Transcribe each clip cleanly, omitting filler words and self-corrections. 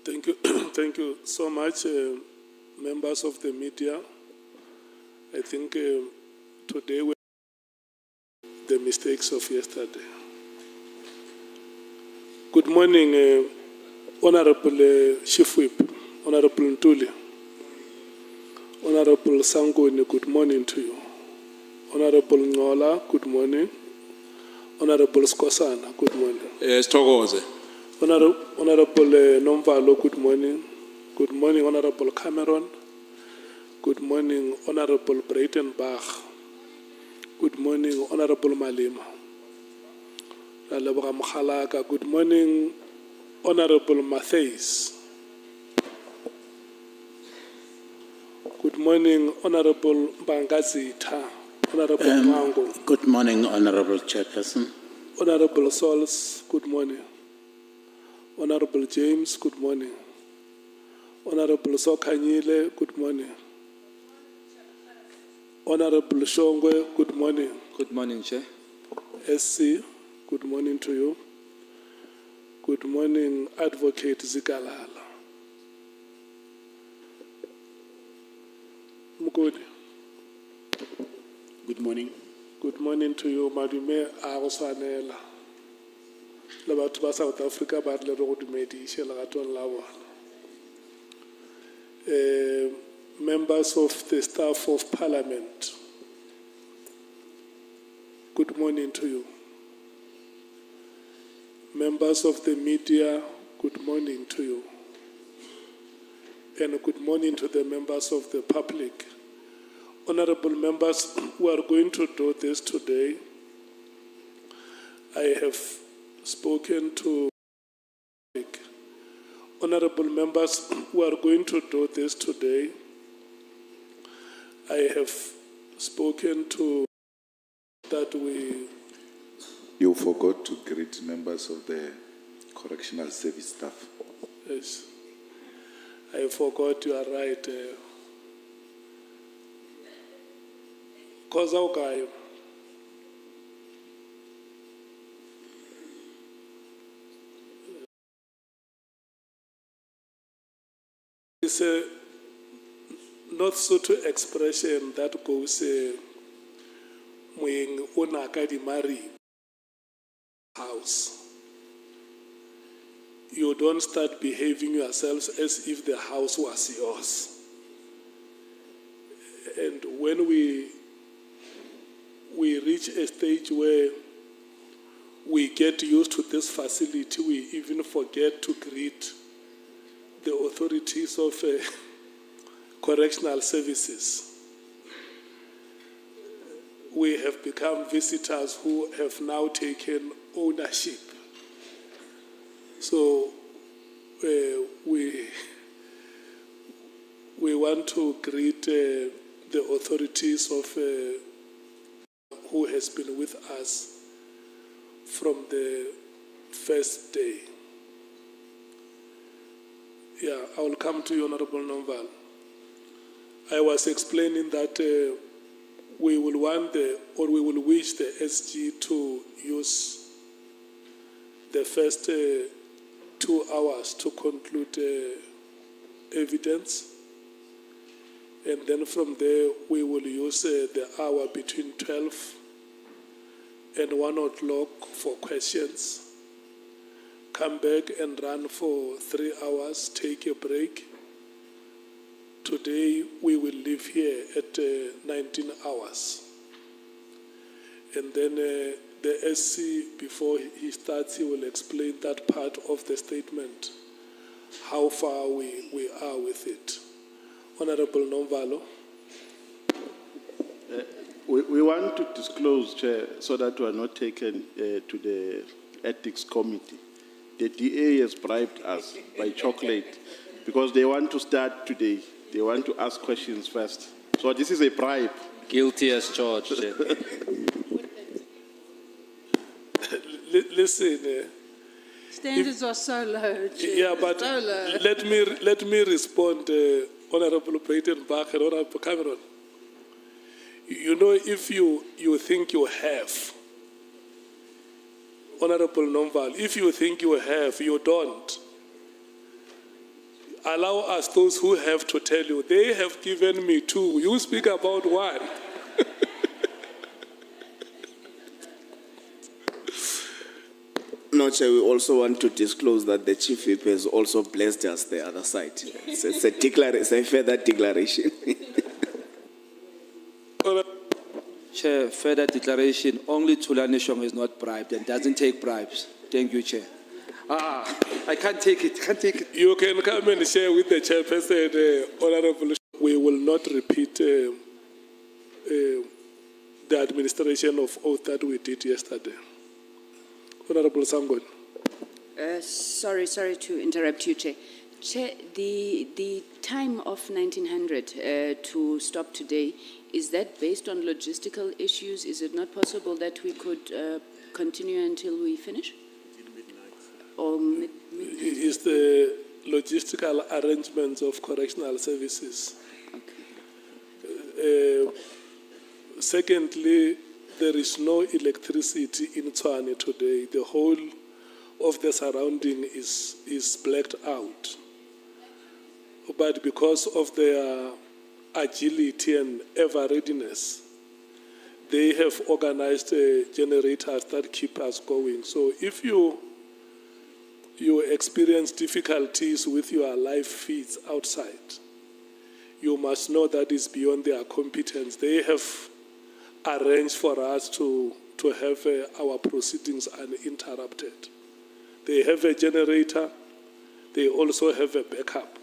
Thank you. Thank you so much, members of the media. I think today we the mistakes of yesterday. Good morning, Honorable Chief Whip, Honorable Ntuli, Honorable Sangoni, good morning to you. Honorable Ngola, good morning. Honorable Skosana, good morning. Sithokoze. Honorable Nomvalo, good morning. Good morning, Honorable Cameron. Good morning, Honorable Breitenbach. Good morning, Honorable Malima. Good morning, Honorable Matthews. Good morning, Honorable Bangazita. Honorable Mwango. Good morning, Honorable Chairperson. Honorable Sols, good morning. Honorable James, good morning. Honorable Sokanyile, good morning. Honorable Shongwe, good morning. Good morning, Chair. SC, good morning to you. Good morning, Advocate Zikalala. Mukudi. Good morning. Good morning to you, Madume Arosanela. Labatho ba South Africa ba re go dumedishe legatong la bona. Members of the staff of Parliament, good morning to you. Members of the media, good morning to you. And good morning to the members of the public. Honorable members, who are going to do this today, I have spoken to honorable members who are going to do this today. I have spoken to that we... You forgot to greet members of the correctional service staff. Yes, I forgot, you are right. Koza ukayo. It's a North Sotho expression that goes, "Mwing onaka di mari house." You don't start behaving yourselves as if the house was yours. And when we reach a stage where we get used to this facility, we even forget to greet the authorities of correctional services. We have become visitors who have now taken ownership. So we want to greet the authorities of who has been with us from the first day. Yeah, I will come to you, Honorable Nomval. I was explaining that we will want we will wish the SG to use the first 2 hours to conclude evidence. And then from there, we will use the hour between 12 and 1 o'clock for questions. Come back and run for 3 hours, take a break. Today, we will leave here at 19 hours. And then the SC, before he starts, he will explain that part of the statement, how far we are with it. Honorable Nomvalo. We want to disclose, Chair, so that we are not taken to the Ethics Committee. The DA has bribed us by chocolate because they want to start today. They want to ask questions first. So this is a bribe. Guilty as charged. Listen. Standards are so low. Chair. Yeah, but so low. let me respond, Honorable Breitenbach and Honorable Cameron. You know, if you think you have, Honorable Nomval, if you think you have, you don't. allow us, those who have to tell you, they have given me 2. You speak about 1. No, Chair, we also want to disclose that the Chief Whip has also blessed us the other side. It's a further declaration. Chair, further declaration, only Tulani Shong is not bribed and doesn't take bribes. Thank you, Chair. I can't take it. You can come and share with the chairperson, Honorable. We will not repeat the administration of oath that we did yesterday. Honorable Sangon. Sorry to interrupt you, Chair. Chair, the time of 1900 to stop today, is that based on logistical issues? Is it not possible that we could continue until we finish? Or midnight? Is the logistical arrangements of correctional services. Okay. Secondly, there is no electricity in Tshwane today. The whole of the surrounding is blacked out. But because of their agility and ever-readiness, they have organized generators that keep us going. So if you experience difficulties with your live feeds outside, you must know that is beyond their competence. They have arranged for us to have our proceedings uninterrupted. They have a generator. They also have a backup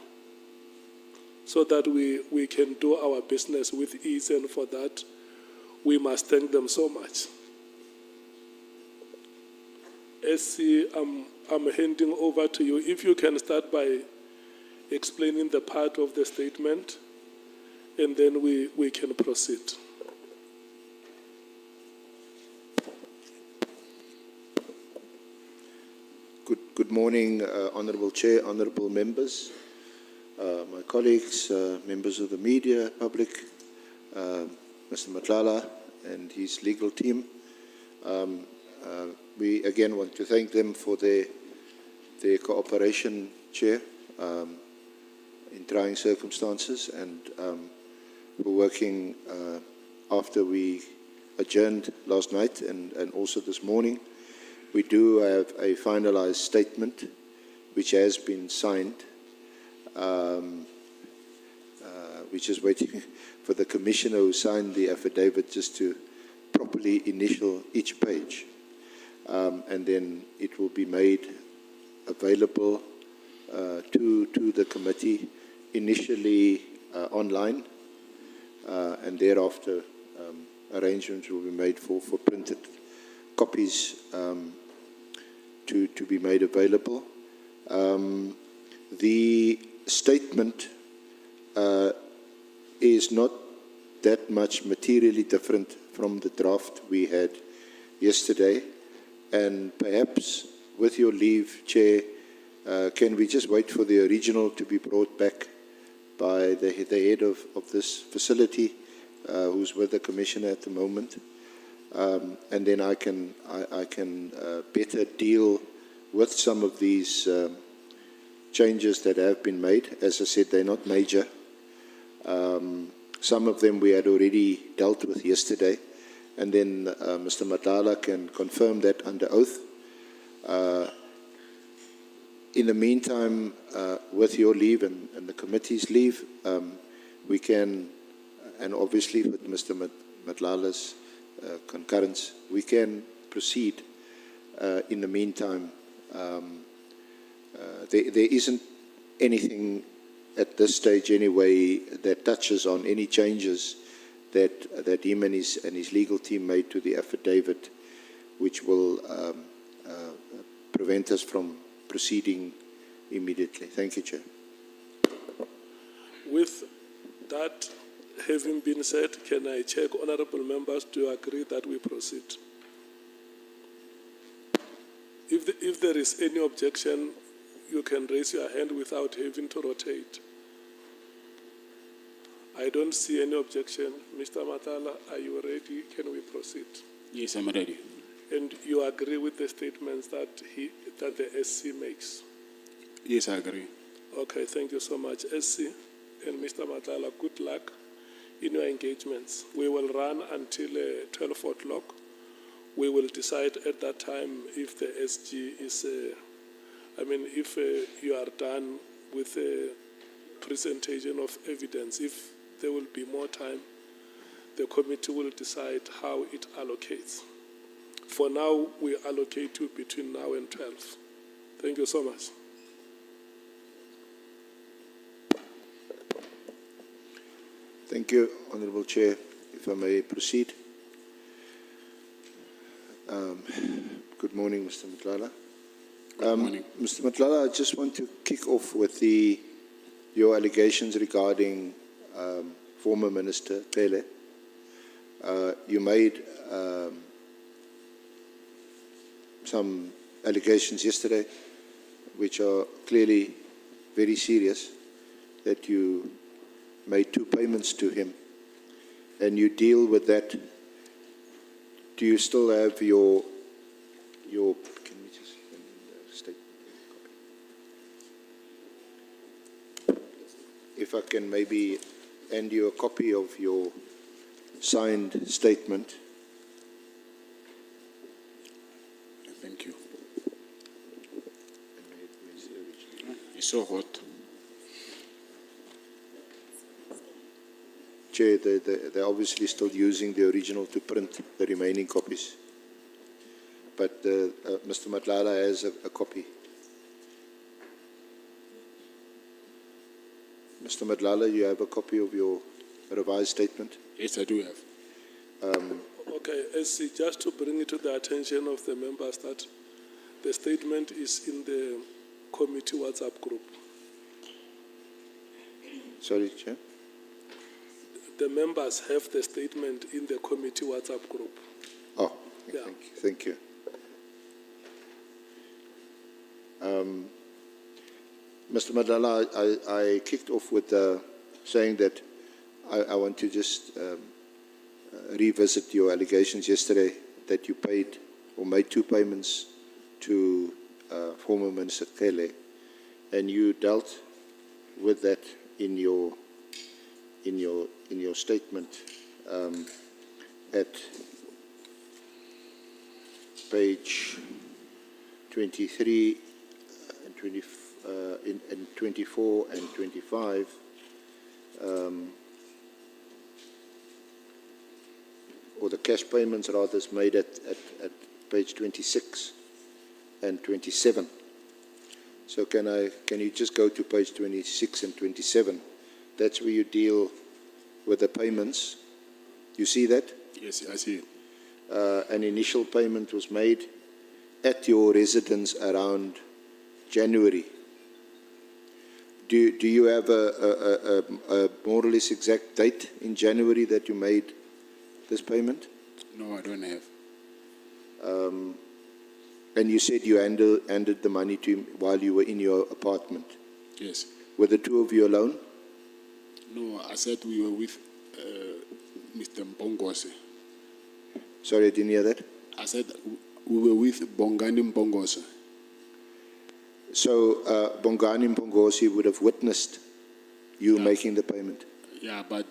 so that we can do our business with ease, and for that, we must thank them so much. SC, I'm handing over to you. If you can start by explaining the part of the statement, and then we can proceed. Good morning, Honourable Chair, Honourable members, my colleagues, members of the media, public, Mr. Matlala and his legal team. We again want to thank them for their cooperation, Chair, in trying circumstances, and for working after we adjourned last night and also this morning. We do have a finalized statement which has been signed. We're just waiting for the commissioner who signed the affidavit just to properly initial each page. And then it will be made available to the committee, initially online, and thereafter arrangements will be made for printed copies to be made available. The statement is not that much materially different from the draft we had yesterday, and perhaps with your leave, Chair, can we just wait for the original to be brought back by the head of this facility, who's with the Commissioner at the moment, and then I can better deal with some of these changes that have been made. As I said, they're not major. Some of them we had already dealt with yesterday, and then Mr. Matlala can confirm that under oath. In the meantime, with your leave and the committee's leave, we can, and obviously with Mr. Matlala's concurrence, we can proceed. In the meantime, there isn't anything at this stage anyway that touches on any changes that him and his legal team made to the affidavit, which will prevent us from proceeding immediately. Thank you, Chair. With that having been said, can I check, honourable members, do you agree that we proceed? If there is any objection, you can raise your hand without having to rotate. I don't see any objection. Mr. Matlala, are you ready? Can we proceed? Yes, I'm ready. And you agree with the statements that the SC makes? Yes, I agree. Okay, thank you so much. SC and Mr. Matlala, good luck in your engagements. We will run until 12 o'clock. We will decide at that time if the SG is, if you are done with the presentation of evidence. If there will be more time, the committee will decide how it allocates. For now, we allocate you between now and 12. Thank you so much. Thank you, Honourable Chair. If I may proceed. Good morning, Mr. Matlala. Good morning. Mr. Matlala, I just want to kick off with your allegations regarding former Minister Pele. You made some allegations yesterday, which are clearly very serious, that you made 2 payments to him, and you deal with that. Do you still have your can we just state copy? If I can maybe hand you a copy of your signed statement. Thank you. It's so hot. Chair, they're obviously still using the original to print the remaining copies. But Mr. Matlala has a copy. Mr. Matlala, you have a copy of your revised statement? Yes, I do have. Okay, SC, just to bring it to the attention of the members that the statement is in the committee WhatsApp group. Sorry, Chair? The members have the statement in the committee WhatsApp group. Oh, Yeah. thank you. Mr. Matlala, I kicked off with saying that I want to just revisit your allegations yesterday that you paid or made 2 payments to former Minister Kele, and you dealt with that in your statement at page 23 and 24 and 25. Or the cash payments rather is made at page 26 and 27. So can you just go to page 26 and 27? That's where you deal with the payments. You see that? Yes, I see it. An initial payment was made at your residence around January. Do you have a more or less exact date in January that you made this payment? No, I don't have. And you said you handed the money to him while you were in your apartment. Yes. Were the 2 of you alone? No, I said we were with Mr. Mbongose. Sorry, I didn't hear that. I said we were with Bongani Mbongose. So Bongani Mpongosi would have witnessed you making the payment. Yeah, but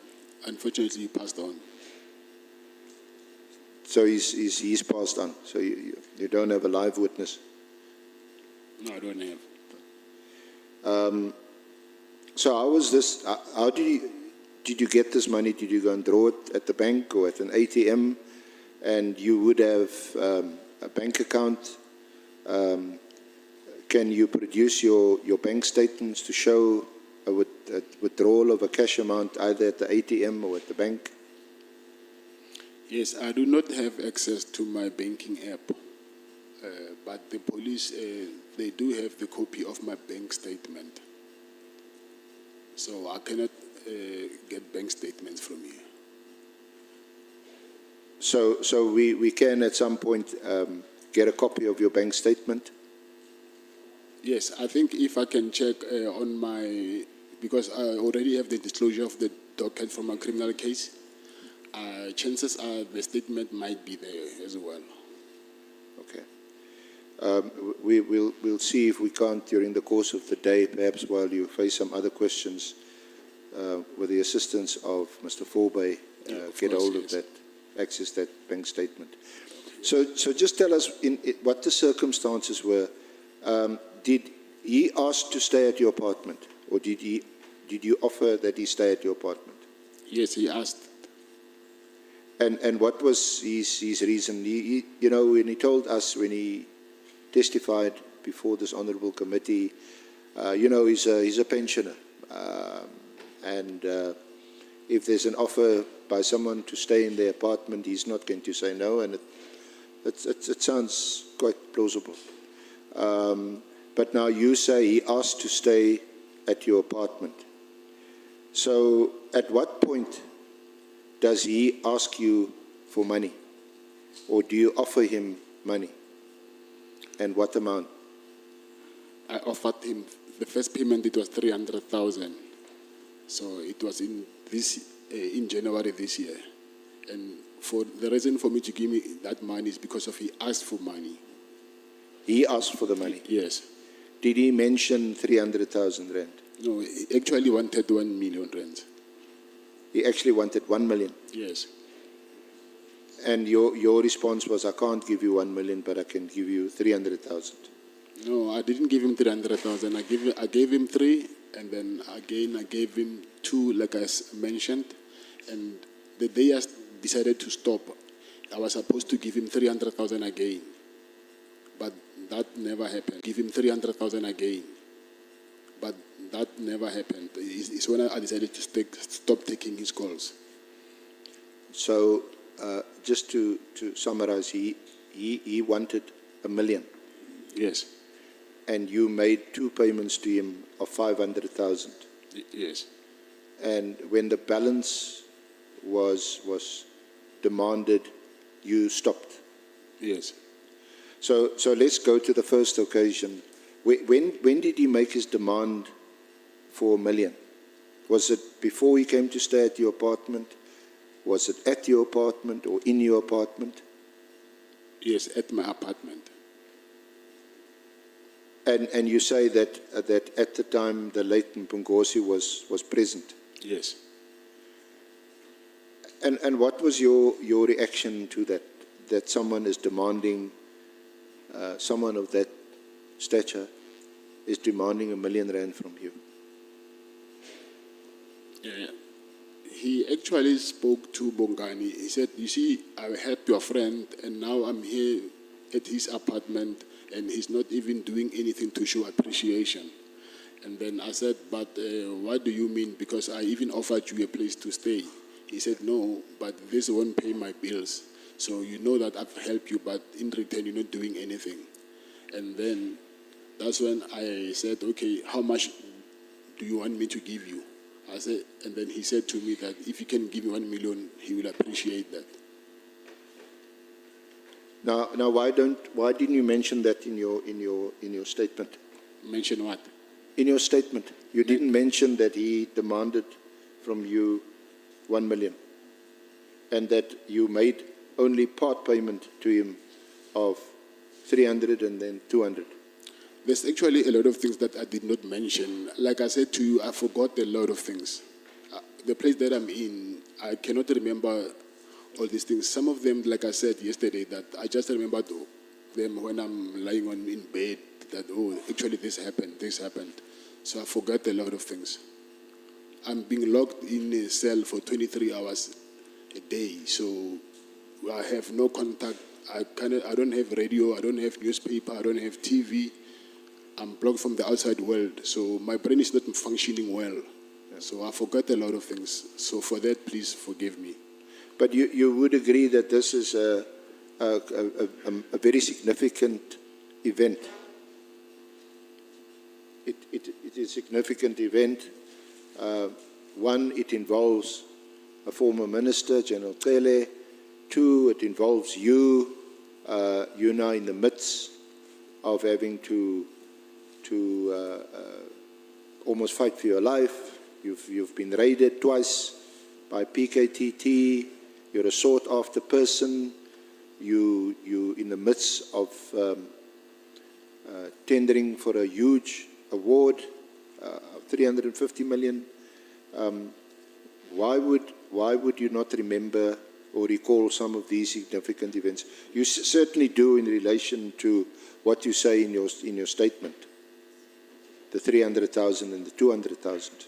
unfortunately he passed on. So he's passed on. So you don't have a live witness. No, I don't have. So how was this? How did you get this money? Did you go and draw it at the bank or at an ATM? And you would have a bank account. Can you produce your bank statements to show a withdrawal of a cash amount either at the ATM or at the bank? Yes, I do not have access to my banking app, but the police, they do have the copy of my bank statement. So I cannot get bank statements from you. So we can at some point get a copy of your bank statement? Yes, I think if I can check on my, because I already have the disclosure of the docket from a criminal case, chances are the statement might be there as well. Okay. We'll see if we can't, during the course of the day, perhaps while you face some other questions, with the assistance of Mr. Forbay, get hold of that, access that bank statement. So just tell us what the circumstances were. Did he ask to stay at your apartment, or did you offer that he stay at your apartment? Yes, he asked. And what was his reason? You know, when he told us, when he testified before this honourable committee, you know, he's a pensioner. And if there's an offer by someone to stay in their apartment, he's not going to say no, and it sounds quite plausible. But now you say he asked to stay at your apartment. So at what point does he ask you for money? Or do you offer him money? And what amount? I offered him the first payment. It was 300,000. So it was in January this year. And for the reason for me to give me that money is because of he asked for money. He asked for the money? Yes. Did he mention 300,000 rand? No, he actually wanted 1 million rand. He actually wanted 1 million? Yes. And your response was, I can't give you 1 million, but I can give you 300,000. No, I didn't give him 300,000. I gave him 3, and then again I gave him 2, like I mentioned. And the day I decided to stop, I was supposed to give him 300,000 again. But that never happened. Give him 300,000 again. But that never happened. It's when I decided to stop taking his calls. So, just to summarize, he wanted 1 million. Yes. And you made 2 payments to him of 500,000. Yes. And when the balance was demanded, you stopped. Yes. So let's go to the first occasion. When did he make his demand for 1 million? Was it before he came to stay at your apartment? Was it at your apartment or in your apartment? Yes, at my apartment. And you say that at the time the late Mpungosi was present. Yes. And what was your reaction to that someone is demanding, someone of that stature is demanding 1 million rand from you? Yeah. He actually spoke to Bongani. He said, you see, I helped your friend, and now I'm here at his apartment, and he's not even doing anything to show appreciation. And then I said, but what do you mean? Because I even offered you a place to stay. He said, no, but this won't pay my bills. So you know that I've helped you, but in return, you're not doing anything. And then that's when I said, okay, how much do you want me to give you? I said, and then he said to me that if you can give me 1 million, he will appreciate that. Now, why didn't you mention that in your statement? Mention what? In your statement, you didn't mention that he demanded from you 1 million, and that you made only part payment to him of 300 and then 200. There's actually a lot of things that I did not mention. Like I said to you, I forgot a lot of things. The place that I'm in, I cannot remember all these things. Some of them, like I said yesterday, that I just remembered them when I'm lying in bed, that, oh, actually this happened. So I forgot a lot of things. I'm being locked in a cell for 23 hours a day, so I have no contact. I don't have radio, I don't have newspaper, I don't have TV. I'm blocked from the outside world, so my brain is not functioning well. So I forgot a lot of things. So for that, please forgive me. But you would agree that this is a very significant event. It is a significant event. One, it involves a former minister, General Cele. Two, it involves you. You're now in the midst of having to almost fight for your life. You've been raided twice by PKTT. You're a sought-after person. You in the midst of tendering for a huge award, 350 million. Why would you not remember or recall some of these significant events? You certainly do in relation to what you say in your statement, the 300,000 and the 200,000.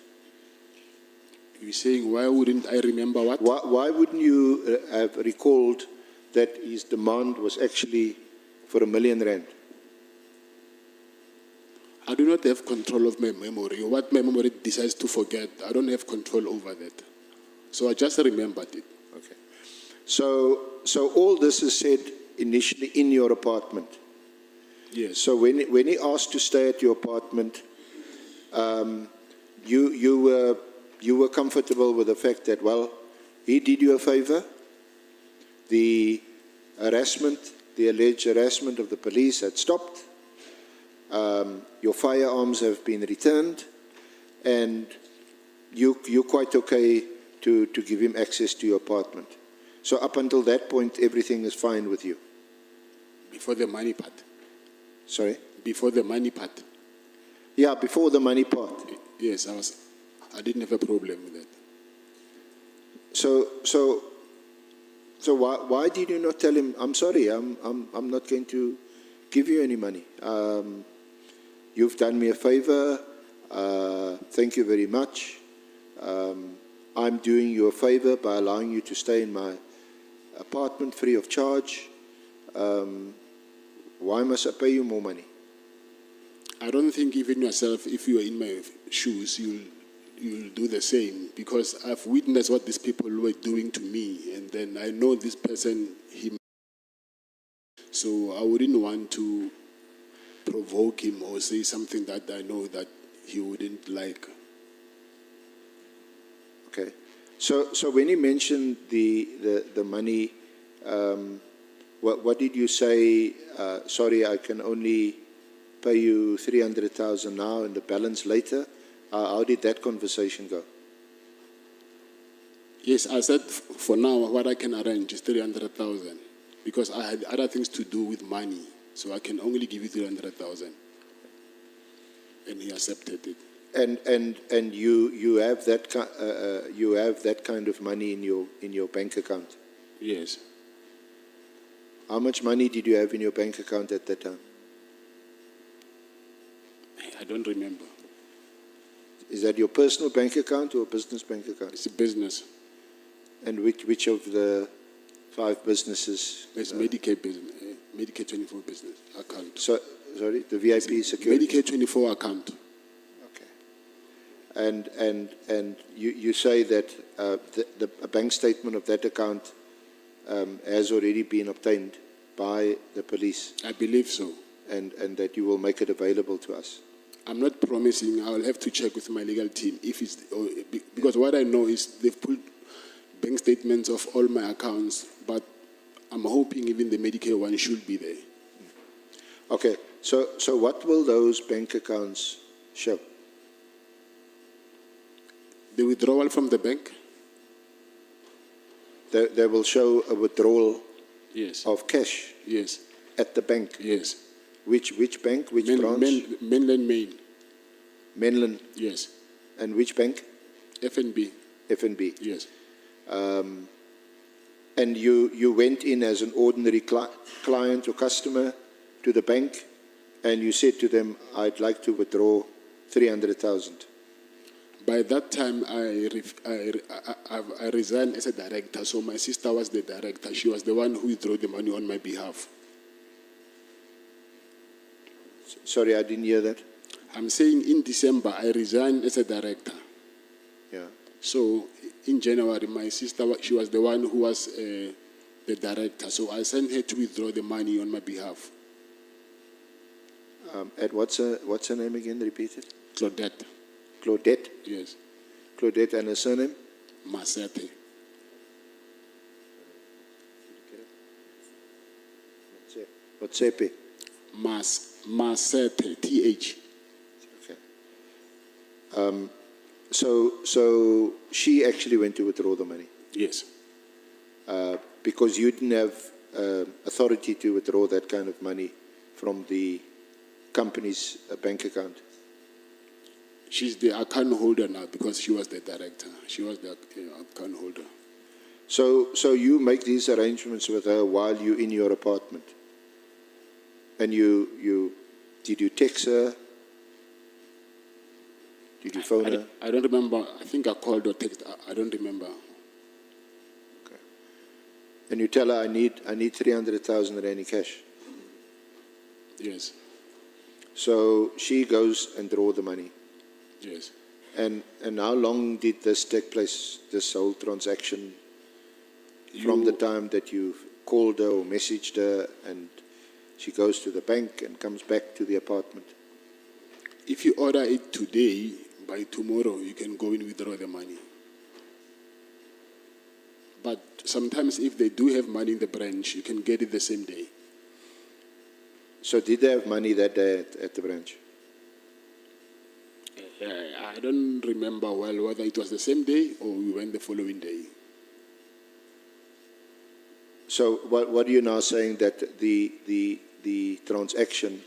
You're saying, why wouldn't I remember what? Why wouldn't you have recalled that his demand was actually for R1 million? I do not have control of my memory. What my memory decides to forget, I don't have control over that. So I just remembered it. Okay. So all this is said initially in your apartment. Yes. So when he asked to stay at your apartment, you were comfortable with the fact that, well, he did you a favor. The harassment, the alleged harassment of the police had stopped. Your firearms have been returned, and you're quite okay to give him access to your apartment. So up until that point, everything is fine with you. Before the money part. Sorry? Before the money part. Yeah, before the money part. Yes, I didn't have a problem with that. So why did you not tell him, I'm sorry, I'm not going to give you any money. You've done me a favor. Thank you very much. I'm doing you a favor by allowing you to stay in my apartment free of charge. Why must I pay you more money? I don't think even yourself, if you are in my shoes, you'll do the same, because I've witnessed what these people were doing to me, and then I know this person, him. So I wouldn't want to provoke him or say something that I know that he wouldn't like. Okay. So when you mentioned the money, what did you say? Sorry, I can only pay you 300,000 now and the balance later. How did that conversation go? Yes, I said for now what I can arrange is 300,000, because I had other things to do with money, so I can only give you 300,000, and he accepted it. And you have that kind of money in your bank account. Yes. How much money did you have in your bank account at that time? I don't remember. Is that your personal bank account or a business bank account? It's a business. And which of the 5 businesses? It's Medicare business, Medicare 24 business account. So, sorry, the VIP security. Medicare 24 account. Okay. And you say that a bank statement of that account has already been obtained by the police. I believe so. And that you will make it available to us. I'm not promising. I will have to check with my legal team if it's, because what I know is they've pulled bank statements of all my accounts, but I'm hoping even the Medicare one should be there. Okay, so what will those bank accounts show? The withdrawal from the bank? They will show a withdrawal Yes. of cash Yes. at the bank. Yes. Which bank? Which branch? Mainland Main. Mainland. Yes. And which bank? FNB. FNB. Yes. And you went in as an ordinary client or customer to the bank, and you said to them, I'd like to withdraw 300,000. By that time, I resigned as a director, so my sister was the director. She was the one who withdrew the money on my behalf. Sorry, I didn't hear that. I'm saying in December, I resigned as a director. Yeah. So in January, my sister, she was the one who was the director. So I sent her to withdraw the money on my behalf. And what's her name again? Repeat it. Claudette. Claudette? Yes. Claudette, and her surname? Masete. Motsepe. Masete. TH. Okay. So she actually went to withdraw the money? Yes. Because you didn't have authority to withdraw that kind of money from the company's bank account? She's the account holder now because she was the director. She was the account holder. So you make these arrangements with her while you're in your apartment? And did you text her? Did you phone her? I don't remember. I think I called or text. I don't remember. Okay. And you tell her, I need 300,000 rand in cash. Yes. So she goes and draw the money. Yes. And how long did this take place, this whole transaction, from the time that you called her or messaged her and she goes to the bank and comes back to the apartment? If you order it today, by tomorrow you can go and withdraw the money. But sometimes if they do have money in the branch, you can get it the same day. So did they have money that day at the branch? I don't remember well whether it was the same day or we went the following day. So what are you now saying, that the transaction,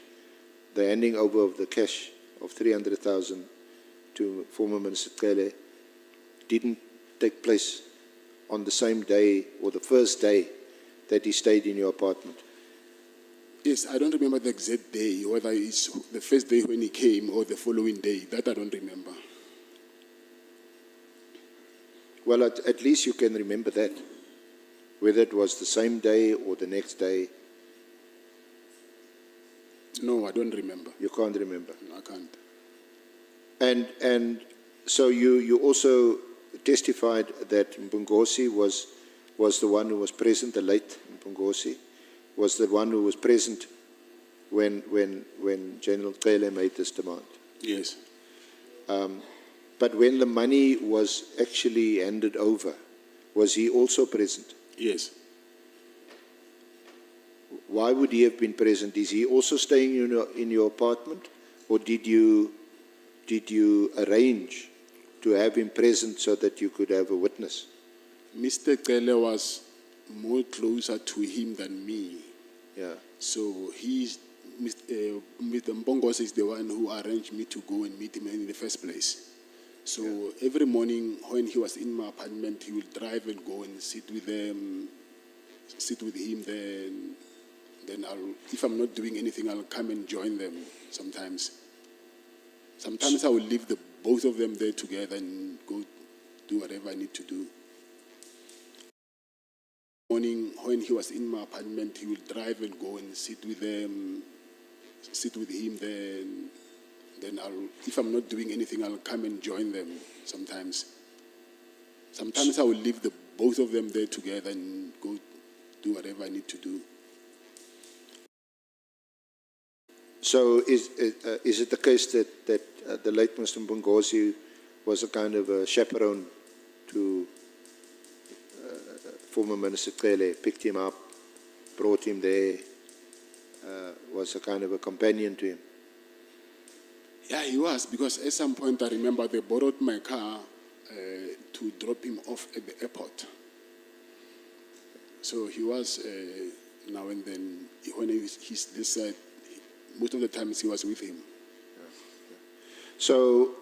the handing over of the cash of 300,000 to former Minister Cele didn't take place on the same day or the first day that he stayed in your apartment? Yes, I don't remember the exact day, whether it's the first day when he came or the following day. That I don't remember. Well, at least you can remember that, whether it was the same day or the next day. No, I don't remember. You can't remember. No, I can't. And so you also testified that Mbongosi was the one who was present, the late Mbongosi was the one who was present when General Cele made this demand. Yes. But when the money was actually handed over, was he also present? Yes. Why would he have been present? Is he also staying in your apartment, or did you arrange to have him present so that you could have a witness? Mr. Cele was more closer to him than me. Yeah. So Mr. Mbongos is the one who arranged me to go and meet him in the first place. So every morning when he was in my apartment, he would drive and go and sit with him there. Then if I'm not doing anything, I'll come and join them sometimes. Sometimes I will leave both of them there together and go do whatever I need to do. Morning when he was in my apartment, he would drive and go and sit with him there. Then if I'm not doing anything, I'll come and join them sometimes. Sometimes I will leave both of them there together and go do whatever I need to do. So is it the case that the late Mr. Mbongosi was a kind of a chaperone to former Minister Cele, picked him up, brought him there, was a kind of a companion to him? Yeah, he was, because at some point I remember they borrowed my car to drop him off at the airport. So he was now and then, when he's this side, most of the times he was with him. So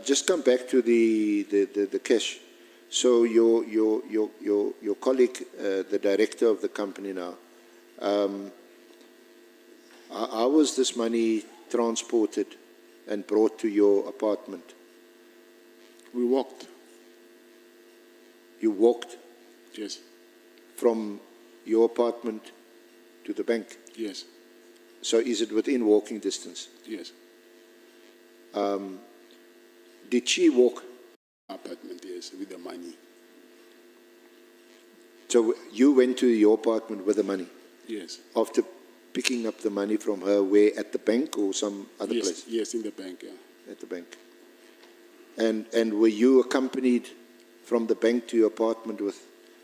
just come back to the cash. So your colleague, the director of the company now, how was this money transported and brought to your apartment? We walked. You walked? Yes. From your apartment to the bank? Yes. So is it within walking distance? Yes. Did she walk? Apartment, yes, with the money. So you went to your apartment with the money? Yes. After picking up the money from her, where, at the bank or some other place? Yes, in the bank, yeah. At the bank. And were you accompanied from the bank to your apartment with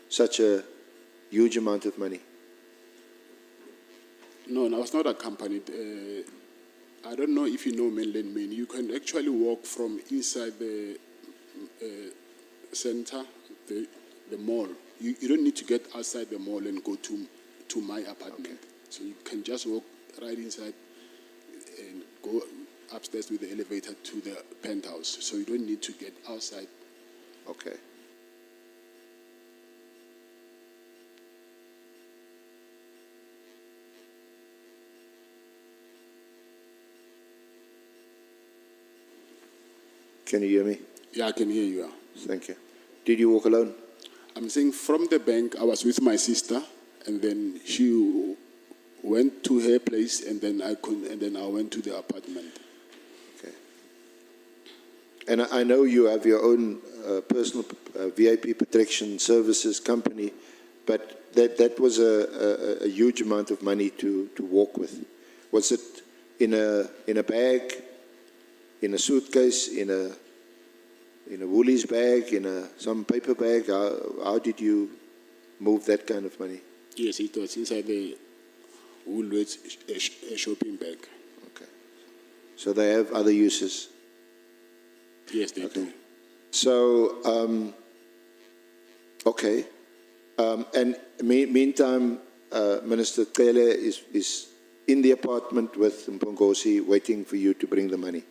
such a huge amount of money? No, I was not accompanied. I don't know if you know mainland Maine. You can actually walk from inside the center, the mall. You don't need to get outside the mall and go to my apartment. Okay. So you can just walk right inside go upstairs with the elevator to the penthouse. So you don't need to get outside. Okay. Can you hear me? Yeah, I can hear you. Thank you. Did you walk alone? I'm saying from the bank, I was with my sister, and then she went to her place, and then I went to the apartment. Okay. And I know you have your own personal VIP protection services company, but that was a huge amount of money to walk with. Was it in a bag, in a suitcase, in a Woolies bag, in some paper bag? How did you move that kind of money? Yes, it was inside the Woolworths shopping bag. Okay. So they have other uses. Yes, they do. So, okay. And meantime, Minister Tele is in the apartment with Mpongosi waiting for you to bring the money.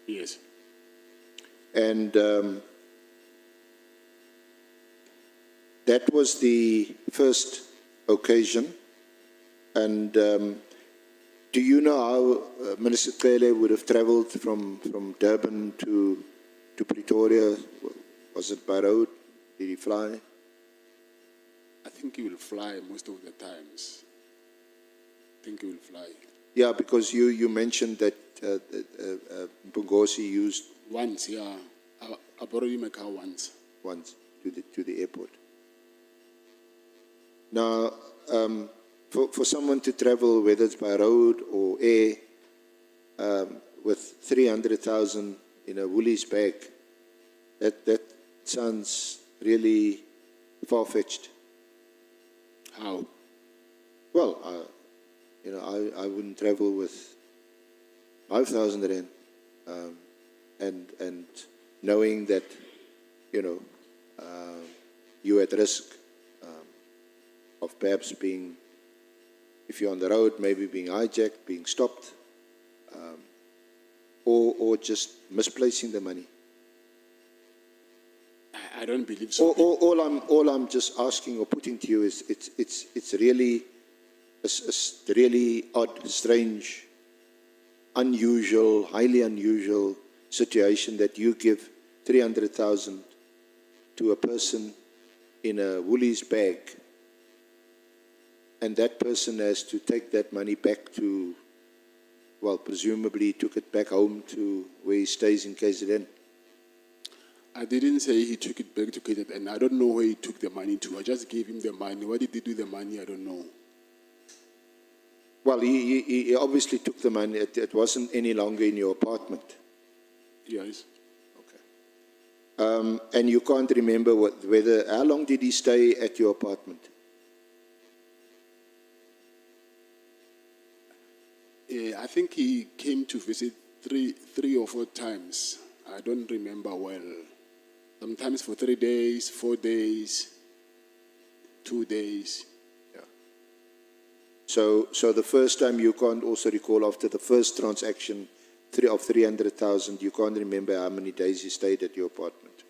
Yes. And that was the first occasion. And do you know how Minister Tele would have travelled from Durban to Pretoria? Was it by road? Did he fly? I think he will fly most of the times. I think he will fly. Yeah, because you mentioned that Mpongosi used Once, yeah. I borrowed him a car once. to the airport. Now, for someone to travel, whether it's by road or air, with 300,000 in a Woolies bag, that sounds really far-fetched. How? Well, I wouldn't travel with 5,000 rand, and knowing that, you're at risk of perhaps being, if you're on the road, maybe being hijacked, being stopped, or just misplacing the money. I don't believe so. All I'm just asking or putting to you is it's really a really odd, strange, unusual, highly unusual situation that you give 300,000 to a person in a Woolies bag, and that person has to take that money back to, well, presumably he took it back home to where he stays in KZN. I didn't say he took it back to KZN, and I don't know where he took the money to. I just gave him the money. What did he do with the money? I don't know. Well, he obviously took the money. It wasn't any longer in your apartment. Yes. Okay. And you can't remember how long did he stay at your apartment? I think he came to visit three or four times. I don't remember well. Sometimes for 3 days, 4 days, 2 days. Yeah. So the first time you can't also recall after the first transaction of 300,000, you can't remember how many days he stayed at your apartment.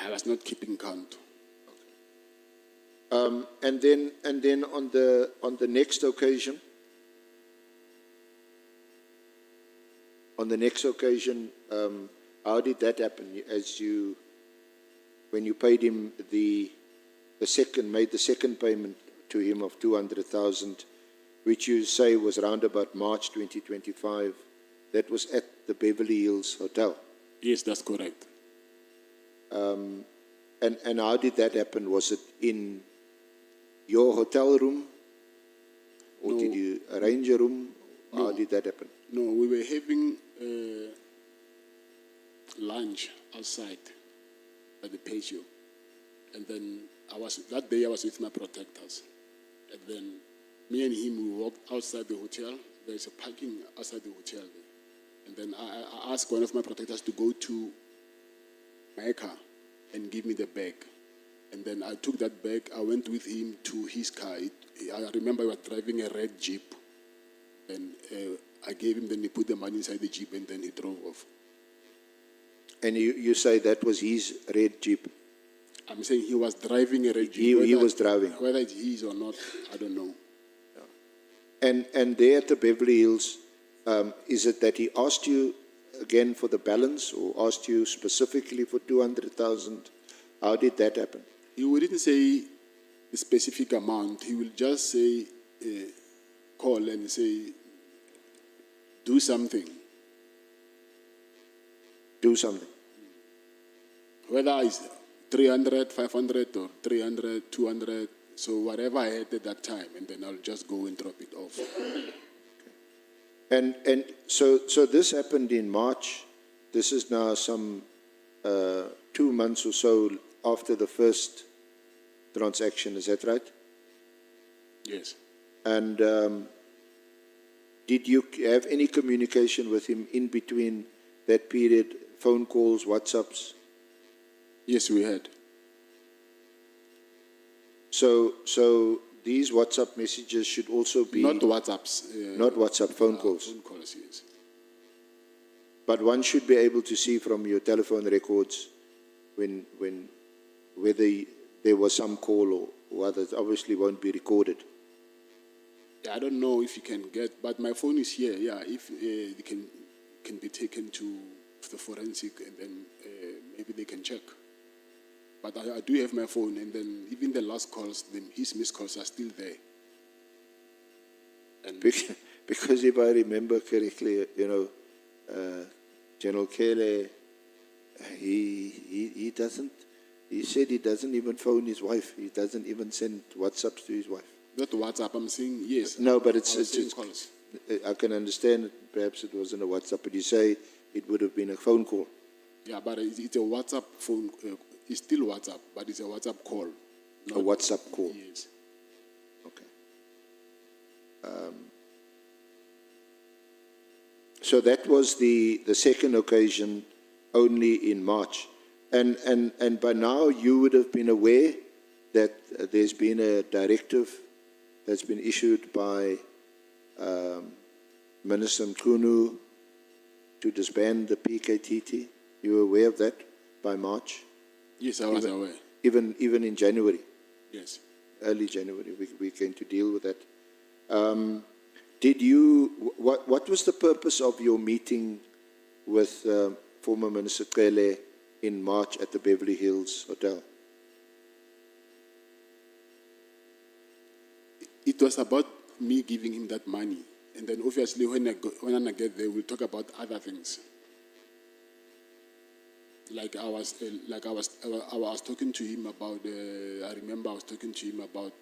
I was not keeping count. Okay. And then on the next occasion. On the next occasion, how did that happen? When you paid him made the second payment to him of 200,000, which you say was around about March 2025, that was at the Beverly Hills Hotel. Yes, that's correct. And how did that happen? Was it in your hotel room, or did you arrange a room? No. How did that happen? No, we were having lunch outside at the patio. And then that day I was with my protectors. And then me and him, we walked outside the hotel. There's a parking outside the hotel there. And then I asked one of my protectors to go to my car and give me the bag. And then I took that bag, I went with him to his car. I remember he was driving a red Jeep. And I gave him, then he put the money inside the Jeep and then he drove off. And you say that was his red Jeep? I'm saying he was driving a red Jeep. He Whether- was driving. Whether it's his or not, I don't know. And there at the Beverly Hills, is it that he asked you again for the balance or asked you specifically for 200,000? How did that happen? He wouldn't say the specific amount. He will just say, call and say, do something. Do something. Whether it's 300, 500 or 300, 200, so whatever I had at that time, and then I'll just go and drop it off. And so this happened in March. This is now some 2 months or so after the first transaction. Is that right? Yes. And did you have any communication with him in between that period? Phone calls, WhatsApps? Yes, we had. So these WhatsApp messages should also be Not WhatsApps. not WhatsApp, phone calls. Phone calls, yes. But one should be able to see from your telephone records whether there was some call or others. Obviously won't be recorded. Yeah, I don't know if you can get, but my phone is here. Yeah, if it can be taken to the forensic and then maybe they can check. But I do have my phone, and then even the last calls, his missed calls are still there. And Because if I remember correctly, General Kele, he said he doesn't even phone his wife. He doesn't even send WhatsApps to his wife. not WhatsApp, I'm saying yes. No, but I was saying it's calls. I can understand it. Perhaps it wasn't a WhatsApp, but you say it would have been a phone call. Yeah, but it's a WhatsApp phone. It's still WhatsApp, but it's a WhatsApp call. A WhatsApp call. Yes. Okay. So that was the second occasion, only in March. And by now you would have been aware that there's been a directive that's been issued by Minister Mkhunu to disband the PKTT. You were aware of that by March? Yes, I was aware. Even in January? Yes. Early January, we're going to deal with that. What was the purpose of your meeting with former Minister Cele in March at the Beverly Hills Hotel? It was about me giving him that money. And then obviously when I get there, we'll talk about other things. Like I was talking to him about, I remember I was talking to him about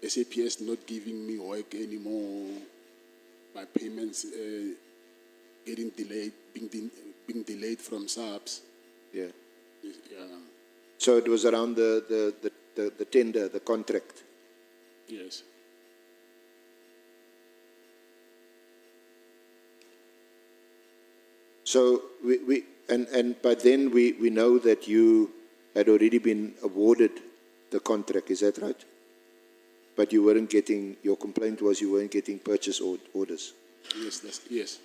SAPS not giving me work anymore, my payments getting delayed, being delayed from SAPS. Yeah. Yeah. So it was around the tender, the contract. Yes. So and by then we know that you had already been awarded the contract, is that right? But you weren't getting, your complaint was you weren't getting purchase orders. Yes, yes.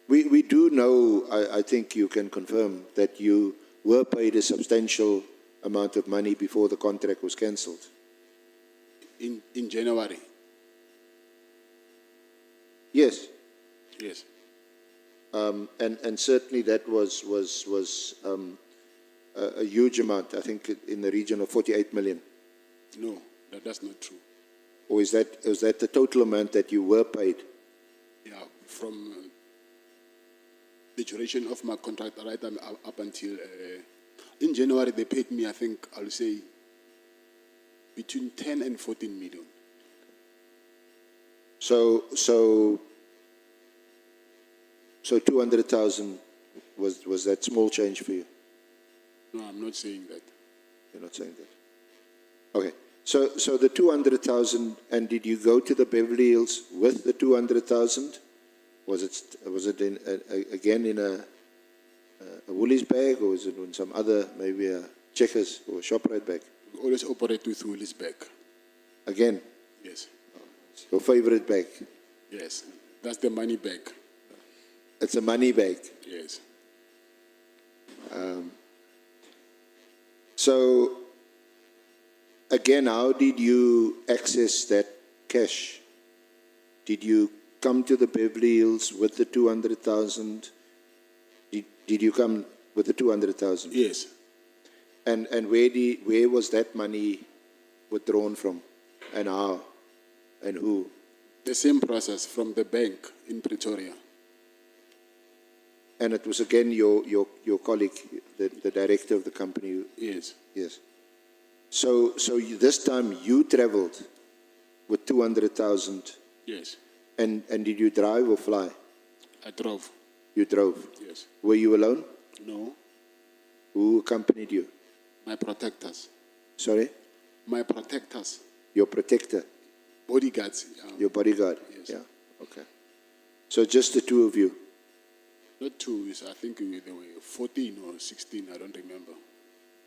We do know, I think you can confirm, that you were paid a substantial amount of money before the contract was cancelled. In January. Yes. Yes. And certainly that was a huge amount, I think in the region of 48 million. No, that's not true. Or is that the total amount that you were paid? Yeah, from the duration of my contract right up until in January they paid me, I think I'll say between 10 and 14 million. So 200,000 was that small change for you? No, I'm not saying that. You're not saying that. Okay. So the 200,000, and did you go to the Beverly Hills with the 200,000? Was it again in a Woolies bag, or was it in some other, maybe a Checkers or ShopRite bag? We always operate with Willis back. Again? Yes. Your favorite bag. Yes, that's the money bag. It's a money bag. Yes. So, again, how did you access that cash? Did you come to the Beverly Hills with the 200,000? Did you come with the 200,000? Yes. And where was that money withdrawn from? And how? And who? The same process from the bank in Pretoria. And it was again your colleague, the director of the company. Yes. Yes. So this time you traveled with 200,000. Yes. And did you drive or fly? I drove. You drove. Yes. Were you alone? No. Who accompanied you? My protectors. Sorry? My protectors. Your protector, Bodyguards. your bodyguard. Yes. Yeah. Okay. So just the two of you. Not two, I think they were 14 or 16, I don't remember.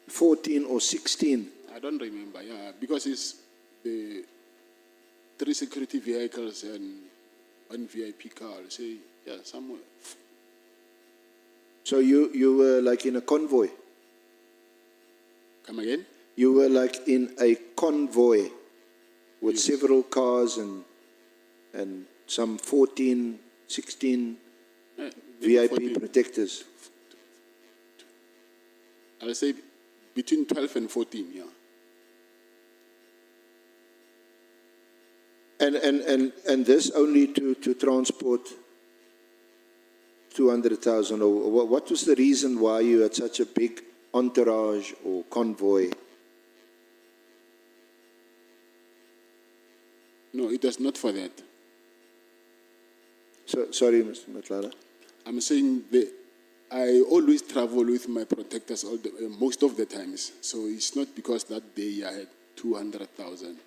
14 or 16. I don't remember, yeah, because it's the 3 security vehicles and 1 VIP car, I'll say, yeah, somewhere. So you were like in a convoy. Come again? You were like in a convoy with Yes. several cars and some 14, 16 Maybe VIP 14. protectors. I'll say between 12 and 14, yeah. And this only to transport 200,000, or what was the reason why you had such a big entourage or convoy? No, it was not for that. So, sorry, Mr. Matlala. I'm saying I always travel with my protectors most of the times. So it's not because that day I had 200,000.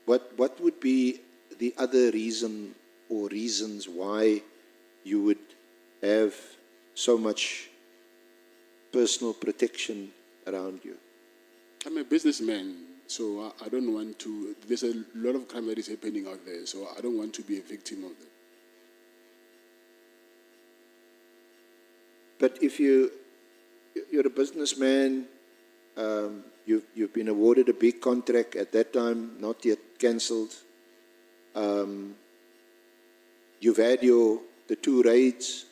What would be the other reason or reasons why you would have so much personal protection around you? I'm a businessman, so I don't want to. There's a lot of crime that is happening out there, so I don't want to be a victim of that. But if you're a businessman, you've been awarded a big contract at that time, not yet cancelled. You've had the 2 raids.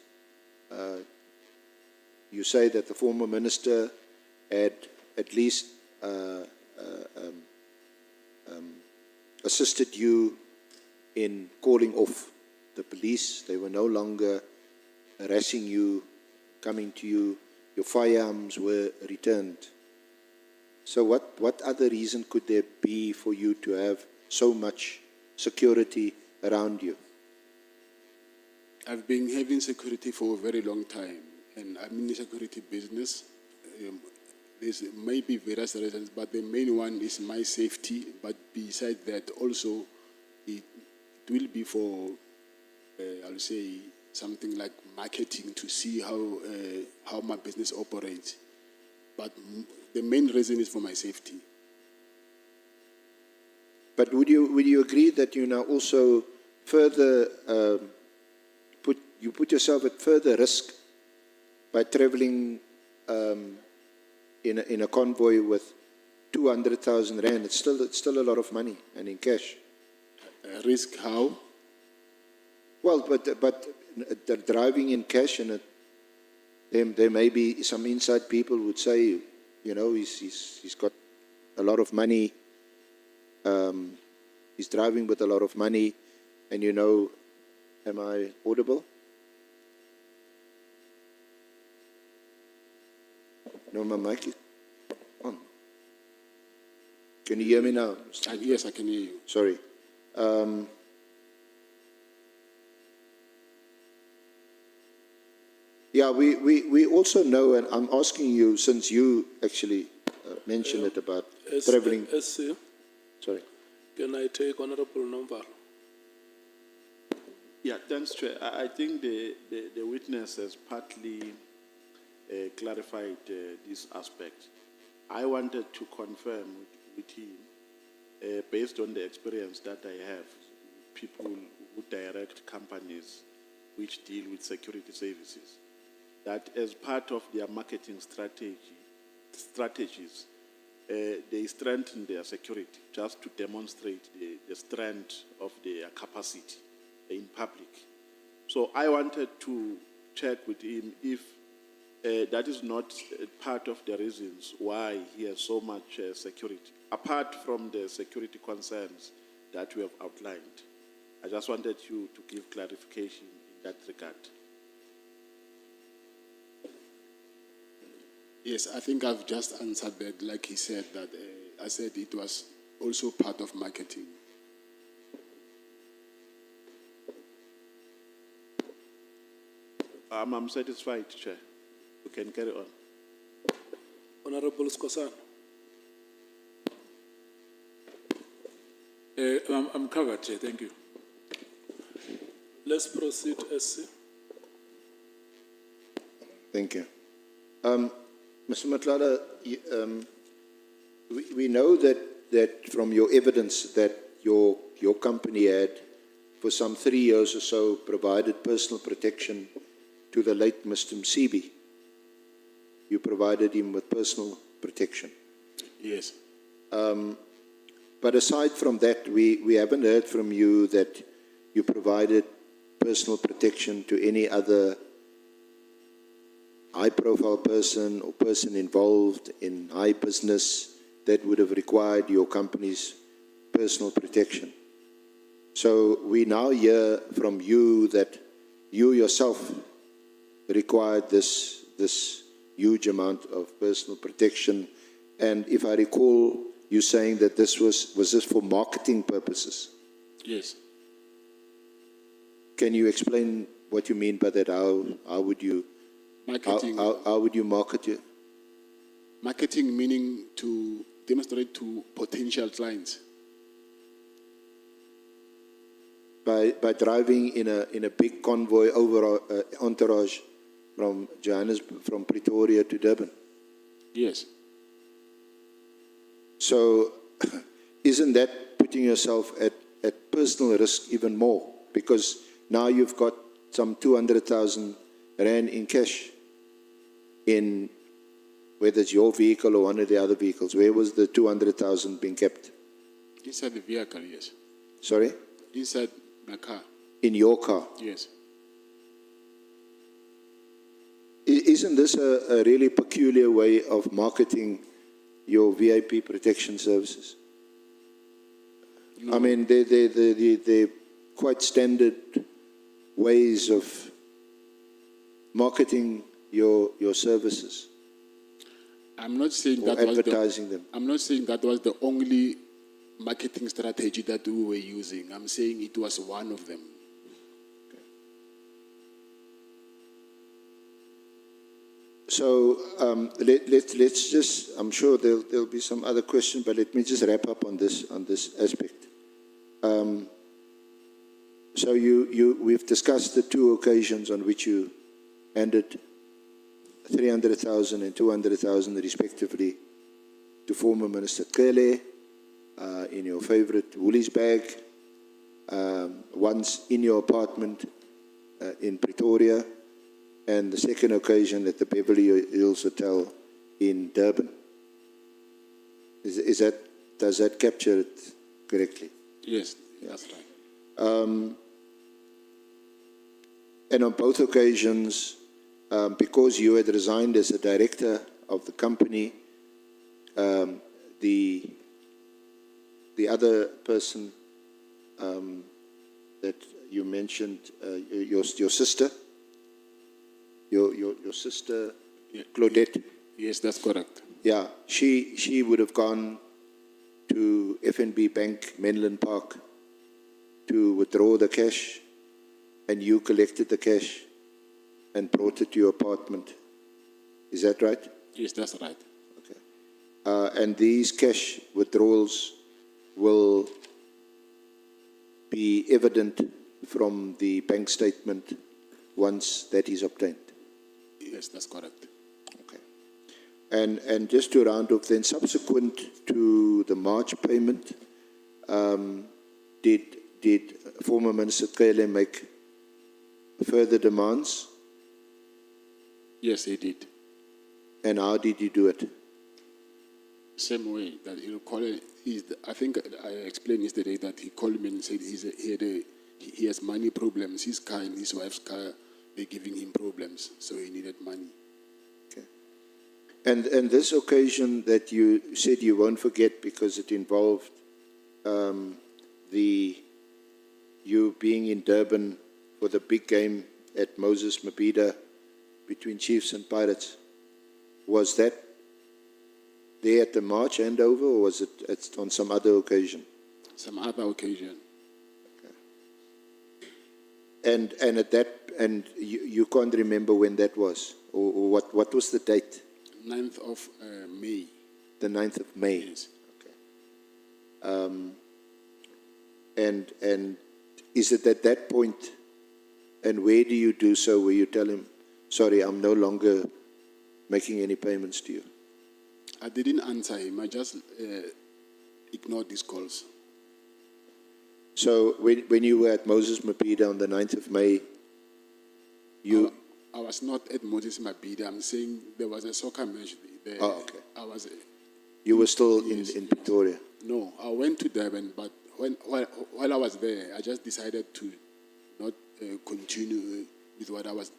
You say that the former minister had at least assisted you in calling off the police. They were no longer harassing you, coming to you. Your firearms were returned. So what other reason could there be for you to have so much security around you? I've been having security for a very long time, and I'm in the security business. There's maybe various reasons, but the main one is my safety. But besides that, also, it will be for, I'll say, something like marketing to see how my business operates. But the main reason is for my safety. But would you agree that you now also further put yourself at further risk by traveling in a convoy with 200,000 rand? It's still a lot of money, and in cash. Risk how? Well, but the driving in cash, and there may be some inside people would say, you know, he's got a lot of money. He's driving with a lot of money, and you know, am I audible? No, my mic is on. Can you hear me now? Yes, I can hear you. Sorry. Yeah, we also know, and I'm asking you, since you actually mentioned it about traveling. SC, Sorry. can I take Honorable Nomval? Yeah, thanks, Chair. I think the witness has partly clarified this aspect. I wanted to confirm with him based on the experience that I have, people who direct companies which deal with security services, that as part of their marketing strategies, they strengthen their security just to demonstrate the strength of their capacity in public. So I wanted to check with him if that is not part of the reasons why he has so much security, apart from the security concerns that we have outlined. I just wanted you to give clarification in that regard. Yes, I think I've just answered that, like he said, that I said it was also part of marketing. I'm satisfied, Chair. You can carry on. Honorable Skosana. I'm covered, Chair. Thank you. Let's proceed, SC. Thank you. Mr. Matlala, we know that from your evidence that your company had, for some 3 years or so, provided personal protection to the late Mr. Msibi. You provided him with personal protection. Yes. But aside from that, we haven't heard from you that you provided personal protection to any other high-profile person or person involved in high business that would have required your company's personal protection. So we now hear from you that you yourself required this huge amount of personal protection. And if I recall, you saying that this was this for marketing purposes? Yes. Can you explain what you mean by that? How would you Marketing. how would you market it? Marketing meaning to demonstrate to potential clients. By driving in a big convoy over entourage from from Pretoria to Durban. Yes. So isn't that putting yourself at personal risk even more? Because now you've got some 200,000 rand in cash in whether it's your vehicle or one of the other vehicles. Where was the 200,000 being kept? Inside the vehicle, yes. Sorry? Inside the car, In your car. yes. Isn't this a really peculiar way of marketing your VIP protection services? I mean, they're quite standard ways of marketing your services. I'm not saying Or that was advertising them. I'm not saying that was the only marketing strategy that we were using. I'm saying it was one of them. So let's just, I'm sure there'll be some other questions, but let me just wrap up on this aspect. So we've discussed the two occasions on which you handed 300,000 and 200,000 respectively to former Minister Kele in your favorite Woolies bag, once in your apartment in Pretoria, and the second occasion at the Beverly Hills Hotel in Durban. Does that capture it correctly? Yes, that's right. And on both occasions, because you had resigned as a director of the company, the other person that you mentioned, your sister, your sister, Yeah. Claudette. Yes, that's correct. Yeah, she would have gone to FNB Bank, Menlyn Park, to withdraw the cash, and you collected the cash and brought it to your apartment. Is that right? Yes, that's right. Okay. And these cash withdrawals will be evident from the bank statement once that is obtained. Yes, that's correct. Okay. And just to round off then, subsequent to the March payment, Did former Minister Cele make further demands? Yes, he did. And how did you do it? Same way that he'll call it. I think I explained yesterday that he called me and said he has money problems. His car and his wife's car, they're giving him problems, so he needed money. Okay. And this occasion that you said you won't forget because it involved you being in Durban for the big game at Moses Mabhida between Chiefs and Pirates, was that there at the March handover, or was it on some other occasion? Some other occasion. And at that, and you can't remember when that was, or what was the date? 9th of May. The 9th of May. Yes. Okay. And is it at that point, and where do you do so, where you tell him, sorry, I'm no longer making any payments to you? I didn't answer him. I just ignored his calls. So when you were at Moses Mabhida on the 9th of May, I was not at Moses Mabhida. I'm saying there was a soccer match there. Oh, okay. You were still in Pretoria? No, I went to Durban, but while I was there, I just decided to not continue with what I was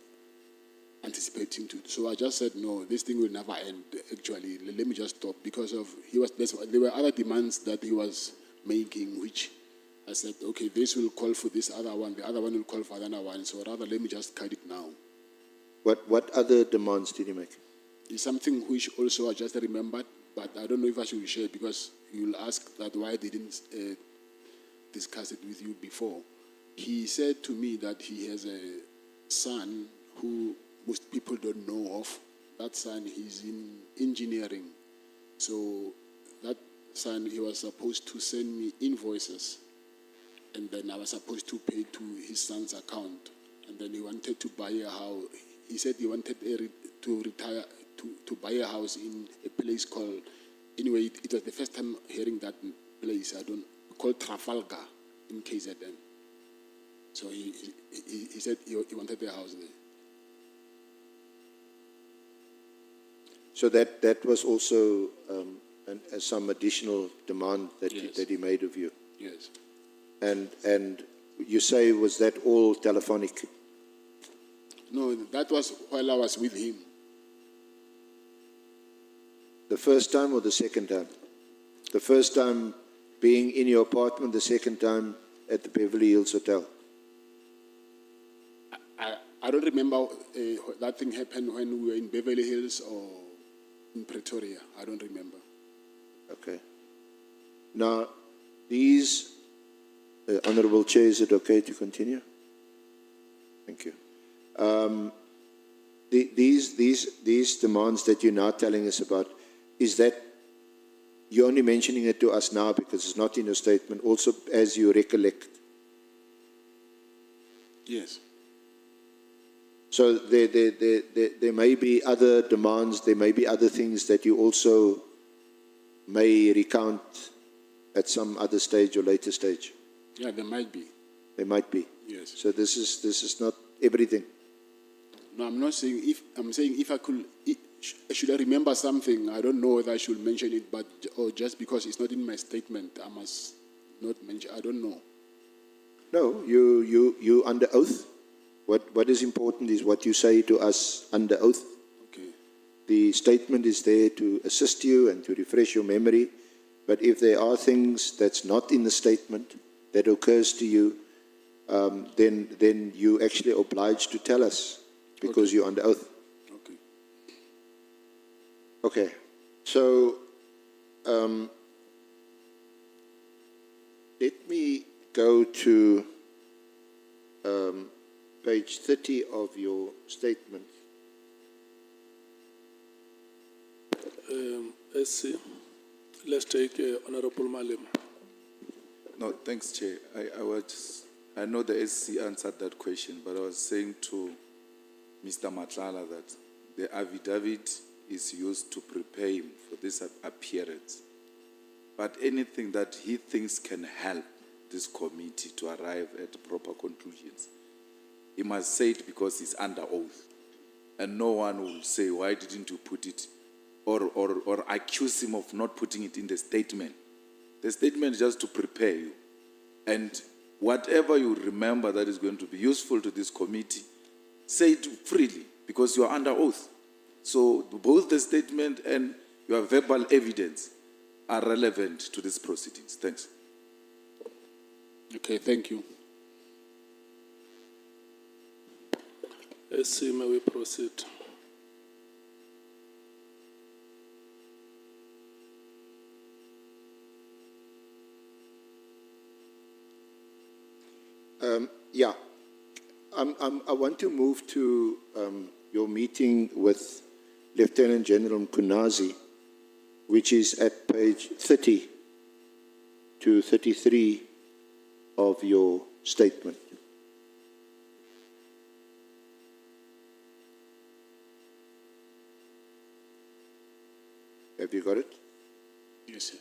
anticipating to. So I just said, no, this thing will never end, actually. Let me just stop, because there were other demands that he was making, which I said, okay, this will call for this other one, the other one will call for another one, so rather let me just cut it now. What other demands did he make? It's something which also I just remembered, but I don't know if I should share, because you'll ask that why I didn't discuss it with you before. He said to me that he has a son who most people don't know of. That son, he's in engineering. So that son, he was supposed to send me invoices, and then I was supposed to pay to his son's account. And then he wanted to buy a house. He said he wanted to retire, to buy a house in a place called, anyway, it was the first time hearing that place, called Trafalgar in KZN. So he said he wanted a house there. So that was also some additional demand that, Yes. that he made of you. Yes. And you say, was that all telephonic? No, that was while I was with him. The first time or the second time? The first time being in your apartment, the second time at the Beverly Hills Hotel? I don't remember that thing happened when we were in Beverly Hills or in Pretoria. I don't remember. Okay. Now, these, Honorable Chair, is it okay to continue? Thank you. These demands that you're now telling us about, is that you're only mentioning it to us now because it's not in your statement, also as you recollect? Yes. So there may be other demands, there may be other things that you also may recount at some other stage or later stage. Yeah, there might be. There might be. Yes. So this is not everything. No, I'm not saying if. I'm saying if I could. Should I remember something? I don't know whether I should mention it, but or just because it's not in my statement, I must not mention. I don't know. No, you under oath. What is important is what you say to us under oath. Okay. The statement is there to assist you and to refresh your memory. But if there are things that's not in the statement that occurs to you, then you actually obliged to tell us because Okay. you're under oath. Okay. Okay. So let me go to page 30 of your statement. Let's see. Let's take Honorable Malim. No, thanks, Chair. I know the SC answered that question, but I was saying to Mr. Matlala that the affidavit is used to prepare him for this appearance. but anything that he thinks can help this committee to arrive at proper conclusions, he must say it because he's under oath. And no one will say, why didn't you put it, or accuse him of not putting it in the statement. The statement is just to prepare you. And whatever you remember that is going to be useful to this committee, say it freely because you are under oath. So both the statement and your verbal evidence are relevant to these proceedings. Thanks. Okay, thank you. SC, may we proceed? Yeah, I want to move to your meeting with Lieutenant General Mkunazi, which is at page 30 to 33 of your statement. Have you got it? Yes, sir.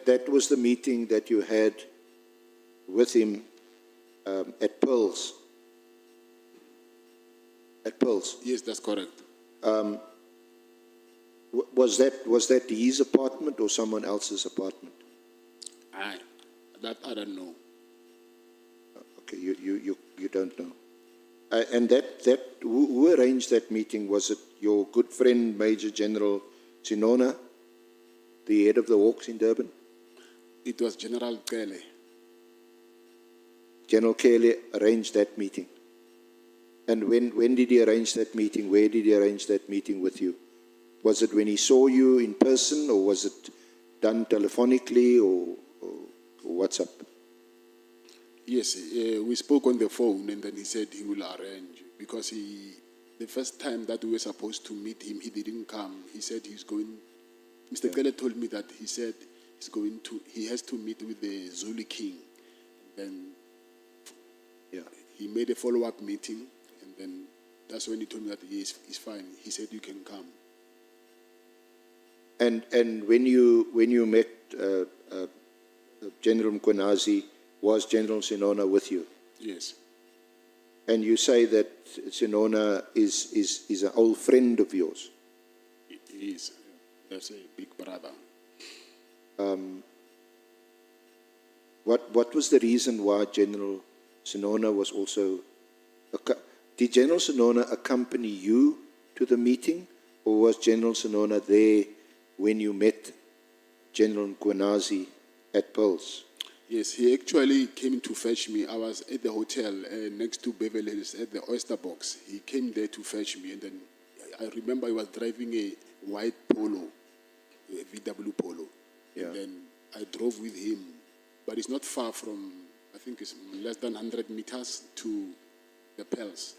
That was the meeting that you had with him at Pearls. At Pearls. Yes, that's correct. Was that his apartment or someone else's apartment? I don't know. Okay, you don't know. And who arranged that meeting? Was it your good friend Major General Sinona, the head of the Hawks in Durban? It was General Kele. General Kele arranged that meeting. And when did he arrange that meeting? Where did he arrange that meeting with you? Was it when he saw you in person, or was it done telephonically, or what's up? Yes, we spoke on the phone, and then he said he will arrange, because the first time that we were supposed to meet him, he didn't come. He said he's going. Mr. Kele told me that he said he has to meet with the Zulu King. Then he made a follow-up meeting, and then that's when he told me that yes, he's fine. He said you can come. And when you met General Mkhonazi, was General Sinona with you? Yes. And you say that Sinona is an old friend of yours? He is. That's a big brother. What was the reason why General Sinona was also... Did General Sinona accompany you to the meeting, or was General Sinona there when you met General Mkhonazi at Pearls? Yes, he actually came to fetch me. I was at the hotel next to Beverly Hills at the Oyster Box. He came there to fetch me, and then I remember he was driving a white Polo, a VW Polo. Yeah. And then I drove with him, but it's not far from, I think it's less than 100 meters to the Pearls.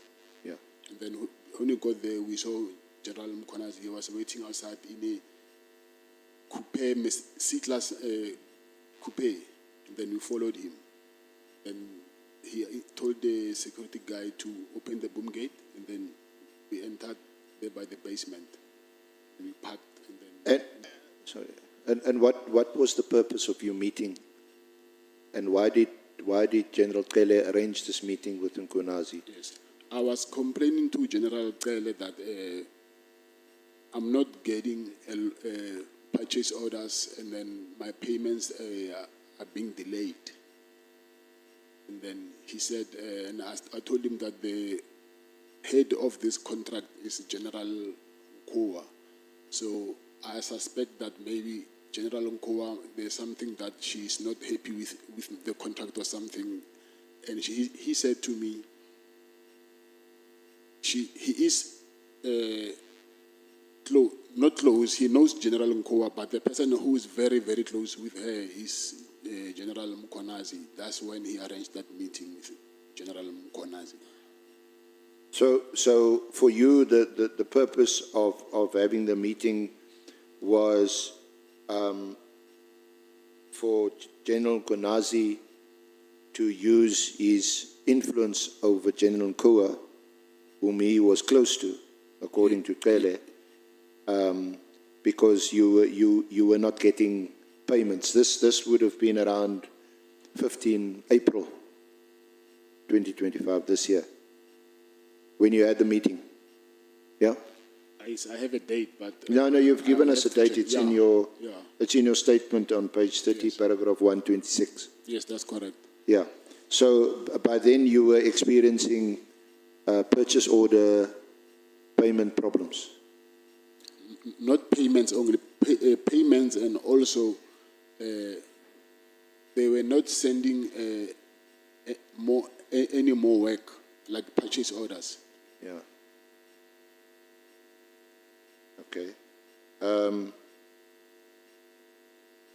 Yeah. And then when we got there, we saw General Mkhonazi. He was waiting outside in a coupe, C-class coupe. And then we followed him. And he told the security guy to open the boom gate, and then we entered there by the basement. And we parked, and then... And what was the purpose of your meeting? And why did General Kele arrange this meeting with Mkhonazi? Yes. I was complaining to General Kele that I'm not getting purchase orders, and then my payments are being delayed. And then he said, and I told him that the head of this contract is General Nkoa. So I suspect that maybe General Nkoa, there's something that she's not happy with the contract or something. And he said to me, he is not close. He knows General Nkoa, but the person who is very, very close with her is General Mkhonazi. That's when he arranged that meeting with General Mkhonazi. So for you, the purpose of having the meeting was for General Mkhonazi to use his influence over General Nkoa, whom he was close to, according to Kele, because you were not getting payments. This would have been around 15 April 2025, this year, when you had the meeting. Yeah? I have a date, but... No, you've given I'll us a have to date. check. It's in your, Yeah. it's in your statement on page 30, Yes. paragraph 126. Yes, that's correct. Yeah. So by then you were experiencing purchase order payment problems. Not payments only, payments, and also they were not sending any more work, like purchase orders. Yeah. Okay.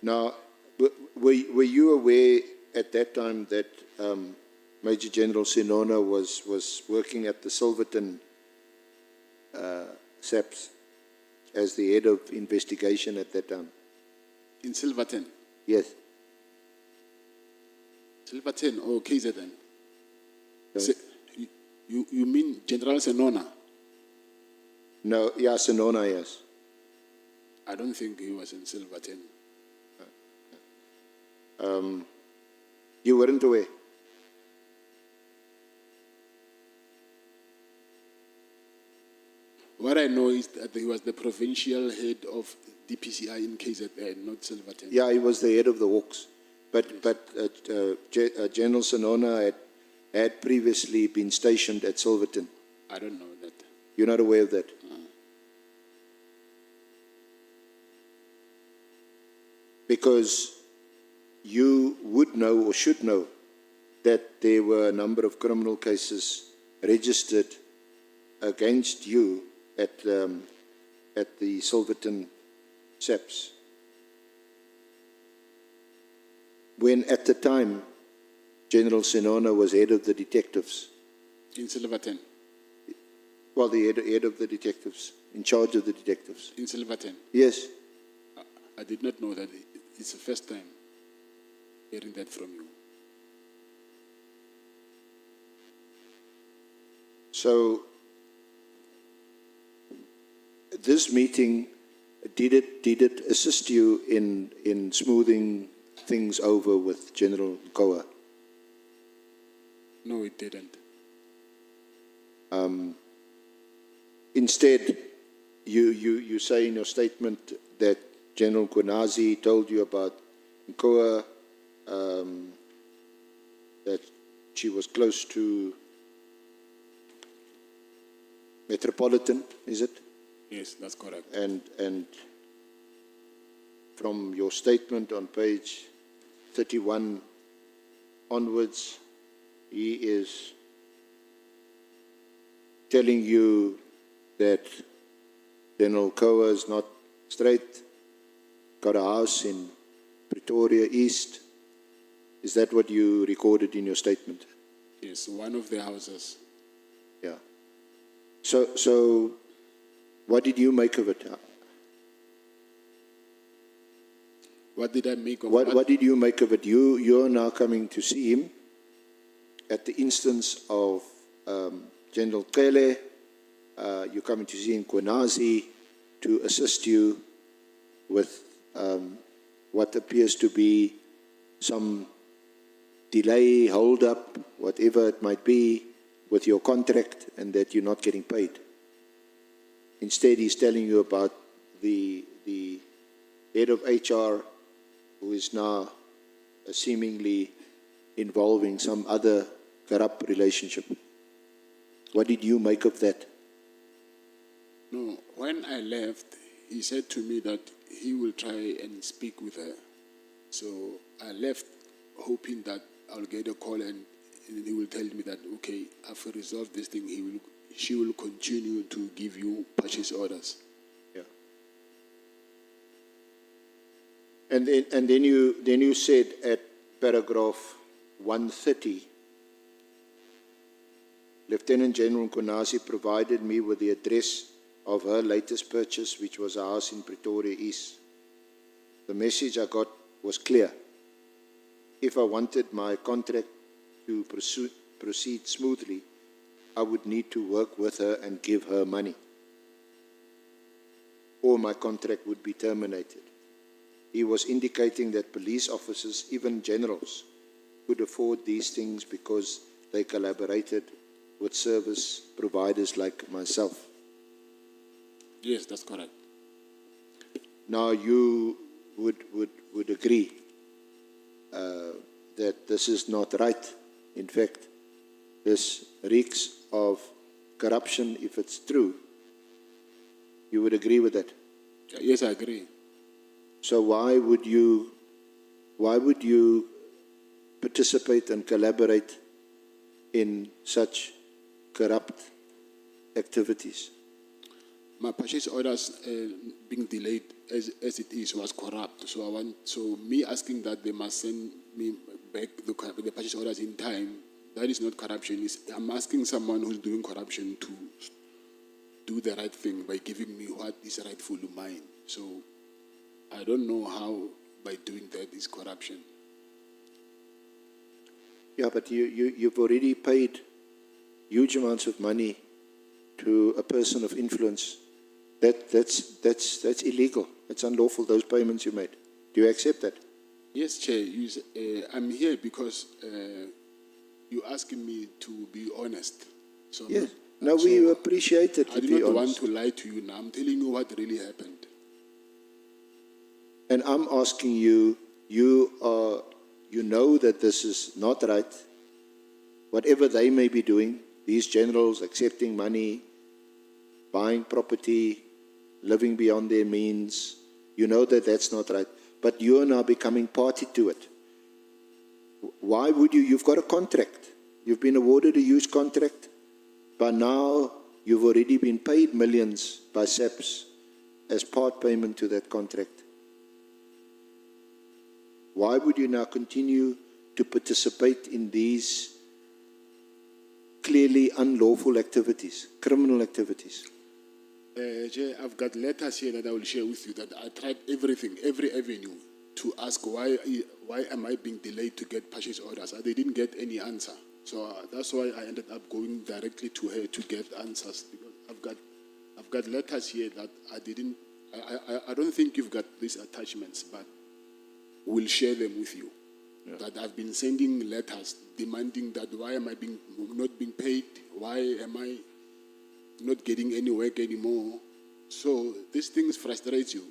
Now, were you aware at that time that Major General Sinona was working at the Silverton SAPS as the head of investigation at that time? In Silverton? Yes. Silverton or KZN? So- You mean General Senona? No, yeah, Sinona, yes. I don't think he was in Silverton. You weren't aware? What I know is that he was the provincial head of DPCI in KZN, not Silverton. Yeah, he was the head of the Hawks. But General Sinona had previously been stationed at Silverton. I don't know that. You're not aware of that? Because you would know or should know that there were a number of criminal cases registered against you at the Silverton SAPS. When at the time General Sinona was head of the detectives. In Silverton? Well, the head of the detectives, in charge of the detectives. In Silverton? Yes. I did not know that. It's the first time hearing that from you. So, this meeting, did it assist you in smoothing things over with General Koa? No, it didn't. Instead, you say in your statement that General Kunazi told you about Koa, that she was close to Metropolitan, is it? Yes, that's correct. And from your statement on page 31 onwards, he is telling you that General Koa is not straight, got a house in Pretoria East. Is that what you recorded in your statement? Yes, one of the houses. Yeah. So what did you make of it? What did I make of What did you make of it? You're now coming to see him at the instance of General Kele. You're coming to see him, Kwenazi, to assist you with what appears to be some delay, hold up, whatever it might be, with your contract, and that you're not getting paid. Instead, he's telling you about the head of HR, who is now seemingly involving some other corrupt relationship. What did you make of that? No, when I left, he said to me that he will try and speak with her. So I left hoping that I'll get a call and he will tell me that, okay, after resolve this thing, she will continue to give you purchase orders. Yeah. And then you said at paragraph 130, Lieutenant General Konasi provided me with the address of her latest purchase, which was a house in Pretoria East. The message I got was clear. If I wanted my contract to proceed smoothly, I would need to work with her and give her money. or my contract would be terminated. He was indicating that police officers, even generals, could afford these things because they collaborated with service providers like myself. Yes, that's correct. Now you would agree that this is not right. In fact, this reeks of corruption if it's true. You would agree with that? Yes, I agree. So why would you participate and collaborate in such corrupt activities? My purchase orders being delayed as it is was corrupt. So me asking that they must send me back the purchase orders in time, that is not corruption. I'm asking someone who's doing corruption to do the right thing by giving me what is rightfully mine. So I don't know how by doing that is corruption. Yeah, but you've already paid huge amounts of money to a person of influence. That's illegal. It's unlawful, those payments you made. Do you accept that? Yes, Chair. I'm here because you're asking me to be honest. So Yes. No, we appreciate it, I to do be not want honest. to lie to you now. I'm telling you what really happened. And I'm asking you, you know that this is not right. Whatever they may be doing, these generals accepting money, buying property, living beyond their means, you know that that's not right. But you are now becoming party to it. Why would you? You've got a contract. You've been awarded a huge contract. But now you've already been paid millions by SAPS as part payment to that contract. Why would you now continue to participate in these clearly unlawful activities, criminal activities? Chair, I've got letters here that I will share with you that I tried everything, every avenue to ask why am I being delayed to get purchase orders. They didn't get any answer. So that's why I ended up going directly to her to get answers, because I've got letters here that I don't think you've got these attachments, but we'll share them with you. Yeah. That I've been sending letters demanding that why am I not being paid? Why am I not getting any work anymore? So these things frustrate you.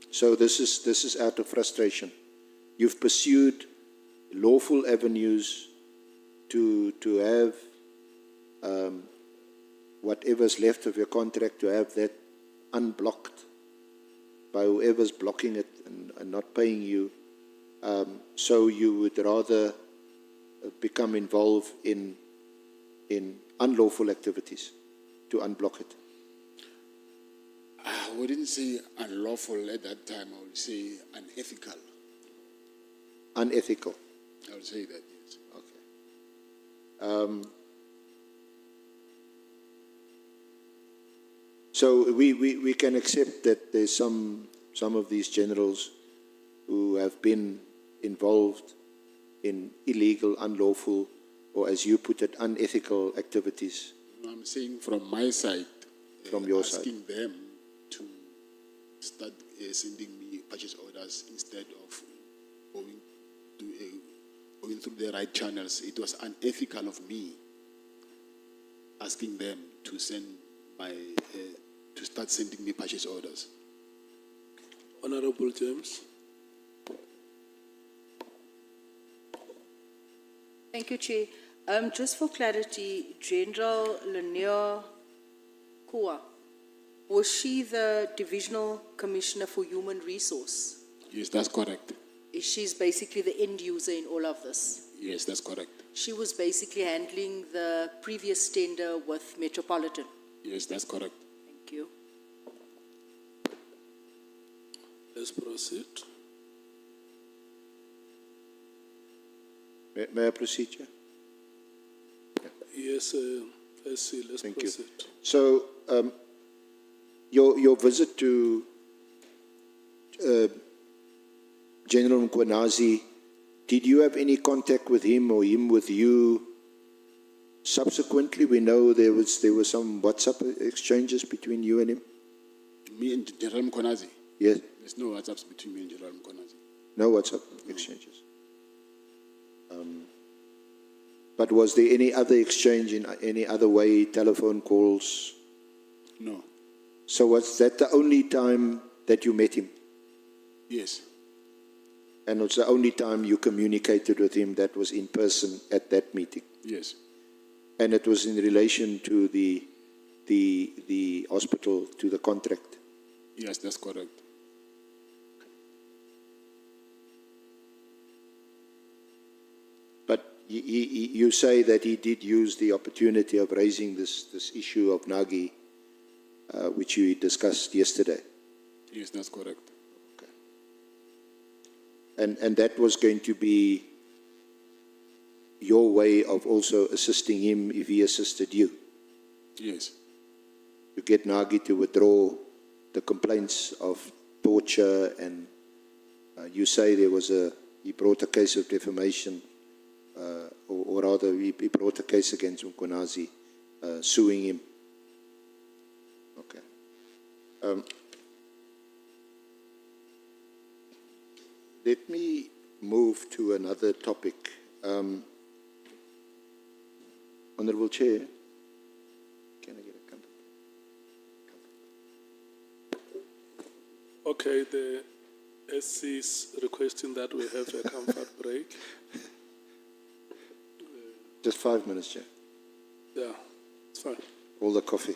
So this is out of frustration. You've pursued lawful avenues to have whatever's left of your contract, to have that unblocked by whoever's blocking it and not paying you. So you would rather become involved in unlawful activities to unblock it. I wouldn't say unlawful at that time. I would say unethical. Unethical. I would say that, yes. Okay. So we can accept that there's some of these generals who have been involved in illegal, unlawful, or as you put it, unethical activities. I'm saying from my side, from your side, asking them to start sending me purchase orders instead of going through the right channels. It was unethical of me asking them to send to start sending me purchase orders. Honorable James. Thank you, Chair. Just for clarity, General Lanier Kua, was she the Divisional Commissioner for Human Resource? Yes, that's correct. She's basically the end user in all of this. Yes, that's correct. She was basically handling the previous tender with Metropolitan. Yes, that's correct. Thank you. Let's proceed. May I proceed, Chair? Yes, let's see. Let's Thank proceed. you. So, your visit to General Mkwanazi, did you have any contact with him or him with you? Subsequently, we know there were some WhatsApp exchanges between you and him. Me and General Mkonazi. Yes, There's no WhatsApps between me and General Mkonazi. no WhatsApp exchanges. But was there any other exchange in any other way, telephone calls? No. So was that the only time that you met him? Yes. And it's the only time you communicated with him that was in person at that meeting? Yes. And it was in relation to the hospital, to the contract? Yes, that's correct. But you say that he did use the opportunity of raising this issue of Nagi, which you discussed yesterday. Yes, that's correct. And that was going to be your way of also assisting him if he assisted you, Yes. to get Nagi to withdraw the complaints of torture, and you say he brought a case of defamation, or rather he brought a case against Mkonazi, suing him. Okay. Let me move to another topic. Honorable Chair, can I get a comfort? Okay, the SC is requesting that we have a comfort break. Just 5 minutes, Chair. Yeah, it's fine. All the coffee.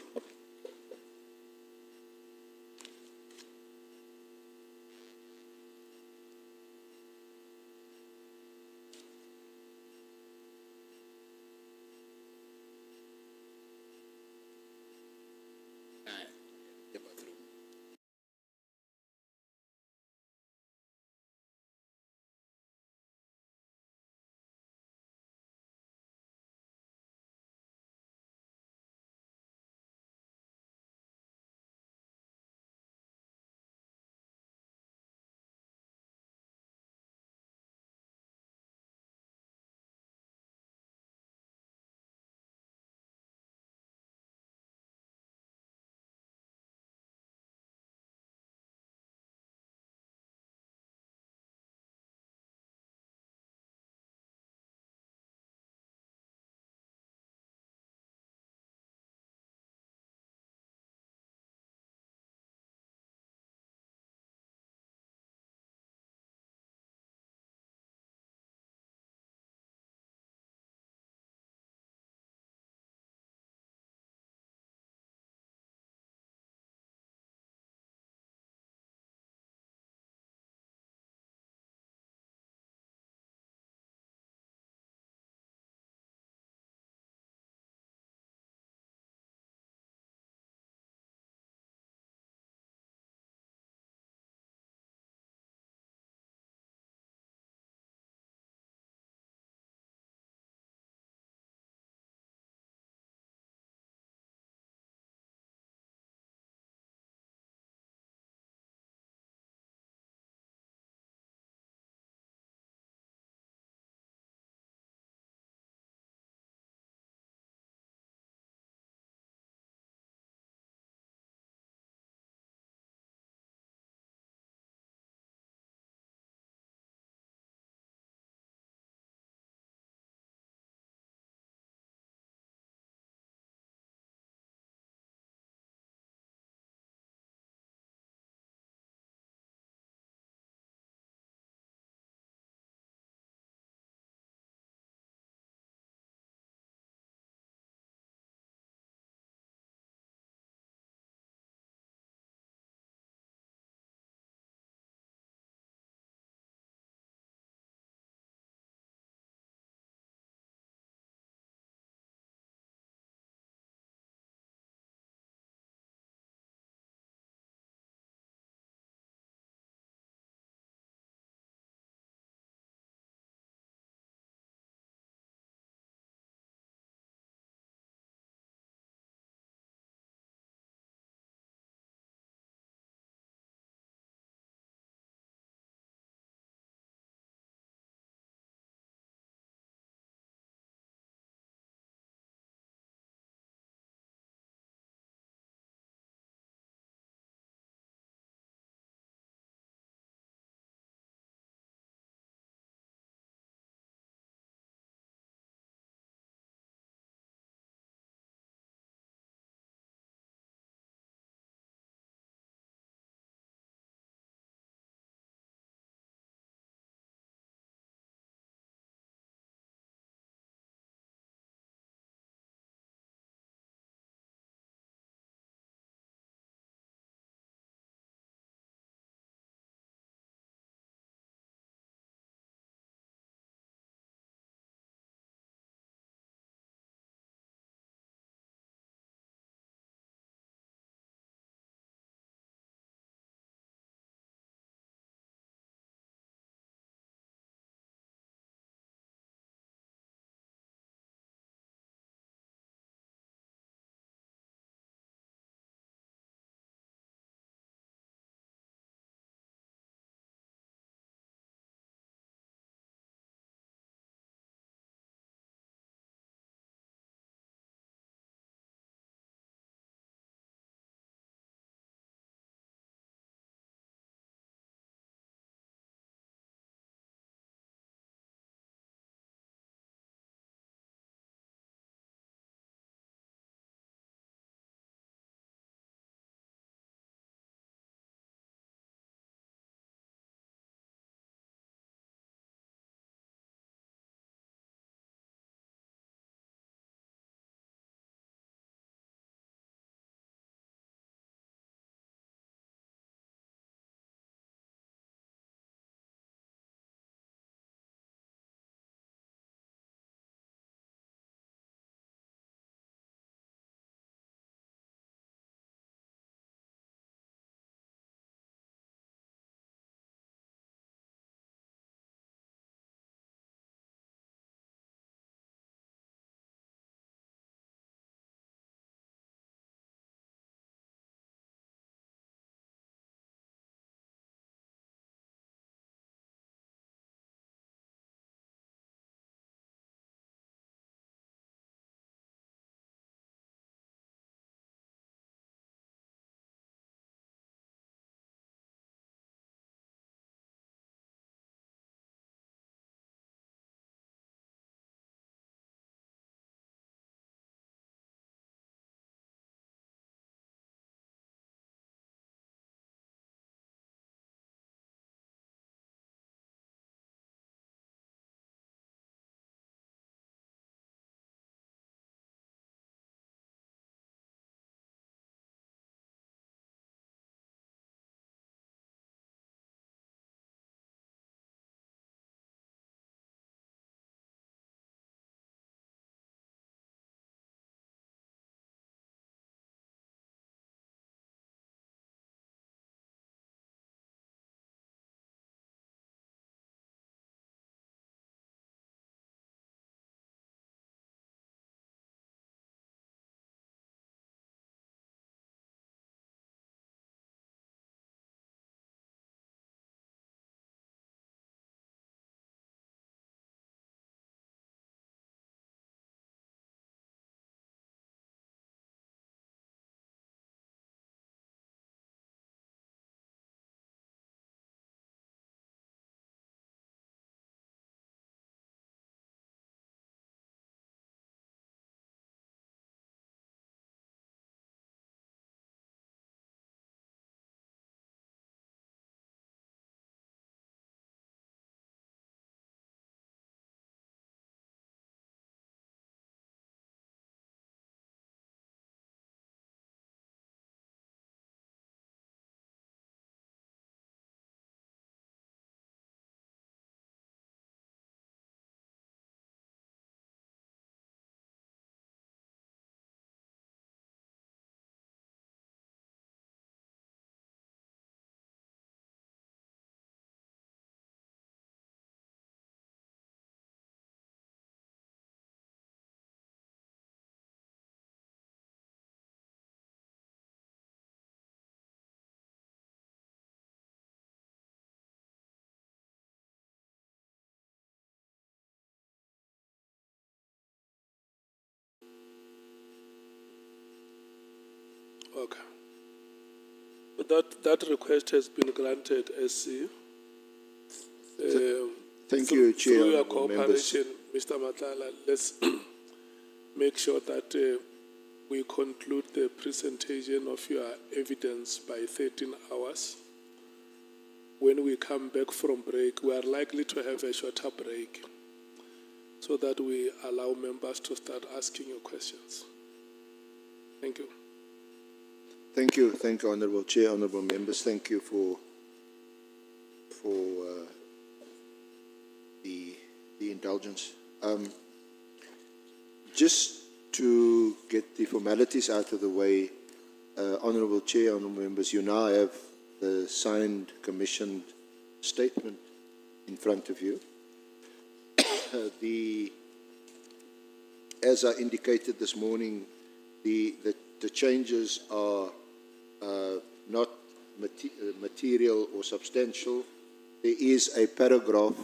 Okay. But that request has been granted, SC. Thank you, Chair. Through your Honourable members. cooperation, Mr. Matlala, let's make sure that we conclude the presentation of your evidence by 13 hours. When we come back from break, we are likely to have a shorter break so that we allow members to start asking you questions. Thank you. Thank you, Honourable Chair, Honourable members. Thank you for the indulgence. Just to get the formalities out of the way, Honourable Chair, Honourable members, you now have the signed commissioned statement in front of you. As I indicated this morning, the changes are not material or substantial. There is a paragraph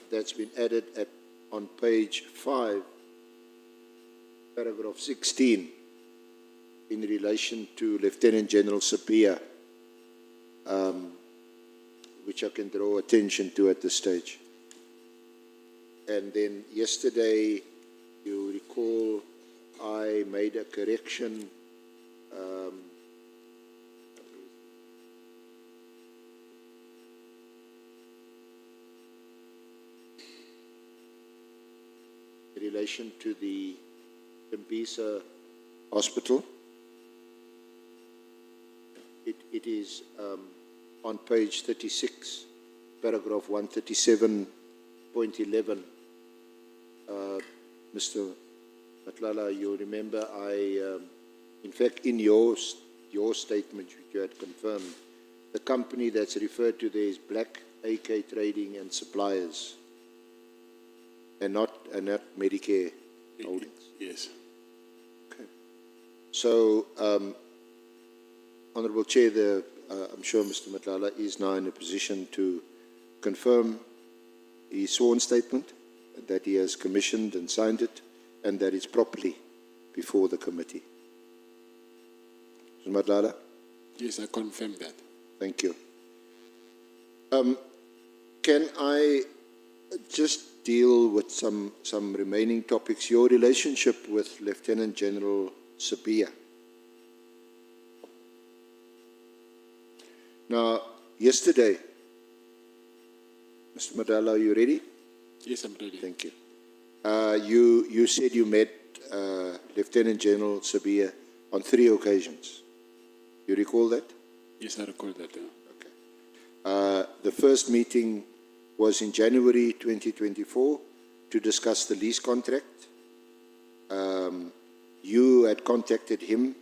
that's been added on page 5, paragraph 16, in relation to Lieutenant General Sapia, which I can draw attention to at this stage. And then yesterday, you recall, I made a correction in relation to the Mbisa Hospital. It is on page 36, paragraph 137.11. Mr. Matlala, you remember in fact, in your statement, which you had confirmed, the company that's referred to there is Black AK Trading and Suppliers, and not Medicare Holdings. Yes. Okay. So, Honourable Chair, I'm sure Mr. Matlala is now in a position to confirm his sworn statement, that he has commissioned and signed it, and that it's properly before the committee. Mr. Matlala? Yes, I confirm that. Thank you. Can I just deal with some remaining topics? Your relationship with Lieutenant General Sapia. Now, yesterday, Mr. Matlala, are you ready? Yes, I'm ready. Thank you. You said you met Lieutenant General Sapia on 3 occasions. You recall that? Yes, I recall that. Okay. The first meeting was in January 2024 to discuss the lease contract. You had contacted him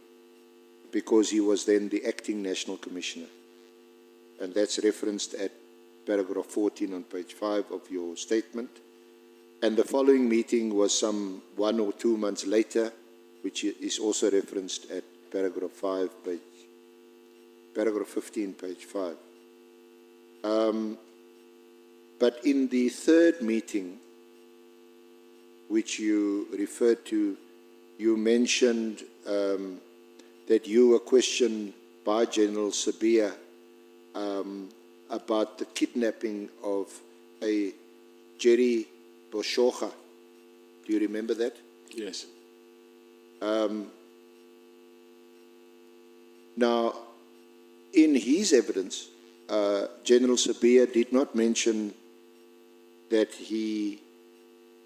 because he was then the acting national commissioner. And that's referenced at paragraph 14 on page 5 of your statement. And the following meeting was some 1 or 2 months later, which is also referenced at paragraph 15, page 5. But in the third meeting, which you referred to, you mentioned that you were questioned by General Sapia about the kidnapping of a Jerry Boshocha. Do you remember that? Yes. Now, in his evidence, General Sapia did not mention that he,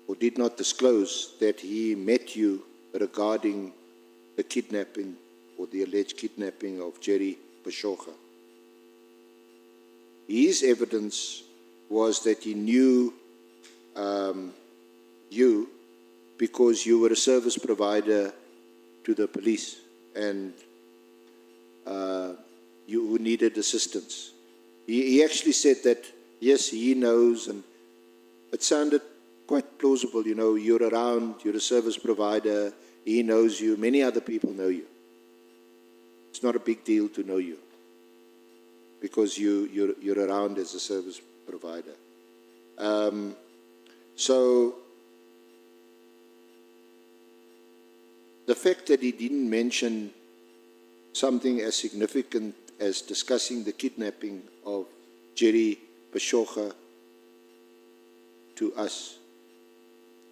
or did not disclose that he met you regarding the kidnapping or the alleged kidnapping of Jerry Boshocha. His evidence was that he knew you because you were a service provider to the police and you needed assistance. He actually said that, yes, he knows, and it sounded quite plausible, you know, you're around, you're a service provider, he knows you, many other people know you. It's not a big deal to know you because you're around as a service provider. So the fact that he didn't mention something as significant as discussing the kidnapping of Jerry Bashoga to us,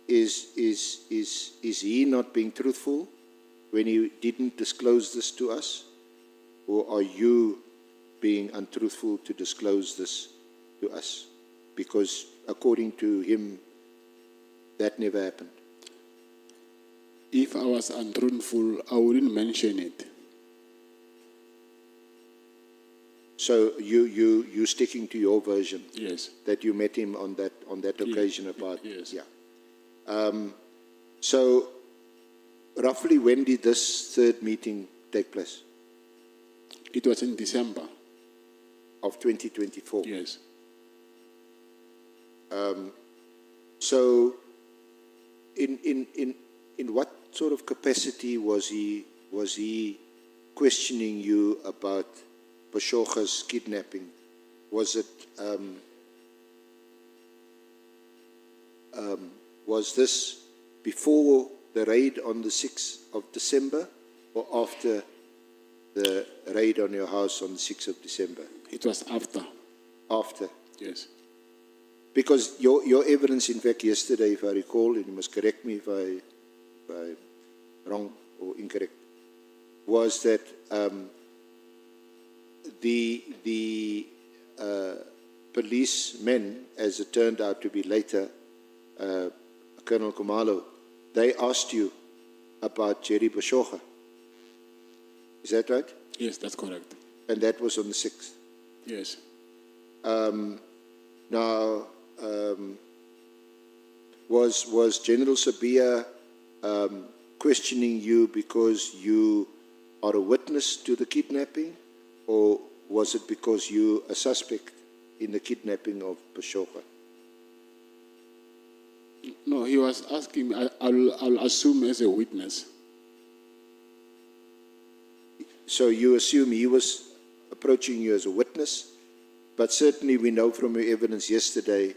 is he not being truthful when he didn't disclose this to us? Or are you being untruthful to disclose this to us? Because according to him, that never happened. If I was untruthful, I wouldn't mention it. So you sticking to your version? Yes. That you met him on that occasion about? Yes. Yeah. So roughly when did this third meeting take place? It was in December. Of 2024? Yes. So in what sort of capacity was he questioning you about Bashoga's kidnapping? Was it was this before the raid on the 6th of December or after the raid on your house on the 6th of December? It was after. After. Yes. Because your evidence, in fact, yesterday, if I recall, and you must correct me if I'm wrong or incorrect, was that the policemen, as it turned out to be later, Colonel Kumalo, they asked you about Jerry Bashoga. Is that right? Yes, that's correct. And that was on the 6th. Yes. Now, was General Sabia questioning you because you are a witness to the kidnapping, or was it because you a suspect in the kidnapping of Bashoga? No, he was asking me, I'll assume as a witness. So you assume he was approaching you as a witness, but certainly we know from your evidence yesterday,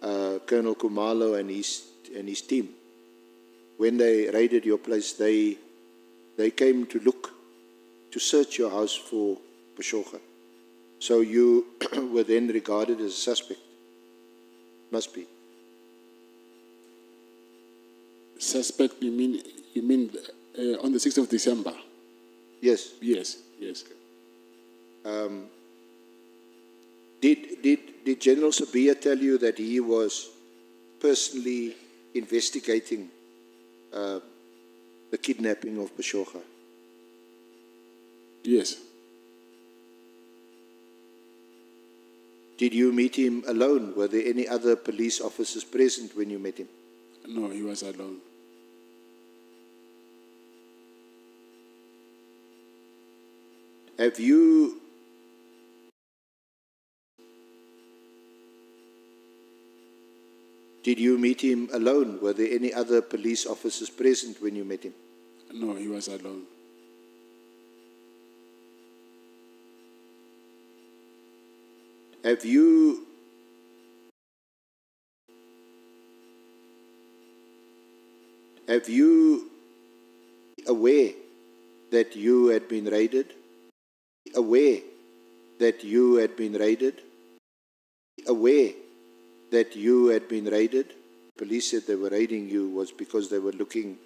Colonel Kumalo and his team, when they raided your place, they came to search your house for Bashoga. So you were then regarded as a suspect. Must be. Suspect, you mean on the 6th of December? Yes. Yes, yes. Did General Sabia tell you that he was personally investigating the kidnapping of Bashoga? Yes. Did you meet him alone? Were there any other police officers present when you met him? No, he was alone. Have you Did you meet him alone? Were there any other police officers present when you met him? No, he was alone. Have you aware that you had been raided? Aware that you had been raided? Aware that you had been raided? Police said they were raiding you was because they were looking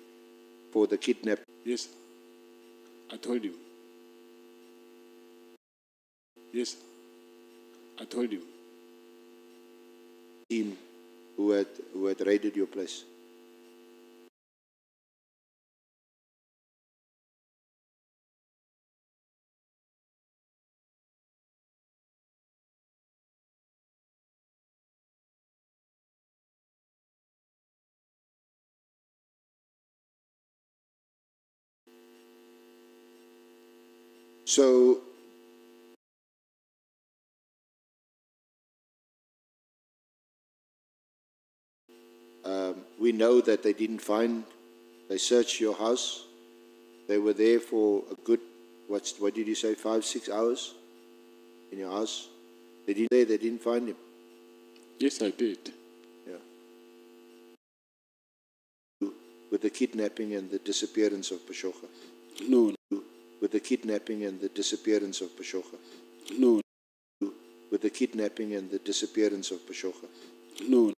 for the kidnapped. Yes, I told him. Yes, I told him. Team who had raided your place. So we know that they searched your house. They were there for a good, what did you say, 5-6 hours in your house? They didn't find him. Yes, I did. Yeah. With with the kidnapping and the disappearance of Pashoka? No, With the kidnapping and the disappearance of Pashoka? no, With the kidnapping and the disappearance of Pashoka? no.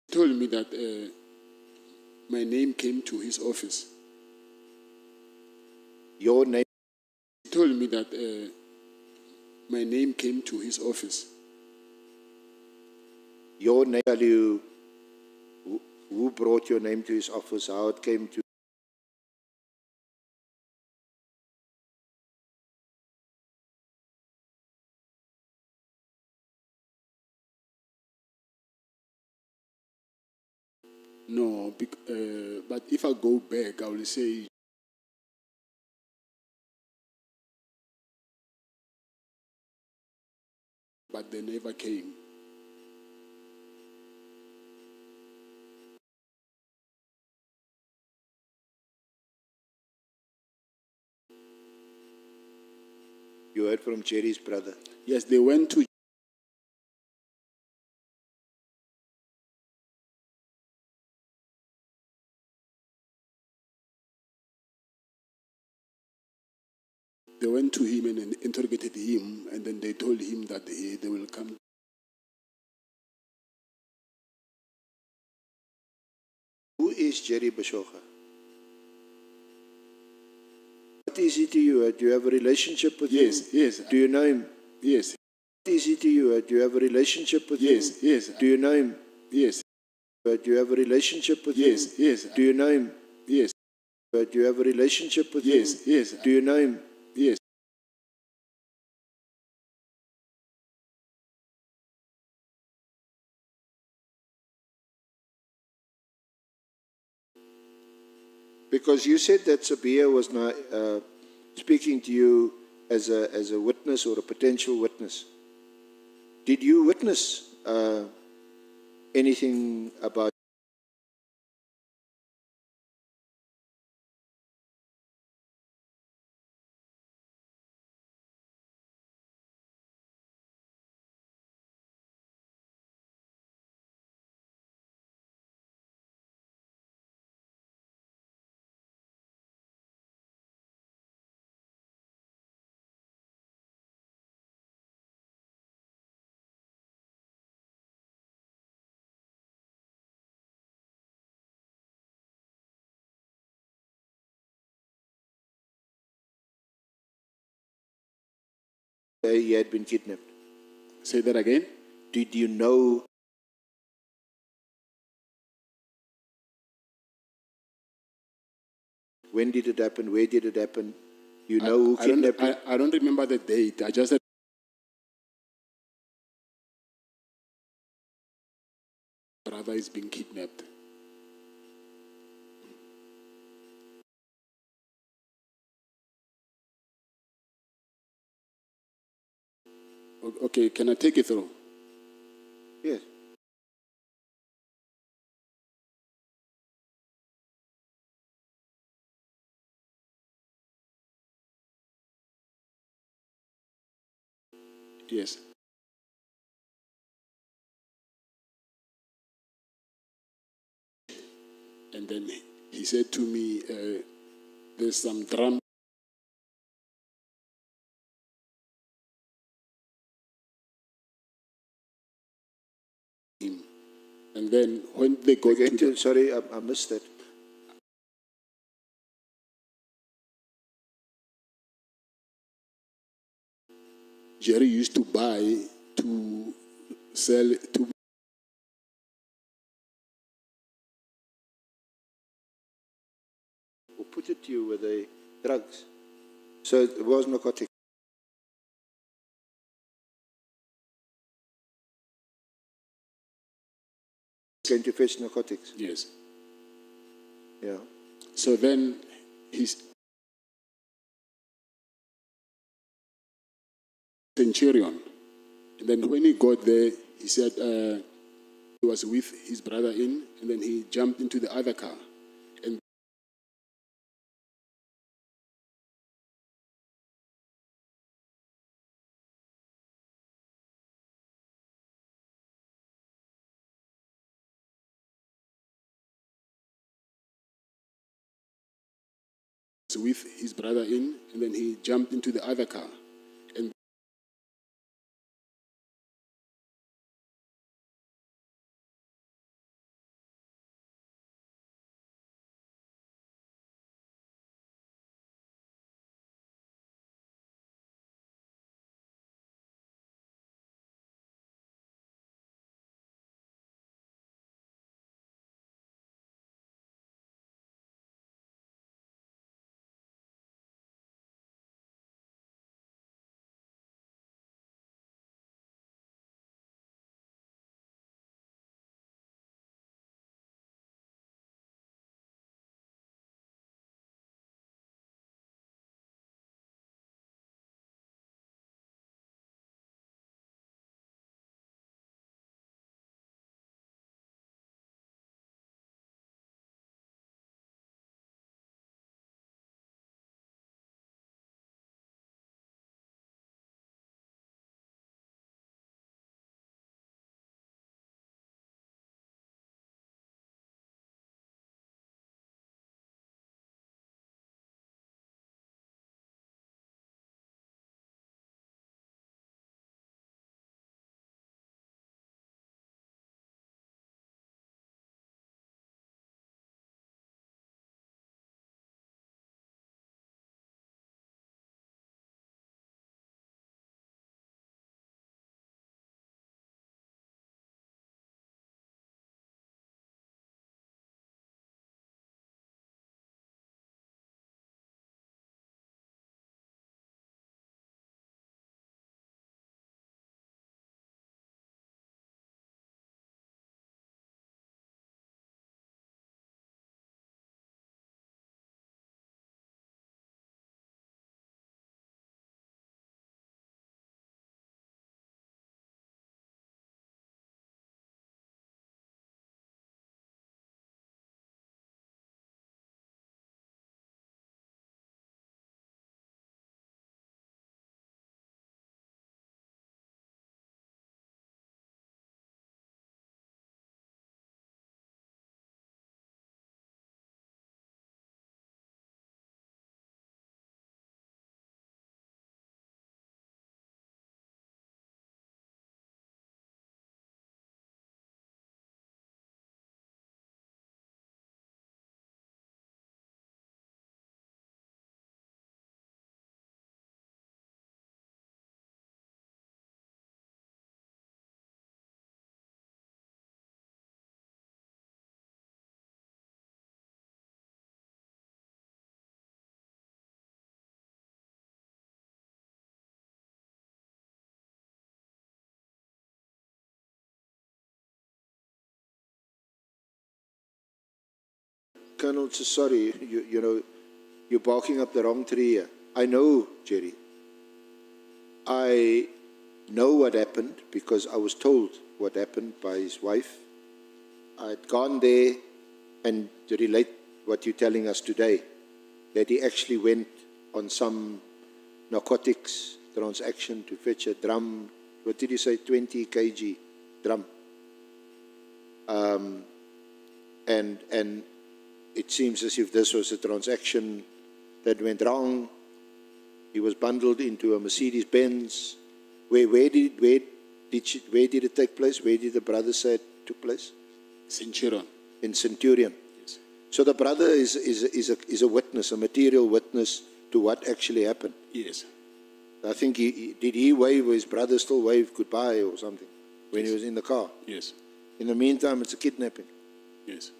He told me that my name came to his office. Your name, He told me that my name came to his office. your name, tell you who brought your name to his office, how it came to. No, but if I go back, I will say but they never came. You heard from Jerry's brother. Yes, they went to him and interrogated him, and then they told him that they will come. Who is Jerry Bashoka? What is he to you? Do you have a relationship with him? Yes. Do you know him? Yes, What is he to you? Do you have a relationship with yes, him? yes, Do you know him? yes, Do you have a relationship with yes, him? yes, Do you know him? yes, Do you have a relationship with yes, him? yes, Do you know him? yes. Because you said that Sabia was not speaking to you as a witness or a potential witness. Did you witness anything about? He had been kidnapped. Say that again. Did you know? When did it happen? Where did it happen? You know who kidnapped him? I don't remember the date. I just brother is being kidnapped. Okay, can I take it through? Yes. Yes. And then he said to me, there's some drum. And then when they got Again, to sorry, I missed that. Jerry used to buy, to sell, to Who put it to you with the drugs? So it was narcotic. Going to fetch narcotics. yes. Yeah. So then he's centurion. And then when he got there, he said he was with his brother in, and then he jumped into the other car. And with his brother in, and then he jumped into the other car. And Colonel, sorry, you know, you're barking up the wrong tree here. I know, Jerry. I know what happened because I was told what happened by his wife. I'd gone there, and to relate what you're telling us today, that he actually went on some narcotics transaction to fetch a drum. What did you say, 20 kg drum? And it seems as if this was a transaction that went wrong. He was bundled into a Mercedes Benz. Where did it take place? Where did the brother say it took place? Centurion. In Centurion. Yes. So the brother is a witness, a material witness to what actually happened. Yes. I think did he wave, or his brother still waved goodbye or something when he was in the car? Yes. In the meantime, it's a kidnapping. Yes.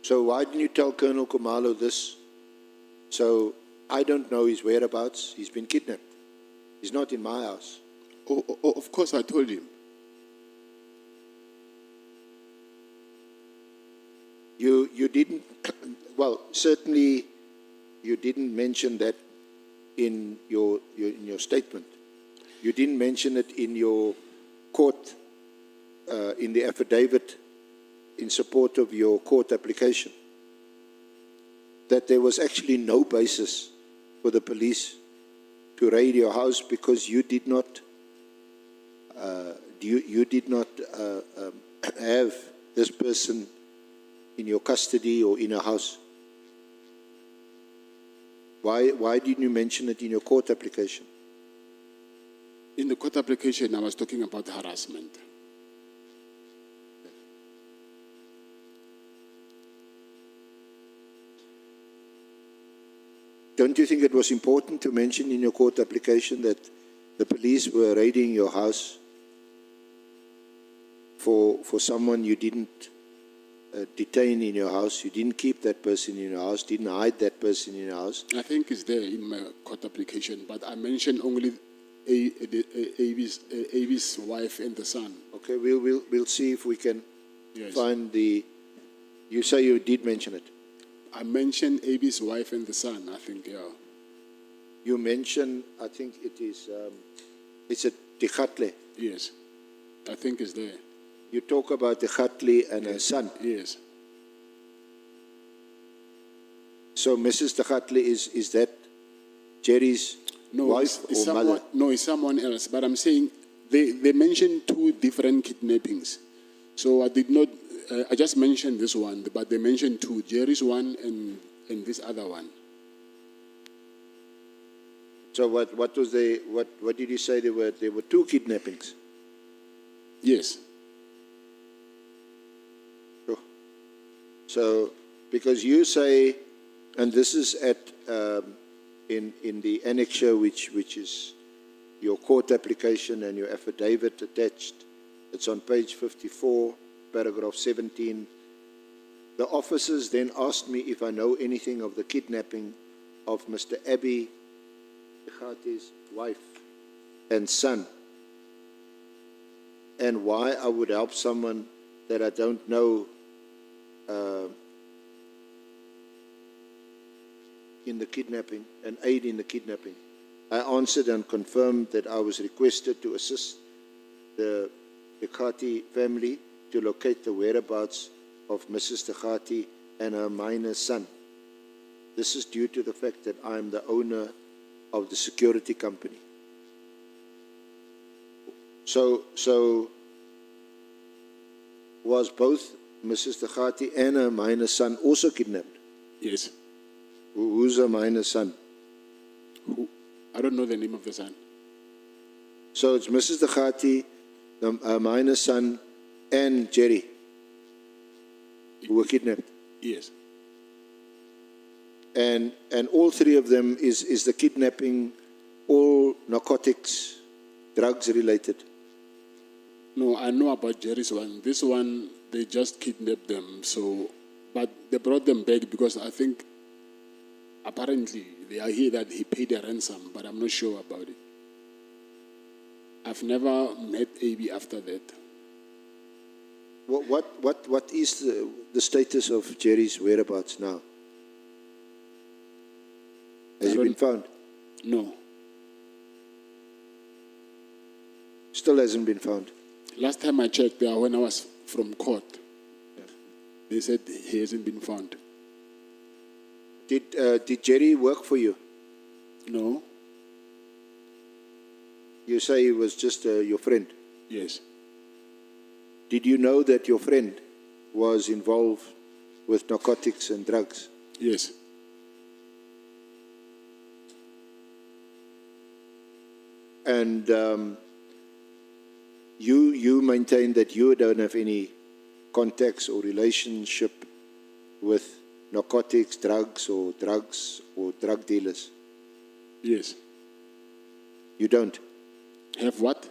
So why didn't you tell Colonel Khumalo this? So I don't know his whereabouts. He's been kidnapped. He's not in my house. Oh, of course I told him. You didn't, well, certainly you didn't mention that in your statement. You didn't mention it in your court, in the affidavit in support of your court application, that there was actually no basis for the police to raid your house because you did not have this person in your custody or in a house. Why didn't you mention it in your court application? In the court application, I was talking about harassment. Don't you think it was important to mention in your court application that the police were raiding your house for someone you didn't detain in your house, you didn't keep that person in your house, didn't hide that person in your house? I think it's there in my court application, but I mentioned only Avi's wife and the son. Okay, we'll see if we can Yes. find the. You say you did mention it. I mentioned Avi's wife and the son, I think, yeah. You mentioned, I think it is, it's a Tikhatle. Yes. I think it's there. You talk about Tikhatle and her son. Yes. So Mrs. Tikhatle is that Jerry's wife it's or someone, mother? no, it's someone else. But I'm saying they mentioned two different kidnappings. So I did not, I just mentioned this one, but they mentioned two, Jerry's one and this other one. So what was what did you say there were two kidnappings? Yes. So because you say, and this is at in the annexure which is your court application and your affidavit attached. It's on page 54, paragraph 17. The officers then asked me if I know anything of the kidnapping of Mr. Abi Tikhate's wife and son, and why I would help someone that I don't know in the kidnapping and aid in the kidnapping. I answered and confirmed that I was requested to assist the Tikhati family to locate the whereabouts of Mrs. Tikhati and her minor son. This is due to the fact that I am the owner of the security company. So was both Mrs. Tikhati and her minor son also kidnapped? Yes. Who's her minor son? I don't know the name of the son. So it's Mrs. Tikhati, her minor son, and Jerry who were kidnapped. Yes. And all three of them is the kidnapping all narcotics, drugs related? No, I know about Jerry's one. This one, they just kidnapped them. So, but they brought them back because I think apparently they are here that he paid a ransom, but I'm not sure about it. I've never met AB after that. What is the status of Jerry's whereabouts now? Has he been found? No. Still hasn't been found. Last time I checked there, when I was from court, they said he hasn't been found. Did Jerry work for you? No. You say he was just your friend. Yes. Did you know that your friend was involved with narcotics and drugs? Yes. And you maintain that you don't have any contacts or relationship with narcotics, drugs or drug dealers? Yes. You don't? Have what?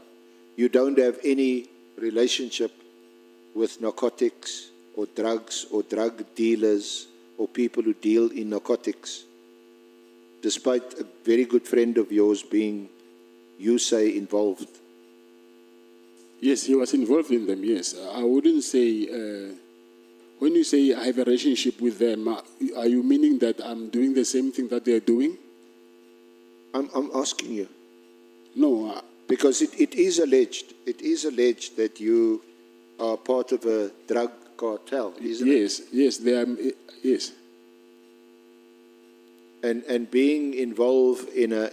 You don't have any relationship with narcotics or drugs or drug dealers or people who deal in narcotics, despite a very good friend of yours being, you say, involved? Yes, he was involved in them, yes. I wouldn't say, when you say I have a relationship with them, are you meaning that I'm doing the same thing that they're doing? I'm asking you. No. Because it is alleged that you are part of a drug cartel, isn't it? Yes, they are, yes. And being involved in a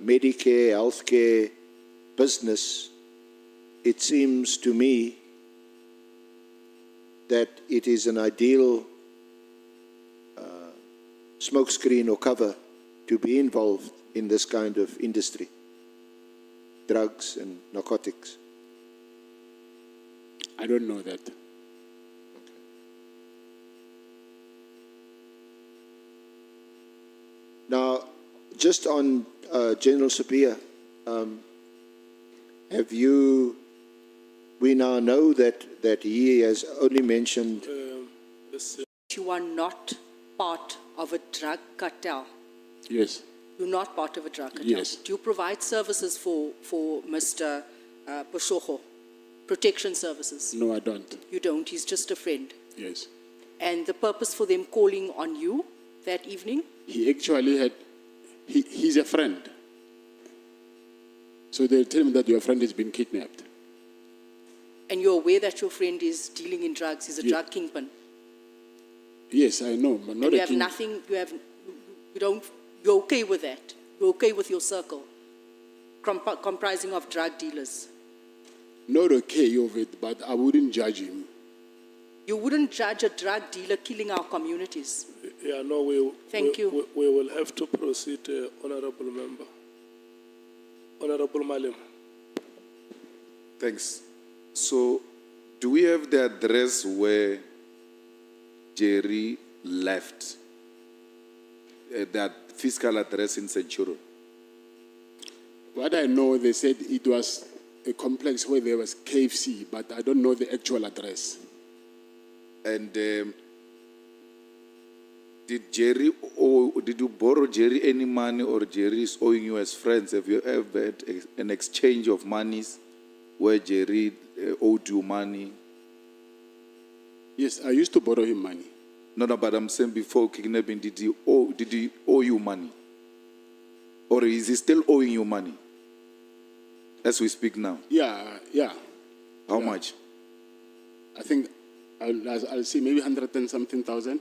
Medicare, healthcare business, it seems to me that it is an ideal smokescreen or cover to be involved in this kind of industry, drugs and narcotics? I don't know that. Now, just on General Sapia, have you, we now know that he has only mentioned, Yes, You are not part of a drug cartel. Yes. You're not part of a drug cartel. Yes. Do you provide services for Mr. Boshogo? Protection services? No, I don't. You don't. He's just a friend. Yes. And the purpose for them calling on you that evening? He actually had, he's a friend. So they tell him that your friend has been kidnapped. And you're aware that your friend is dealing in drugs, he's a Yeah. drug kingpin. Yes, I know, but not And you a have king. nothing, you're okay with that. You're okay with your circle, comprising of drug dealers. Not okay of it, but I wouldn't judge him. You wouldn't judge a drug dealer killing our communities. yeah, no, Thank you. We will have to proceed, Honorable Member. Honorable Malim. Thanks. So, do we have the address where Jerry left? That fiscal address in Centurion? What I know, they said it was a complex where there was KFC, but I don't know the actual address. And did you borrow Jerry any money, or Jerry is owing you as friends? Have you ever had an exchange of monies where Jerry owed you money? Yes, I used to borrow him money. No, but I'm saying before kidnapping, did he owe you money? Or is he still owing you money? As we speak now. Yeah. How much? I think I'll see maybe 100 and something thousand.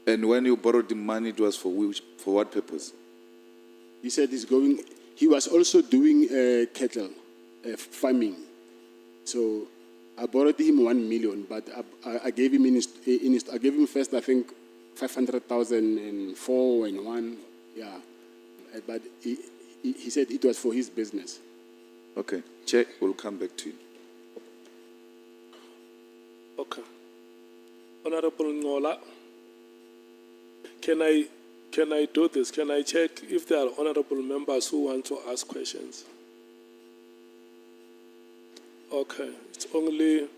And when you borrowed the money, it was for what purpose? He said he was also doing cattle farming. So I borrowed him 1 million, but I gave him I gave him first, I think, 500,000 and 4 and 1. Yeah. But he said it was for his business. Okay. Chair, we'll come back to you. Okay. Honorable Ngola, can I do this? Can I check if there are honorable members who want to ask questions? Okay. It's only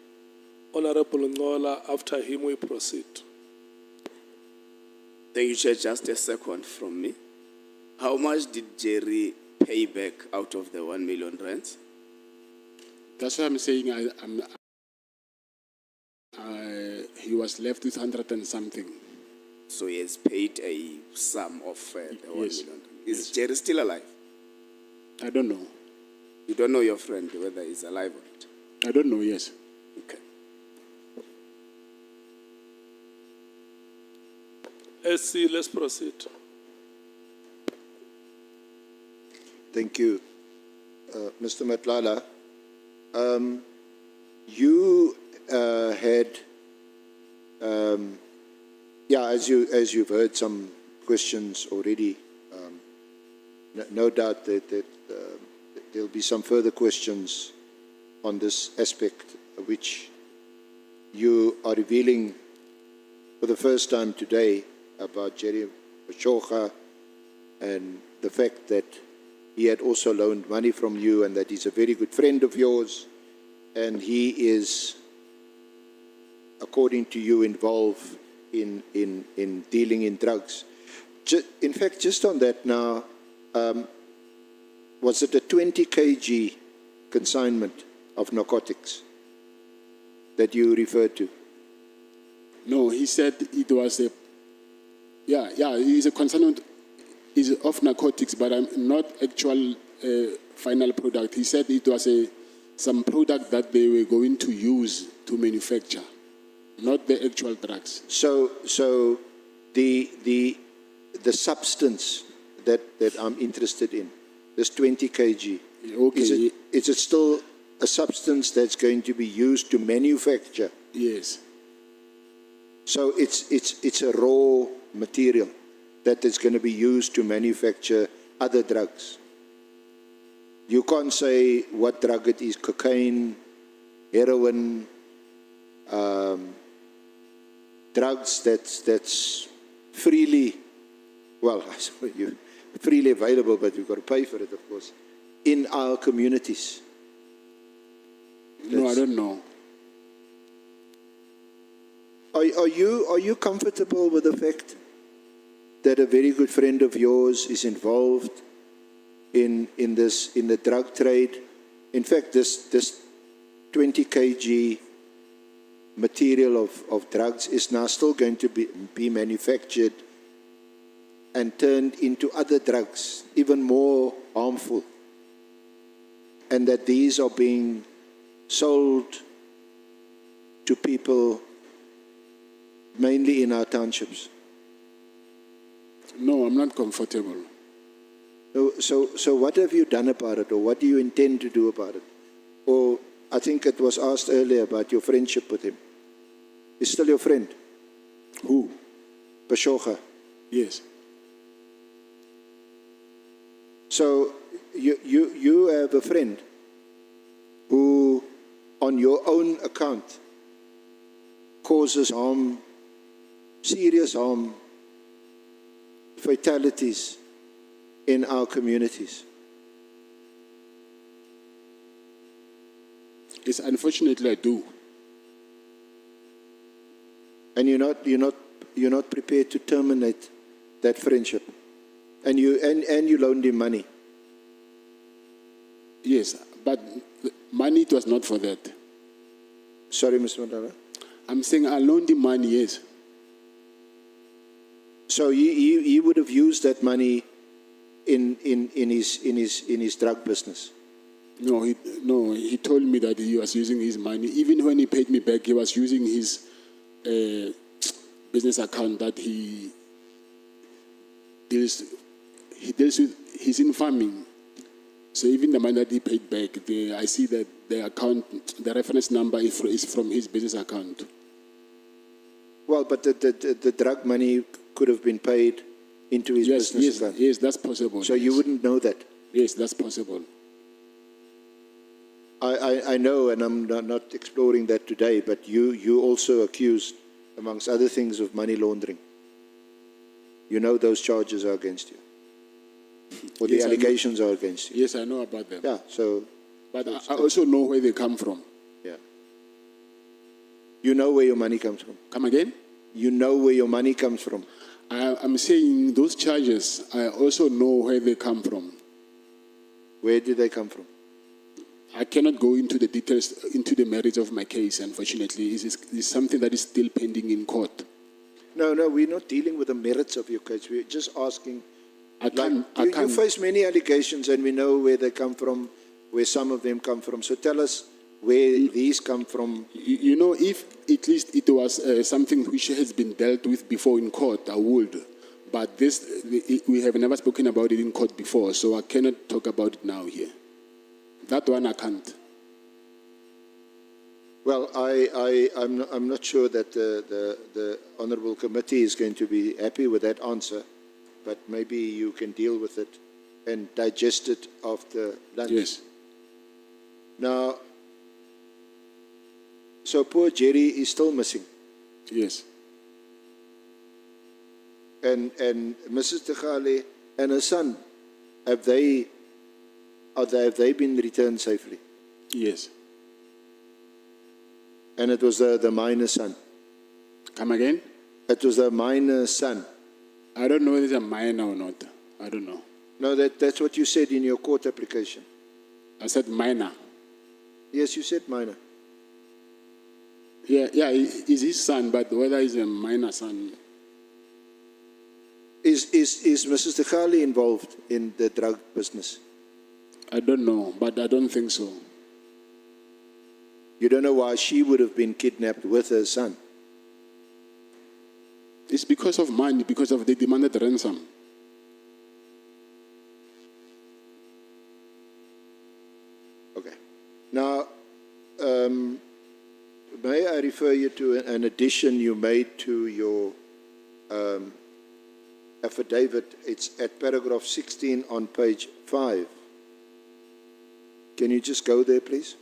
Honorable Ngola. After him, we proceed. Thank you, Chair. Just a second from me. How much did Jerry pay back out of the 1 million rands? That's why I'm saying he was left with 100 and something. So he has paid a sum of the 1 Yes. million. Is Jerry still alive? I don't know. You don't know your friend, whether he's alive or not? I don't know, yes. Okay. SC, let's proceed. thank you, Mr. Matlala. You had, as you've heard some questions already, no doubt that there'll be some further questions on this aspect, which you are revealing for the first time today about Jerry Boshogo and the fact that he had also loaned money from you and that he's a very good friend of yours, and he is, according to you, involved in dealing in drugs. In fact, just on that now, was it a 20 kg consignment of narcotics that you referred to? No, he said it was he's a consignment is of narcotics, but I'm not actual final product. He said it was some product that they were going to use to manufacture, not the actual drugs. So the substance that I'm interested in, this 20 kg, Okay. is it still a substance that's going to be used to manufacture? Yes. So it's a raw material. that is going to be used to manufacture other drugs. You can't say what drug it is, cocaine, heroin, drugs that's freely, well, I suppose freely available, but you've got to pay for it, of course, in our communities. No, I don't know. Are you comfortable with the fact that a very good friend of yours is involved in the drug trade? In fact, this 20 kg material of drugs is now still going to be manufactured and turned into other drugs, even more harmful, and that these are being sold to people mainly in our townships. No, I'm not comfortable. So what have you done about it, or what do you intend to do about it? Or I think it was asked earlier about your friendship with him. He's still your friend? Who? Pashoga. Yes. So you have a friend who, on your own account, causes harm, serious harm, fatalities in our communities. Yes, unfortunately I do. And you're not prepared to terminate that friendship. And you loaned him money. Yes, but money it was not for that. Sorry, Mr. Matlala. I'm saying I loaned him money, yes. So he would have used that money in his drug business. No, he told me that he was using his money. Even when he paid me back, he was using his business account that he deals with. He's in farming. So even the money that he paid back, I see that the account, the reference number is from his business account. Well, but the drug money could have been paid into his business account. Yes, that's possible. So yes. you wouldn't know that? Yes, that's possible. I know, and I'm not exploring that today, but you also accused, amongst other things, of money laundering. You know those charges are against you. Or the Yes, allegations are against you. Yes, I know about them. Yeah, so... But I also know where they come from. Yeah. You know where your money comes from. Come again? You know where your money comes from. I'm saying those charges, I also know where they come from. Where did they come from? I cannot go into the details, into the merits of my case, unfortunately. It's something that is still pending in court. No, we're not dealing with the merits of your case. We're just asking... You face many allegations, and we know where they come from, where some of them come from. So tell us where these come from. You know, if at least it was something which has been dealt with before in court, I would. But we have never spoken about it in court before, so I cannot talk about it now here. That one I can't. Well, I'm not sure that the Honourable Committee is going to be happy with that answer, but maybe you can deal with it and digest it after lunch. Yes. Now, so poor Jerry is still missing. Yes. And Mrs. Tegale and her son, have they been returned safely? Yes. And it was the minor son. Come again? It was the minor son. I don't know whether it's a minor or not. I don't know. No, that's what you said in your court application. I said minor. Yes, you said minor. Yeah, he's his son, but whether he's a minor son. Is Mrs. Tegale involved in the drug business? I don't know, but I don't think so. You don't know why she would have been kidnapped with her son? It's because of money, because of they demanded ransom. Okay. Now, may I refer you to an addition you made to your affidavit. It's at paragraph 16 on page 5. Can you just go there, please?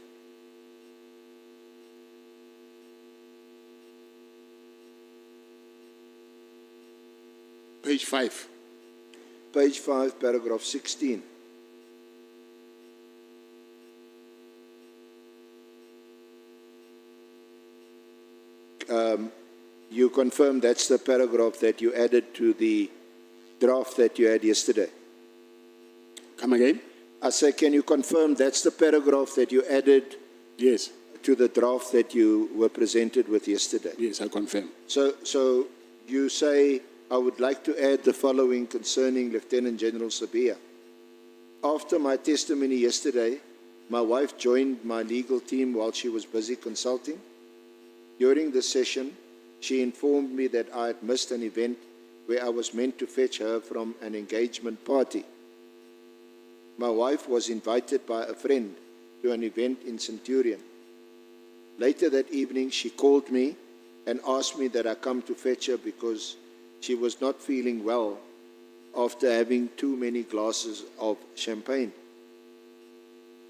Page 5. Page 5, paragraph 16. You confirm that's the paragraph that you added to the draft that you had yesterday? Come again? I say, can you confirm that's the paragraph that you added Yes. to the draft that you were presented with yesterday? Yes, I confirm. So you say, I would like to add the following concerning Lieutenant General Sabia. After my testimony yesterday, my wife joined my legal team while she was busy consulting. During the session, she informed me that I had missed an event where I was meant to fetch her from an engagement party. My wife was invited by a friend to an event in Centurion. Later that evening, she called me and asked me that I come to fetch her because she was not feeling well after having too many glasses of champagne.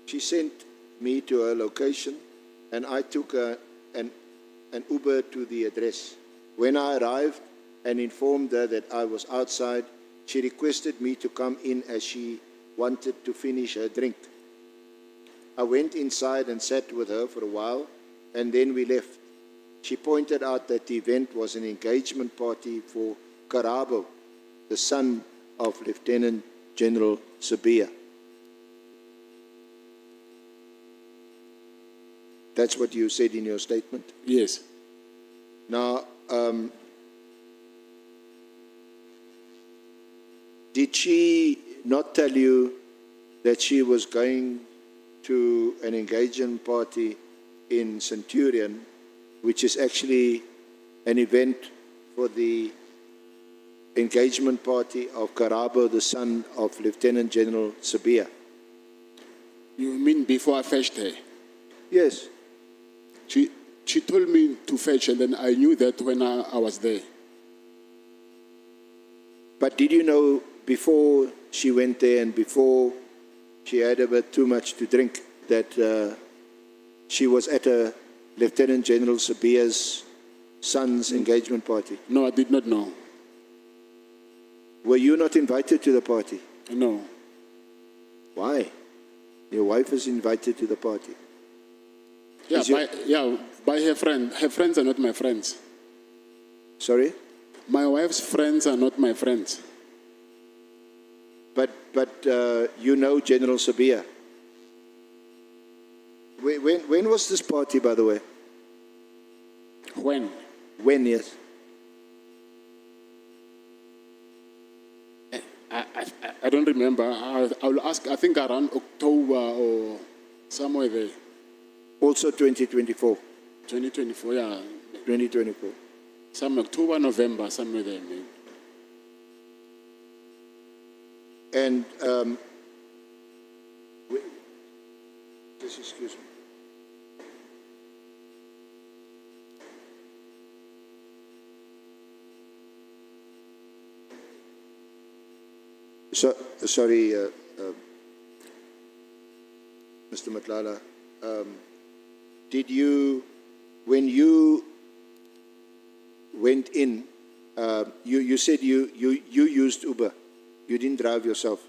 She sent me to her location and I took her an Uber to the address. When I arrived and informed her that I was outside, she requested me to come in as she wanted to finish her drink. I went inside and sat with her for a while, and then we left. She pointed out that the event was an engagement party for Karabo, the son of Lieutenant General Sabia. That's what you said in your statement? Yes. Now, did she not tell you that she was going to an engagement party in Centurion, which is actually an event for the engagement party of Karabo, the son of Lieutenant General Sabia? You mean before I fetched her? Yes. She told me to fetch, and then I knew that when I was there. But did you know before she went there and before she had a bit too much to drink that she was at a Lieutenant General Sabia's son's engagement party? No, I did not know. Were you not invited to the party? No. Why? Your wife is invited to the party. Yeah, by her friend. Her friends are not my friends. Sorry? My wife's friends are not my friends. But you know General Sabia. When was this party, by the way? When? When, yes. I don't remember. I'll ask, I think around October or somewhere there. Also 2024. 2024, yeah. 2024. Some October, November, somewhere there, maybe. And, just excuse me. Sorry, Mr. Matlala, did you, when you went in, you said you used Uber. You didn't drive yourself.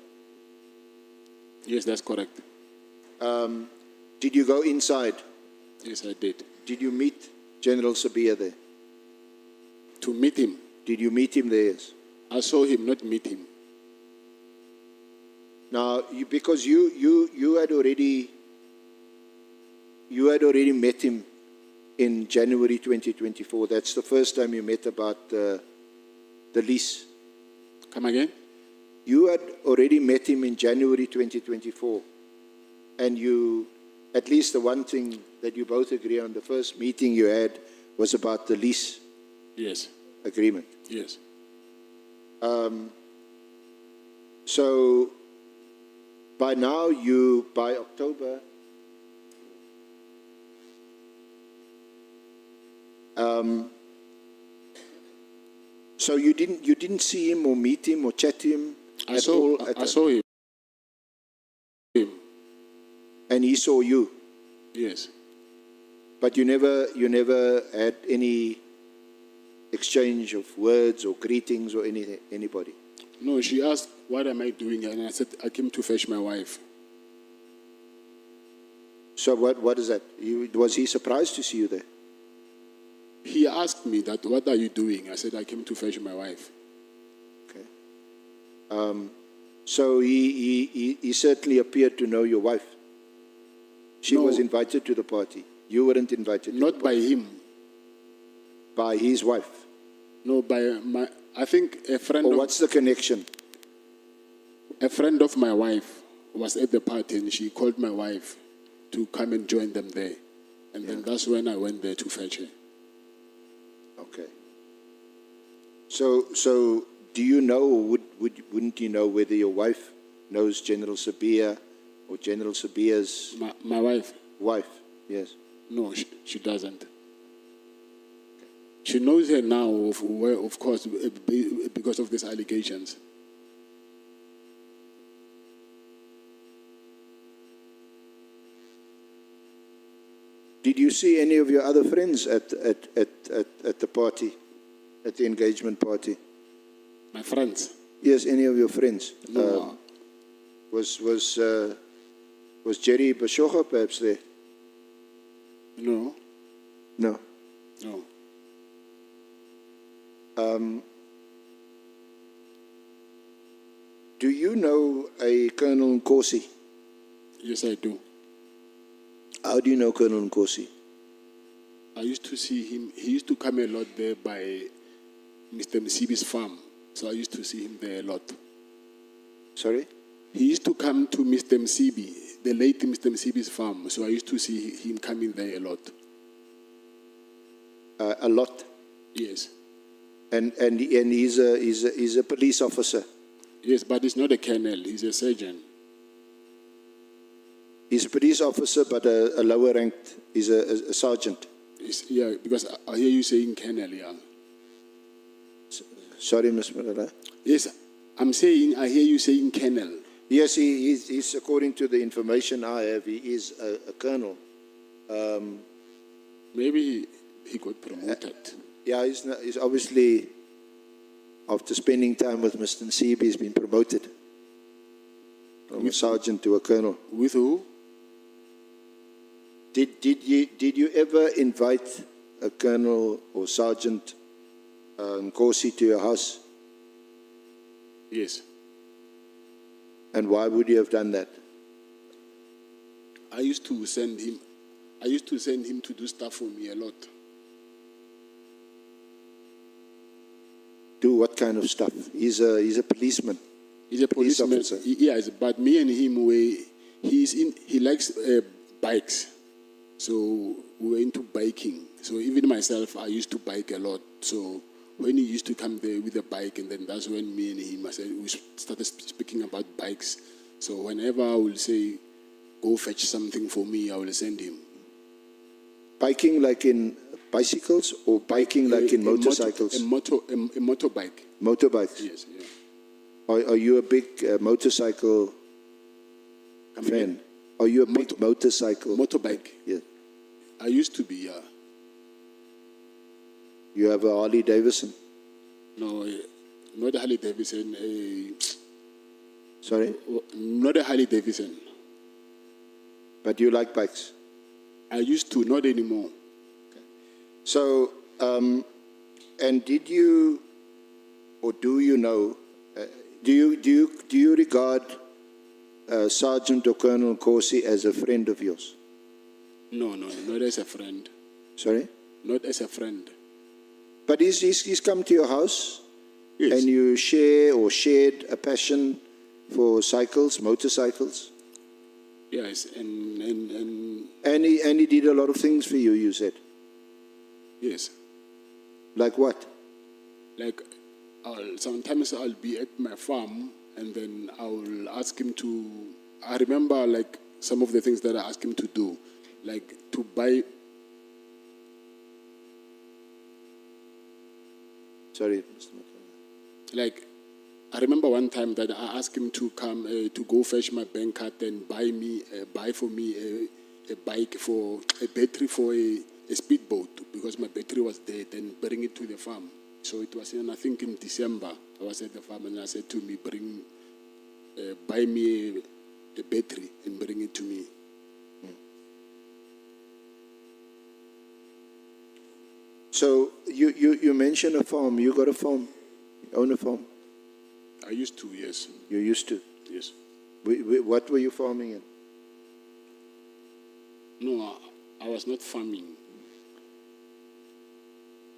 Yes, that's correct. Did you go inside? Yes, I did. Did you meet General Sabia there? To meet him. Did you meet him there? Yes. I saw him, not meet him. Now, because you had already met him in January 2024. That's the first time you met about the lease. Come again? You had already met him in January 2024. And you, at least the one thing that you both agree on, the first meeting you had was about the lease Yes. agreement. Yes. So, by now, by October, So you didn't see him or meet him or chat to him I at saw, all? I saw him. And he saw you, Yes. but you never had any exchange of words or greetings or anybody? No, she asked, what am I doing? And I said, I came to fetch my wife. So what is that? Was he surprised to see you there? He asked me that, what are you doing? I said, I came to fetch my wife. Okay. So he certainly appeared to know your wife. She No. was invited to the party. You weren't invited. Not by him. By his wife. No, by my, I think a friend Or of, what's the connection? a friend of my wife was at the party and she called my wife to come and join them there. And then that's when I went there to fetch her. Okay. So do you know, or wouldn't you know whether your wife knows General Sabia or General Sabia's My wife? wife? Yes. No, she doesn't. She knows her now, of course, because of these allegations. Did you see any of your other friends at the party, at the engagement party? My friends? Yes, any of your friends? No. Was Jerry Bashoga perhaps there? No. No. No. Do you know a Colonel Nkosi? Yes, I do. How do you know Colonel Nkosi? I used to see him. He used to come a lot there by Mr. Msibi's farm. So I used to see him there a lot. Sorry? He used to come to Mr. Msibi, the late Mr. Msibi's farm. So I used to see him coming there a lot. A lot? Yes. And he's a police officer? Yes, but he's not a colonel. He's a sergeant. He's a police officer, but a lower ranked, he's a sergeant. Yeah, because I hear you saying colonel, yeah. Sorry, Ms. Matlala. Yes, I'm saying, I hear you saying colonel. Yes, he's, according to the information I have, he is a colonel. Maybe he got promoted. Yeah, he's obviously, after spending time with Mr. Nsibi, he's been promoted from a sergeant to a colonel. With who? Did you ever invite a colonel or sergeant Nkosi to your house? Yes. And why would you have done that? I used to send him to do stuff for me a lot. Do what kind of stuff? He's a policeman. He's a policeman. officer. Yes, but me and him, he likes bikes. So we were into biking. So even myself, I used to bike a lot. So when he used to come there with a bike, and then that's when me and him, we started speaking about bikes. So whenever I will say, go fetch something for me, I will send him. Biking like in bicycles or biking like in motorcycles? A motorbike. Motorbikes? Yes, yeah. Are you a big motorcycle fan? Are you a big motorcycle? Motorbike. Yes. I used to be, yeah. You have a Harley Davidson? No, not a Harley Davidson. Sorry? Not a Harley Davidson. But you like bikes? I used to, not anymore. So, and did you, or do you know, do you regard Sergeant or Colonel Nkosi as a friend of yours? No, not as a friend. Sorry? Not as a friend. But he's come to your house, Yes. and you share or shared a passion for cycles, motorcycles? Yes, And he did a lot of things for you, you said? yes. Like what? Like, sometimes I'll be at my farm, and then I will ask him to. I remember like some of the things that I asked him to do, like to buy. Sorry, Mr. Matlala. Like, I remember one time that I asked him to come to go fetch my bank card and buy for me a bike for a battery for a speedboat because my battery was dead and bring it to the farm. So it was I think in December. I was at the farm and I said to me, buy me a battery and bring it to me. So you mentioned a farm. You got a farm? You own a farm? I used to, yes. You used to? Yes. What were you farming in? No, I was not farming.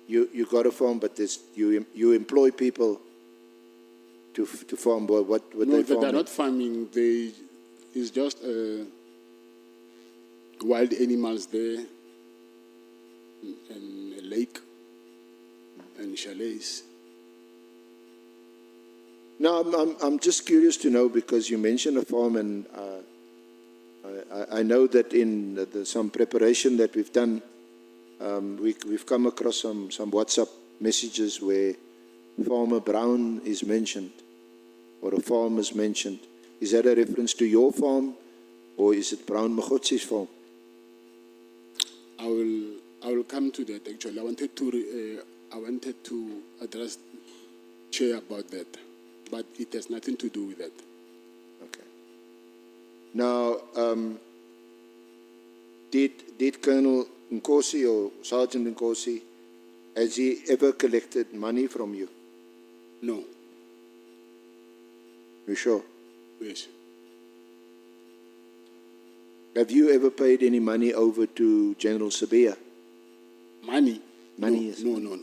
You got a farm, but you employ people to farm. What were No, they farming? they're not farming. It's just wild animals there and a lake and chalets. No, I'm just curious to know because you mentioned a farm, and I know that in some preparation that we've done, we've come across some WhatsApp messages where Farmer Brown is mentioned, or a farm is mentioned. Is that a reference to your farm, or is it Brown Magotsi's farm? I will come to that. Actually, I wanted to address Chair about that, but it has nothing to do with that. Okay. Now, did Colonel Nkosi or Sergeant Nkosi, has he ever collected money from you? No. You sure? Yes. Have you ever paid any money over to General Sabia? Money? Money, No, yes. No.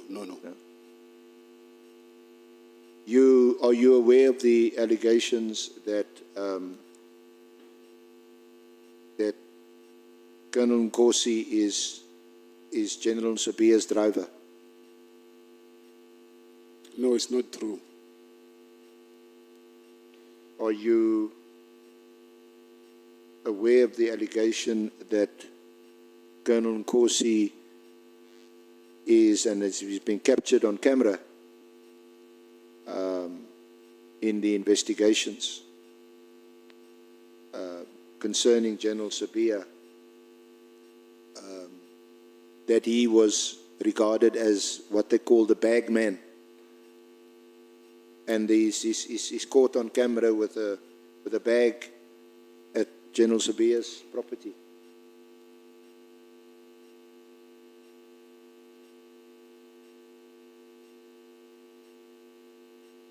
Are you aware of the allegations that that Colonel Nkosi is General Sabia's driver? No, it's not true. Are you aware of the allegation that Colonel Nkosi is, and he's been captured on camera in the investigations concerning General Sabia, that he was regarded as what they call the bag man, and he's caught on camera with a bag at General Sabia's property?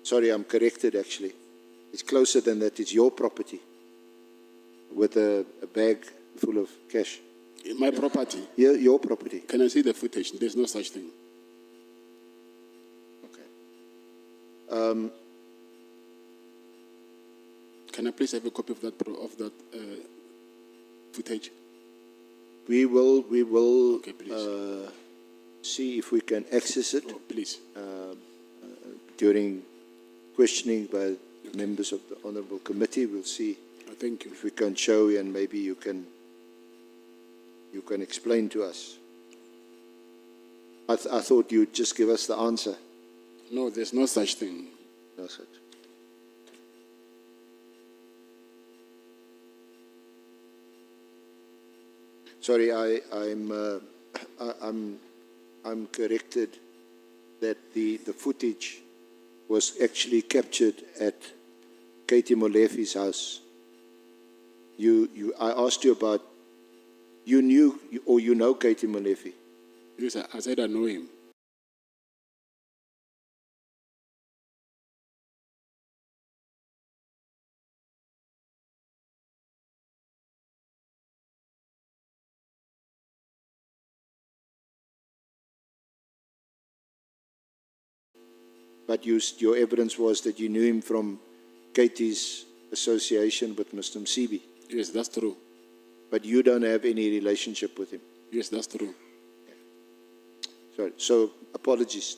Sorry, I'm corrected actually. It's closer than that. It's your property with a bag full of cash. My property? Yeah, your property. Can I see the footage? There's no such thing. Okay. Can I please have a copy of that footage? We will Okay, please. see if we can access it Oh, please. during questioning by members of the Honourable Committee. We'll see Thank you. if we can show you, and maybe you can explain to us. I thought you'd just give us the answer. No, there's no such thing. No such. Sorry, I'm corrected that the footage was actually captured at Katie Molefi's house. I asked you about, you knew or you know Katie Molefi? Yes, I said I know him. But your evidence was that you knew him from Katie's association with Mr. Msibi. Yes, that's true. But you don't have any relationship with him. Yes, that's true. Sorry. So apologies.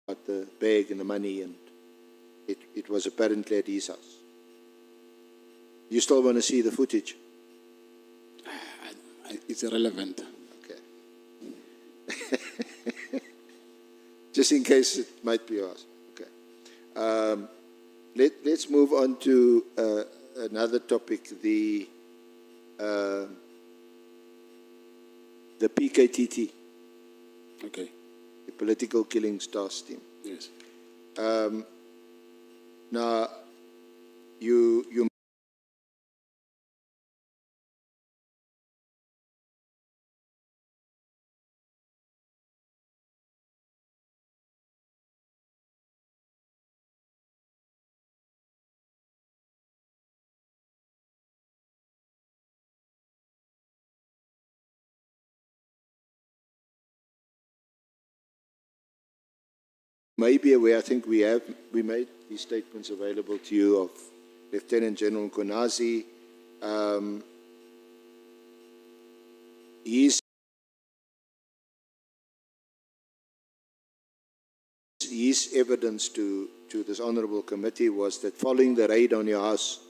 about the bag and the money, and it was apparently at his house. You still want to see the footage? It's irrelevant. Okay. Just in case it might be asked. Okay. Let's move on to another topic, the PKTT, Okay. the Political Killings Task Team. Yes. Now, you may be aware, I think we made these statements available to you of Lieutenant General Konazi. His evidence to this honorable committee was that following the raid on your house,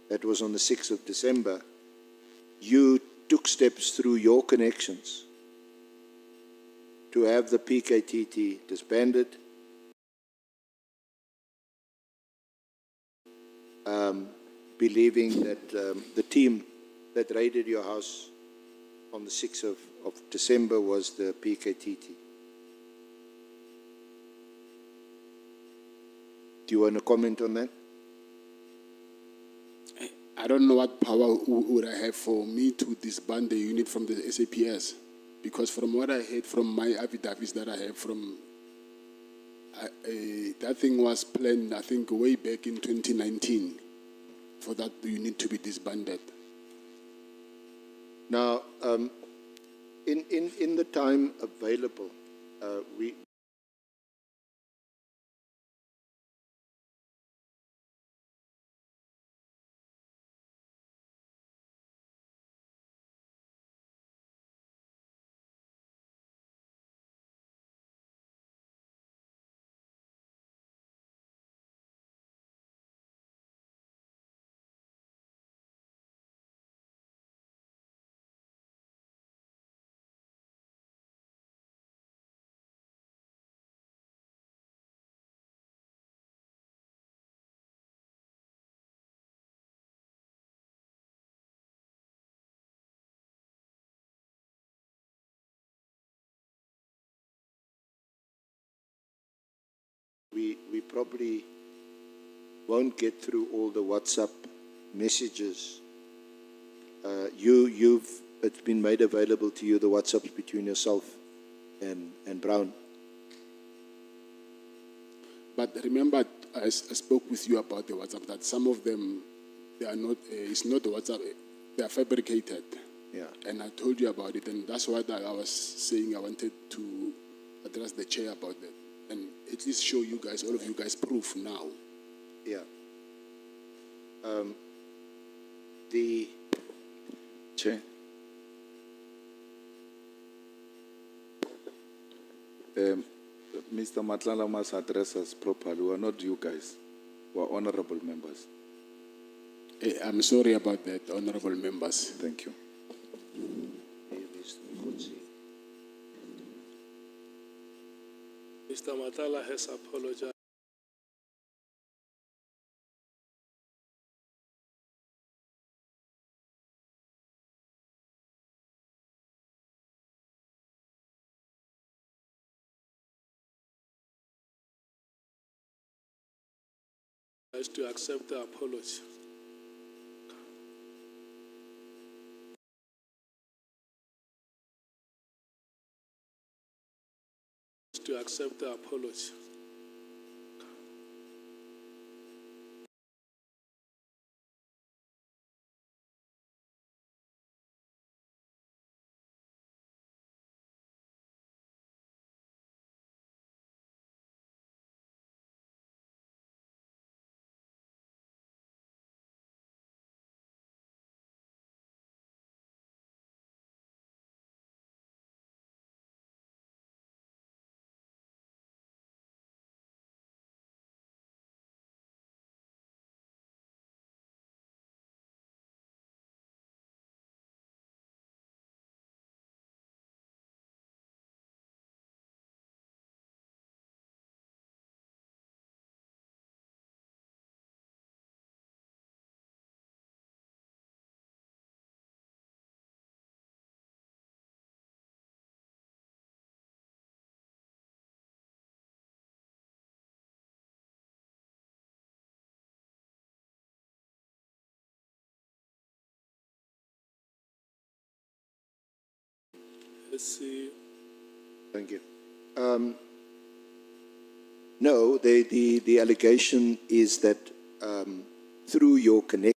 that was on the 6th of December, you took steps through your connections to have the PKTT disbanded, believing that the team that raided your house on the 6th of December was the PKTT. Do you want to comment on that? I don't know what power would I have for me to disband the unit from the SAPS, because from what I heard from my affidavits that I have from, that thing was planned, I think, way back in 2019 for that unit to be disbanded. Now, in the time available, we probably won't get through all the WhatsApp messages. It's been made available to you, the WhatsApps between yourself and Brown. But remember, I spoke with you about the WhatsApp, that some of them, they are not, it's not the WhatsApp, they are fabricated. Yeah. And I told you about it, and that's what I was saying. I wanted to address the chair about that, and at least show you guys, all of you guys, proof now. Yeah. The Chair. Mr. Matlala must address us properly. We are not you guys. We are honorable members. I'm sorry about that, honorable members. Thank you. Mr. Matlala has apologized. To accept the apology. to accept the apology. Let's see. Thank you. No, the allegation is that through your connection,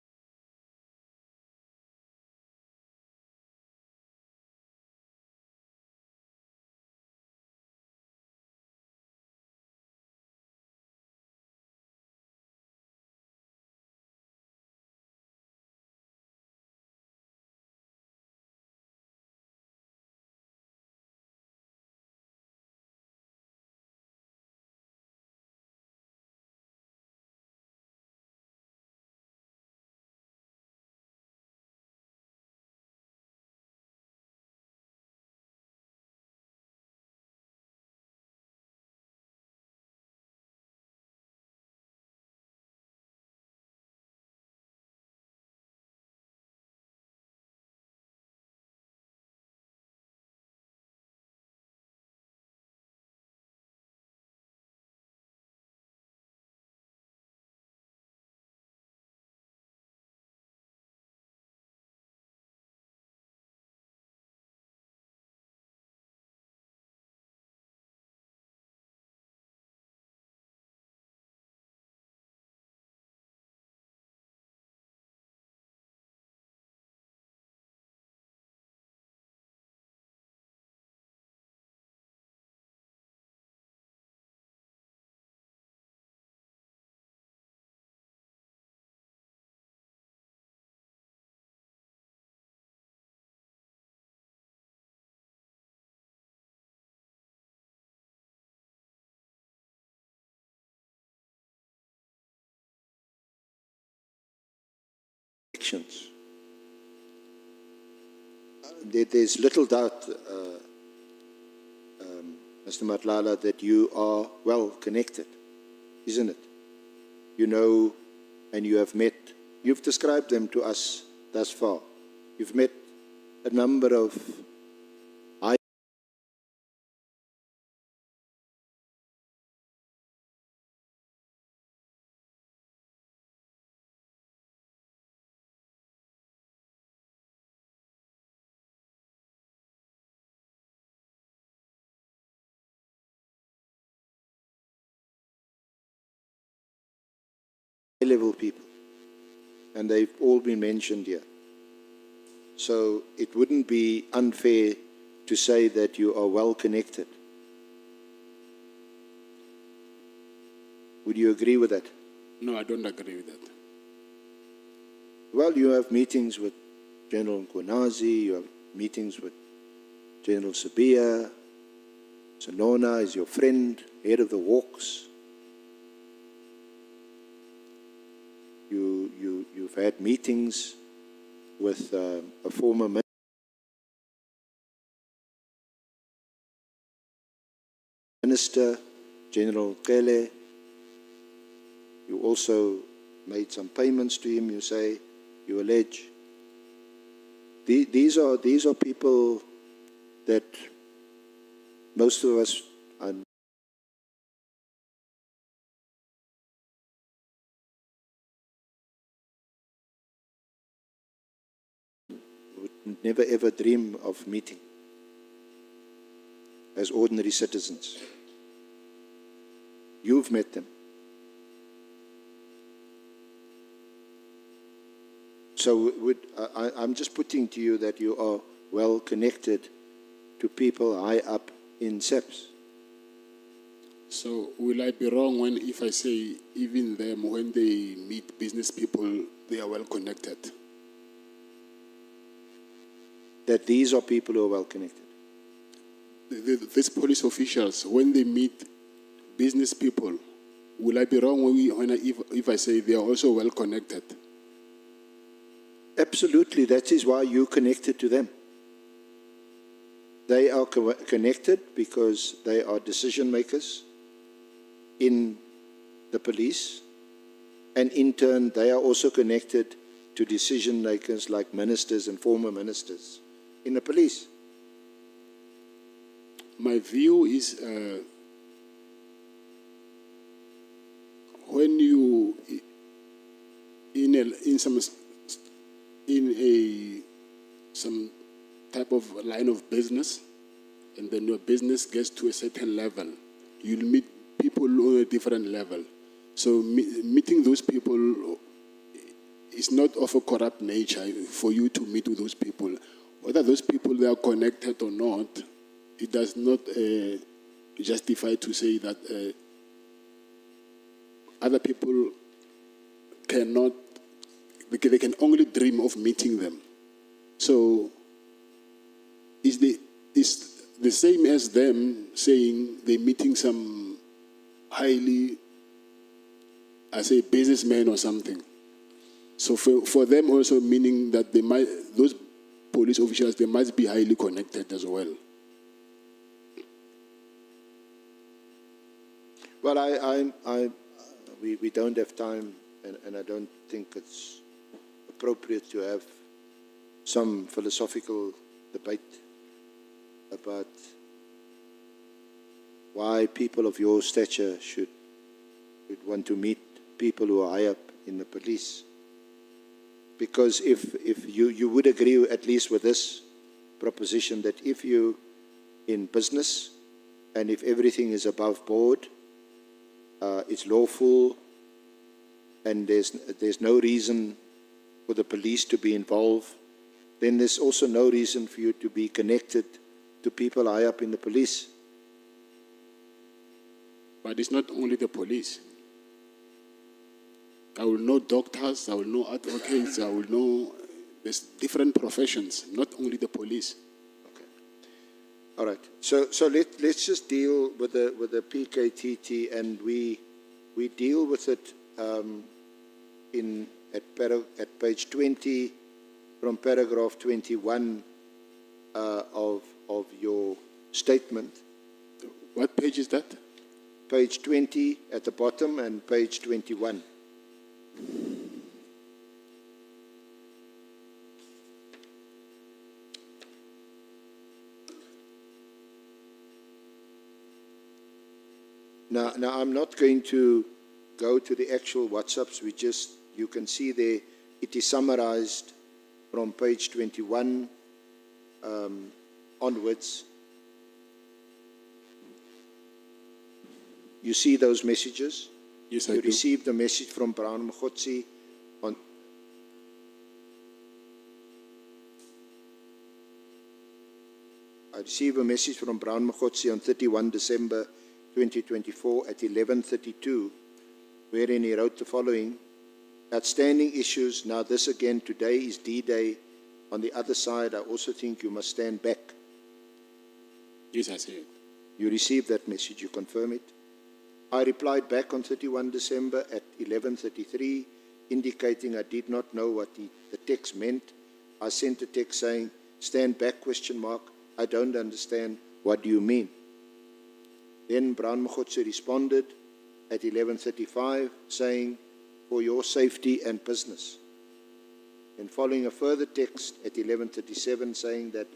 there's little doubt, Mr. Matlala, that you are well connected, isn't it? You know, and you have met, you've described them to us thus far. You've met a number of high level people, and they've all been mentioned here. So it wouldn't be unfair to say that you are well connected. Would you agree with that? No, I don't agree with that. Well, you have meetings with General Nkwonazi, you have meetings with General Sabia, Sonona is your friend, head of the Hawks. You've had meetings with a former minister, General Kele. You also made some payments to him, you say, you allege. These are people that most of us are would never ever dream of meeting as ordinary citizens. You've met them. So I'm just putting to you that you are well connected to people high up in SEPS. So will I be wrong if I say even them, when they meet business people, they are well connected? That these are people who are well connected. These police officials, when they meet business people, will I be wrong if I say they are also well connected? Absolutely, that is why you connected to them. They are connected because they are decision makers in the police, and in turn they are also connected to decision makers like ministers and former ministers in the police. My view is when you some type of line of business, and then your business gets to a certain level, you'll meet people on a different level. So meeting those people is not of a corrupt nature for you to meet with those people. Whether those people they are connected or not, it does not justify to say that other people cannot, they can only dream of meeting them. So it's the same as them saying they're meeting some highly, I say, businessman or something. So for them also meaning that those police officials, they must be highly connected as well. Well, we don't have time, and I don't think it's appropriate to have some philosophical debate about why people of your stature should want to meet people who are high up in the police. Because if you would agree at least with this proposition that if you in business and if everything is above board, it's lawful, and there's no reason for the police to be involved, then there's also no reason for you to be connected to people high up in the police. But it's not only the police. I will know doctors, I will know advocates, I will know there's different professions, not only the police. Okay. All right. So let's just deal with the PKTT, and we deal with it at page 20 from paragraph 21 of your statement. What page is that? Page 20 at the bottom and page 21. Now I'm not going to go to the actual WhatsApps. You can see there, it is summarized from page 21 onwards. You see those messages? Yes, I You do. received a message from Brown Mkhotsi on I received a message from Brown Mkhotsi on 31 December 2024 at 11:32, wherein he wrote the following: outstanding issues. Now this again, today is D-Day. On the other side, I also think you must stand back. Yes, I see it. You received that message, you confirm it? I replied back on 31 December at 11:33, indicating I did not know what the text meant. I sent a text saying, stand back, ? I don't understand, what do you mean? Then Brown Mkhotsi responded at 11:35, saying, for your safety and business. And following a further text at 11:37 saying that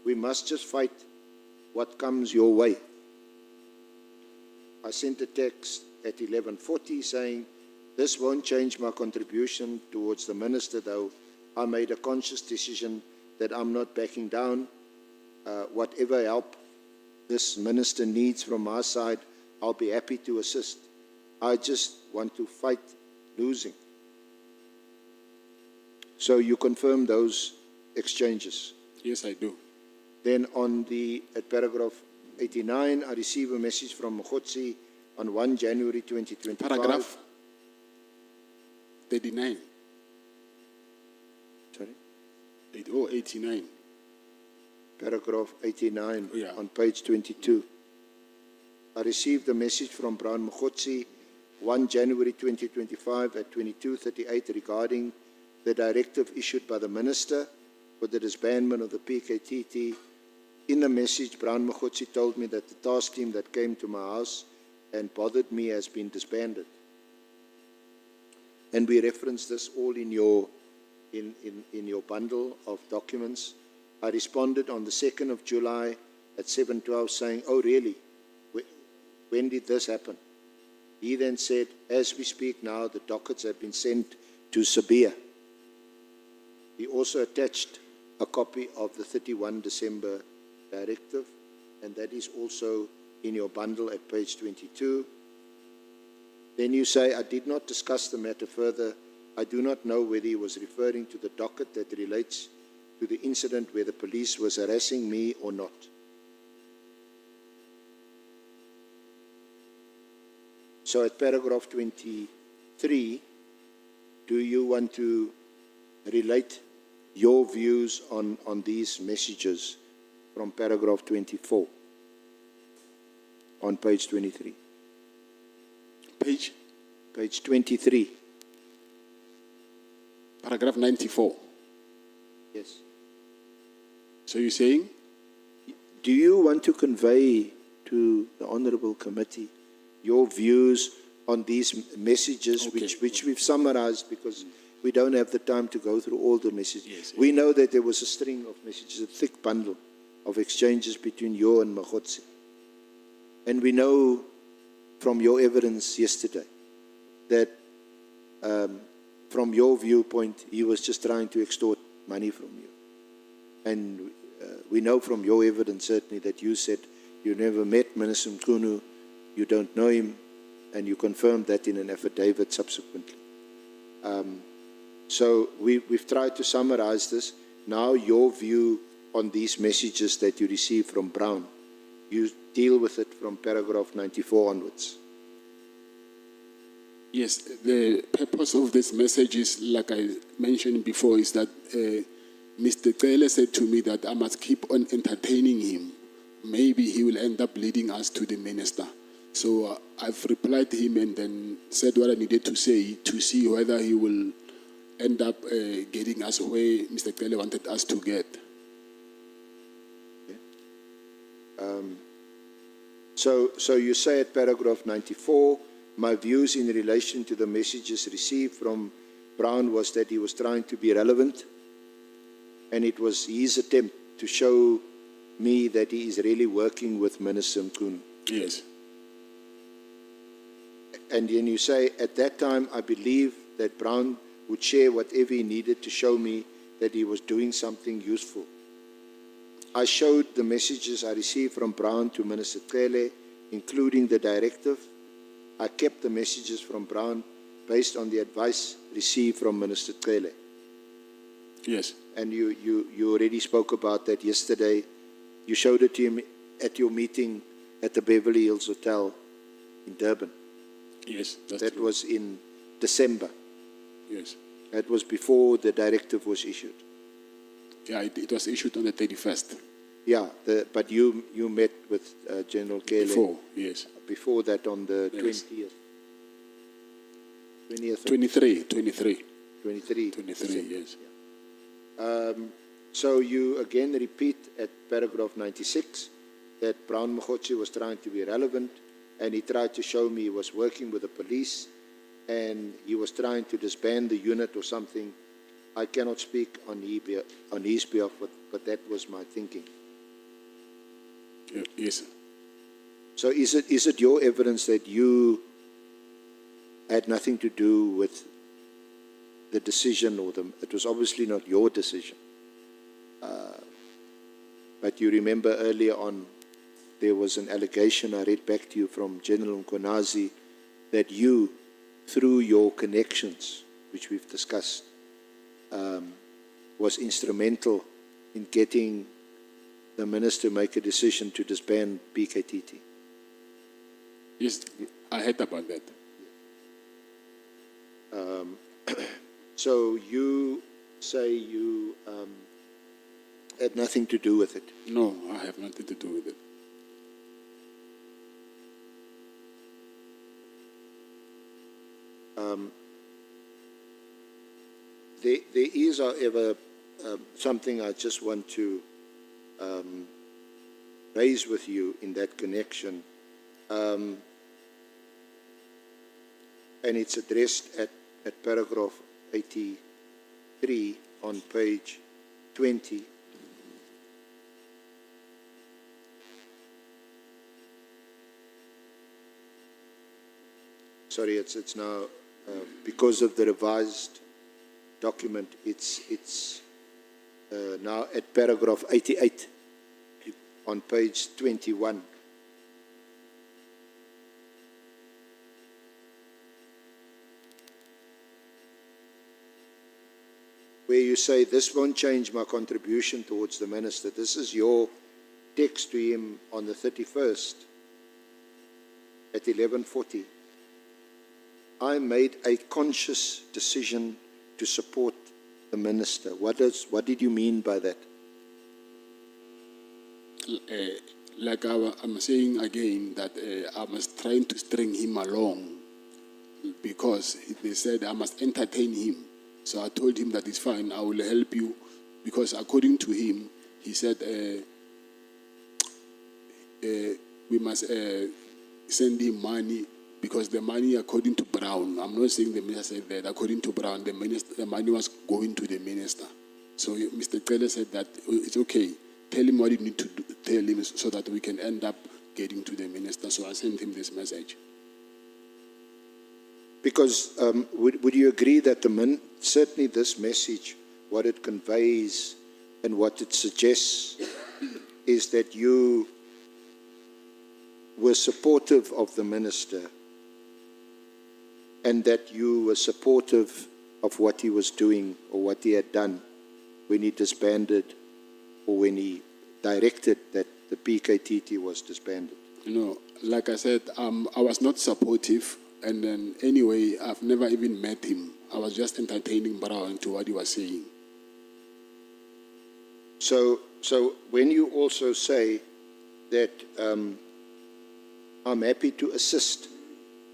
we must just fight what comes your way. I sent a text at 11:40 saying, this won't change my contribution towards the minister, though I made a conscious decision that I'm not backing down. Whatever help this minister needs from my side, I'll be happy to assist. I just want to fight losing. So you confirm those exchanges. Yes, I do. Then at paragraph 89, I receive a message from Mokgotsi on 1 January 2025. Paragraph 39. Sorry? 89. Paragraph 89 Yeah. on page 22. I received a message from Brown Mokgotsi 1 January 2025 at 22:38 regarding the directive issued by the Minister for the disbandment of the PKTT. In the message, Brown Mokgotsi told me that the task team that came to my house and bothered me has been disbanded. And we reference this all in your bundle of documents. I responded on the 2nd of July at 7:12 saying, "Oh, really? When did this happen?" He then said, "As we speak now, the dockets have been sent to Sabia." He also attached a copy of the 31 December directive, and that is also in your bundle at page 22. Then you say, "I did not discuss the matter further. I do not know whether he was referring to the docket that relates to the incident where the police was harassing me or not." So at paragraph 23, do you want to relate your views on these messages from paragraph 24 on page 23? Page? Page 23. Paragraph 94. Yes. So you're saying? Do you want to convey to the Honourable Committee your views on these messages, Okay. which we've summarized because we don't have the time to go through all the messages? Yes, We know that there was a string of messages, a thick bundle of exchanges between you and Mokgotsi. And we know from your evidence yesterday that from your viewpoint, he was just trying to extort money from you. And we know from your evidence certainly that you said you never met Minister Mkhunu, you don't know him, and you confirmed that in an affidavit subsequently. So we've tried to summarize this. Now your view on these messages that you received from Brown, you deal with it from paragraph 94 onwards. Yes, the purpose of this message is, like I mentioned before, is that Mr. Kele said to me that I must keep on entertaining him. Maybe he will end up leading us to the minister. So I've replied to him and then said what I needed to say to see whether he will end up getting us where Mr. Kele wanted us to get. So you say at paragraph 94, my views in relation to the messages received from Brown was that he was trying to be relevant, and it was his attempt to show me that he is really working with Minister Mkhunu. Yes. And then you say, at that time, I believe that Brown would share whatever he needed to show me that he was doing something useful. I showed the messages I received from Brown to Minister Kele, including the directive. I kept the messages from Brown based on the advice received from Minister Kele. Yes. And you already spoke about that yesterday. You showed it to him at your meeting at the Beverly Hills Hotel in Durban. Yes, that's That true. was in December. Yes. That was before the directive was issued. Yeah, it was issued on the 31st. Yeah, but you met with General Kele Before, yes. before that on the Yes. 20th. 23, 23. 23, yes. So you again repeat at paragraph 96 that Brown Mokgotsi was trying to be relevant, and he tried to show me he was working with the police and he was trying to disband the unit or something. I cannot speak on his behalf, but that was my thinking. Yes. So is it your evidence that you had nothing to do with the decision, or it was obviously not your decision? But you remember earlier on, there was an allegation I read back to you from General Mkonazi that you, through your connections, which we've discussed, was instrumental in getting the minister make a decision to disband BKTT? Yes, I heard about that. So you say you had nothing to do with it? No, I have nothing to do with it. There is, however, something I just want to raise with you in that connection. And it's addressed at paragraph 83 on page 20. Sorry, it's now, because of the revised document, it's now at paragraph 88 on page 21. Where you say, this won't change my contribution towards the minister. This is your text to him on the 31st at 11:40. I made a conscious decision to support the minister. What did you mean by that? Like I'm saying again, that I was trying to string him along because they said I must entertain him. So I told him that it's fine, I will help you, because according to him, he said we must send him money, because the money, according to Brown, I'm not saying the minister said that, according to Brown, the money was going to the minister. So Mr. Taylor said that it's okay, tell him what you need to do, tell him, so that we can end up getting to the minister. So I sent him this message. Because would you agree that certainly this message, what it conveys and what it suggests, is that you were supportive of the minister and that you were supportive of what he was doing or what he had done when he disbanded or when he directed that the PKTT was disbanded? No, like I said, I was not supportive. And then anyway, I've never even met him. I was just entertaining Brown to what he was saying. So when you also say that I'm happy to assist,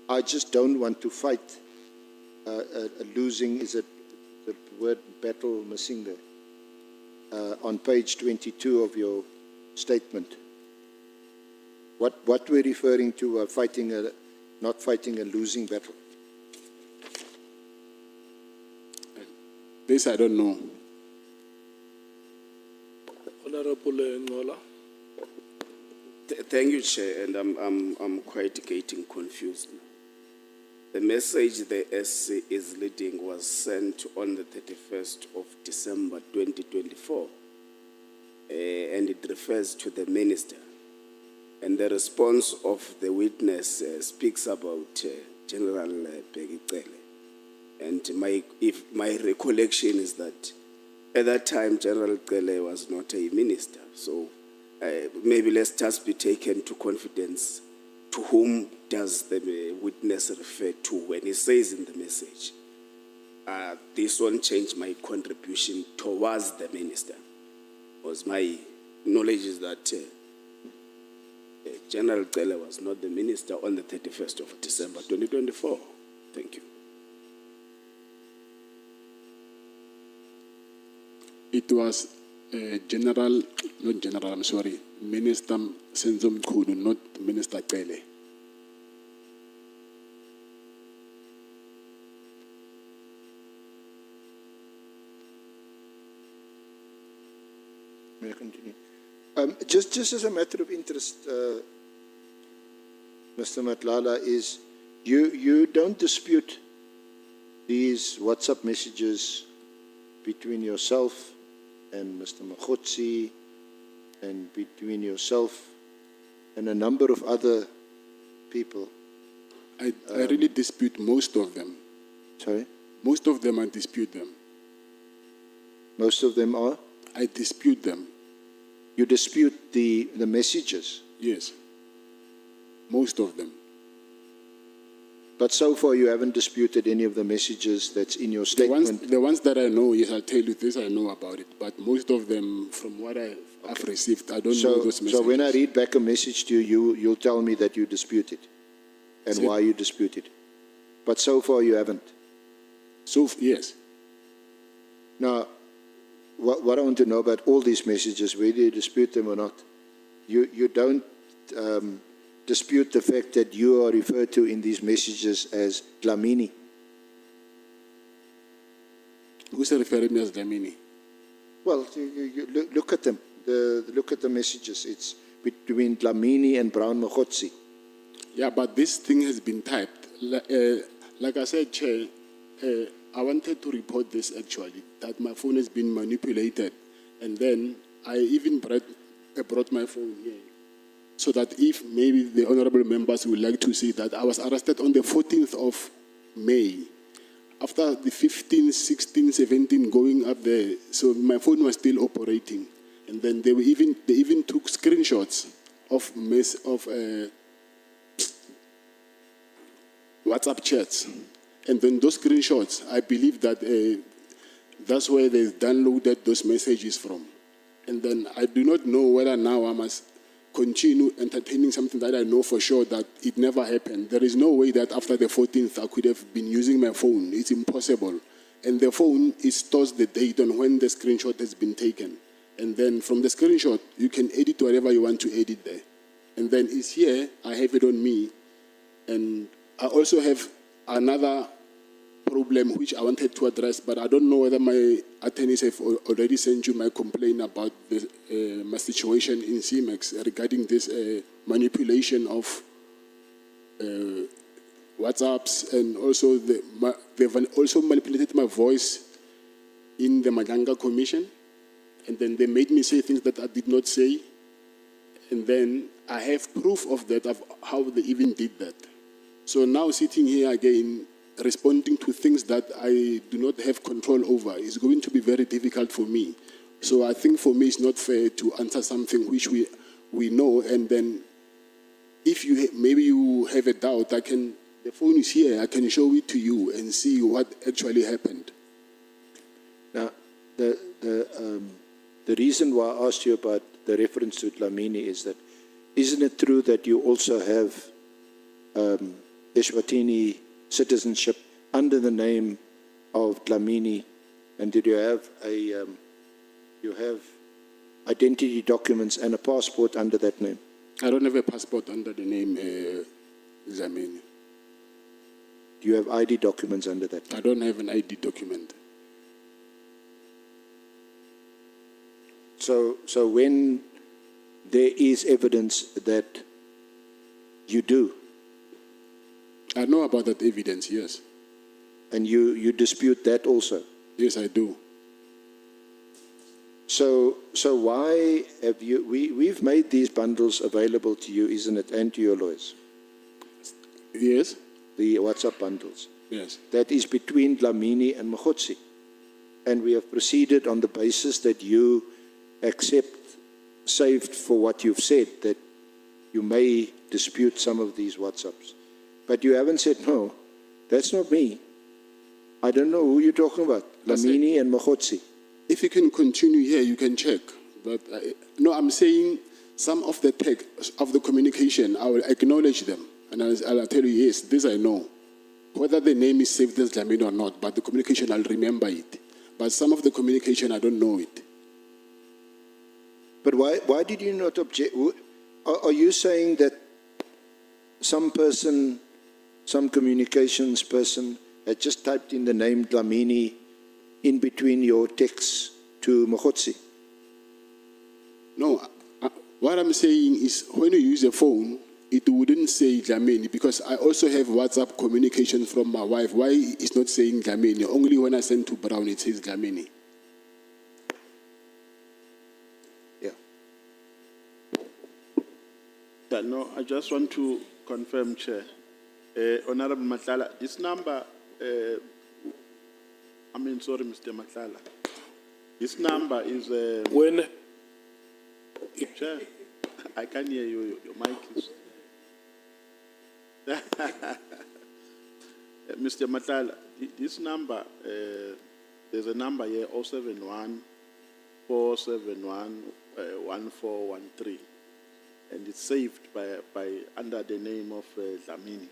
I just don't want to fight a losing, is it the word battle missing there? On page 22 of your statement. What we're referring to, not fighting a losing battle? This I don't know. Honorable Ngola. Thank you, Chair, and I'm quite getting confused now. The message the SC is leading was sent on the 31st of December 2024, and it refers to the minister. And the response of the witness speaks about General Begicele. And my recollection is that at that time, General Cele was not a minister. So maybe let's just be taken to confidence. To whom does the witness refer to when he says in the message, this won't change my contribution towards the minister? Because my knowledge is that General Cele was not the minister on the 31st of December 2024. Thank you. It was Minister Senzo Mkhulu, not Minister Cele. May I continue? Just as a matter of interest, Mr. Matlala, is you don't dispute these WhatsApp messages between yourself and Mr. Makhotsi and between yourself and a number of other people? I really dispute most of them. Sorry? Most of them, I dispute them. Most of them are? I dispute them. You dispute the messages, Yes. Most of them. but so far you haven't disputed any of the messages that's in your The ones, statement. the ones that I know, yes, I'll tell you this, I know about it. But most of them, from what I've received, I don't know those messages. So when I read back a message to you, you'll tell me that you dispute it and See- why you dispute it. But so far you haven't. So, yes. Now, what I want to know about all these messages, whether you dispute them or not, you don't dispute the fact that you are referred to in these messages as Dlamini. Who's referring me as Dlamini? Well, you look at them. Look at the messages. It's between Dlamini and Brown Mogotsi. Yeah, but this thing has been typed. Like I said, Chair, I wanted to report this actually, that my phone has been manipulated. And then I even brought my phone here, so that if maybe the honorable members would like to see that I was arrested on the 14th of May. After the 15, 16, 17 going up there, so my phone was still operating. And then they even took screenshots of WhatsApp chats. And then those screenshots, I believe that that's where they downloaded those messages from. And then I do not know whether now I must continue entertaining something that I know for sure that it never happened. There is no way that after the 14th I could have been using my phone. It's impossible. And the phone, it stores the date on when the screenshot has been taken. And then from the screenshot, you can edit whatever you want to edit there. And then it's here, I have it on me. And I also have another problem which I wanted to address, but I don't know whether my attorneys have already sent you my complaint about my situation in CMEX regarding this manipulation of WhatsApps, and also they've also manipulated my voice in the Matlala Commission, and then they made me say things that I did not say, and then I have proof of that, of how they even did that. So now sitting here again, responding to things that I do not have control over is going to be very difficult for me. So I think for me it's not fair to answer something which we know, and then if maybe you have a doubt, the phone is here, I can show it to you and see what actually happened. Now, the reason why I asked you about the reference to Dlamini is that, isn't it true that you also have Eswatini citizenship under the name of Dlamini, and did you have you have identity documents and a passport under that name? I don't have a passport under the name Dlamini. Do you have ID documents under that name? I don't have an ID document. So when there is evidence that you do, I know about that evidence, yes. and you dispute that also. Yes, I do. So why have you, we've made these bundles available to you, isn't it, and to your lawyers, Yes, the WhatsApp bundles. yes. That is between Dlamini and Mogotsi. And we have proceeded on the basis that you accept, saved for what you've said, that you may dispute some of these WhatsApps. But you haven't said, no, that's not me. I don't know who you're talking about, Dlamini and Mogotsi. If you can continue here, you can check. But no, I'm saying some of the text of the communication, I will acknowledge them. And I'll tell you, yes, this I know. Whether the name is saved as Dlamini or not, but the communication, I'll remember it. But some of the communication, I don't know it. But why did you not object? Are you saying that some person, some communications person, had just typed in the name Dlamini in between your texts to Mogotsi? No, what I'm saying is when you use a phone, it wouldn't say Dlamini, because I also have WhatsApp communication from my wife. Why it's not saying Dlamini? Only when I send to Brown, it says Dlamini. Yeah. Yeah, no, I just want to confirm, Chair, Honorable Matlala, this number, sorry, Mr. Matlala. This number is, When, Chair, I can't hear you, your mic is. Mr. Matlala, this number, there's a number here, 071 471 1413, and it's saved by under the name of Dlamini.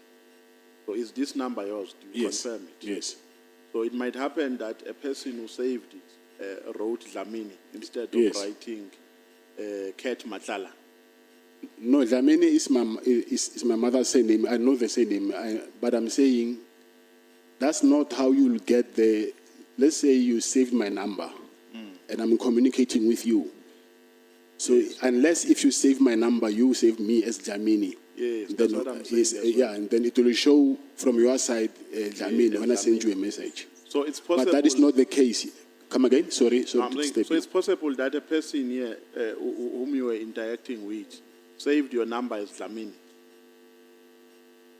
So is this number yours? Do you Yes. confirm it? Yes. So it might happen that a person who saved it wrote Dlamini instead of Yes. writing Kat Matlala. No, Dlamini is my mother's surname. I know the surname, but I'm saying that's not how you'll get the. Let's say you saved my number, and I'm communicating with you. So unless if you save my number, you save me as Dlamini. Yes, Then that's what I'm saying. yes, as well. yeah, and then it will show from your side Dlamini when I send you a message. So it's possible. But that is not the case. Come again? Sorry, sorry I'm to saying, step so in. it's possible that a person here whom you were interacting with saved your number as Dlamini.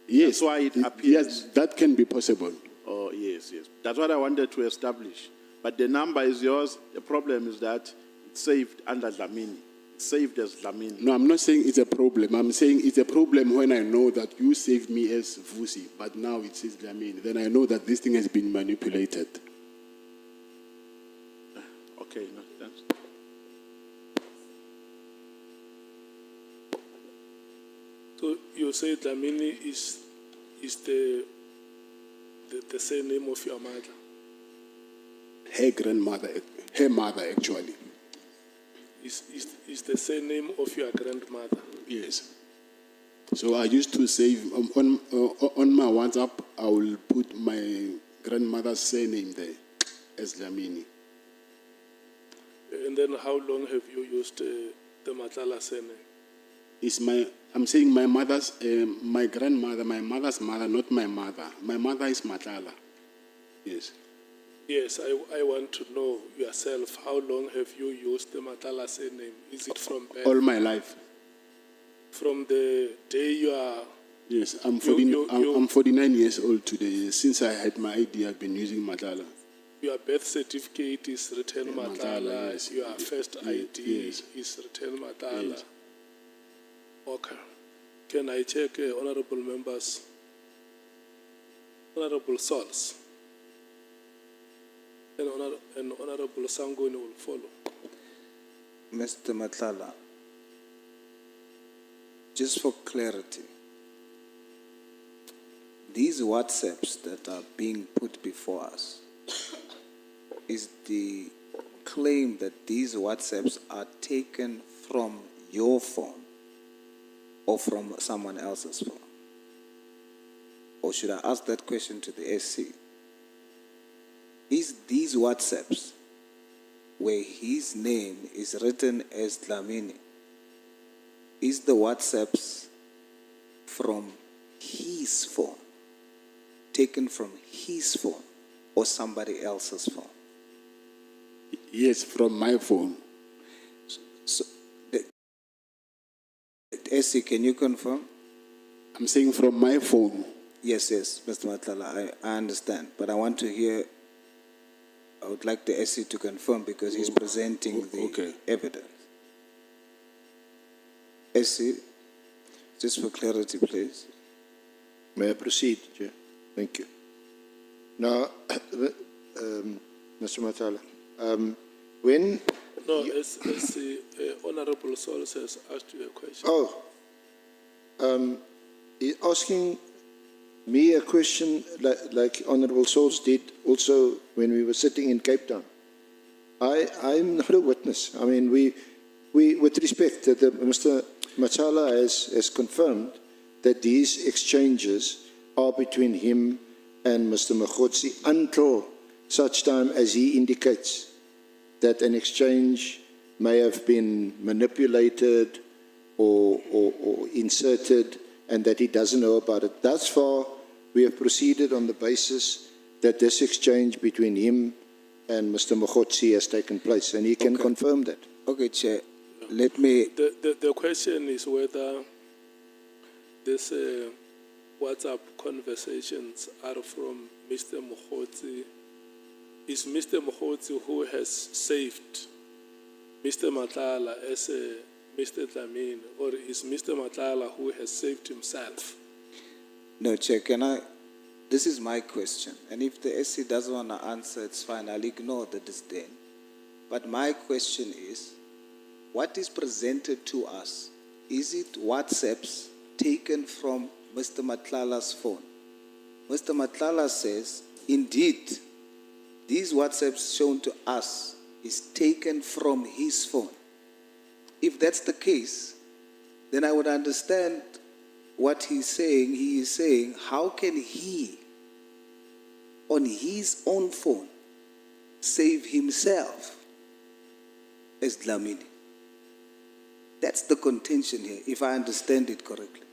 Yes, That's why it appears. Yes, that can be possible. Oh, yes, yes. That's what I wanted to establish. But the number is yours. The problem is that it's saved under Dlamini. It's saved as Dlamini. No, I'm not saying it's a problem. I'm saying it's a problem when I know that you saved me as Vusi, but now it says Dlamini. Then I know that this thing has been manipulated. Okay, no, thanks. so you say Dlamini is the surname of your mother? Her grandmother, her mother actually. Is the surname of your grandmother? Yes. So I used to save on my WhatsApp. I will put my grandmother's surname there as Dlamini. And then how long have you used the Matlala surname? I'm saying my mother's, my grandmother, my mother's mother, not my mother. My mother is Matlala. Yes. Yes, I want to know yourself, how long have you used the Matlala surname? Is it from birth? All my life. From the day you are... Yes, I'm You- 49 years old today. Since I had my ID, I've been using Matlala. Your birth certificate is written Yeah, Matlala, Matlala, yes. your first ID Yes. is written Matlala. Yes. Okay. Can I check honorable members? Honorable Sols. And honorable Sangoni will follow. Mr. Matlala, just for clarity, these WhatsApps that are being put before us, is the claim that these WhatsApps are taken from your phone or from someone else's phone? Or should I ask that question to the SC? Is these WhatsApps where his name is written as Dlamini, is the WhatsApps from his phone, taken from his phone or somebody else's phone? Yes, from my phone. So, SC, can you confirm? I'm saying from my phone. Yes, Mr. Matlala, I understand, but I want to hear, I would like the SC to confirm because he's presenting the okay. evidence. SC, just for clarity, please. May I proceed, Chair? Thank you. Now, Mr. Matlala, when... No, as the honorable Sols has asked you a question. He's asking me a question like Honorable Souls did also when we were sitting in Cape Town. I'm not a witness. I mean, we with respect, that Mr. Matlala has confirmed that these exchanges are between him and Mr. Mokgotsi until such time as he indicates that an exchange may have been manipulated or inserted and that he doesn't know about it. Thus far, we have proceeded on the basis that this exchange between him and Mr. Mokgotsi has taken place, and he can confirm that. Okay, Chair, let me... The question is whether this WhatsApp conversations are from Mr. Mokgotsi. Is Mr. Mokgotsi who has saved Mr. Matlala as a Mr. Dlamini, or is Mr. Matlala who has saved himself? No, Chair, this is my question. And if the SC doesn't want to answer, it's fine. I'll ignore the disdain. But my question is, what is presented to us? Is it WhatsApps taken from Mr. Matlala's phone? Mr. Matlala says, indeed, these WhatsApps shown to us is taken from his phone. If that's the case, then I would understand what he's saying. He is saying, how can he, on his own phone, save himself as Dlamini? That's the contention here, if I understand it correctly.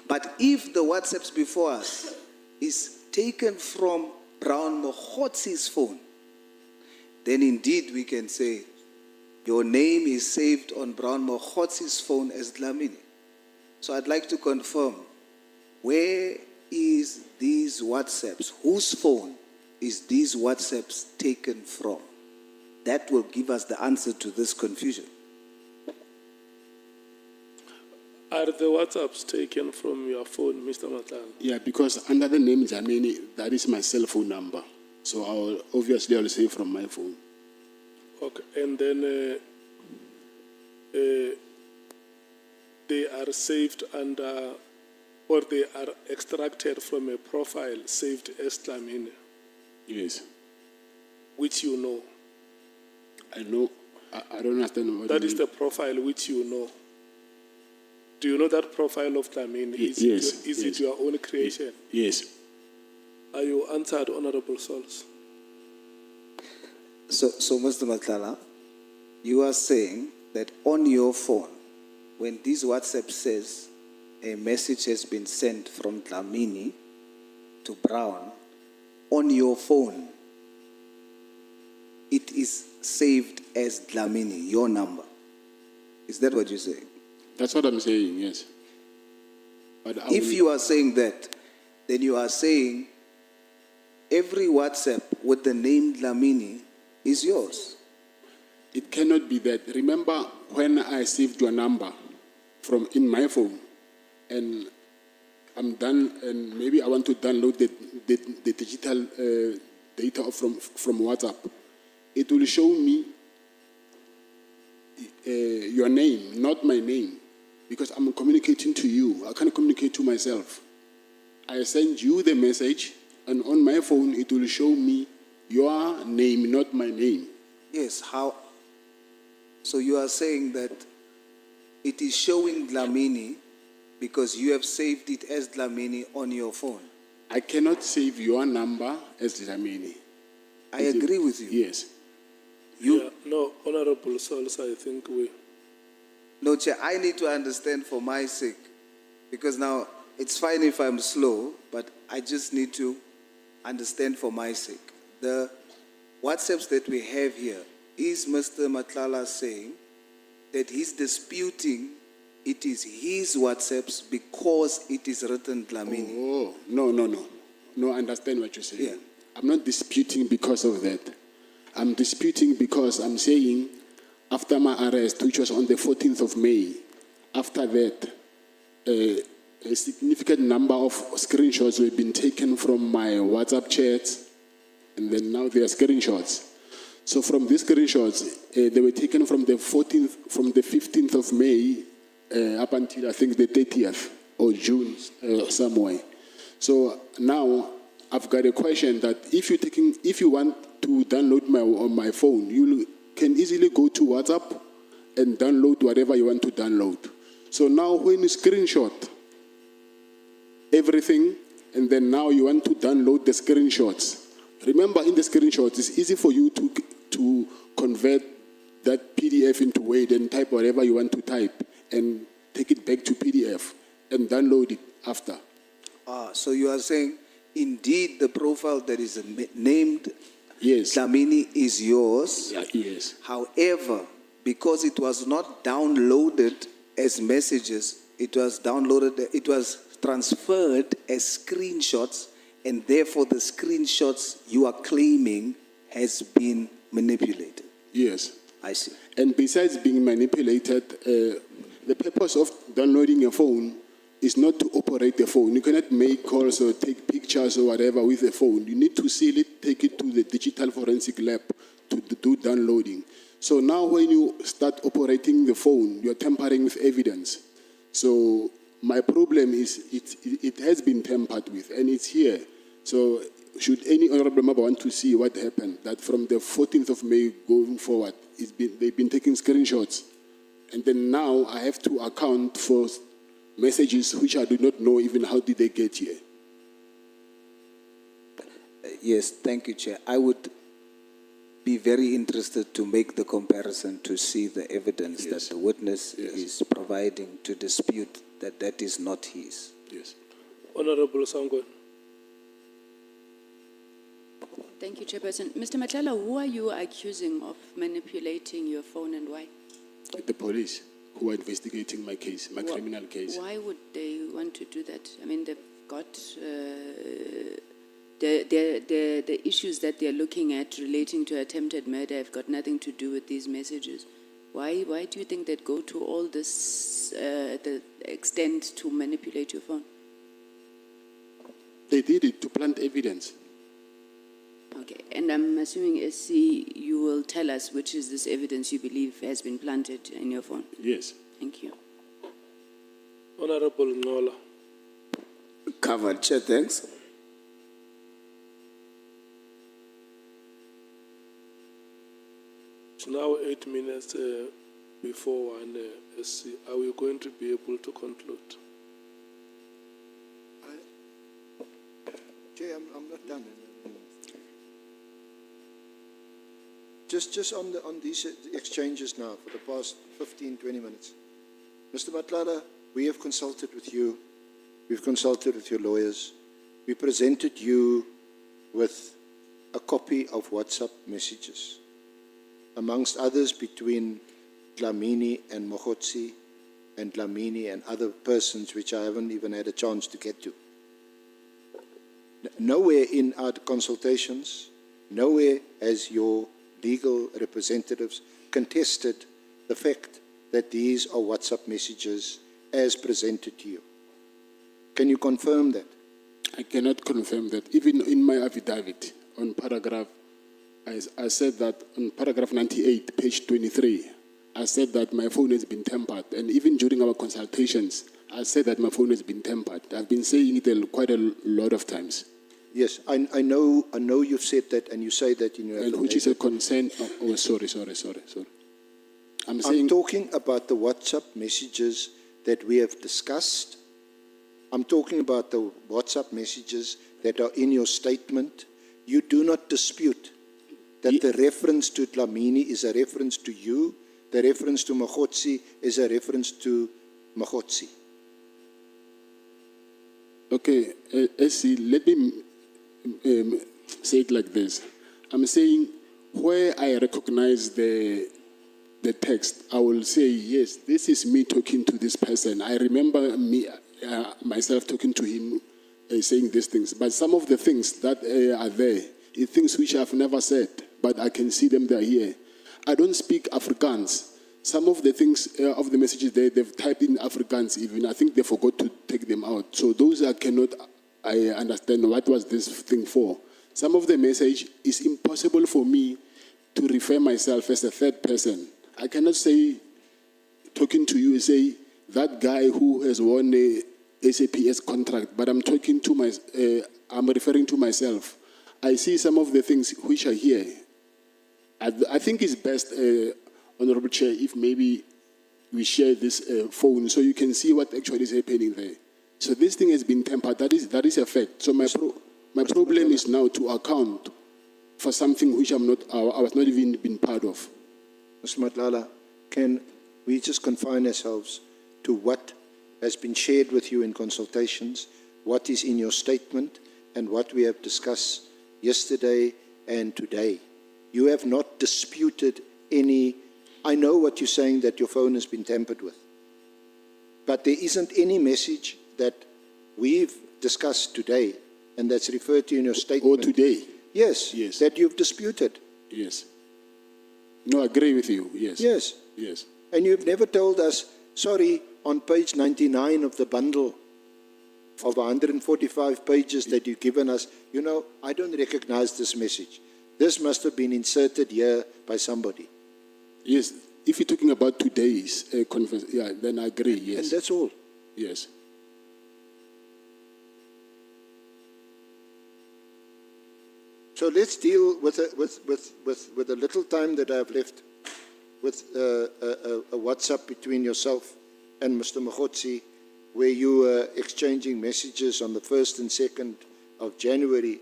But if the WhatsApps before us is taken from Brown Mogotsi's phone, then indeed we can say, your name is saved on Brown Mogotsi's phone as Dlamini. So I'd like to confirm, where is these WhatsApps? Whose phone is these WhatsApps taken from? That will give us the answer to this confusion. Are the WhatsApps taken from your phone, Mr. Matlala? Yeah, because under the name Dlamini, that is my cell phone number. So I'll say from my phone. Okay, and then they are saved under, or they are extracted from a profile saved as Dlamini, Yes. which you know. I know. I don't understand what That you is mean. the profile which you know. Do you know that profile of Dlamini? Is Yes, Is yes. it your own creation? Yes. Are you answered, Honorable Souls? So Mr. Matlala, you are saying that on your phone, when this WhatsApp says a message has been sent from Dlamini to Brown, on your phone, it is saved as Dlamini, your number. Is that what you're saying? That's what I'm saying, yes. But If you are saying that, then you are saying every WhatsApp with the name Dlamini is yours. It cannot be that. Remember when I saved your number from in my phone, and I'm done, and maybe I want to download the digital data from WhatsApp. It will show me your name, not my name, because I'm communicating to you. I can't communicate to myself. I send you the message, and on my phone it will show me your name, not my name. Yes, how? So you are saying that it is showing Dlamini because you have saved it as Dlamini on your phone. I cannot save your number as Dlamini. I agree with you. Yes. Yeah, no, Honorable Souls, I think we... No, Chair, I need to understand for my sake, because now it's fine if I'm slow, but I just need to understand for my sake. The WhatsApps that we have here, is Mr. Matlala saying that he's disputing it is his WhatsApps because it is written Dlamini? Oh, no. No, I understand what you're saying. Yeah. I'm not disputing because of that. I'm disputing because I'm saying after my arrest, which was on the 14th of May, after that, a significant number of screenshots have been taken from my WhatsApp chats, and then now they are screenshots. So from these screenshots, they were taken from the 15th of May up until I think the 30th or June somewhere. So now I've got a question that if you want to download on my phone, you can easily go to WhatsApp and download whatever you want to download. So now when you screenshot everything, and then now you want to download the screenshots, remember in the screenshots, it's easy for you to convert that PDF into Word and type whatever you want to type and take it back to PDF and download it after. So you are saying, indeed, the profile that is named Yes. Dlamini is yours. Yeah, yes. However, because it was not downloaded as messages, it was downloaded, it was transferred as screenshots, and therefore the screenshots you are claiming has been manipulated. Yes. I see. And besides being manipulated, the purpose of downloading a phone is not to operate the phone. You cannot make calls or take pictures or whatever with a phone. You need to seal it, take it to the digital forensic lab to do downloading. So now when you start operating the phone, you're tampering with evidence. So my problem is it has been tampered with and it's here. So should any honorable member want to see what happened, that from the 14th of May going forward, they've been taking screenshots. And then now I have to account for messages which I do not know even how did they get here. Yes, thank you, Chair. I would be very interested to make the comparison to see the evidence that the witness is providing to dispute that that is not his. Yes. Honorable Sangon. Thank you, Chairperson. Mr. Matlala, who are you accusing of manipulating your phone and why? The police who are investigating my case, my criminal case. Why would they want to do that? I mean, they've got the issues that they're looking at relating to attempted murder have got nothing to do with these messages. Why do you think they'd go to all this the extent to manipulate your phone? They did it to plant evidence. Okay, and I'm assuming, SC, you will tell us which is this evidence you believe has been planted in your phone. Yes. Thank you. Honorable Ngola. Covered, Chair, thanks. It's now 8 minutes before 1 SC. Are we going to be able to conclude? Chair, I'm not done. Just on these exchanges now for the past 15, 20 minutes. Mr. Matlala, we have consulted with you. We've consulted with your lawyers. We presented you with a copy of WhatsApp messages, amongst others between Dlamini and Mogotsi, and Dlamini and other persons which I haven't even had a chance to get to. Nowhere in our consultations, nowhere has your legal representatives contested the fact that these are WhatsApp messages as presented to you. Can you confirm that? I cannot confirm that. Even in my affidavit on paragraph, I said that on paragraph 98, page 23, I said that my phone has been tampered. And even during our consultations, I said that my phone has been tampered. I've been saying it quite a lot of times. Yes, I know you've said that, and you say that in your And which is a concern. Oh, sorry. I'm talking about the WhatsApp messages that we have discussed. I'm talking about the WhatsApp messages that are in your statement. You do not dispute that the reference to Dlamini is a reference to you, the reference to Mogotsi is a reference to Mogotsi. Okay, SC, let me say it like this. I'm saying where I recognize the text, I will say, yes, this is me talking to this person. I remember myself talking to him saying these things. But some of the things that are there are things which I've never said, but I can see them, they're here. I don't speak Afrikaans. Some of the things of the messages they've typed in Afrikaans even. I think they forgot to take them out. So those I understand what was this thing for. Some of the message is impossible for me to refer myself as a third person. I cannot say, talking to you, say, that guy who has won a SAPS contract, but I'm talking to I'm referring to myself. I see some of the things which are here. I think it's best, Honorable Chair, if maybe we share this phone so you can see what actually is happening there. So this thing has been tampered. That is a fact. So my problem is now to account for something which I was not even been part of. Mr. Matlala, can we just confine ourselves to what has been shared with you in consultations, what is in your statement, and what we have discussed yesterday and today? You have not disputed any. I know what you're saying, that your phone has been tampered with. but there isn't any message that we've discussed today and that's referred to in your statement. Or today? Yes, Yes. that you've disputed. Yes. No, I agree with you. Yes. Yes. Yes. And you've never told us, sorry, on page 99 of the bundle of 145 pages that you've given us, you know, I don't recognize this message. This must have been inserted here by somebody. Yes. If you're talking about today's conference, yeah, then I agree. Yes. And that's all. Yes. So let's deal with the little time that I've left with a WhatsApp between yourself and Mr. Mogotsi, where you were exchanging messages on the 1st and 2nd of January,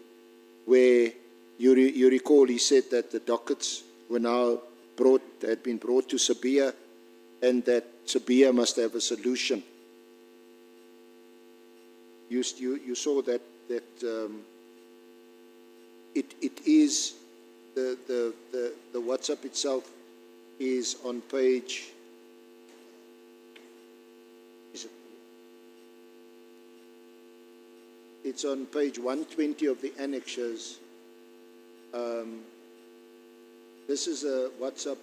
where you recall he said that the dockets were now had been brought to Sabia, and that Sabia must have a solution. You saw that it is the WhatsApp itself is on page. It's on page 120 of the annexures. This is a WhatsApp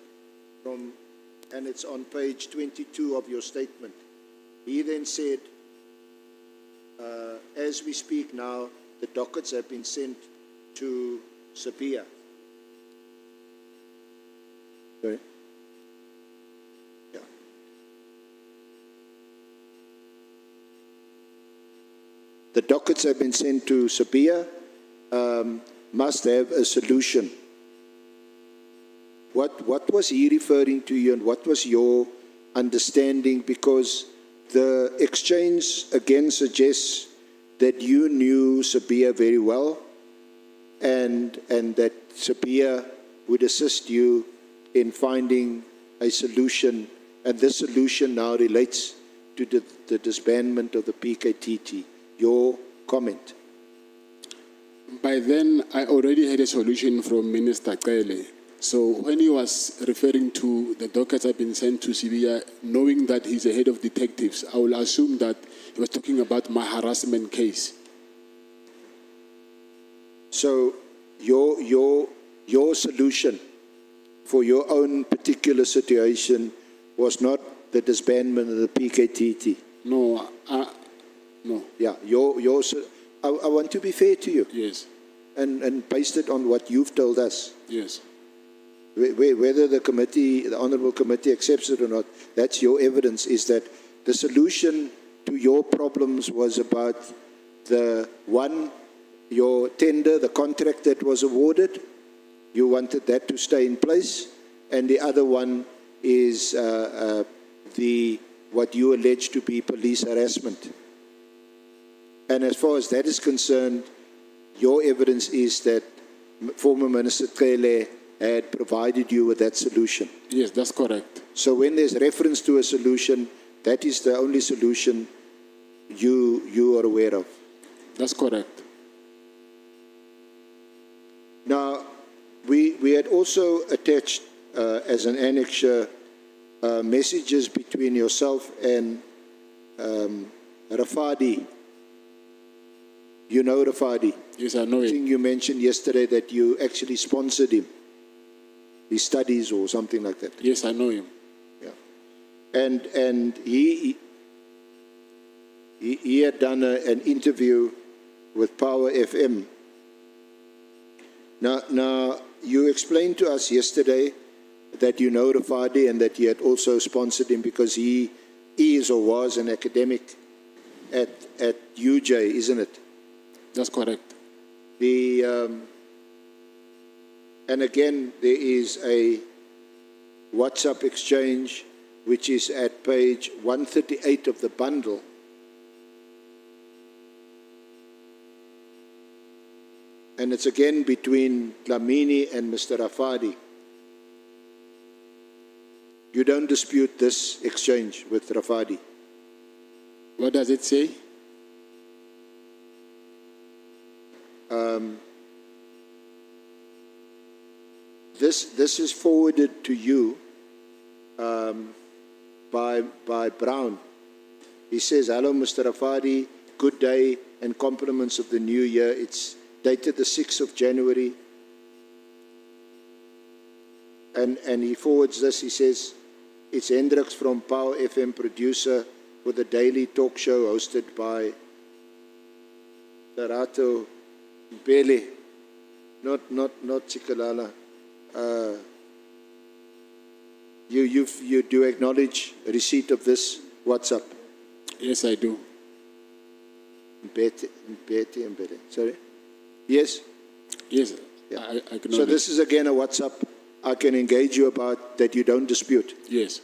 from, and it's on page 22 of your statement. He then said, as we speak now, the dockets have been sent to Sabia. Sorry? Yeah. The dockets have been sent to Sabia, must have a solution. What was he referring to you, and what was your understanding? Because the exchange again suggests that you knew Sabia very well, and that Sabia would assist you in finding a solution, and this solution now relates to the disbandment of the PKTT. Your comment? By then, I already had a solution from Minister Kele. So when he was referring to the dockets have been sent to Sibia, knowing that he's the head of detectives, I will assume that he was talking about my harassment case. So your solution for your own particular situation was not the disbandment of the PKTT? No, no. Yeah, I want to be fair to you. Yes. And based it on what you've told us. Yes. Whether the Honourable Committee accepts it or not, that's your evidence, is that the solution to your problems was about your tender, the contract that was awarded. You wanted that to stay in place. And the other one is what you allege to be police harassment. And as far as that is concerned, your evidence is that former Minister Kele had provided you with that solution. Yes, that's correct. So when there's reference to a solution, that is the only solution you are aware of. That's correct. Now, we had also attached as an annexure messages between yourself and Rafadi. You know Rafadi? Yes, I know I it. think you mentioned yesterday that you actually sponsored him, his studies or something like that. Yes, I know him. Yeah. And he had done an interview with Power FM. Now, you explained to us yesterday that you know Rafadi and that you had also sponsored him because he is or was an academic at UJ, isn't it? That's correct. And again, there is a WhatsApp exchange which is at page 138 of the bundle. And it's again between Dlamini and Mr. Rafadi. You don't dispute this exchange with Rafadi? What does it say? This is forwarded to you by Brown. He says, hello, Mr. Rafadi, good day and compliments of the new year. It's dated the 6th of January. And he forwards this, he says, it's Hendricks from Power FM, producer for the daily talk show hosted by Larato Mpele, not Chikalala. You do acknowledge receipt of this WhatsApp? Yes, I do. Mpete. Sorry? Yes? Yes, Yeah. I acknowledge. So this is again a WhatsApp I can engage you about that you don't dispute. Yes.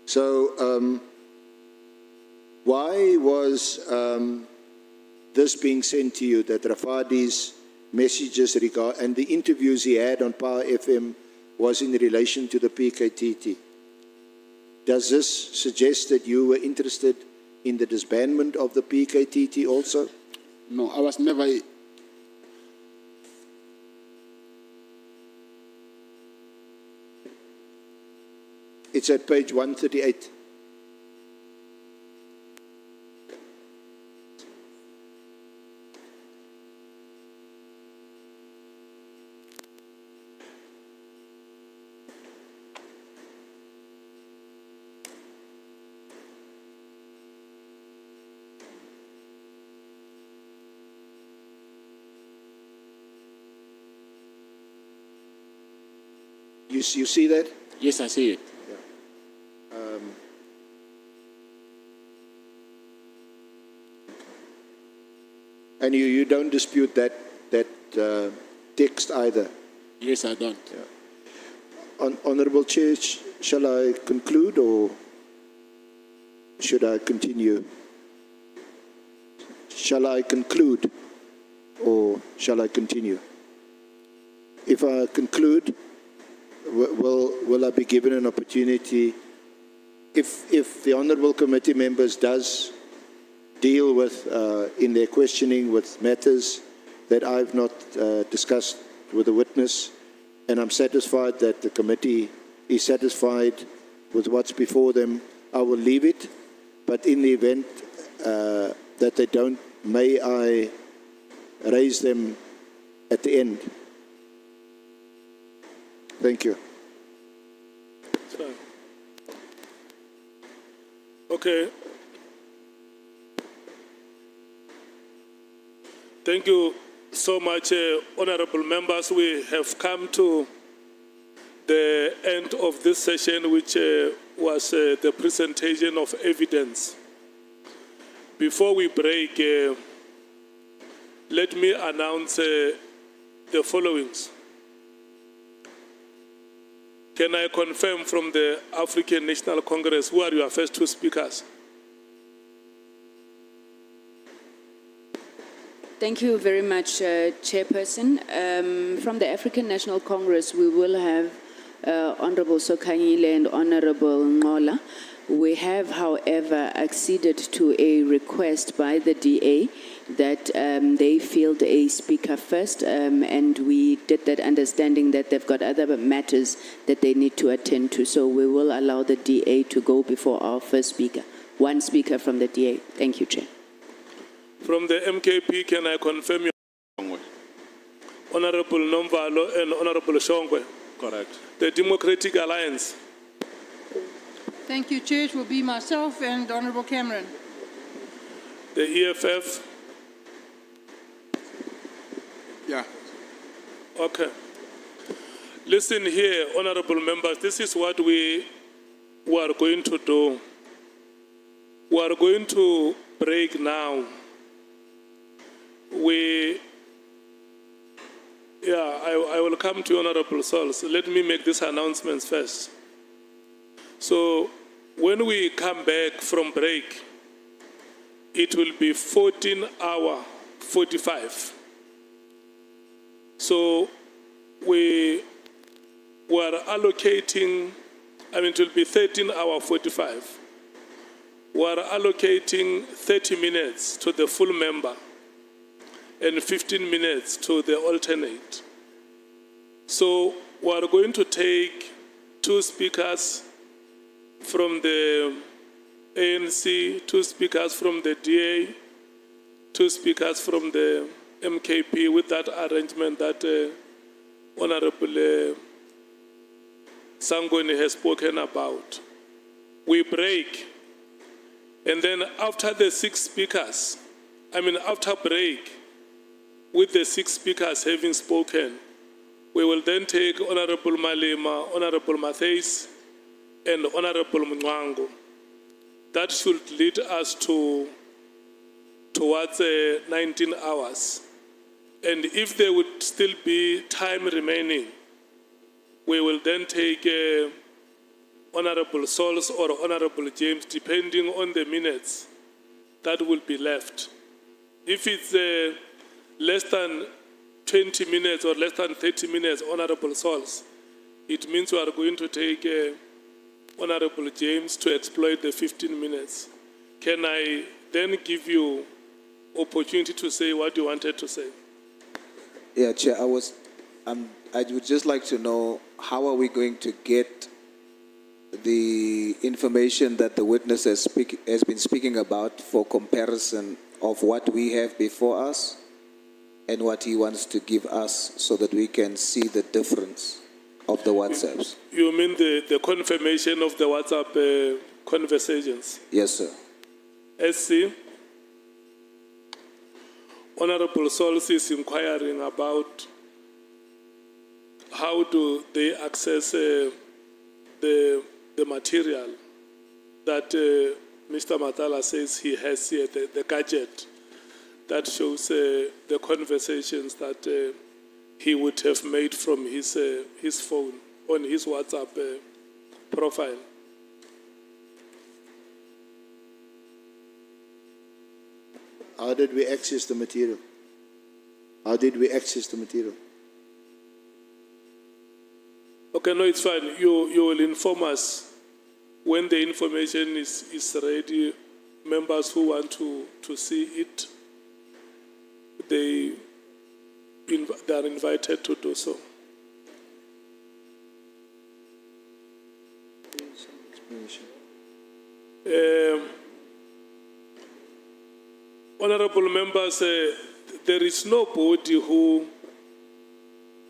So why was this being sent to you, that Rafadi's messages and the interviews he had on Power FM was in relation to the PKTT? Does this suggest that you were interested in the disbandment of the PKTT also? No, I was never. It's at page 138. You see that? Yes, I see it. And you don't dispute that text either? Yes, I don't. Honourable Chair, shall I conclude or should I continue? Shall I conclude or shall I continue? If I conclude, will I be given an opportunity, if the Honourable Committee members does deal with, in their questioning with matters that I've not discussed with the witness, and I'm satisfied that the committee is satisfied with what's before them, I will leave it. But in the event that they don't, may I raise them at the end? Thank you. Sorry. Okay. Thank you so much, honorable members. We have come to the end of this session, which was the presentation of evidence. Before we break, let me announce the followings. Can I confirm from the African National Congress, who are your first two speakers? Thank you very much, Chairperson. From the African National Congress, we will have Honorable Sokanyile and Honorable Ngola. We have, however, acceded to a request by the DA that they field a speaker first, and we did that understanding that they've got other matters that they need to attend to. So we will allow the DA to go before our first speaker. One speaker from the DA. Thank you, Chair. From the MKP, can I confirm your Honorable Nomvalo and Honorable Shongwe? Correct. The Democratic Alliance. Thank you, Chair. It will be myself and Honourable Cameron. The EFF. Yeah. Okay. Listen here, honorable members, this is what we are going to do. We are going to break now. I will come to Honorable Sols. Let me make these announcements first. So, when we come back from break, it will be 14:45. So, we were allocating, it will be 13:45. We are allocating 30 minutes to the full member and 15 minutes to the alternate. So we are going to take two speakers from the ANC, 2 speakers from the DA, 2 speakers from the MKP, with that arrangement that Honorable Sangoni has spoken about. We break, and then after the 6 speakers, after break, with the 6 speakers having spoken, we will then take Honorable Malema, Honorable Matthys, and Honorable Mwango. That should lead us towards 19 hours. And if there would still be time remaining, we will then take Honorable Sauls or Honorable James, depending on the minutes that will be left. If it's less than 20 minutes or less than 30 minutes, Honorable Sauls, it means we are going to take Honorable James to exploit the 15 minutes. Can I then give you opportunity to say what you wanted to say? Yeah, Chair, I would just like to know, how are we going to get the information that the witness has been speaking about for comparison of what we have before us and what he wants to give us, so that we can see the difference of the WhatsApps? You mean the confirmation of the WhatsApp conversations? Yes, sir. SC, Honorable Sauls is inquiring about how do they access the material that Mr. Matlala says he has here, the gadget that shows the conversations that he would have made from his phone on his WhatsApp profile. How did we access the material? How did we access the material? Okay, no, it's fine. You will inform us when the information is ready. Members who want to see it, they are invited to do so. Honorable members, there is nobody who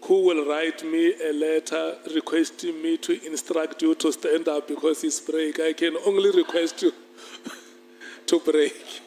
will write me a letter requesting me to instruct you to stand up because it's break. I can only request you to break.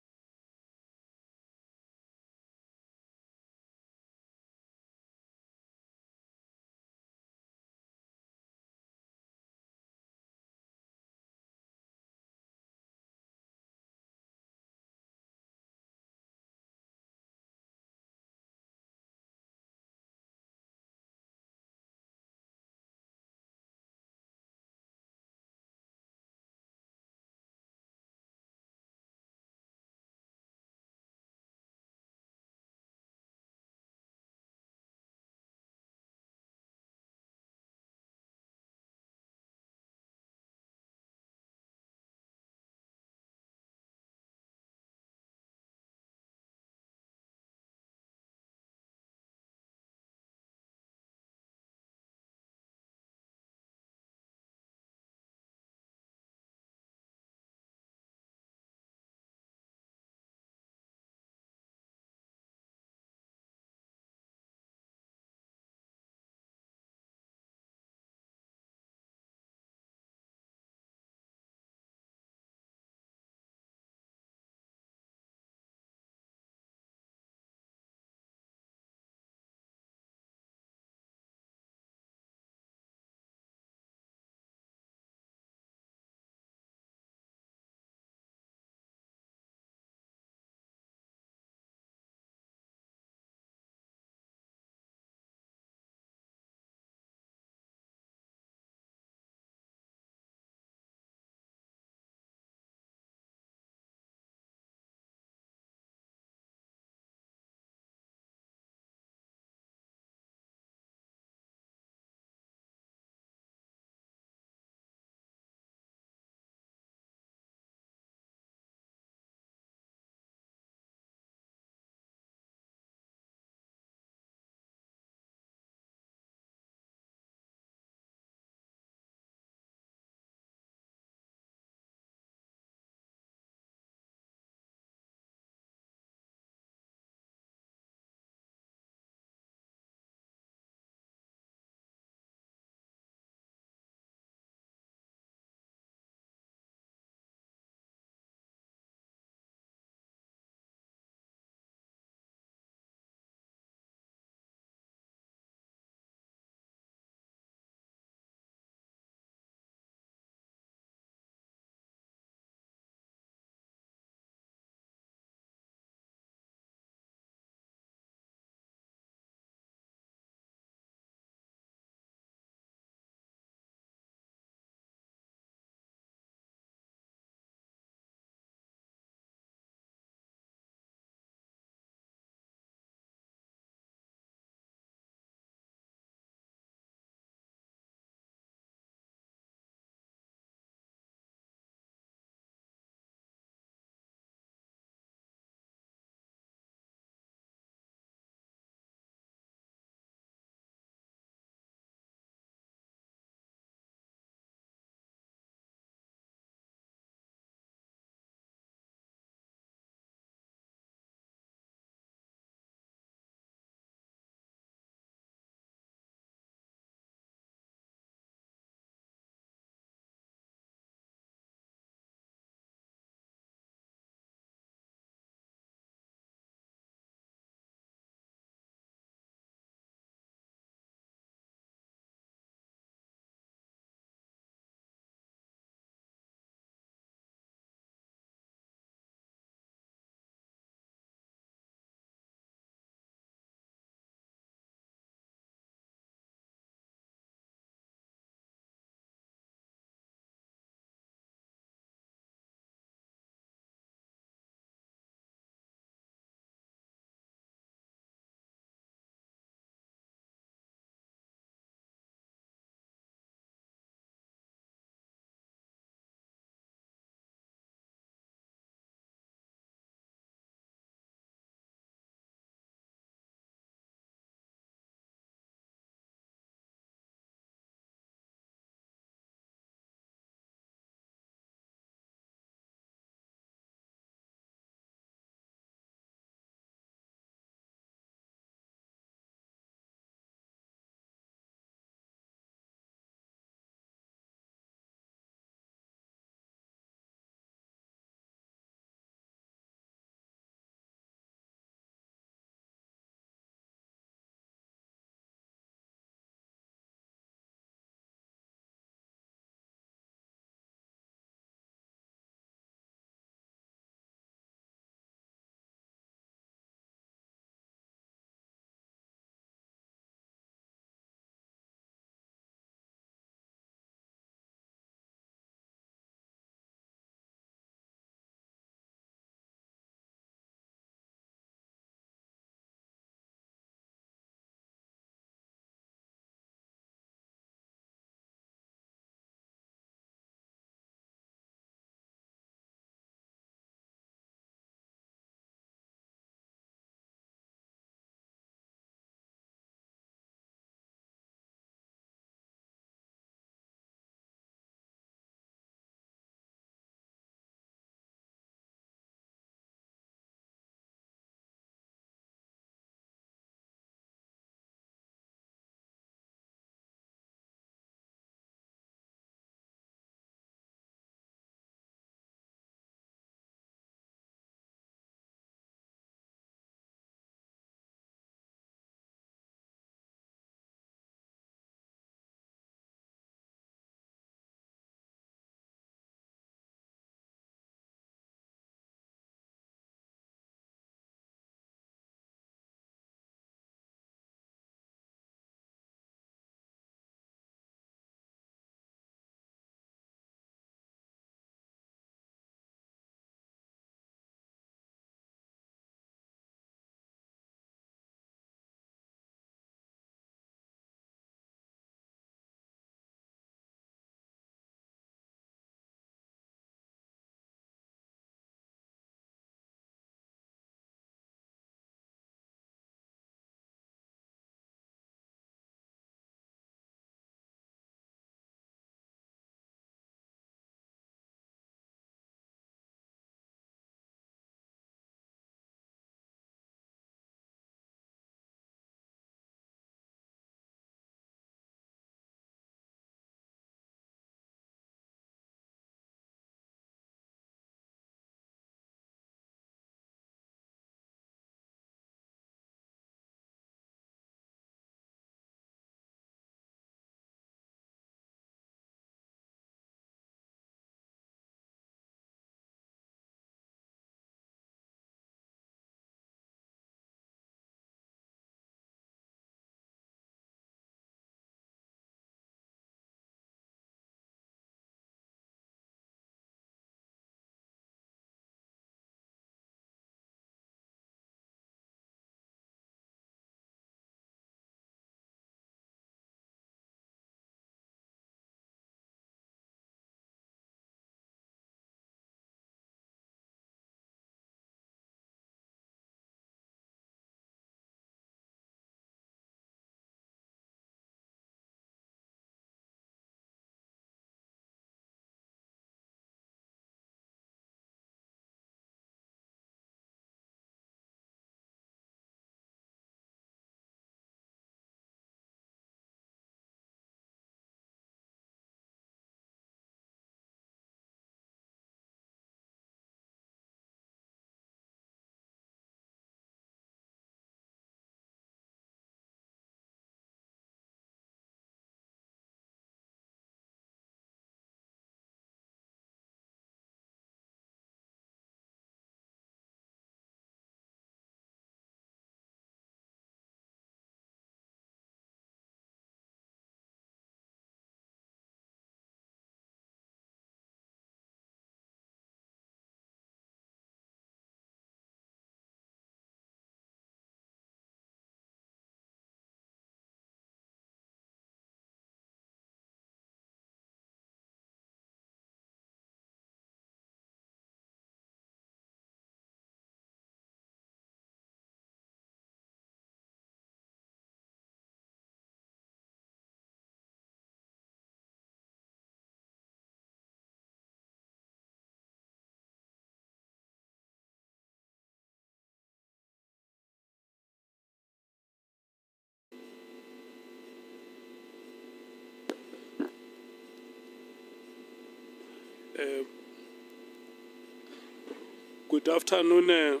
Good afternoon.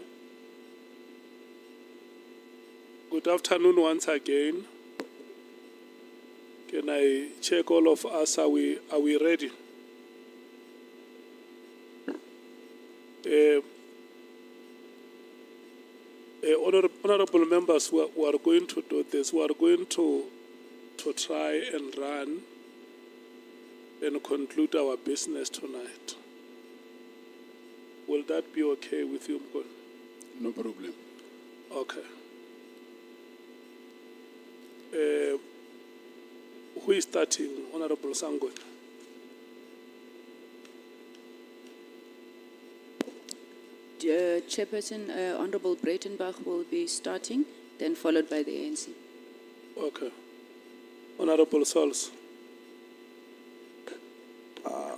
Good afternoon once again. Can I check all of us? Are we ready? Honorable members, we are going to do this. We are going to try and run and conclude our business tonight. Will that be okay with you, Mkon? No problem. Okay. Who is starting? Honorable Sangon. Chairperson, Honorable Breitenbach will be starting, then followed by the ANC. Okay. Honorable Sols.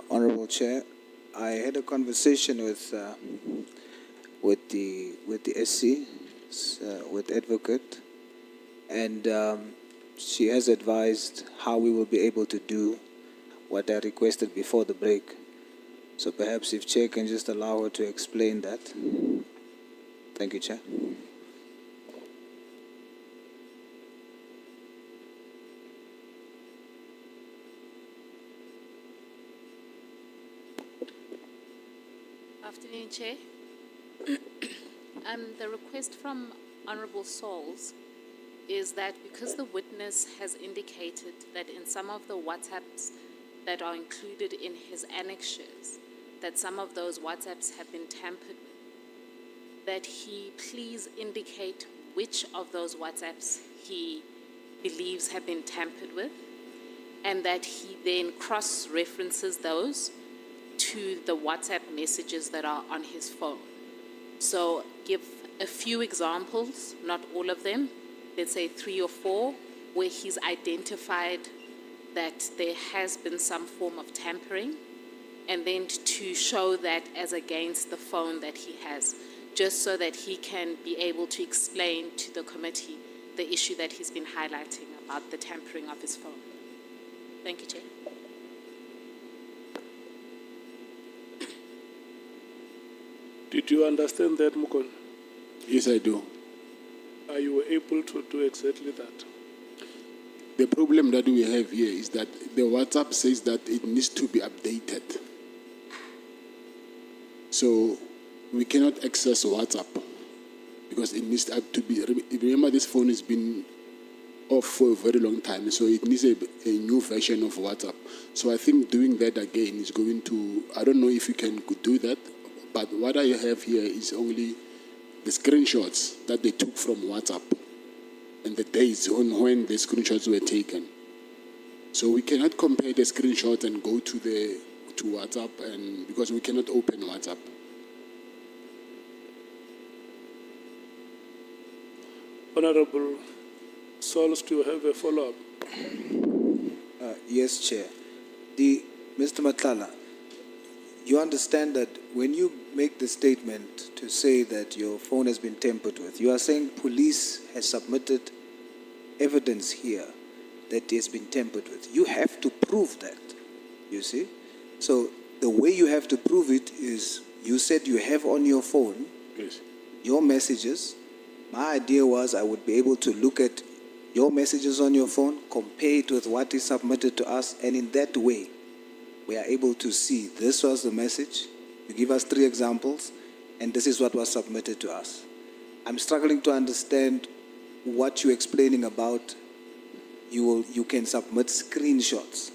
Honorable Chair, I had a conversation with the SC, with advocate, and she has advised how we will be able to do what I requested before the break. So perhaps if Chair can just allow her to explain that. Thank you, Chair. Afternoon, Chair. The request from Honorable Souls is that because the witness has indicated that in some of the WhatsApps that are included in his annexures, that some of those WhatsApps have been tampered with, that he please indicate which of those WhatsApps he believes have been tampered with, and that he then cross-references those to the WhatsApp messages that are on his phone. So give a few examples, not all of them, let's say 3 or 4, where he's identified that there has been some form of tampering, and then to show that as against the phone that he has, just so that he can be able to explain to the committee the issue that he's been highlighting about the tampering of his phone. Thank you, Chair. Did you understand that, Mukon? Yes, I do. Are you able to do exactly that? The problem that we have here is that the WhatsApp says that it needs to be updated. So we cannot access WhatsApp because it needs to be. Remember, this phone has been off for a very long time, so it needs a new version of WhatsApp. So I think doing that again is going to. I don't know if you can do that, but what I have here is only the screenshots that they took from WhatsApp and the dates on when the screenshots were taken. So we cannot compare the screenshots and go to WhatsApp, and because we cannot open WhatsApp. Honorable Sols, do you have a follow-up? Yes, Chair. Mr. Matlala, you understand that when you make the statement to say that your phone has been tampered with, you are saying police has submitted evidence here that it has been tampered with. You have to prove that, you see? So the way you have to prove it is, you said you have on your phone your messages. My idea was I would be able to look at your messages on your phone, compare it with what is submitted to us, and in that way, we are able to see this was the message. You give us 3 examples, and this is what was submitted to us. I'm struggling to understand what you're explaining about. You can submit screenshots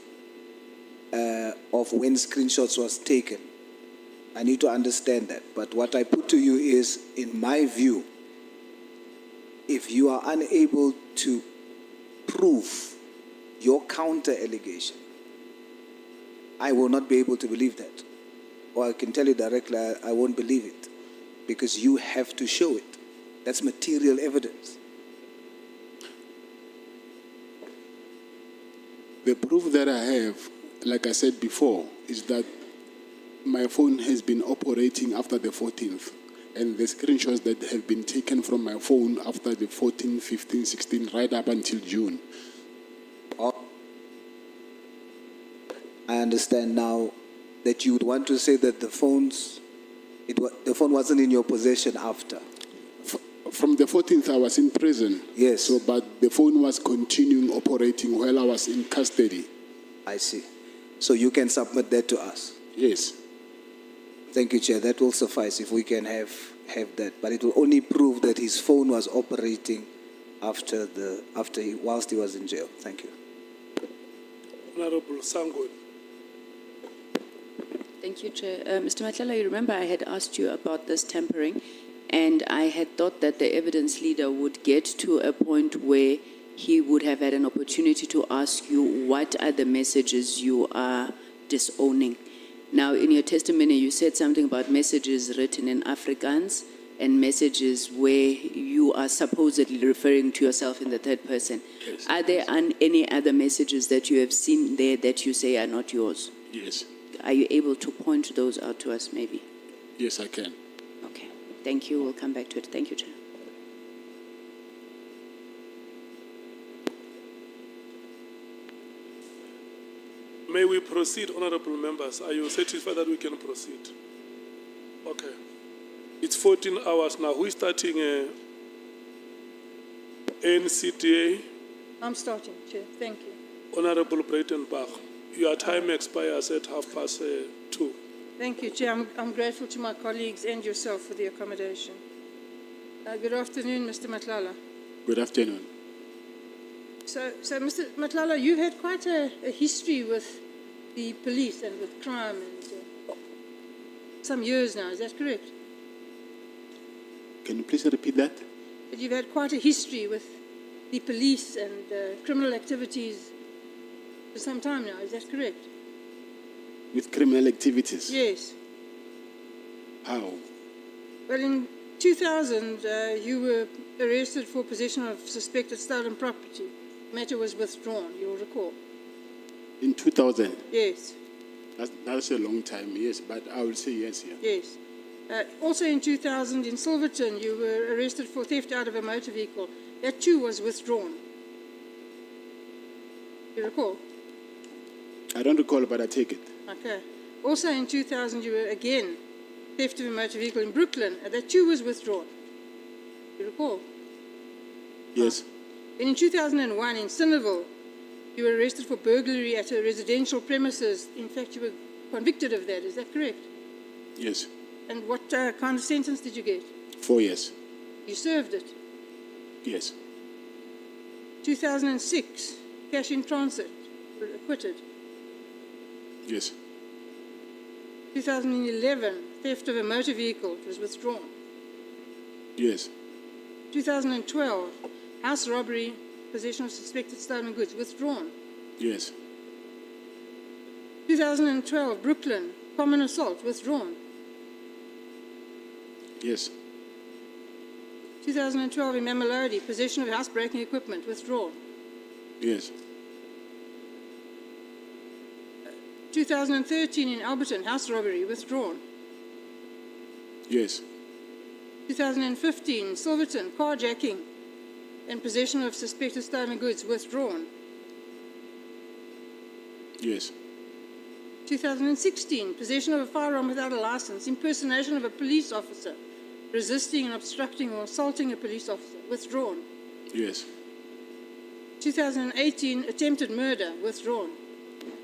of when screenshots was taken. I need to understand that. But what I put to you is, in my view, if you are unable to prove your counter allegation, I will not be able to believe that. Or I can tell you directly, I won't believe it, because you have to show it. That's material evidence. The proof that I have, like I said before, is that my phone has been operating after the 14th. And the screenshots that have been taken from my phone after the 14, 15, 16, right up until June. I understand now that you would want to say that the the phone wasn't in your possession after? From the 14th, I was in prison. Yes. So, but the phone was continuing operating while I was in custody. I see. So you can submit that to us. Yes. Thank you, Chair. That will suffice if we can have that. But it will only prove that his phone was operating whilst he was in jail. Thank you. Honorable Sango. Thank you, Chair. Mr. Matlala, you remember I had asked you about this tampering, and I had thought that the evidence leader would get to a point where he would have had an opportunity to ask you what are the messages you are disowning. Now, in your testimony, you said something about messages written in Afrikaans and messages where you are supposedly referring to yourself in the third person. Yes. Are there any other messages that you have seen there that you say are not yours? Yes. Are you able to point those out to us, maybe? Yes, I can. Okay. Thank you. We'll come back to it. Thank you, Chair. May we proceed, honorable members? Are you satisfied that we can proceed? Okay. It's 14 hours now. Who is starting NCTA? I'm starting, Chair. Thank you. Honorable Breitenbach, your time expires at 2:30. Thank you, Chair. I'm grateful to my colleagues and yourself for the accommodation. Good afternoon, Mr. Matlala. Good afternoon. So, Mr. Matlala, you've had quite a history with the police and with crime and some years now. Is that correct? Can you please repeat that? That you've had quite a history with the police and criminal activities for some time now. Is that correct? With criminal activities? Yes. How? Well, in 2000, you were arrested for possession of suspected stolen property. The matter was withdrawn, you'll recall. In 2000? Yes. That's a long time, yes, but I will say yes here. Yes. Also in 2000, in Silverton, you were arrested for theft out of a motor vehicle. That too was withdrawn. You recall? I don't recall, but I take it. Okay. Also in 2000, you were again theft of a motor vehicle in Brooklyn. That too was withdrawn. You recall? Yes. And in 2001, in Cinderville, you were arrested for burglary at a residential premises. In fact, you were convicted of that. Is that correct? Yes. And what kind of sentence did you get? 4 years. You served it. Yes. 2006, cash in transit, you were acquitted. Yes. 2011, theft of a motor vehicle, it was withdrawn. Yes. 2012, house robbery, possession of suspected stolen goods, withdrawn. Yes. 2012, Brooklyn, common assault, withdrawn. Yes. 2012, in Mamelodi, possession of housebreaking equipment, withdrawn. Yes. 2013, in Alberton, house robbery, withdrawn. Yes. 2015, Silverton, carjacking and possession of suspected stolen goods, withdrawn. Yes. 2016, possession of a firearm without a license, impersonation of a police officer, resisting and obstructing or assaulting a police officer, withdrawn. Yes. 2018, attempted murder, withdrawn.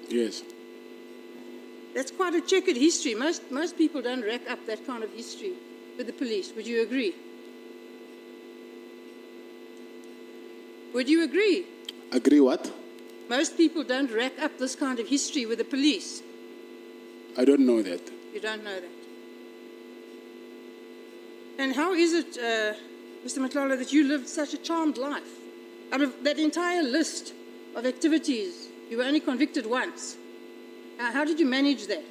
Yes. That's quite a checkered history. Most people don't rack up that kind of history with the police. Would you agree? Would you agree? Agree what? Most people don't rack up this kind of history with the police. I don't know that. You don't know that. And how is it, Mr. Matlala, that you lived such a charmed life? Out of that entire list of activities, you were only convicted once. How did you manage that?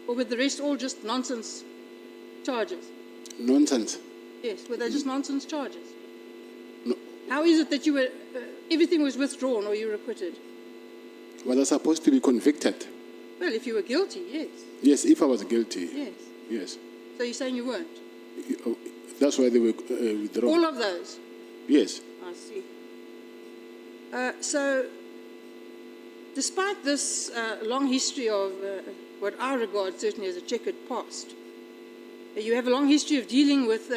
Or were the rest all just nonsense charges? Nonsense? Yes, were they just nonsense charges? No. How is it that you were, everything was withdrawn or you were acquitted? Was I supposed to be convicted? Well, if you were guilty, yes. Yes, if I was guilty. Yes. Yes. So you're saying you weren't? That's why they were withdrawn. All of those? Yes. I see. So, despite this long history of what I regard certainly as a checkered past. You have a long history of dealing with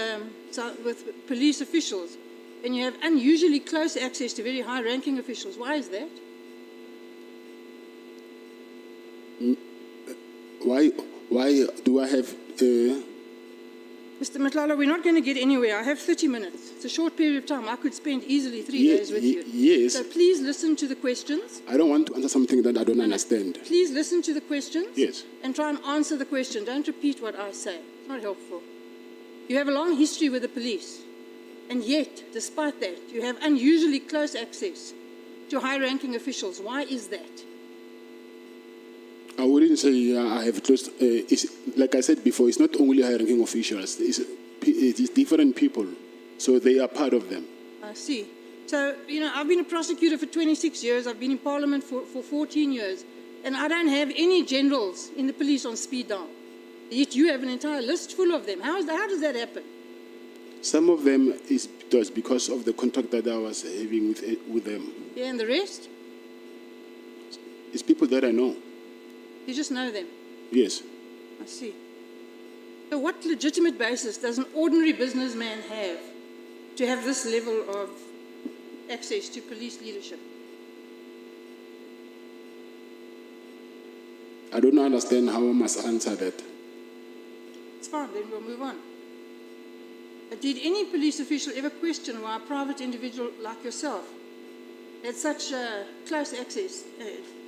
police officials, and you have unusually close access to very high-ranking officials. Why is that? Why do I have? Mr. Matlala, we're not going to get anywhere. I have 30 minutes. It's a short period of time. I could spend easily 3 days with you. Yes. So please listen to the questions. I don't want to answer something that I don't understand. Please listen to the questions. Yes. And try and answer the question. Don't repeat what I say. It's not helpful. You have a long history with the police. And yet, despite that, you have unusually close access to high-ranking officials. Why is that? I wouldn't say I have close. Like I said before, it's not only high-ranking officials. It's different people, so they are part of them. I see. So, I've been a prosecutor for 26 years. I've been in Parliament for 14 years. And I don't have any generals in the police on speed dial. Yet you have an entire list full of them. How does that happen? Some of them was because of the contract that I was having with them. Yeah, and the rest? It's people that I know. You just know them? Yes. I see. So what legitimate basis does an ordinary businessman have to have this level of access to police leadership? I don't understand how I must answer that. It's fine, then we'll move on. But did any police official ever question why a private individual like yourself had such close access,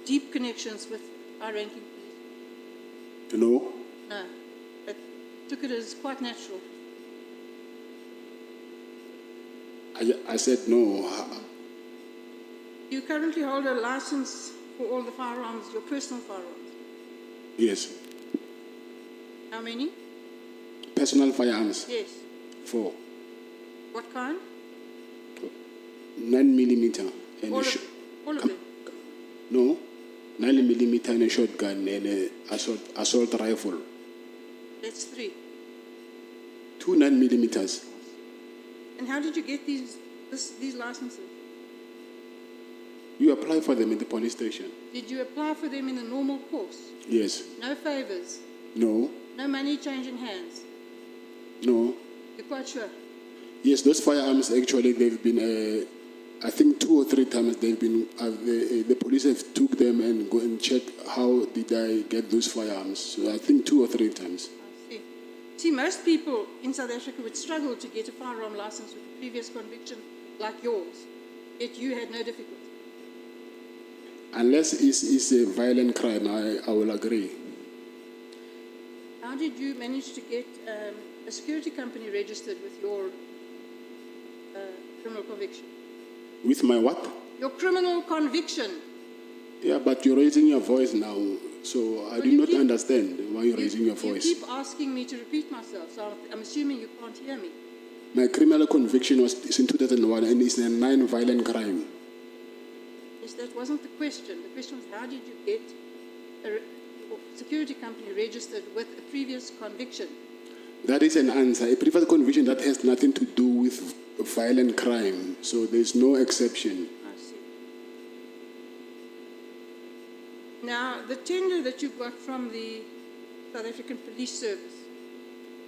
deep connections with high-ranking police? No. No. But took it as quite natural. I said no. You currently hold a license for all the firearms, your personal firearms? Yes. How many? Personal firearms. Yes. 4. What kind? 9mm and All of them? No, 9mm and a shotgun and an assault rifle. That's 3. 2 9mm. And how did you get these licenses? You apply for them in the police station. Did you apply for them in the normal course? Yes. No favors? No. No money changing hands? No. You're quite sure? Yes, those firearms actually they've been. I think 2 or 3 times they've been. The police have took them and go and check how did I get those firearms. So I think 2 or 3 times. I see. See, most people in South Africa would struggle to get a firearm license with a previous conviction like yours. Yet you had no difficulty. Unless it's a violent crime, I will agree. How did you manage to get a security company registered with your criminal conviction? With my what? Your criminal conviction. Yeah, but you're raising your voice now, so I do not understand why you're raising your voice. You keep asking me to repeat myself, so I'm assuming you can't hear me. My criminal conviction was in 2001 and it's a 9 violent crime. Yes, that wasn't the question. The question was, how did you get a security company registered with a previous conviction? That is an answer. A previous conviction that has nothing to do with violent crime, so there's no exception. I see. Now, the tender that you got from the South African Police Service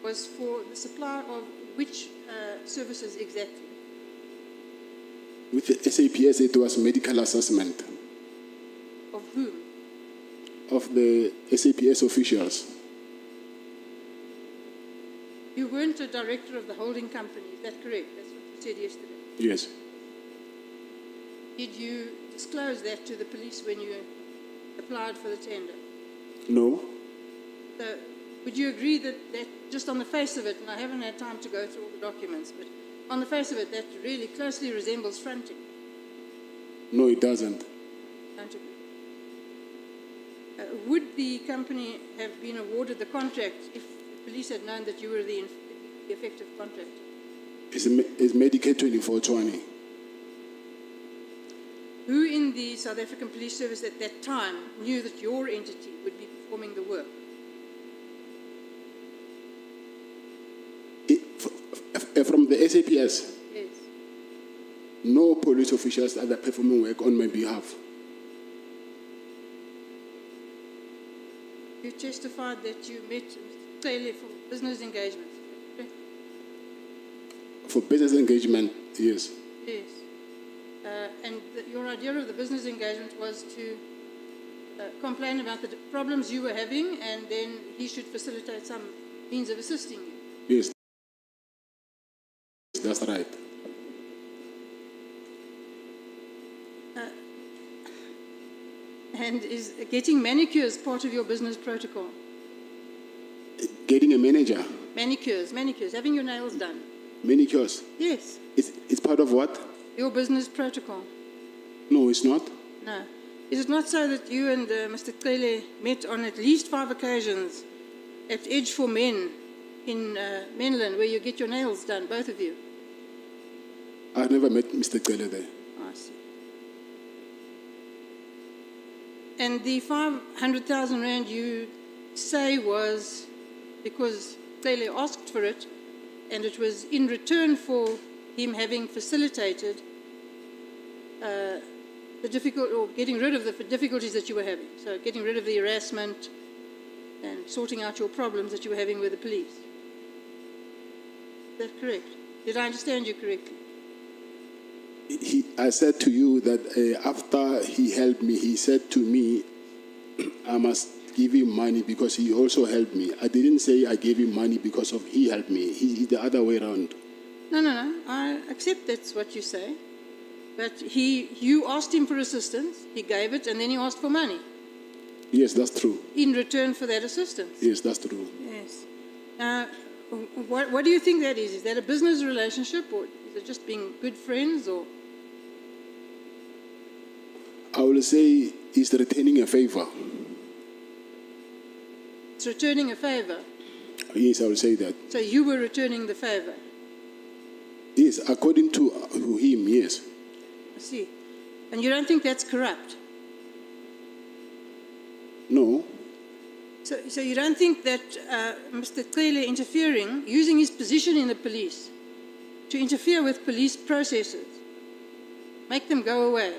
was for the supply of which services exactly? With the SAPS, it was medical assessment Of whom? of the SAPS officials. You weren't a director of the holding company, is that correct? That's what you said yesterday. Yes. Did you disclose that to the police when you applied for the tender? No. So would you agree that just on the face of it, and I haven't had time to go through all the documents, but on the face of it, that really closely resembles fronting? No, it doesn't. Don't agree. Would the company have been awarded the contract if the police had known that you were the effective contractor? It's Medicaid 2420. Who in the South African Police Service at that time knew that your entity would be performing the work? From the SAPS, Yes. no police officials are performing work on my behalf. You testified that you met Mr. Taylor for business engagement. For business engagement, yes. Yes. Your idea of the business engagement was to complain about the problems you were having, and then he should facilitate some means of assisting you. Yes. That's right. And is getting manicures part of your business protocol? Getting a manager, Manicures, having your nails done. manicures, Yes, it's part of what? your business protocol. No, it's not. No. Is it not so that you and Mr. Tlele met on at least 5 occasions at Edge for Men in Menlyn, where you get your nails done, both of you? I've never met Mr. Taylor there. I see. And the 500,000 rand you say was because Tlele asked for it, and it was in return for him having facilitated getting rid of the difficulties that you were having. So getting rid of the harassment and sorting out your problems that you were having with the police. Is that correct? Did I understand you correctly? I said to you that after he helped me, he said to me, I must give him money because he also helped me. I didn't say I gave him money because of he helped me. He's the other way around. No. I accept that's what you say. But you asked him for assistance, he gave it, and then he asked for money. Yes, that's true. In return for that assistance. Yes, that's true. Yes. What do you think that is? Is that a business relationship, or is it just being good friends, or? I will say he's returning a favor. It's returning a favor. Yes, I will say that. So you were returning the favor. Yes, according to him, yes. I see. And you don't think that's corrupt? No. So you don't think that Mr. Tlele interfering, using his position in the police to interfere with police processes, make them go away,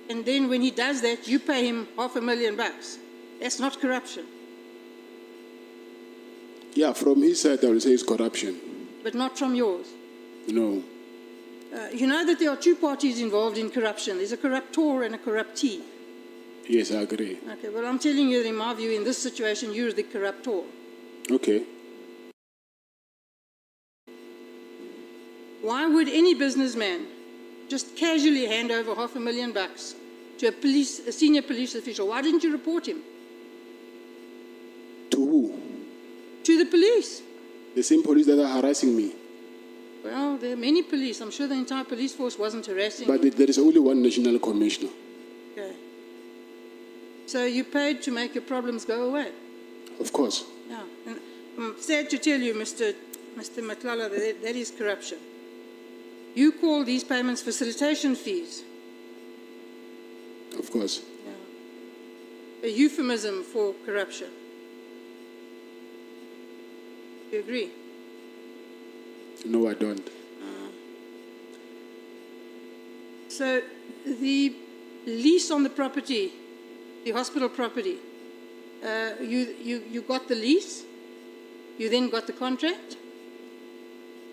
and then when he does that, you pay him $500,000. That's not corruption. Yeah, from his side, I will say it's corruption. But not from yours. No. You know that there are 2 parties involved in corruption. There's a corruptor and a corruptee. Yes, I agree. Okay, well, I'm telling you that in my view, in this situation, you're the corruptor. Okay. Why would any businessman just casually hand over $500,000 to a senior police official? Why didn't you report him? To who? To the police. The same police that are harassing me. Well, there are many police. I'm sure the entire police force wasn't harassing But you. there is only one national commissioner. Okay. So you paid to make your problems go away? Of course. Yeah. And I'm sad to tell you, Mr. Matlala, that is corruption. You call these payments facilitation fees. Of course. Yeah. A euphemism for corruption. You agree? No, I don't. So the lease on the property, the hospital property, you got the lease, you then got the contract,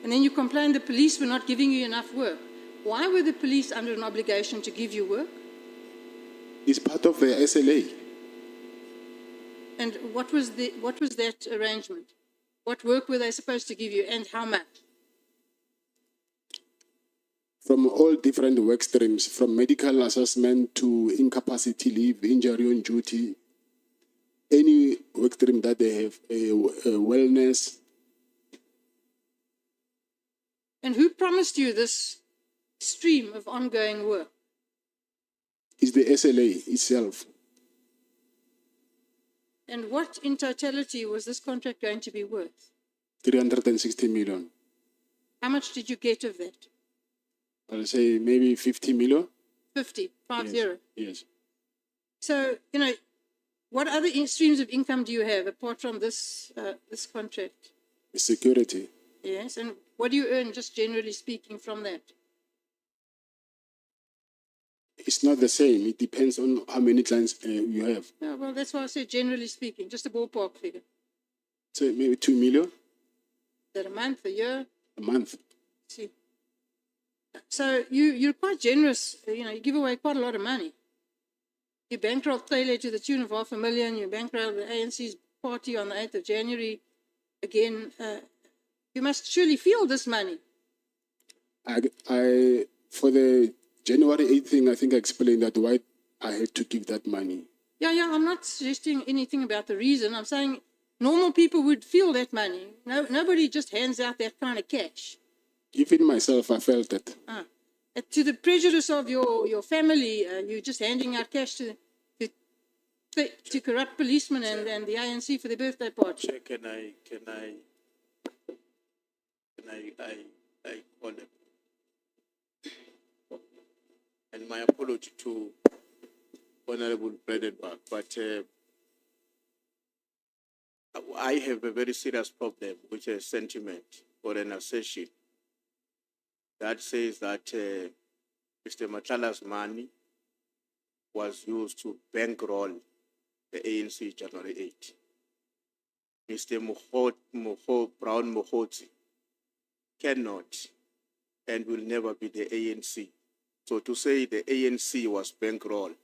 and then you complained the police were not giving you enough work. Why were the police under an obligation to give you work? It's part of the SLA. And what was that arrangement? What work were they supposed to give you, and how much? From all different work streams, from medical assessment to incapacity leave, injury on duty, any work stream that they have, wellness. And who promised you this stream of ongoing work? It's the SLA itself. And what in totality was this contract going to be worth? 360 million. How much did you get of that? I'll say maybe 50 million. 50. Yes. So, what other streams of income do you have apart from this contract? Security. Yes, and what do you earn, just generally speaking, from that? It's not the same. It depends on how many clients you have. Yeah, well, that's why I said generally speaking, just a ballpark figure. So maybe 2 million Is that a month, a year? a month. See. So you're quite generous. You give away quite a lot of money. You bankrolled Taylor to the tune of $500,000. You bankrolled the ANC's party on the 8th of January. Again, you must surely feel this money. I for the January 8th thing, I think I explained that why I had to give that money. Yeah, I'm not suggesting anything about the reason. I'm saying normal people would feel that money. Nobody just hands out that kind of cash. Even myself, I felt that. To the prejudice of your family, you're just handing out cash to corrupt policemen and the ANC for their birthday party. Chair, can I call him? And my apology to Honorable Bredenbach, but I have a very serious problem with a sentiment or an assertion that says that Mr. Matlala's money was used to bankroll the ANC January 8. Mr. Brown Mohoti cannot and will never be the ANC. So to say the ANC was bankrolled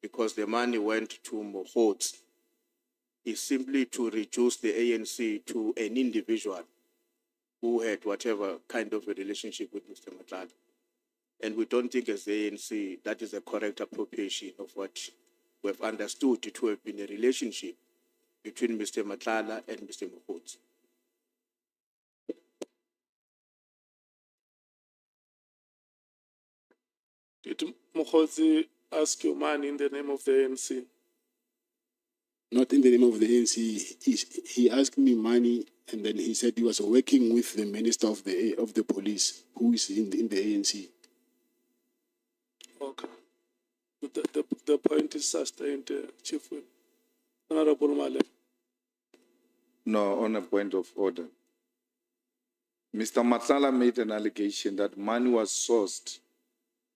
because the money went to Mohoti is simply to reduce the ANC to an individual who had whatever kind of a relationship with Mr. Matlala. And we don't think as the ANC that is a correct appropriation of what we have understood to have been a relationship between Mr. Matlala and Mr. Mohoti. Did Mohoti ask your money in the name of the ANC? Not in the name of the ANC. He asked me money, and then he said he was working with the minister of the police, who is in the ANC. Okay. The point is sustained, Chief Whip. Honorable Male. No, on a point of order. Mr. Matlala made an allegation that money was sourced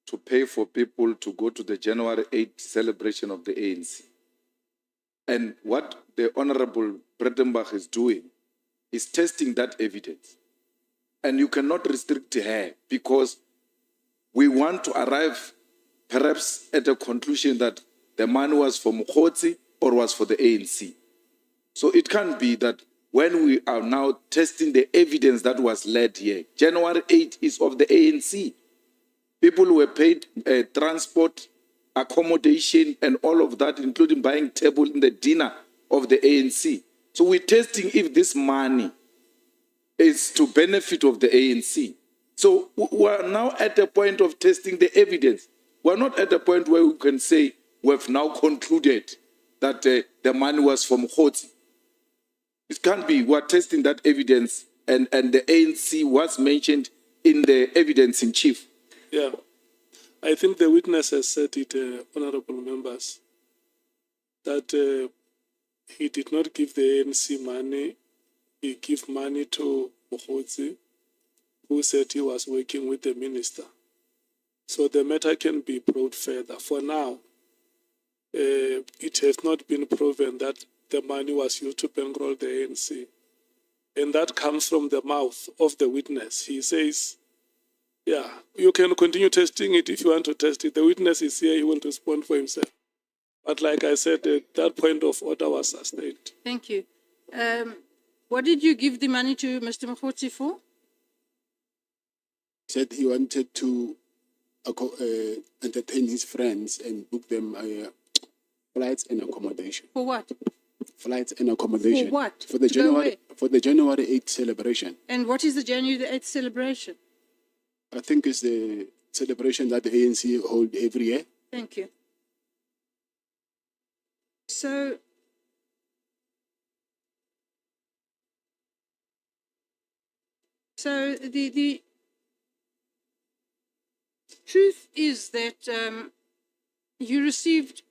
to pay for people to go to the January 8th celebration of the ANC. And what the Honorable Bredenbach is doing is testing that evidence. And you cannot restrict her because we want to arrive perhaps at a conclusion that the money was for Mohoti or was for the ANC. So it can't be that when we are now testing the evidence that was led here, January 8th is of the ANC. People were paid transport, accommodation, and all of that, including buying table in the dinner of the ANC. So we're testing if this money is to benefit of the ANC. So we're now at the point of testing the evidence. We're not at the point where we can say we've now concluded that the money was from Mohoti. It can't be. We're testing that evidence, and the ANC was mentioned in the evidence in chief. Yeah. I think the witness has said it, honorable members, that he did not give the ANC money. He gave money to Mohoti, who said he was working with the minister. So the matter can be brought further. For now, it has not been proven that the money was used to bankroll the ANC. And that comes from the mouth of the witness. He says, yeah, you can continue testing it if you want to test it. The witness is here, he will respond for himself. But like I said, that point of order was sustained. Thank you. What did you give the money to Mr. Mohoti for? He said he wanted to entertain his friends and book them flights and accommodation. For what? Flights and accommodation. For what? For the To go January 8th celebration. And what is the January the 8th celebration? I think it's the celebration that the ANC hold every year. Thank you. So, the truth is that you received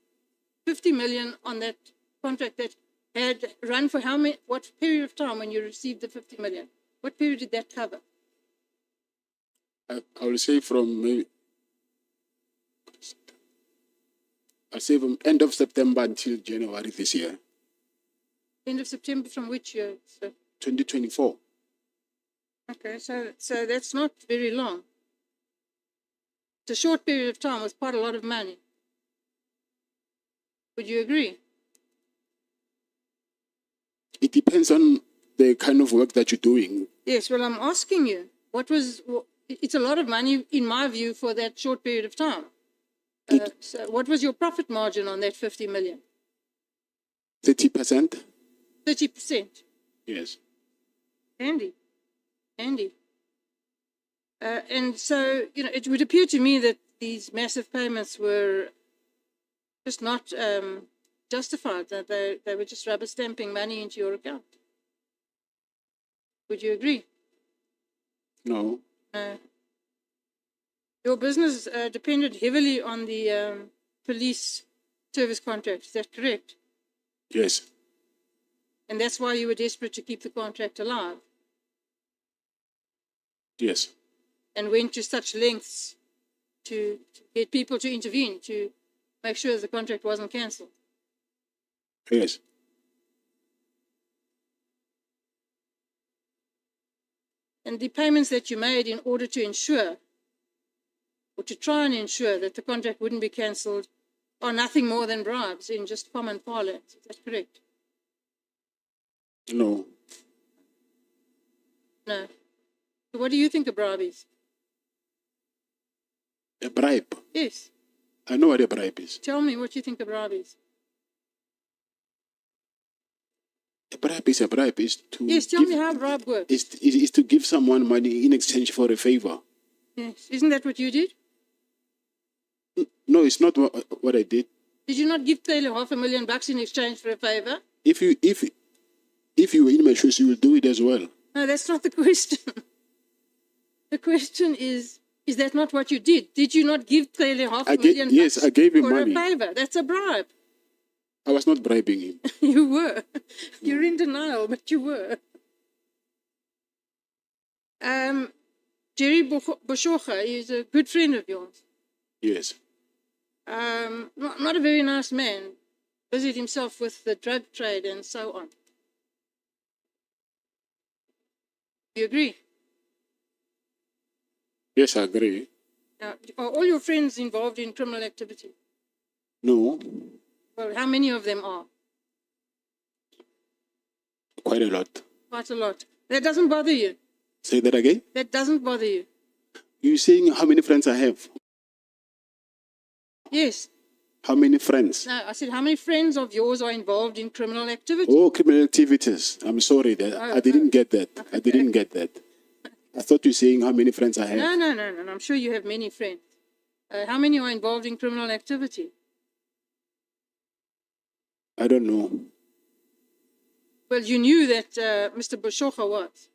50 million on that contract that had run for what period of time when you received the 50 million? What period did that cover? I will say from maybe I say from end of September until January this year, End of September from which year? So, 2024. okay, so that's not very long. It's a short period of time with quite a lot of money. Would you agree? It depends on the kind of work that you're doing. Yes, well, I'm asking you, it's a lot of money, in my view, for that short period of time. So what was your profit margin on that 50 million? 30%? 30%. Yes. Handy. Handy. And so, it would appear to me that these massive payments were just not justified, that they were just rubber stamping money into your account. Would you agree? No. No. Your business depended heavily on the police service contract, is that correct? Yes. And that's why you were desperate to keep the contract alive Yes. and went to such lengths to get people to intervene, to make sure the contract wasn't cancelled. Yes. And the payments that you made in order to ensure, or to try and ensure that the contract wouldn't be cancelled, are nothing more than bribes in just common parlance. Is that correct? No. No. So what do you think a bribe is? A bribe? Yes. I know what a bribe is. Tell me what you think a bribe is. A bribe is a bribe. Is to Yes, tell me how a bribe works. Is to give someone money in exchange for a favor. Yes. Isn't that what you did? No, it's not what I did. Did you not give Taylor $500,000 in exchange for a favor? If you were in my shoes, you will do it as well. No, that's not the question. The question is that not what you did? Did you not give Taylor $500,000? Yes, I gave him for money. a favor? That's a bribe. I was not bribing him. You were. You're in denial, but you were. Jerry Boshocha is a good friend of yours. Yes. Not a very nice man. Busied himself with the drug trade and so on. You agree? Yes, I agree. Now, are all your friends involved in criminal activity? No. Well, how many of them are? Quite a lot. Quite a lot. That doesn't bother you? Say that again? That doesn't bother you? You're saying how many friends I have? Yes. How many friends? No, I said how many friends of yours are involved in criminal activity? Oh, criminal activities. I'm sorry that I didn't get that. I didn't get that. I thought you were saying how many friends I have. No. I'm sure you have many friends. How many are involved in criminal activity? I don't know. Well, you knew that Mr. Boshocha was.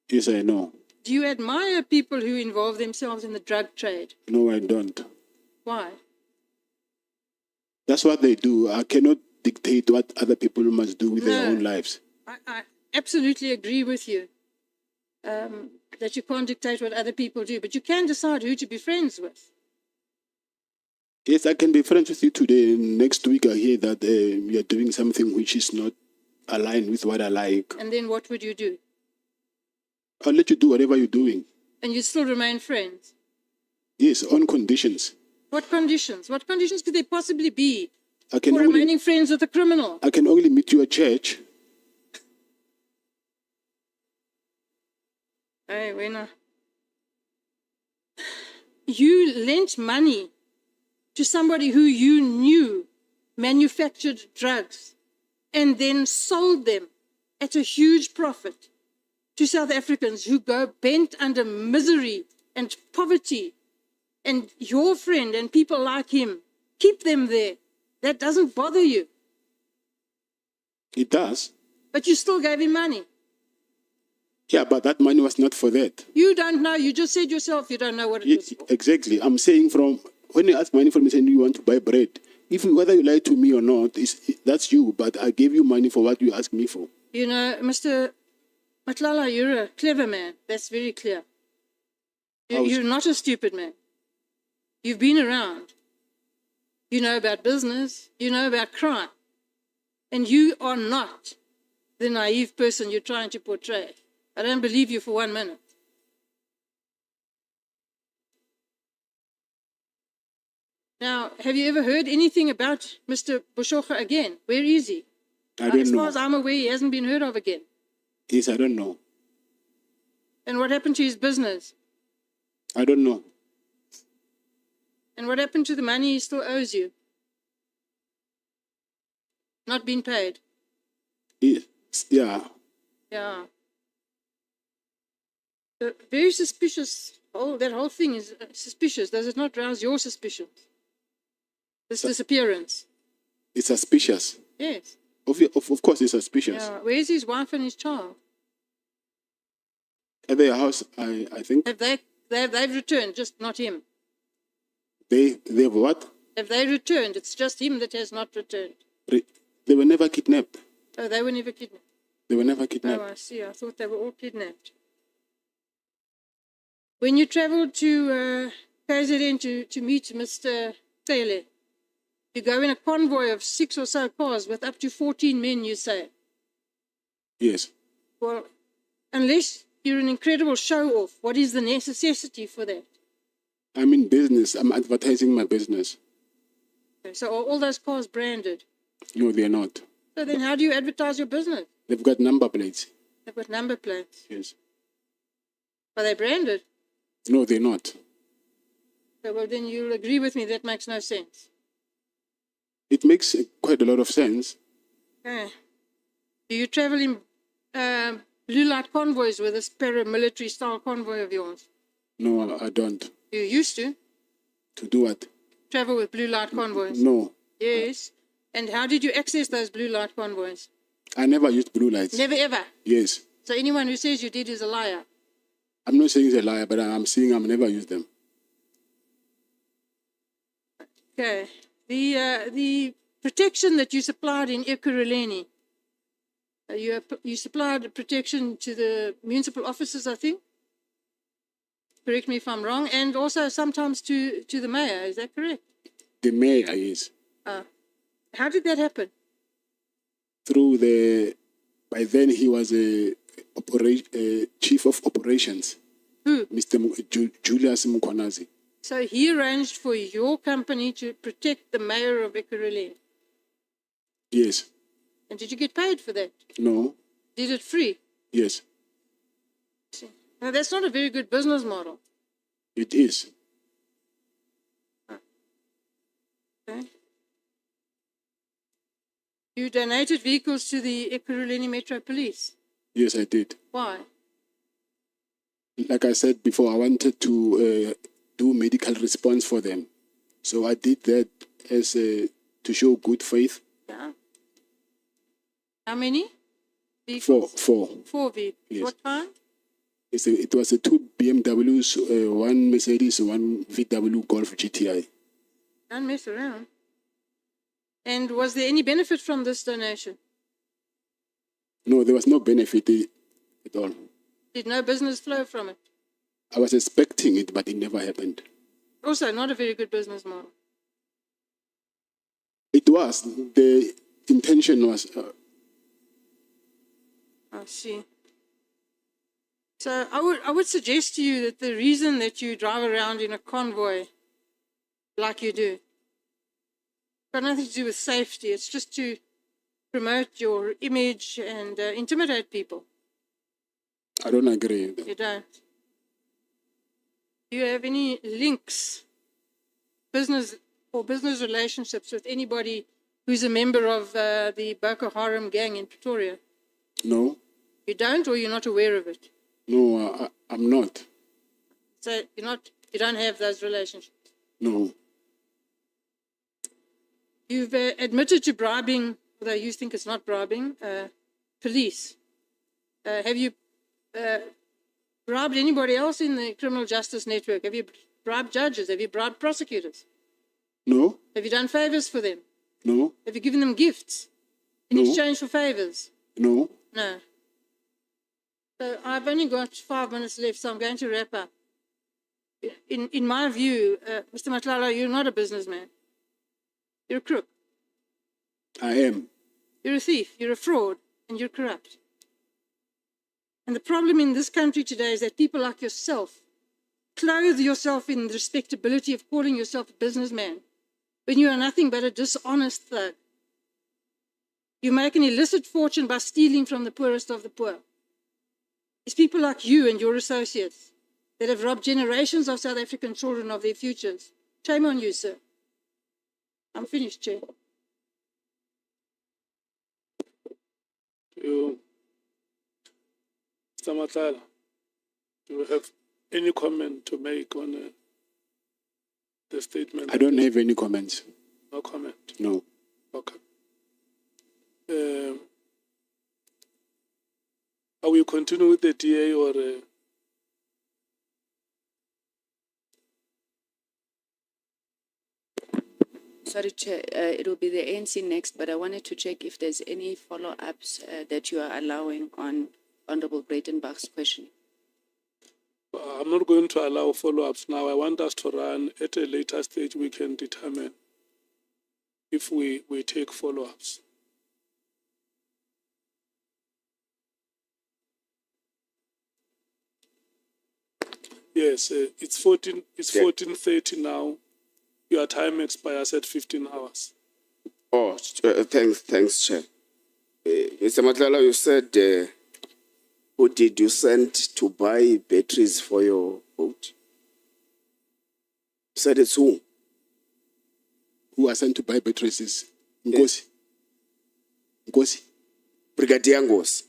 Yes, I know. Do you admire people who involve themselves in the drug trade? No, I don't. Why? That's what they do. I cannot dictate what other people must do with their own lives. I absolutely agree with you that you can't dictate what other people do, but you can decide who to be friends with. Yes, I can be friends with you today. Next week, I hear that you're doing something which is not aligned with what I like. And then what would you do? I'll let you do whatever you're doing. And you still remain friends? Yes, on conditions. What conditions? What conditions could there possibly be I can for only, remaining friends with a criminal? I can only meet you at church. Hey, Wena. You lent money to somebody who you knew manufactured drugs and then sold them at a huge profit to South Africans who go bent under misery and poverty. And your friend and people like him, keep them there. That doesn't bother you. It does. But you still gave him money. Yeah, but that money was not for that. You don't know. You just said yourself you don't know what it was for. Exactly. I'm saying when you ask money from me, saying you want to buy bread, whether you lie to me or not, that's you. But I gave you money for what you asked me for. You know, Mr. Matlala, you're a clever man. That's very clear. You're not a stupid man. You've been around. you know about business, you know about crime. And you are not the naive person you're trying to portray. I don't believe you for 1 minute. Now, have you ever heard anything about Mr. Boshocha again? Where is he? I don't As know. far as I'm aware, he hasn't been heard of again. Yes, I don't know. And what happened to his business? I don't know. And what happened to the money he still owes you? Not been paid. Yes. Yeah. Yeah. Very suspicious. That whole thing is suspicious. Does it not rouse your suspicions? This disappearance. It's suspicious. Yes. Of course, it's suspicious. Yeah. Where's his wife and his child? At their house, I think. They've returned, just not him. They've what? Have they returned? It's just him that has not returned. They were never kidnapped. Oh, they were never kidnapped. They were never kidnapped. Oh, I see. I thought they were all kidnapped. When you traveled to KZN to meet Mr. Taylor, you go in a convoy of 6 or so cars with up to 14 men, you say. Yes. Well, unless you're an incredible show-off, what is the necessity for that? I'm in business. I'm advertising my business. Okay, so are all those cars branded? No, they're not. So then how do you advertise your business? They've got number plates. They've got number plates. Yes. Are they branded? No, they're not. So, well, then you'll agree with me that makes no sense. It makes quite a lot of sense. Okay. Do you travel in blue light convoys with this paramilitary style convoy of yours? No, I don't. You used to To do what? travel with blue light convoys? No. Yes. And how did you access those blue light convoys? I never used blue lights. Never ever. Yes. So anyone who says you did is a liar. I'm not saying it's a liar, but I'm saying I've never used them. Okay. The protection that you supplied in Ekurhuleni, you supplied protection to the municipal officers, I think. Correct me if I'm wrong, and also sometimes to the mayor. Is that correct? The mayor is. How did that happen? By then he was a chief of operations. Who? Mr. Julius Mukhonazi. So he arranged for your company to protect the mayor of Ekurhuleni. Yes. And did you get paid for that? No. Did it free? Yes. Now, that's not a very good business model. It is. Okay. You donated vehicles to the Ekurhuleni Metro Police. Yes, I did. Why? Like I said before, I wanted to do medical response for them. So I did that as to show good faith. Yeah. How many vehicles? Four. 4 vehicles. Yes. What kind? It was 2 BMWs, 1 Mercedes, 1 VW Golf GTI. Don't mess around. And was there any benefit from this donation? No, there was no benefit at all. Did no business flow from it? I was expecting it, but it never happened. Also, not a very good business model. It was. The intention was... I see. So I would suggest to you that the reason that you drive around in a convoy like you do got nothing to do with safety. It's just to promote your image and intimidate people. I don't agree with that. You don't. Do you have any links, business relationships with anybody who's a member of the Boko Haram gang in Pretoria? No. You don't, or you're not aware of it? No, I'm not. So you don't have those relationships? No. You've admitted to bribing, although you think it's not bribing, police. Have you bribed anybody else in the criminal justice network? Have you bribed judges? Have you bribed prosecutors? No. Have you done favors for them? No. Have you given them gifts in No. exchange for favors? No. No. So I've only got 5 minutes left, so I'm going to wrap up. In my view, Mr. Matlala, you're not a businessman. You're a crook. I am. You're a thief. You're a fraud. And you're corrupt. And the problem in this country today is that people like yourself clothe yourself in the respectability of calling yourself a businessman when you are nothing but a dishonest thug. You make an illicit fortune by stealing from the poorest of the poor. It's people like you and your associates that have robbed generations of South African children of their futures. Shame on you, sir. I'm finished, Chair. Mr. Matlala, do you have any comment to make on the statement? I don't have any comments. No comment? No. Okay. Are we continuing with the DA or... Sorry, Chair, it will be the ANC next, but I wanted to check if there's any follow-ups that you are allowing on Honorable Breitenbach's question. I'm not going to allow follow-ups now. I want us to run at a later stage. We can determine if we take follow-ups. Yes, it's 14:30 now. Your time expires at 15 hours. Oh, thanks, Chair. Mr. Matlala, you said, who did you send to buy batteries for your boat? You said it's who? Who are sent to buy batteries is Ngosi. Ngosi. Brigadier Ngosi?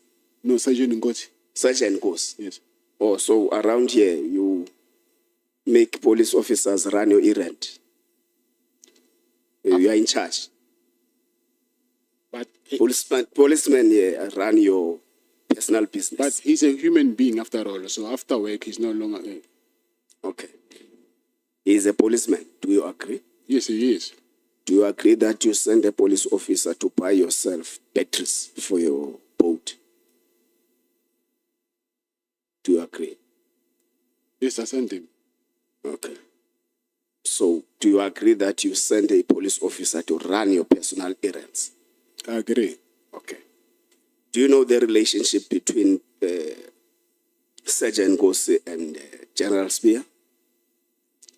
No, Sergeant Ngosi. Sergeant Ngosi? Yes. Oh, so around here, you make police officers run your errand? You are in charge? But policemen here run your personal business? But he's a human being after all, so after work, he's no longer... Okay. He's a policeman. Do you agree? Yes, he is. Do you agree that you send a police officer to buy yourself batteries for your boat? Do you agree? Yes, I sent him. Okay. So, do you agree that you send a police officer to run your personal errands? I agree. Okay. Do you know the relationship between Sergeant Ngosi and General Spear?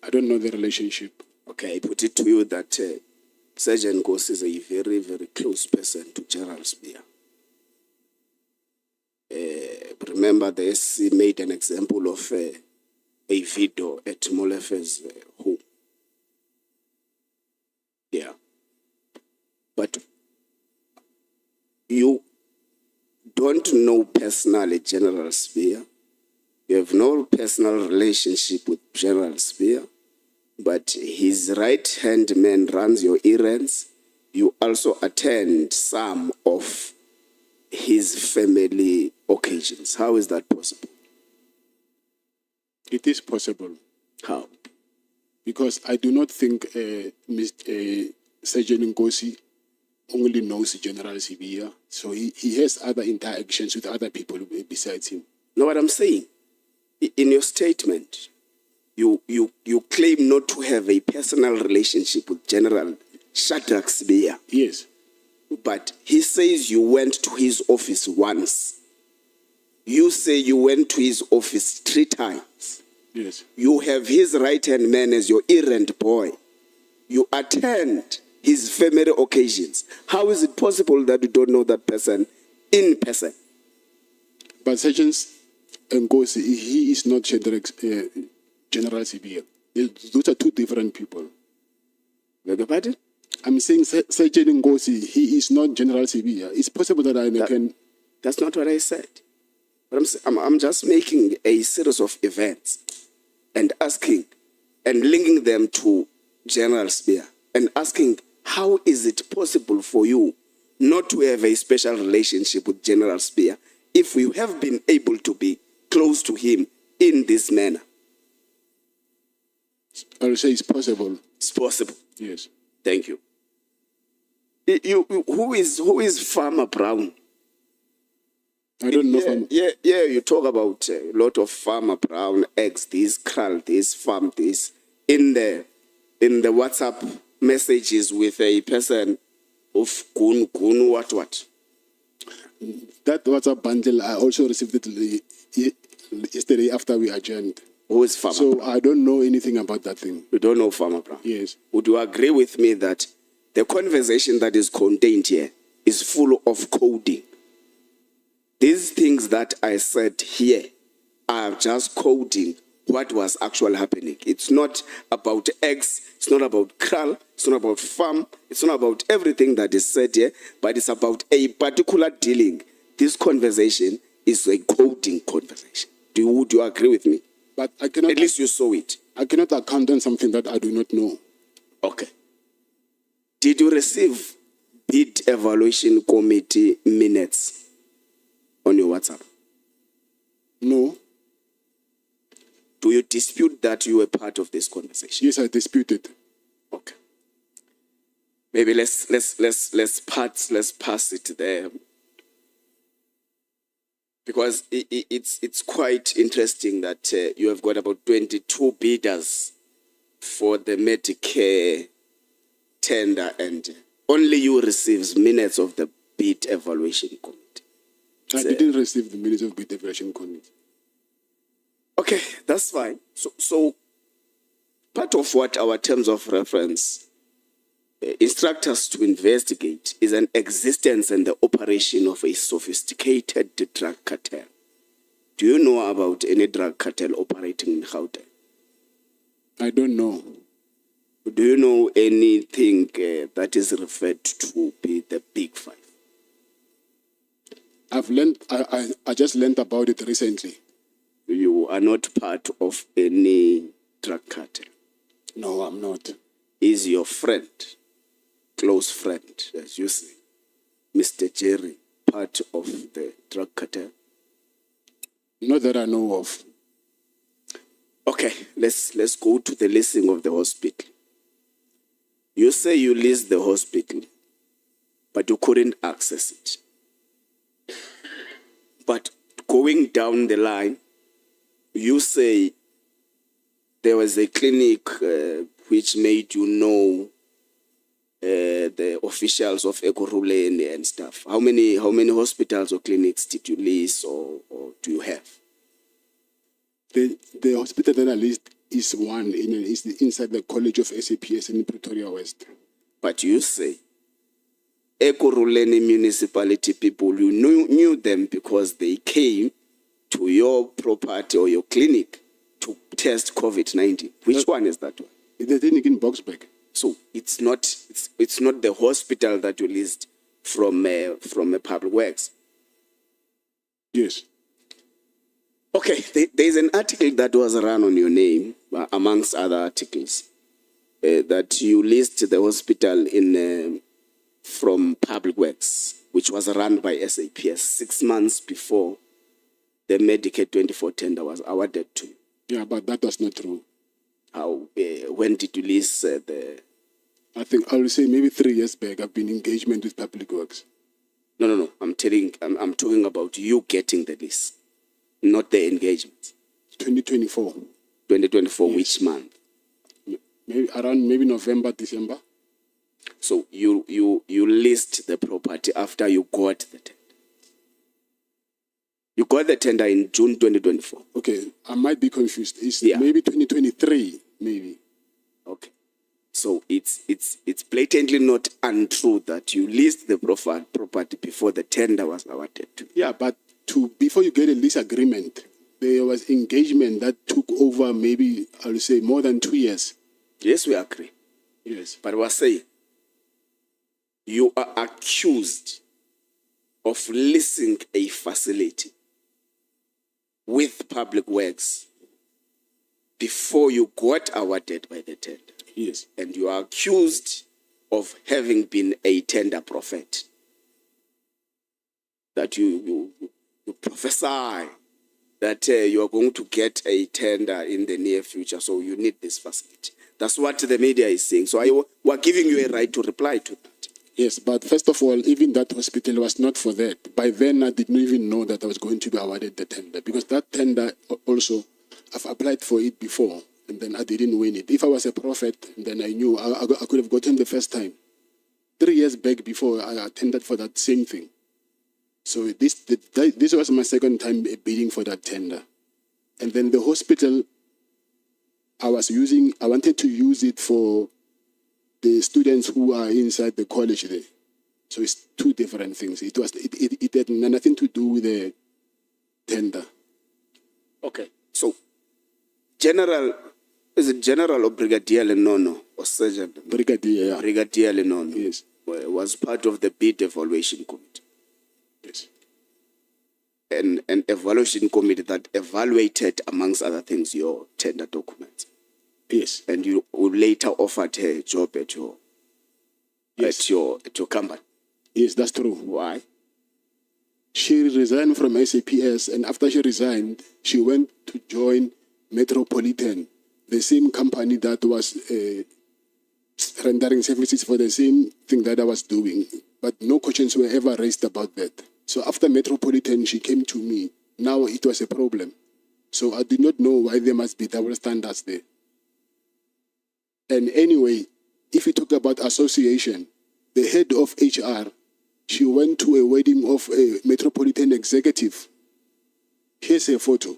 I don't know the relationship. Okay, I put it to you that Sergeant Ngosi is a very, very close person to General Spear. Remember, the SC made an example of a video at Molefe's home. Yeah. But you don't know personally General Spear. You have no personal relationship with General Spear, but his right-hand man runs your errands. You also attend some of his family occasions. How is that possible? It is possible. How? Because I do not think Sergeant Ngosi only knows General Sibia, so he has other interactions with other people besides him. Know what I'm saying? In your statement, you claim not to have a personal relationship with General Shadrach Sibia. Yes. But he says you went to his office once. You say you went to his office 3 times. Yes. You have his right-hand man as your errand boy. You attend his family occasions. How is it possible that you don't know that person in person? But Sergeant Ngosi, he is not General Sibia. Those are 2 different people. Beg your pardon? I'm saying Sergeant Ngosi, he is not General Sibia. It's possible that I can... That's not what I said. But I'm just making a series of events and asking and linking them to General Spear and asking, how is it possible for you not to have a special relationship with General Spear if you have been able to be close to him in this manner? I'll say it's possible. It's possible. Yes. Thank you. Who is Farmer Brown? I don't know. Yeah, you talk about a lot of Farmer Brown, eggs, this, krall, this, farm, this, in the WhatsApp messages with a person of Gun, what? That WhatsApp bundle, I also received it yesterday after we adjourned. Who is Farmer So Brown? I don't know anything about that thing. You don't know Farmer Brown? Yes. Would you agree with me that the conversation that is contained here is full of coding? These things that I said here are just coding what was actually happening. It's not about X, it's not about Kral, it's not about farm, it's not about everything that is said here, but it's about a particular dealing. This conversation is a coding conversation. Would you agree with me? But I cannot. At least you saw it. I cannot account on something that I do not know. Okay. Did you receive bid evaluation committee minutes on your WhatsApp? No. Do you dispute that you were part of this conversation? Yes, I dispute it. Okay. Maybe let's pass it there. Because it's quite interesting that you have got about 22 bidders for the Medicare tender, and only you receives minutes of the bid evaluation committee. I didn't receive the minutes of bid evaluation committee. Okay, that's fine. So part of what our terms of reference instruct us to investigate is an existence and the operation of a sophisticated drug cartel. Do you know about any drug cartel operating in Gauteng? I don't know. Do you know anything that is referred to be the Big Five? I've learned. I just learned about it recently. You are not part of any drug cartel? No, I'm not. Is your friend, close friend, as you say, Mr. Jerry, part of the drug cartel? Not that I know of. Okay, let's go to the listing of the hospital. You say you leased the hospital, but you couldn't access it. But going down the line, you say there was a clinic which made you know the officials of Ekurhuleni and stuff. How many hospitals or clinics did you lease or do you have? The hospital that I leased is one is inside the College of SAPS in Pretoria West. But you say Ekurhuleni municipality people, you knew them because they came to your property or your clinic to test COVID-19. Which one is that one? The clinic in Boxburg. So it's not the hospital that you leased from a public works. Yes. Okay, there's an article that was run on your name, amongst other articles, that you leased the hospital from public works, which was run by SAPS 6 months before the Medicare 24 tender was awarded to you. Yeah, but that was not true. When did you lease the... I think I will say maybe 3 years back. I've been in engagement with public works. No. I'm talking about you getting the lease, not the engagement. 2024. 2024, yes. Which month? Maybe around November, December. So you leased the property after you got the tender. You got the tender in June 2024. Okay, I might be confused. It's maybe 2023, maybe. Okay. So it's blatantly not untrue that you leased the property before the tender was awarded to you. Yeah, but before you get a lease agreement, there was engagement that took over maybe, I'll say, more than 2 years. Yes, we agree. Yes. But we're saying you are accused of leasing a facility with public works before you got awarded by the tender. Yes. And you are accused of having been a tender prophet. That you prophesy that you are going to get a tender in the near future, so you need this facility. That's what the media is saying. So we're giving you a right to reply to that. Yes, but first of all, even that hospital was not for that. By then, I did not even know that I was going to be awarded the tender, because that tender also, I've applied for it before, and then I didn't win it. If I was a prophet, then I knew I could have gotten the first time. 3 years back before I attended for that same thing. So this was my second time bidding for that tender. And then the hospital I wanted to use it for the students who are inside the college there. So it's two different things. It had nothing to do with the tender. Okay. So, is it General or Brigadier Lenono or Sergeant? Brigadier, yeah. Brigadier Lenono. Yes. Was part of the bid evaluation committee. Yes. An evaluation committee that evaluated, amongst other things, your tender documents. Yes. And you later offered her a job at your company. Yes, that's true. Why? She resigned from SAPS, and after she resigned, she went to join Metropolitan, the same company that was rendering services for the same thing that I was doing. But no questions were ever raised about that. So after Metropolitan, she came to me. Now it was a problem. So I did not know why there must be double standards there. And anyway, if you talk about association, the head of HR, she went to a wedding of a Metropolitan executive. Here's a photo.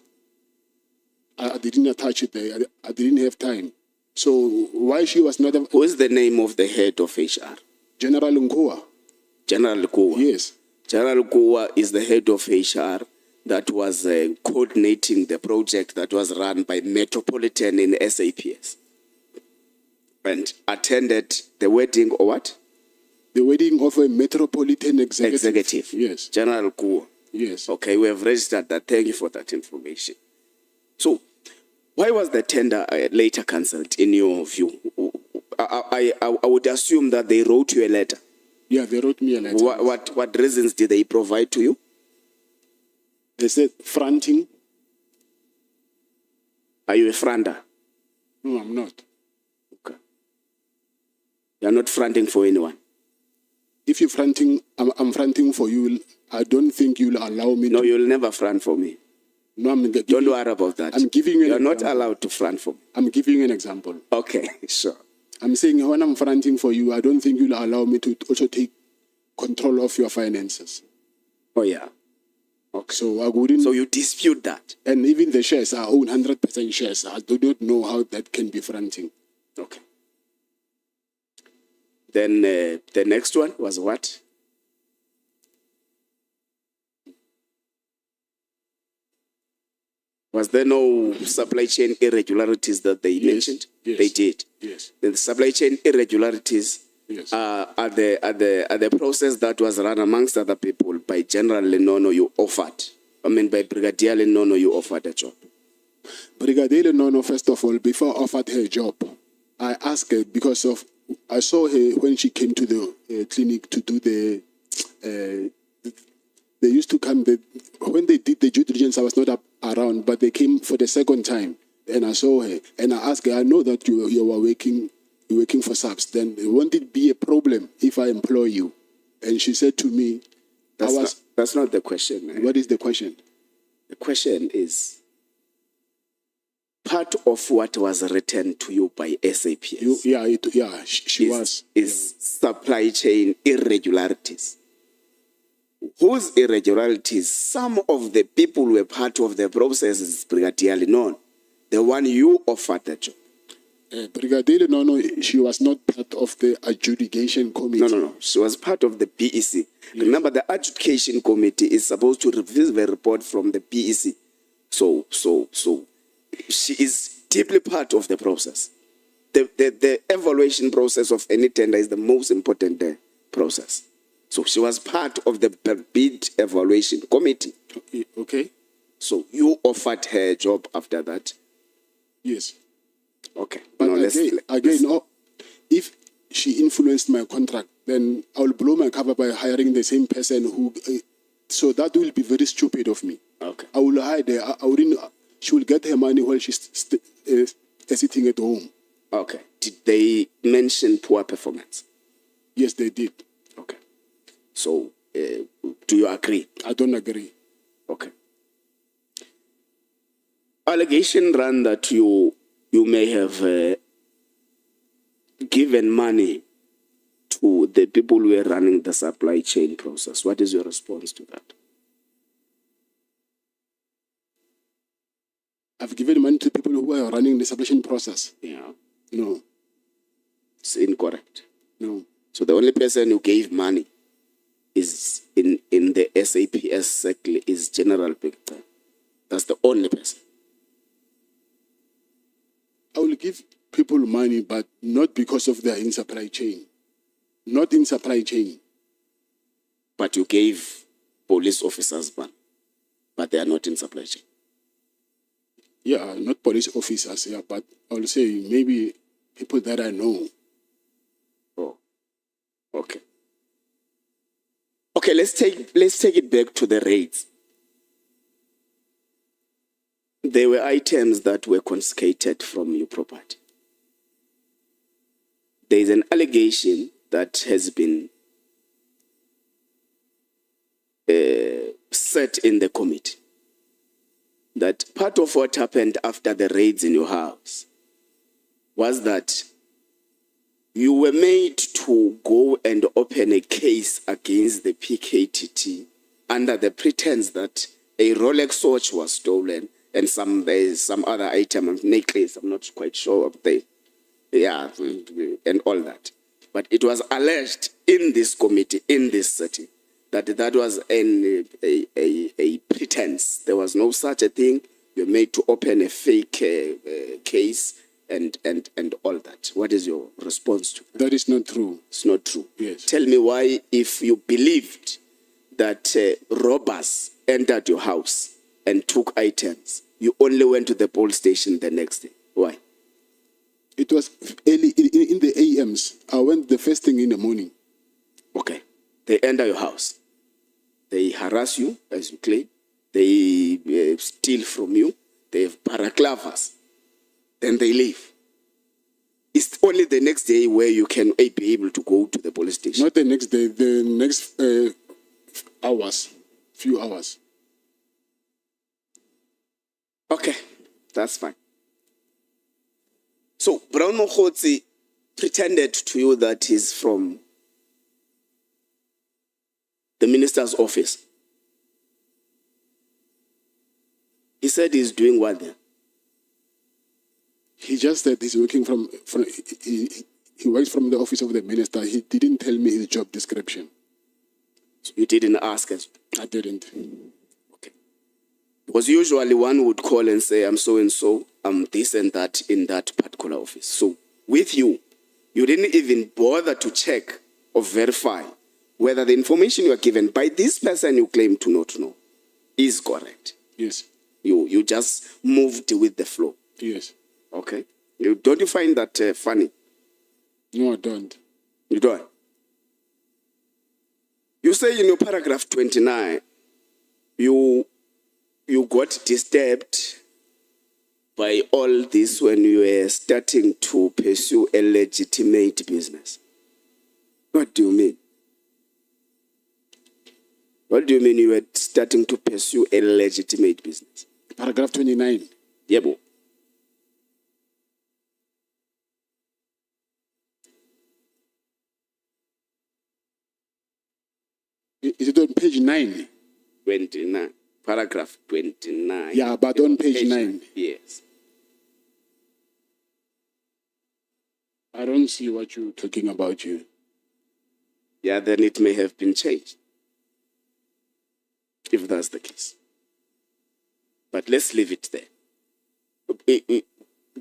I didn't attach it there. I didn't have time. So why she was not... Who is the name of the head of HR? General Nkua. General Nkua. Yes. General Nkua is the head of HR that was coordinating the project that was run by Metropolitan in SAPS. And attended the wedding or what? The wedding of a Metropolitan executive. Yes. General Nkua. Yes. Okay, we have registered that. Thank you for that information. So, why was the tender later cancelled, in your view? I would assume that they wrote you a letter. Yeah, they wrote me a letter. What reasons did they provide to you? They said fronting. Are you a fronter? No, I'm not. Okay. You're not fronting for anyone? If you're fronting, I'm fronting for you. I don't think you'll allow me No, you'll never front for me. No, don't worry about that. I'm giving you You're not allowed to front for me. I'm giving you an example. Okay, sure. I'm saying when I'm fronting for you, I don't think you'll allow me to also take control of your finances. Oh, yeah. Okay. So I wouldn't... So you dispute that? And even the shares, I own 100% shares. I do not know how that can be fronting. Okay. Then the next one was what? Was there no supply chain irregularities that they mentioned? Yes. They did. Yes. Then the supply chain irregularities yes. are the process that was run amongst other people by General Lenono you offered. By Brigadier Lenono you offered a job. Brigadier Lenono, first of all, before I offered her a job, I asked her because I saw her when she came to the clinic to do they used to come, when they did the due diligence, I was not around, but they came for the second time, and I saw her, and I asked her, I know that you were working for SAPS, then won't it be a problem if I employ you? And she said to me, that's not the question. Man. What is the question? The question is, part of what was written to you by SAPS she was. Is supply chain irregularities. Whose irregularities? Some of the people were part of the process is Brigadier Lenono, the one you offered the job. Brigadier Lenono, she was not part of the adjudication committee. No. She was part of the PEC. Yes. Remember, the adjudication committee is supposed to review the report from the PEC. So she is deeply part of the process. The evaluation process of any tender is the most important process. So she was part of the bid evaluation committee. Okay. So you offered her a job after that? Yes. Okay. But if she influenced my contract, then I will blow my cover by hiring the same person who... so that will be very stupid of me. Okay. I will hide her. She will get her money while she's sitting at home. Okay. Did they mention poor performance? Yes, they did. Okay. So, do you agree? I don't agree. Okay. Allegation ran that you you may have given money to the people who were running the supply chain process. What is your response to that? I've given money to people who are running the supply chain process. Yeah. No. It's incorrect. No. So the only person who gave money is in the SAPS circle is General Victor. That's the only person. I will give people money, but not because of their in supply chain. Not in supply chain. But you gave police officers money, but they are not in supply chain. Yeah, not police officers, yeah, but I will say maybe people that I know. Oh, okay. Okay, let's take it back to the raids. There were items that were confiscated from your property. There is an allegation that has been set in the committee that part of what happened after the raids in your house was that you were made to go and open a case against the PKTT under the pretense that a Rolex watch was stolen and some other item, necklace, I'm not quite sure of the, yeah, and all that. But it was alleged in this committee, in this setting, that was a pretense. There was no such a thing. You're made to open a fake case and all that. What is your response to that? That is not true. It's not true. Yes. Tell me why, if you believed that robbers entered your house and took items, you only went to the police station the next day. Why? It was early in the AMs. I went the first thing in the morning. Okay. They enter your house. They harass you, as you claim. They steal from you. They have paraclavas. Then they leave. It's only the next day where you can be able to go to the police station. Not the next day, the next few hours. Okay, that's fine. So, Brown Mokhotsi pretended to you that he's from the minister's office. He said he's doing what then? He just said he's working he works from the office of the minister. He didn't tell me his job description. So you didn't ask us? I didn't. Okay. Because usually one would call and say, I'm so and so, I'm this and that in that particular office. So with you, you didn't even bother to check or verify whether the information you are given by this person you claim to not know is correct. Yes. You just moved with the flow. Yes. Okay. Don't you find that funny? No, I don't. You don't? You say in your paragraph 29, you got disturbed by all this when you were starting to pursue a legitimate business. What do you mean? What do you mean you were starting to pursue a legitimate business? Paragraph 29. Yebo. Is it on page 9? 29. Paragraph 29. Yeah, but on page 9. Yes. I don't see what you're talking about, you. Yeah, then it may have been changed, if that's the case. But let's leave it there.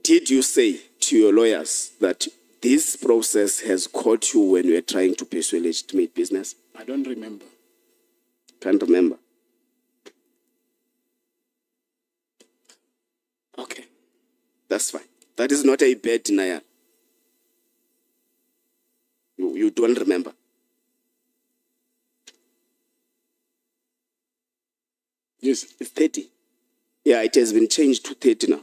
Did you say to your lawyers that this process has caught you when you were trying to pursue a legitimate business? I don't remember. Can't remember. Okay, that's fine. That is not a bad denial. You don't remember. Yes. It's 30. Yeah, it has been changed to 30 now.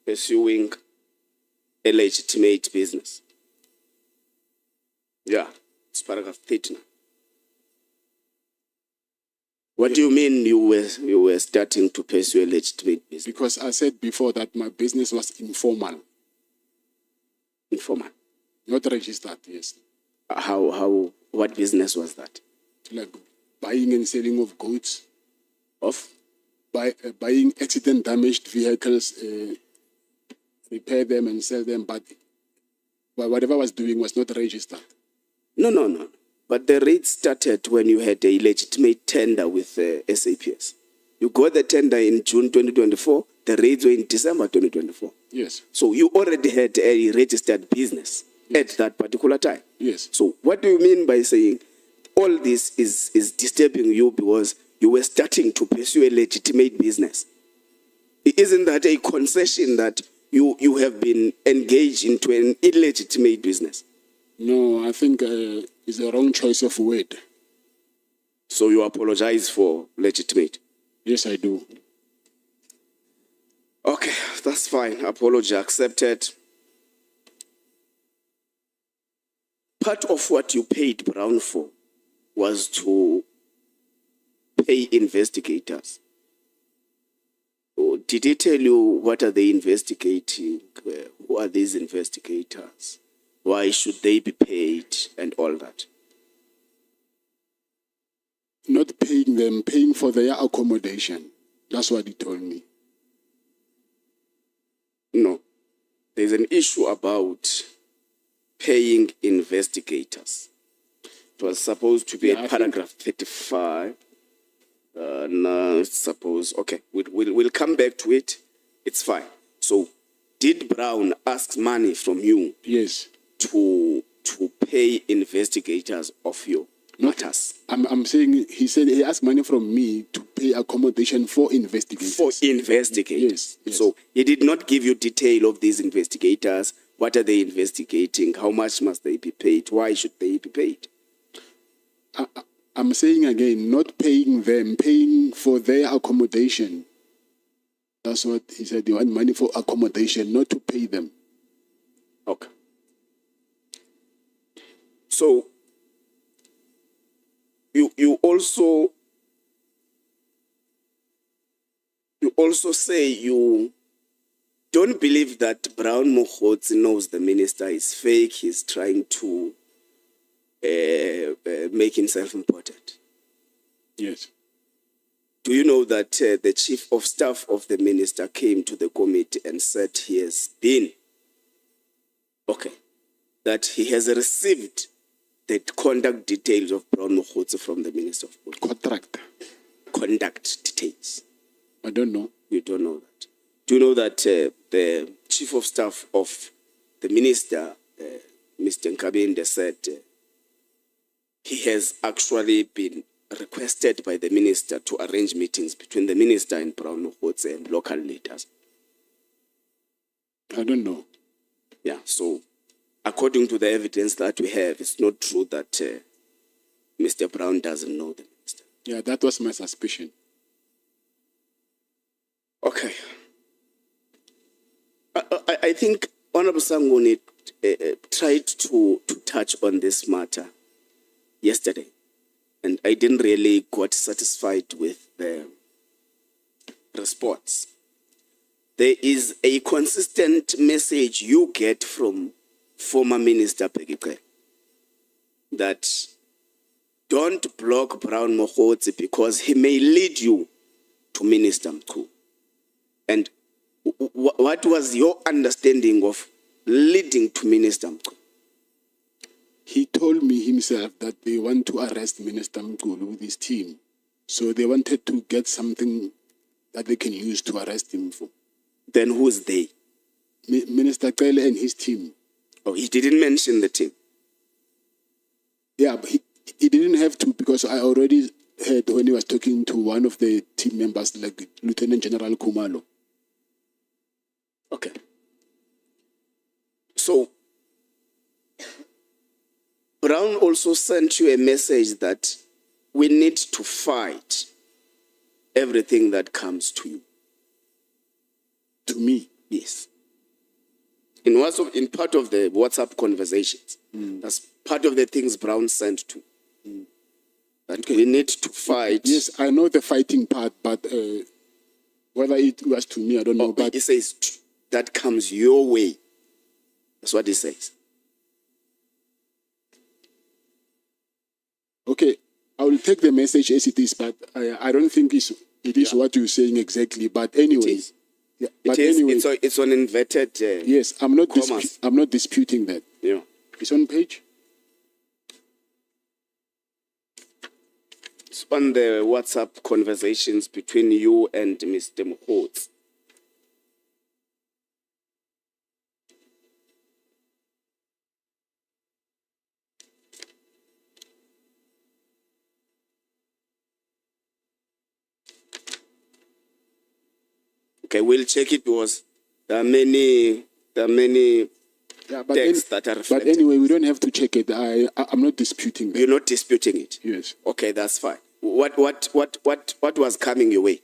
Pursuing a legitimate business. Yeah, it's paragraph 30 now. What do you mean you were starting to pursue a legitimate business? Because I said before that my business was informal, Informal. not registered, yes. What business was that? Like buying and selling of goods, Of? buying accident damaged vehicles, repair them and sell them, but whatever I was doing was not registered. No. But the raid started when you had a legitimate tender with SAPS. You got the tender in June 2024, the raids were in December 2024. Yes, So you already had a registered business at that particular time. yes. So what do you mean by saying all this is disturbing you because you were starting to pursue a legitimate business? Isn't that a concession that you have been engaged into an illegitimate business? No, I think it's a wrong choice of word. So you apologize for legitimate? Yes, I do. Okay, that's fine. Apology accepted. Part of what you paid Brown for was to pay investigators. Did he tell you what are they investigating? Who are these investigators? Why should they be paid and all that? Not paying them, paying for their accommodation. That's what he told me. No. There's an issue about paying investigators. It was supposed to be Yeah, a paragraph 35. No, it's supposed. Okay, we'll come back to it. It's fine. So, did Brown ask money from you? Yes. To pay investigators of your matters? I'm saying he said he asked money from me to pay accommodation for investigators. For investigators. Yes. So he did not give you detail of these investigators. What are they investigating? How much must they be paid? Why should they be paid? I'm saying again, not paying them, paying for their accommodation. That's what he said. You want money for accommodation, not to pay them. Okay. So you also say you don't believe that Brown Mokhotsi knows the minister is fake. He's trying to make himself important. Yes. Do you know that the chief of staff of the minister came to the committee and said he has been, that he has received the conduct details of Brown Mokhotsi from the Minister of Police? Conduct details. I don't know. You don't know that. Do you know that the chief of staff of the minister, Mr. Nkabinde, said he has actually been requested by the minister to arrange meetings between the minister and Brown Mokhotsi and local leaders? I don't know. Yeah, so according to the evidence that we have, it's not true that Mr. Brown doesn't know the minister. Yeah, that was my suspicion. Okay. I think Honorable Sangoni tried to touch on this matter yesterday, and I didn't really got satisfied with the response. There is a consistent message you get from former Minister Peggy that don't block Brown Mokhotsi because he may lead you to Minister Mkhu. And what was your understanding of leading to Minister Mkhu? He told me himself that they want to arrest Minister Mkulu with his team. So they wanted to get something that they can use to arrest him for. Then who's they? Minister Kele and his team. Oh, he didn't mention the team. Yeah, but he didn't have to, because I already heard when he was talking to one of the team members, like Lieutenant General Kumalo. Okay. So, Brown also sent you a message that we need to fight everything that comes to you. To me? Yes. In part of the WhatsApp conversations, that's part of the things Brown sent to. But we need to fight. Yes, I know the fighting part, but whether it was to me, I don't know. Oh, But he says that comes your way. That's what he says. okay, I will take the message as it is, but I don't think it is what you're saying exactly. But anyway, is. yeah, It but is. anyway, It's on inverted. yes, I'm not commas. I'm not disputing that. Yeah. It's on page. It's on the WhatsApp conversations between you and Mr. Mkhotsi. Okay, we'll check it because there are many Yeah, but, texts that are but reflected. anyway, we don't have to check it. I'm not disputing that. You're not disputing it. Yes. Okay, that's fine. What was coming your way?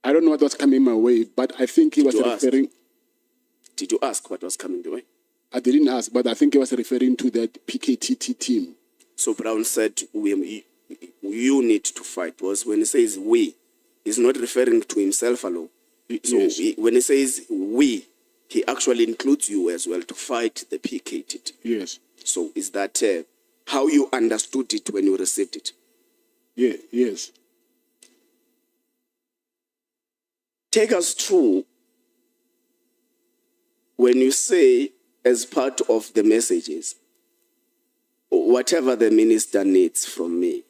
I don't know what was coming my way, but I think he was you ask? referring. Did you ask what was coming your way? I didn't ask, but I think he was referring to that PKTT team. So Brown said, you need to fight. Was when he says we, he's not referring to himself alone. So Yes. when he says we, he actually includes you as well to fight the PKTT. Yes. So is that how you understood it when you received it? Yeah. Yes. Take us through when you say, as part of the messages, whatever the minister needs from me,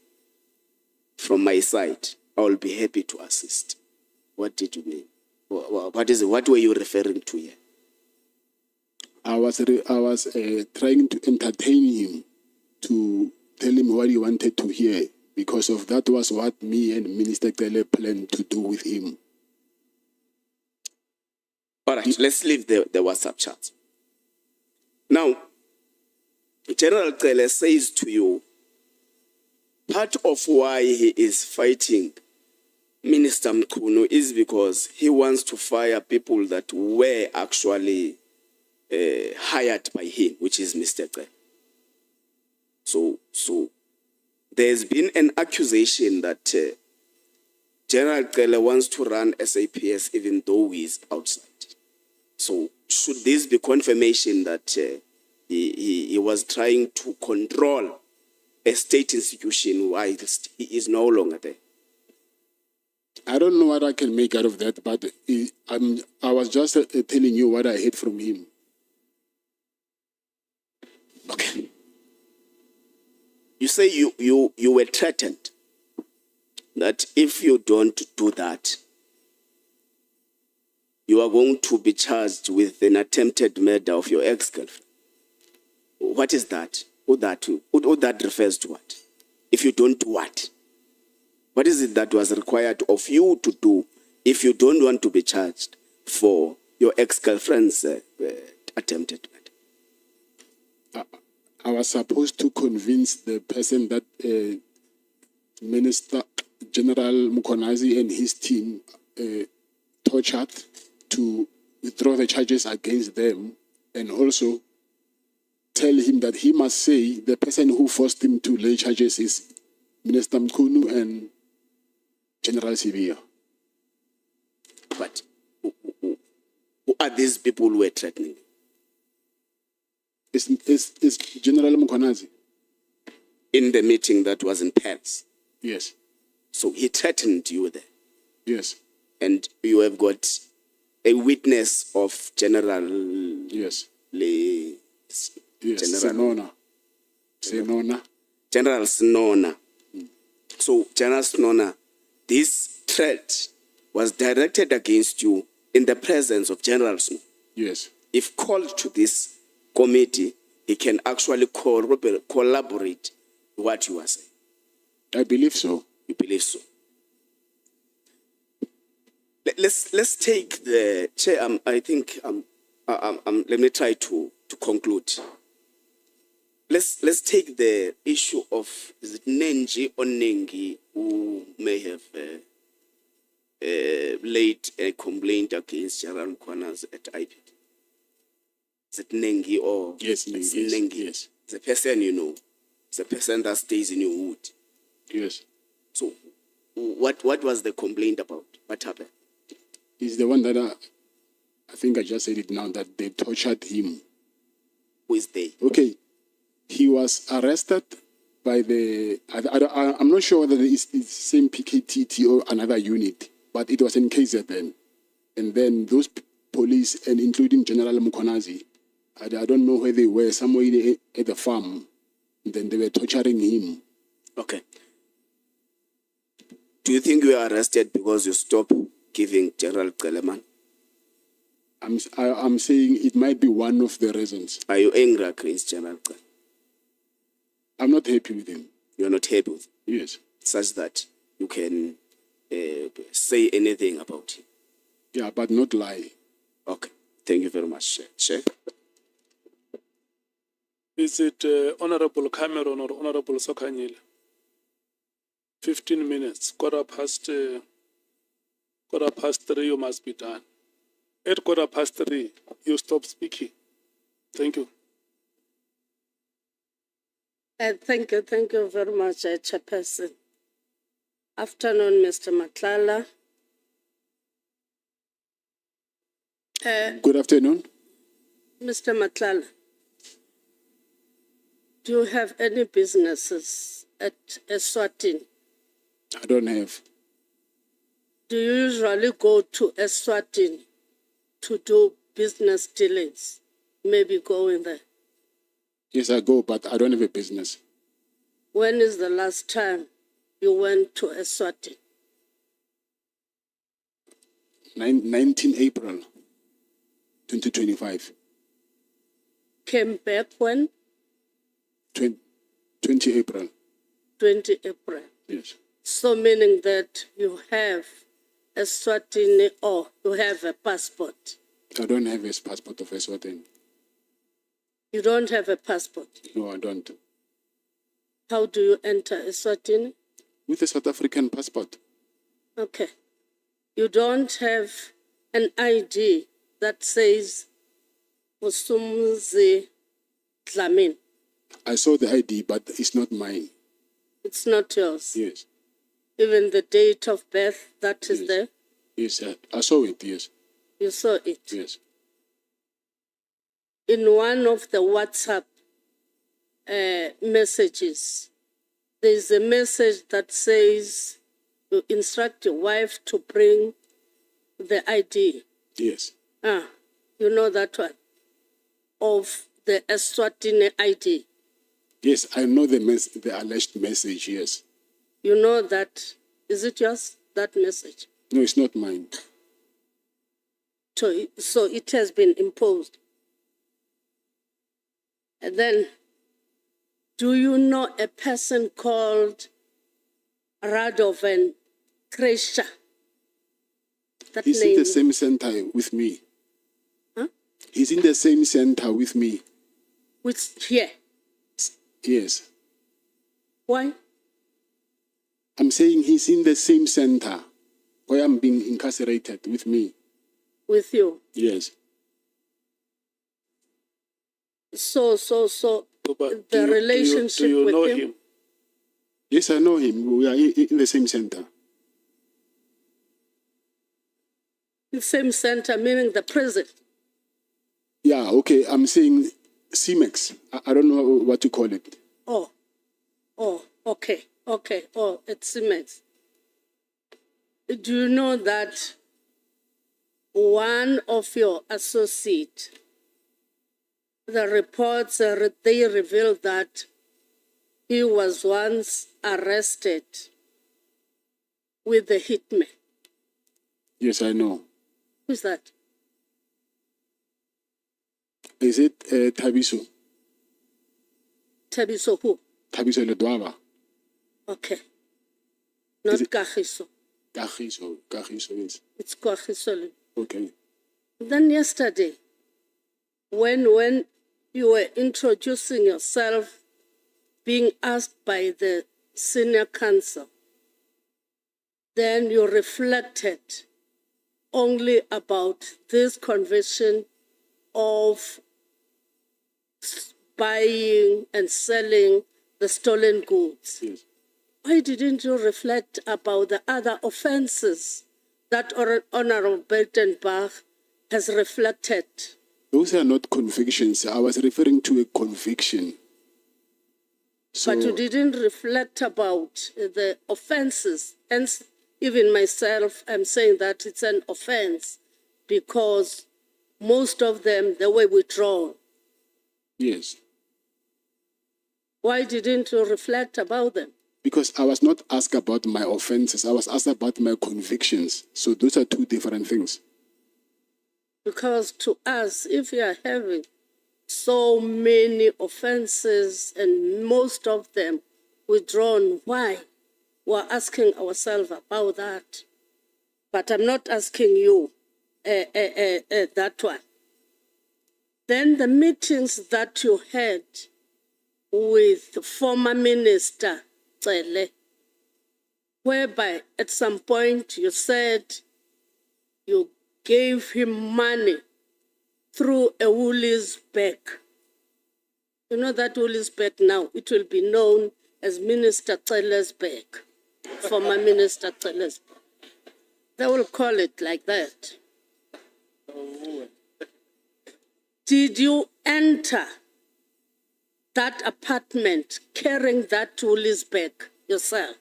from my side, I will be happy to assist. What did you mean? What is it? What were you referring to here? I was trying to entertain him, to tell him what he wanted to hear, because of that was what me and Minister Kele planned to do with him. All right, let's leave the WhatsApp chat. Now, General Kele says to you, part of why he is fighting Minister Mkhunu is because he wants to fire people that were actually hired by him, which is Mr. Kele. So there's been an accusation that General Kele wants to run SAPS even though he is outside. So should this be confirmation that he was trying to control a state institution whilst he is no longer there? I don't know what I can make out of that, but I was just telling you what I heard from him. Okay. You say you were threatened that if you don't do that, you are going to be charged with an attempted murder of your ex-girlfriend. What is that? Who that refers to what? If you don't do what? What is it that was required of you to do if you don't want to be charged for your ex-girlfriend's attempted murder? I was supposed to convince the person that Minister General Mkhwanazi and his team tortured to withdraw the charges against them, and also tell him that he must say the person who forced him to lay charges is Minister Mkhunu and General Sibia. But who are these people who were threatening? It's General Mkhwanazi. In the meeting that was in Paris? Yes. So he threatened you there? Yes. And you have got a witness of General... Yes. Yes, Senona. General Senona. So, General Senona, this threat was directed against you in the presence of General Senona. Yes. If called to this committee, he can actually collaborate with what you are saying. I believe so. You believe so? Let's take the chair. I think let me try to conclude. Let's take the issue of is it Nengi or Nengi who may have laid a complaint against General Mkhwanazi at IPD. Is it Nengi or yes, Nengi? Nengi. Yes. The person you know. the person that stays in your wood. Yes. So what was the complaint about? What happened? He's the one that I think I just said it now, that they tortured him. Who is they? Okay. He was arrested by I'm not sure whether it's the same PKTT or another unit, but it was in KZN. And then those police, and including General Mukonazi, I don't know where they were, somewhere at the farm. And then they were torturing him. Okay. Do you think you were arrested because you stopped giving General Keleman? I'm saying it might be one of the reasons. Are you angry against General Keleman? I'm not happy with him. You're not happy with him? Yes. Such that you can say anything about him? Yeah, but not lie. Okay. Thank you very much, Chair. Is it Honorable Cameron or Honorable Sokanyile? 15 minutes, quarter past 3, you must be done. At 3:15, you stop speaking. Thank you. Thank you very much, Chairperson. Afternoon, Mr. Matlala. Good afternoon. Mr. Matlala, do you have any businesses at Eswatini? I don't have. Do you usually go to Eswatini to do business dealings? Maybe go in there. Yes, I go, but I don't have a business. When is the last time you went to Eswatini? 19 April 2025. Came back when? 20 April. 20 April. Yes. So meaning that you have Eswatini or you have a passport? I don't have a passport of Eswatini. You don't have a passport? No, I don't. How do you enter Eswatini? With a South African passport. Okay. You don't have an ID that says Vusimuzi Dlamini? I saw the ID, but it's not mine. It's not yours? Yes. Even the date of birth that is there? Yes, I saw it, yes. You saw it? Yes. In one of the WhatsApp messages, there's a message that says you instruct your wife to bring the ID. Yes. You know that one? Of the Eswatini ID. Yes, I know the alleged message, yes. You know that, is it yours, that message? No, it's not mine. So it has been imposed. And then, do you know a person called Radovan Kresha? That He's name. in the same center with me. Huh? He's in the same center with me. Which here? Yes. Why? I'm saying he's in the same center where I'm being incarcerated with me. With you? Yes. So But the relationship do you with know him? Yes, I know him. We are in the same center. The same center, meaning the prison? Yeah, okay. I'm saying CMEX. I don't know what to call it. Oh, okay. Oh, it's immense. Do you know that one of your associates, the reports, they revealed that he was once arrested with the hitman? Yes, I know. Who's that? Is it Tabiso? Tabiso who? Tabiso Ledwaba. Okay. Not Kagiso. Kagiso, yes. It's Kagiso. Okay. Then yesterday, when you were introducing yourself, being asked by the senior counsel, then you reflected only about this conviction of buying and selling the stolen goods. Yes. Why didn't you reflect about the other offenses that Honorable Beltenbach has reflected? Those are not convictions. I was referring to a conviction. So, But you didn't reflect about the offenses. Hence, even myself, I'm saying that it's an offense because most of them, they were withdrawn. yes, Why didn't you reflect about them? because I was not asked about my offenses. I was asked about my convictions. So those are two different things. Because to us, if you are having so many offenses and most of them withdrawn, why? We're asking ourselves about that. But I'm not asking you that one. Then the meetings that you had with former Minister Cele, whereby at some point you said you gave him money through a Woolies bag. You know that Woolies bag now, it will be known as Minister Cele's bag, former Minister Cele's bag. They will call it like that. Did you enter that apartment carrying that Woolies bag yourself?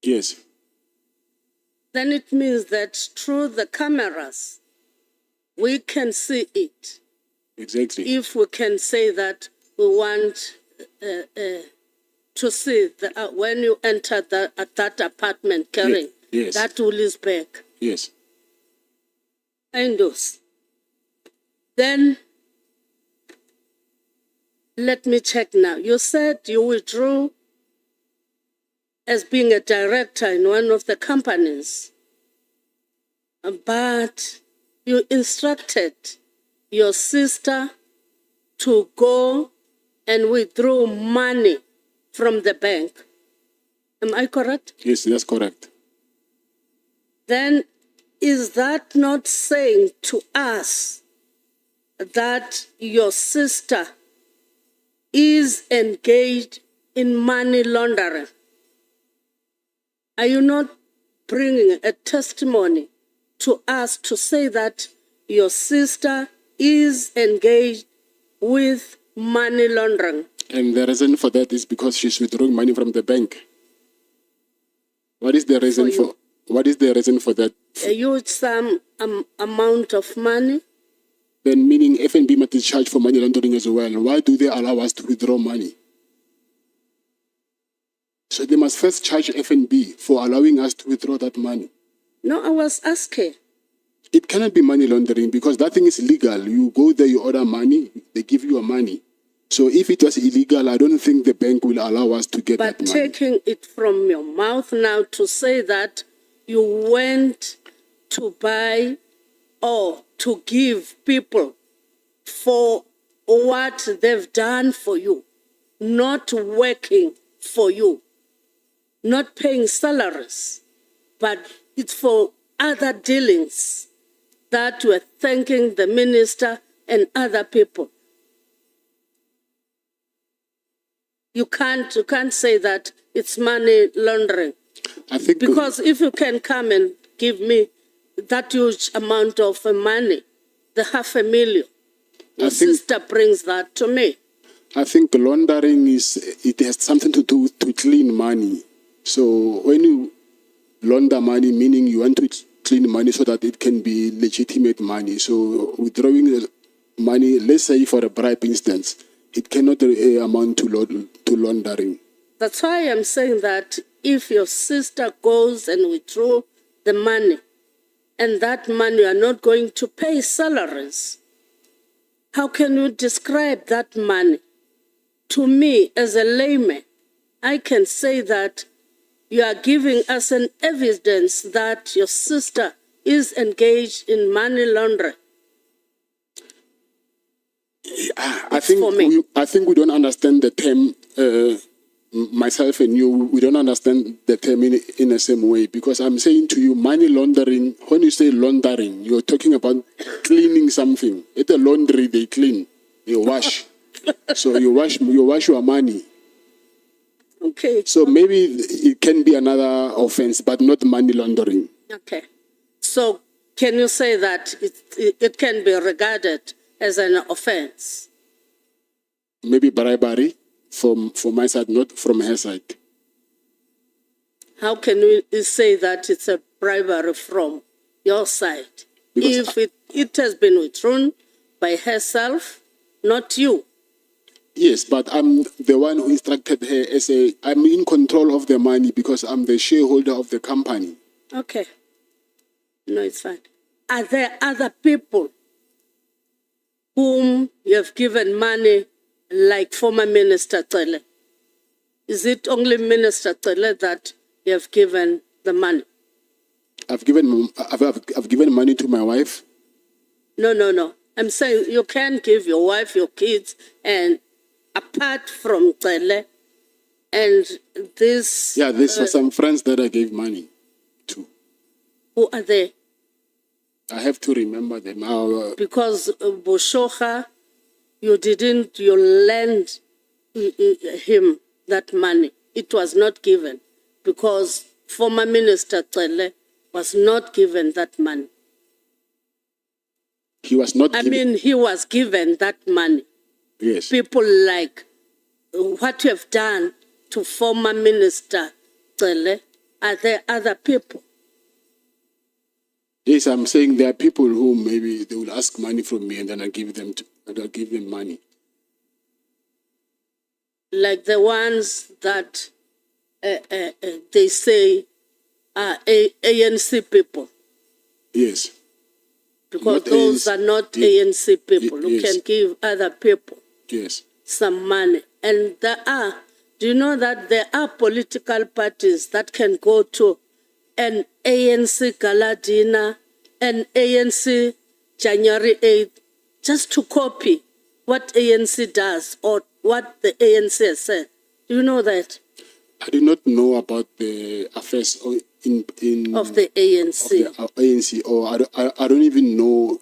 Yes, Then it means that through the cameras, we can see it. exactly. If we can say that we want to see when you enter that apartment carrying Yes. that Woolies bag. Yes. And those. Then, let me check now. You said you withdrew as being a director in one of the companies, but you instructed your sister to go and withdraw money from the bank. Am I correct? Yes, that's correct. Then is that not saying to us that your sister is engaged in money laundering? Are you not bringing a testimony to us to say that your sister is engaged with money laundering? And the reason for that is because she's withdrawing money from the bank. What is the reason for what is the reason for that? A huge sum amount of money? Then meaning FNB must be charged for money laundering as well. Why do they allow us to withdraw money? So they must first charge FNB for allowing us to withdraw that money. No, I was asking. It cannot be money laundering because that thing is illegal. You go there, you order money, they give you your money. So if it was illegal, I don't think the bank will allow us to get that But money. taking it from your mouth now to say that you went to buy or to give people for what they've done for you, not working for you, not paying salaries, but it's for other dealings that you are thanking the minister and other people. You can't say that it's money laundering. I think Because if you can come and give me that huge amount of money, the 500,000, your sister brings that to me. I think laundering it has something to do to clean money. So when you launder money, meaning you want to clean money so that it can be legitimate money. So withdrawing money, let's say for a bribe instance, it cannot amount to laundering. That's why I'm saying that if your sister goes and withdraw the money, and that money you are not going to pay salaries, how can you describe that money? To me, as a layman, I can say that you are giving us an evidence that your sister is engaged in money laundering. I think we don't understand the term. Myself and you, we don't understand the term in the same way, because I'm saying to you, money laundering, when you say laundering, you're talking about cleaning something. It's a laundry, they clean, they wash. So you wash your money. Okay. So maybe it can be another offense, but not money laundering. Okay. So can you say that it can be regarded as an offense? Maybe bribery from my side, not from her side. How can we say that it's a bribery from your side? Because If it has been withdrawn by herself, not you. Yes, but I'm the one who instructed her I'm in control of the money because I'm the shareholder of the company. Okay. No, it's fine. Are there other people whom you have given money, like former Minister Tele? Is it only Minister Tele that you have given the money? I've given money to my wife. No. I'm saying you can give your wife, your kids, and apart from Tele, and this... Yeah, these are some friends that I gave money to. Who are they? I have to remember them. Because Boshocha, you lend him that money. It was not given because former Minister Tele was not given that money. He was not given. He was given that money. Yes. People like what you have done to former Minister Tele, are there other people? Yes, I'm saying there are people who maybe they will ask money from me and then I'll give them money. Like the ones that they say are ANC people. Yes. Because Not those ANC are not ANC people who yes. can give other people Yes. some money. And do you know that there are political parties that can go to an ANC gala dinner, an ANC January 8th, just to copy what ANC does or what the ANC has said? Do you know that? I do not know about the affairs of the ANC. Of the ANC, or I don't even know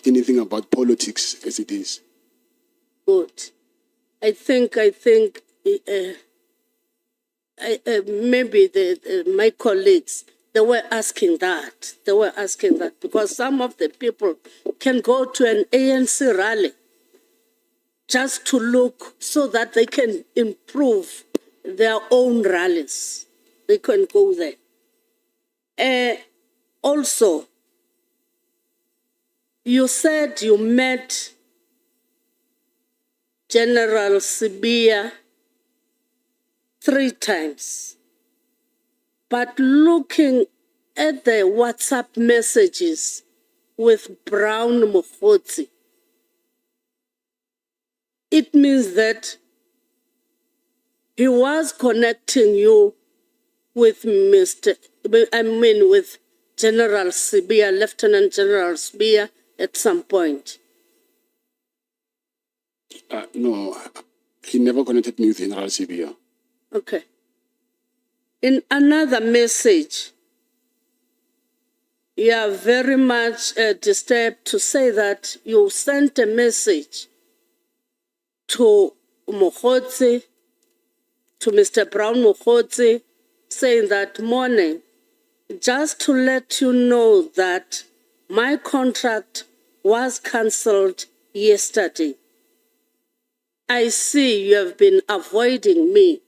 anything about politics as it is. Good. I think maybe my colleagues, they were asking that. They were asking that because some of the people can go to an ANC rally just to look so that they can improve their own rallies. They can go there. Also, you said you met General Sibia 3 times. But looking at the WhatsApp messages with Brown Mokgotsi, it means that he was connecting you with with General Sibia, Lieutenant General Sibia at some point. No, he never connected me with General Sibia. Okay. In another message, you are very much disturbed to say that you sent a message to Mokgotsi, to Mr. Brown Mokgotsi, saying that morning, just to let you know that my contract was cancelled yesterday. I see you have been avoiding me,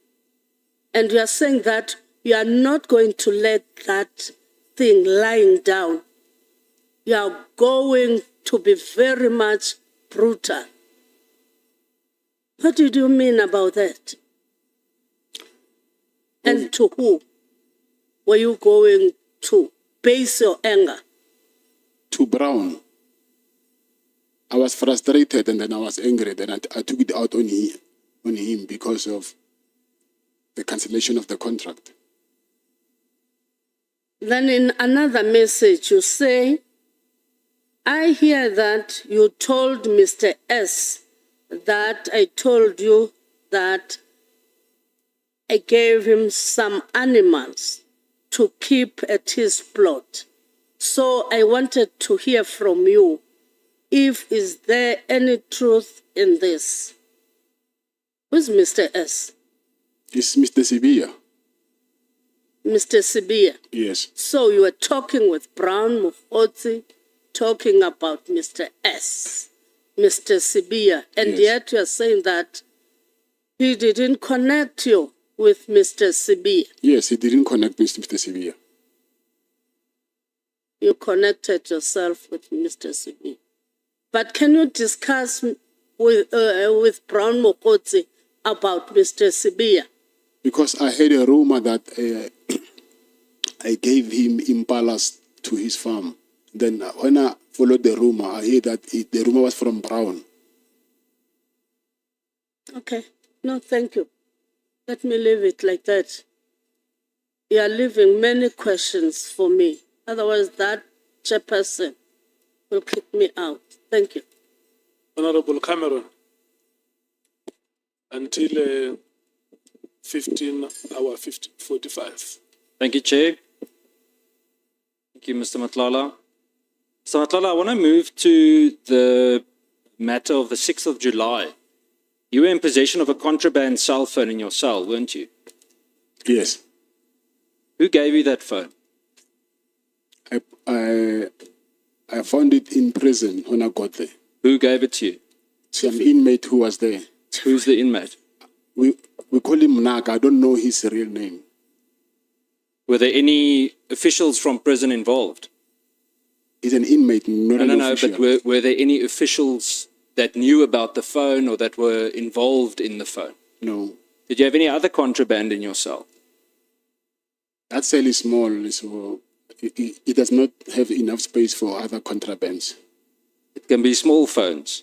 and you are saying that you are not going to let that thing lying down. You are going to be very much brutal. What did you mean about that? And to who were you going to base your anger? To Brown. I was frustrated and then I was angry. Then I took it out on him because of the cancellation of the contract. Then in another message you say, I hear that you told Mr. S that I told you that I gave him some animals to keep at his plot. So I wanted to hear from you if is there any truth in this? Who's Mr. S? It's Mr. Sibia. Mr. Sibia. Yes. So you were talking with Brown Mufoti, talking about Mr. S, Mr. Sibia, and Yes. yet you are saying that he didn't connect you with Mr. Sibia. Yes, he didn't connect Mr. Sibia. You connected yourself with Mr. Sibia. But can you discuss with Brown Mufoti about Mr. Sibia? Because I heard a rumor that I gave him impalas to his farm. Then when I followed the rumor, I heard that the rumor was from Brown. Okay. No, thank you. Let me leave it like that. You are leaving many questions for me. Otherwise, that chairperson will kick me out. Thank you. Honorable Cameron, until 15:45. Thank you, Chair. Thank you, Mr. Matlala. Mr. Matlala, I want to move to the matter of the 6th of July. You were in possession of a contraband cell phone in your cell, weren't you? Yes. Who gave you that phone? I found it in prison when I got there. Who gave it to you? Some inmate who was there. Who's the inmate? We call him Naka. I don't know his real name. Were there any officials from prison involved? He's an inmate, not an official. But were there any officials that knew about the phone or that were involved in the phone? No. Did you have any other contraband in your cell? That cell is small, so it does not have enough space for other contrabands. It can be small phones.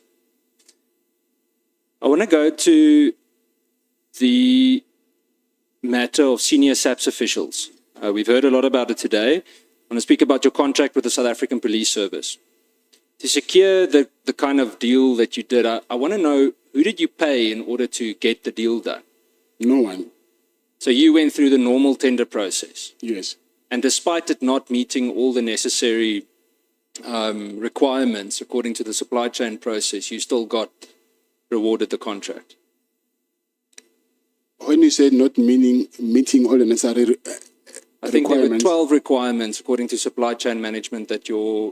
I want to go to the matter of senior SAPS officials. We've heard a lot about it today. I want to speak about your contract with the South African Police Service. To secure the kind of deal that you did, I want to know, who did you pay in order to get the deal done? No one. So you went through the normal tender process? Yes. And despite it not meeting all the necessary requirements according to the supply chain process, you still got rewarded the contract? When you said not meeting all the necessary I think there were requirements, 12 requirements according to supply chain management that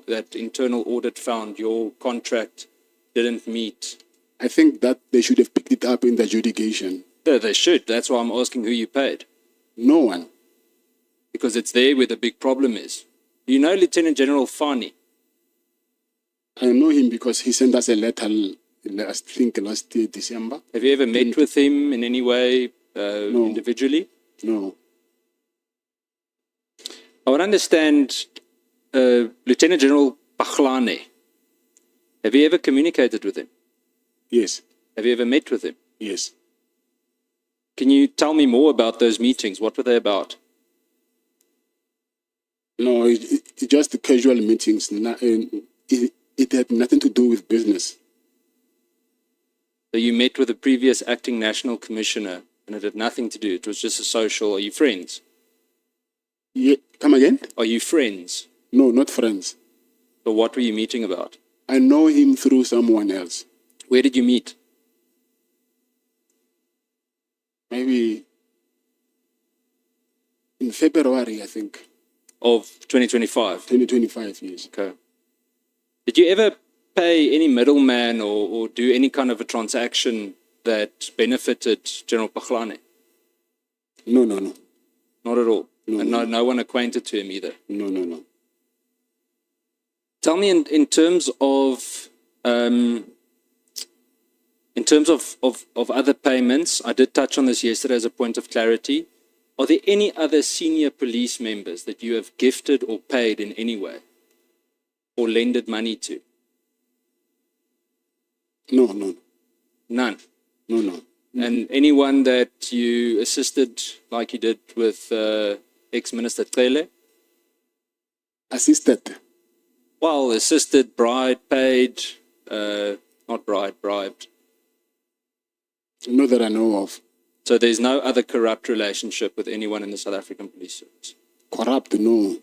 that internal audit found your contract didn't meet. I think that they should have picked it up in the adjudication. Yeah, they should. That's why I'm asking who you paid. No one. Because it's there where the big problem is. You know Lieutenant General Fani? I know him because he sent us a letter, I think last year, December. Have you ever met with him in any way No. individually? No. I would understand Lieutenant General Paglane. Have you ever communicated with him? Yes. Have you ever met with him? Yes. Can you tell me more about those meetings? What were they about? No, it's just casual meetings. It had nothing to do with business. So you met with the previous acting national commissioner and it had nothing to do. It was just a social. Are you friends? Yeah. Come again? Are you friends? No, not friends. So what were you meeting about? I know him through someone else. Where did you meet? Maybe in February, I think. Of 2025? 2025, yes. Okay. Did you ever pay any middleman or do any kind of a transaction that benefited General Paglane? No. Not at all? No, and no one acquainted to him either? No. Tell me in terms of other payments, I did touch on this yesterday as a point of clarity. Are there any other senior police members that you have gifted or paid in any way or lended money to? No. None? No. And anyone that you assisted like you did with ex-Minister Cele? Assisted? Well, assisted, bribed, paid, not bribed. Not that I know of. So there's no other corrupt relationship with anyone in the South African Police Service? Corrupt, no.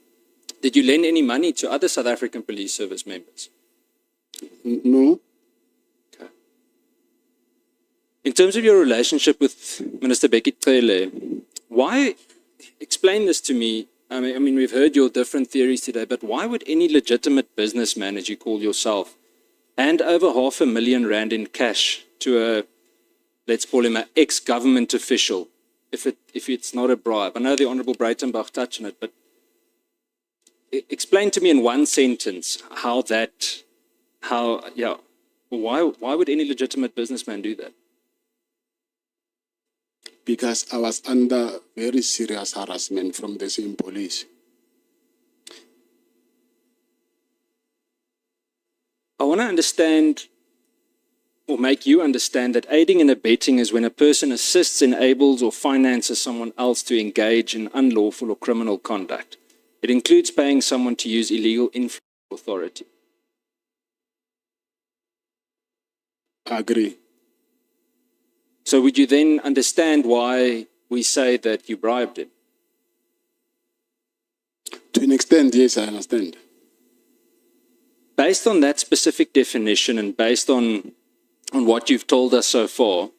Did you lend any money to other South African Police Service members? No. In terms of your relationship with Minister Becky Cele, why, explain this to me. I mean, we've heard your different theories today, but why would any legitimate businessman, as you call yourself, hand over R500,000 in cash to a, let's call him an ex-government official, if it's not a bribe? I know the Honourable Breitenbach touched on it, but explain to me in one sentence why would any legitimate businessman do that? Because I was under very serious harassment from the same police. I want to understand, or make you understand, that aiding and abetting is when a person assists, enables, or finances someone else to engage in unlawful or criminal conduct. It includes paying someone to use illegal influence or authority. I agree. So would you then understand why we say that you bribed him? To an extent, yes, I understand. Based on that specific definition and based on what you've told us so far,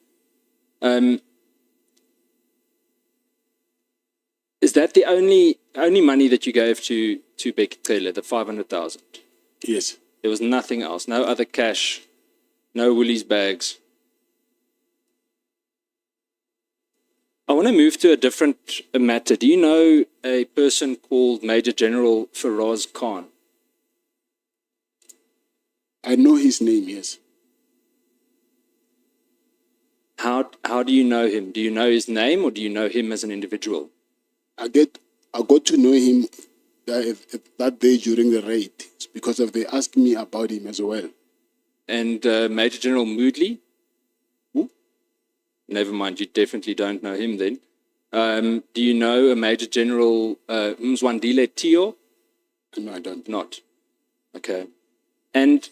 is that the only money that you gave to Becky Cele, the 500,000? Yes. There was nothing else, no other cash, no Woolies bags. I want to move to a different matter. Do you know a person called Major General Feroz Khan? I know his name, yes. How do you know him? Do you know his name or do you know him as an individual? I got to know him that day during the raid because they asked me about him as well. And Major General Moodley? Never mind, you definitely don't know him then. Do you know a Major General Mzwandile Tio? No, I don't. Not. Okay. And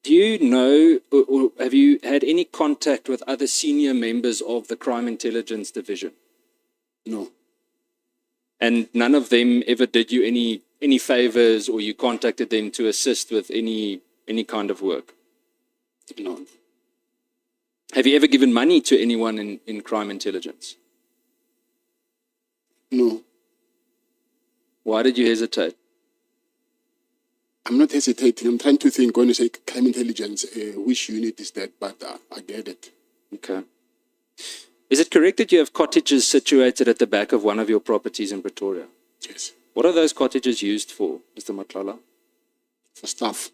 do you know, or have you had any contact with other senior members of the Crime Intelligence Division? No. And none of them ever did you any favors, or you contacted them to assist with any kind of work? No. Have you ever given money to anyone in crime intelligence? No. Why did you hesitate? I'm not hesitating. I'm trying to think when you say crime intelligence, which unit is that? But I get it. Okay. Is it correct that you have cottages situated at the back of one of your properties in Pretoria? Yes. What are those cottages used for, Mr. Matlala? For staff.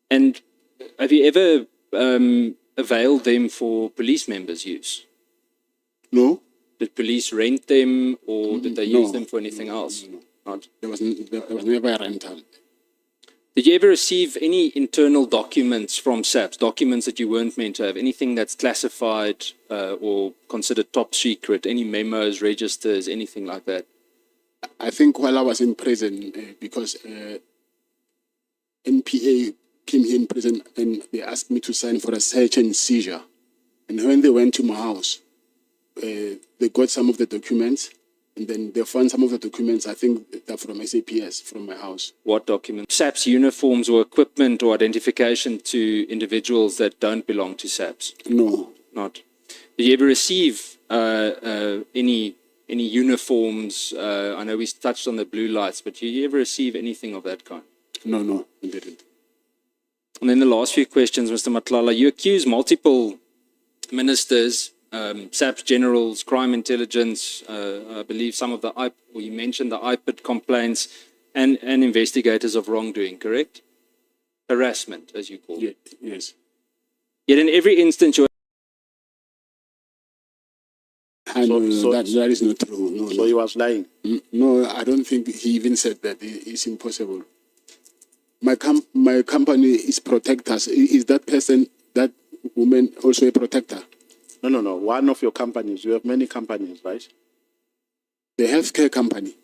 And have you ever availed them for police members' use? No. Did police rent them, or did they use them for anything else? No. Not. There was never a rental. Did you ever receive any internal documents from SAPS, documents that you weren't meant to have, anything that's classified or considered top secret, any memos, registers, anything like that? I think while I was in prison, because NPA came here in prison and they asked me to sign for a search and seizure. And when they went to my house, they got some of the documents, and then they found some of the documents, I think they're from SAPS, from my house. What documents? SAPS uniforms or equipment or identification to individuals that don't belong to SAPS? No. Not. Did you ever receive any uniforms? I know we touched on the blue lights, but did you ever receive anything of that kind? No, I didn't. And then the last few questions, Mr. Matlala. You accuse multiple ministers, SAPS generals, crime intelligence, I believe some of or you mentioned the IPID complaints, and investigators of wrongdoing, correct? Harassment, as you call it. Yes. Yet in every instance, you're... That is not true. No, So he was lying? No, I don't think he even said that. It's impossible. My company is protectors. Is that person, that woman, also a protector? No. One of your companies. You have many companies, right? The healthcare company.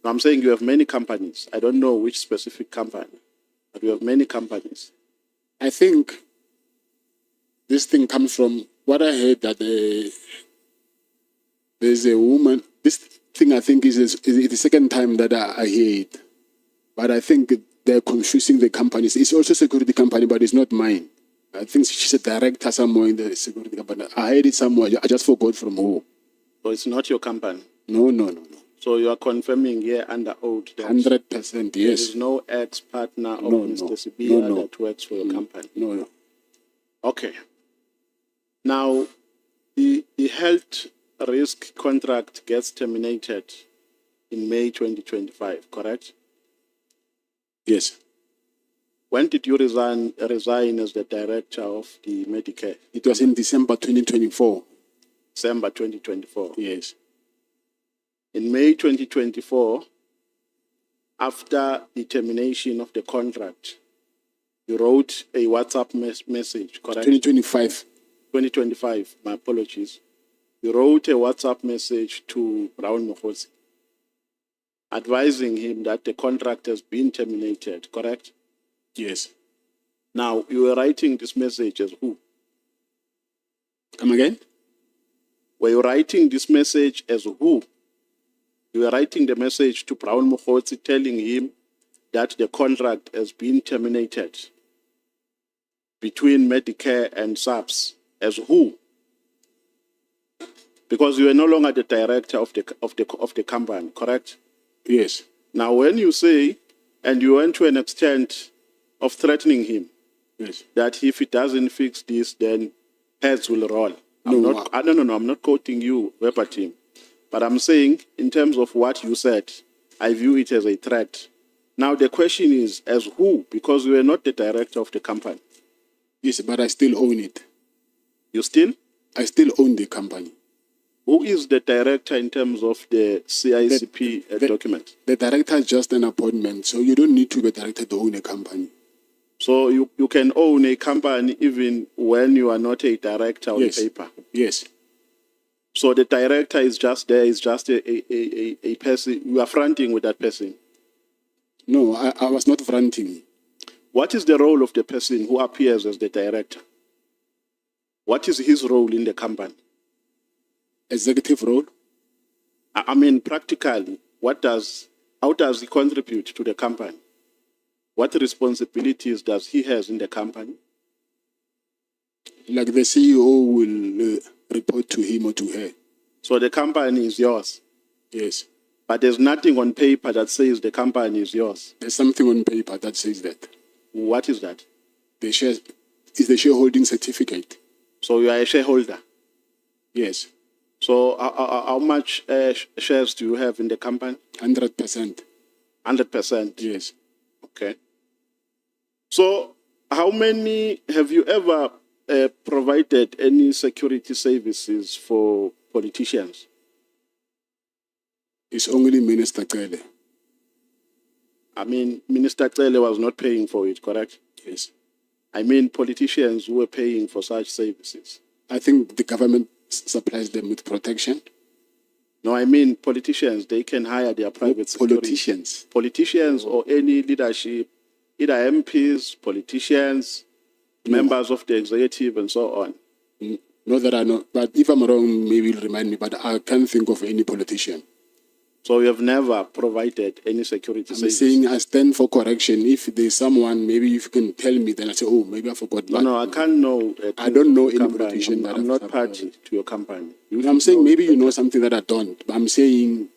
No, I'm saying you have many companies. I don't know which specific company, but you have many companies. I think this thing comes from what I heard, that there's a woman. This thing, I think, is the second time that I hear it. But I think they're confusing the companies. It's also a security company, but it's not mine. I think she's a director somewhere in the security company. I heard it somewhere. I just forgot from who. So it's not your company? No. So you are confirming here under oath that 100%, there yes. is no ex-partner of No, Mr. no. Sibia No. that works for your company? No. Okay. Now, the health risk contract gets terminated in May 2025, correct? Yes. When did you resign as the director of the Medicare? It was in December 2024. December 2024. Yes. In May 2024, after the termination of the contract, you wrote a WhatsApp message, correct? 2025. 2025, my apologies. You wrote a WhatsApp message to Brown Mohosi, advising him that the contract has been terminated, correct? Yes. Now, you were writing this message as who? Come again? Were you writing this message as who? You were writing the message to Brown Mohosi telling him that the contract has been terminated between Medicare and SAPS as who? Because you are no longer the director of the company, correct? Yes. Now, when you say, and you went to an extent of threatening him, yes, that if he doesn't fix this, then heads will roll. I'm not quoting you verbatim, but I'm saying in terms of what you said, I view it as a threat. Now, the question is, as who? Because you are not the director of the company. Yes, but I still own it. You still? I still own the company. Who is the director in terms of the CICP document? The director is just an appointment, so you don't need to be a director to own a company. So you can own a company even when you are not a director on paper? Yes. So the director is just there, is just a person, you are fronting with that person? No, I was not fronting. What is the role of the person who appears as the director? What is his role in the company? Executive role? I mean, practically, how does he contribute to the company? What responsibilities does he have in the company? Like the CEO will report to him or to her. So the company is yours? Yes. But there's nothing on paper that says the company is yours? There's something on paper that says that. What is that? The shares is the shareholding certificate. So you are a shareholder? Yes. So how much shares do you have in the company? 100%. 100%? Yes. Okay. So how many, have you ever provided any security services for politicians? It's only Minister Kele. I mean, Minister Kele was not paying for it, correct? Yes. I mean, politicians who were paying for such services. I think the government supplies them with protection. No, I mean politicians, they can hire their private security. Politicians. Politicians or any leadership, either MPs, politicians, members of the executive and so on. No, that I know. But if I'm wrong, maybe you'll remind me, but I can't think of any politician. So you have never provided any security services? I'm saying I stand for correction. If there's someone, maybe if you can tell me, then I say, oh, maybe I forgot. No, I can't know. I don't know any politician that I'm not party to your company. I'm saying maybe you know something that I don't. But I'm saying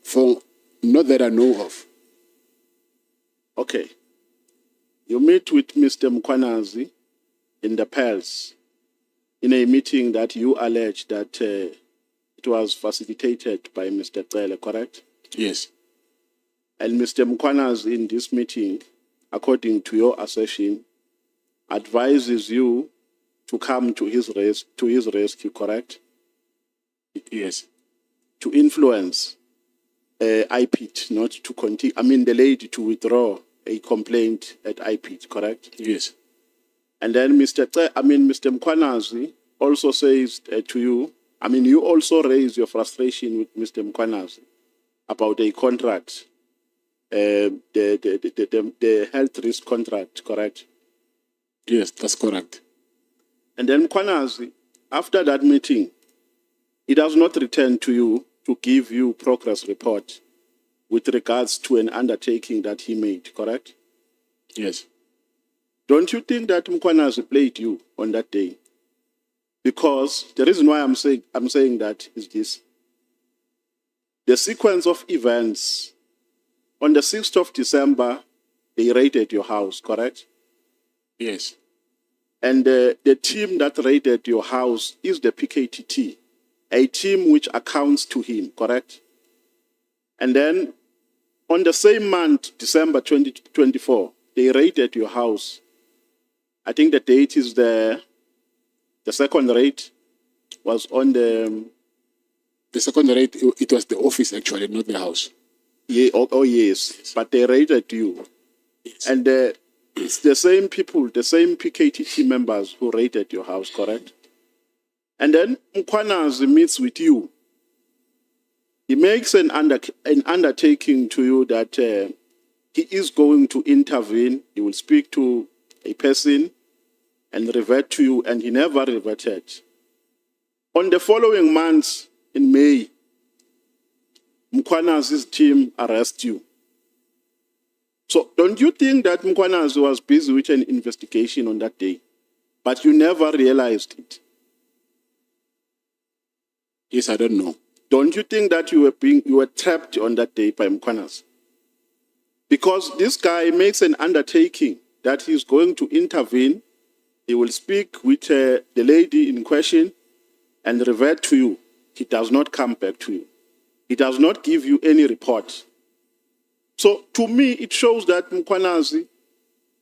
for not that I know of. Okay. You meet with Mr. Mkwanazi in the Pels in a meeting that you allege that it was facilitated by Mr. Tsele, correct? Yes. And Mr. Mkwanazi in this meeting, according to your assertion, advises you to come to his rescue, correct? Yes. To influence IPIT, not to continue, I mean the lady to withdraw a complaint at IPIT, correct? Yes. And then Mr. Mkwanazi also says to you, I mean, you also raise your frustration with Mr. Mkwanazi about a contract, the health risk contract, correct? Yes, that's correct. And then Mkwanazi, after that meeting, he does not return to you to give you progress report with regards to an undertaking that he made, correct? Yes. Don't you think that Mkwanazi played you on that day? Because the reason why I'm saying that is this. The sequence of events, on the 6th of December, they raided your house, correct? Yes. And the team that raided your house is the PKTT, a team which accounts to him, correct? And then on the same month, December 2024, they raided your house. I think the date is the second raid was on the second raid, it was the office actually, not the house. Yeah, yes, but they raided you. Yes. And it's the same people, the same PKTT members who raided your house, correct? And then Mkwanazi meets with you. He makes an undertaking to you that he is going to intervene. He will speak to a person and revert to you, and he never reverted. On the following month, in May, Mkwanazi's team arrest you. So don't you think that Mkwanazi was busy with an investigation on that day, but you never realized it? Yes, I don't know. Don't you think that you were trapped on that day by Mkwanazi? Because this guy makes an undertaking that he's going to intervene. He will speak with the lady in question and revert to you. He does not come back to you. He does not give you any report. So to me, it shows that Mkwanazi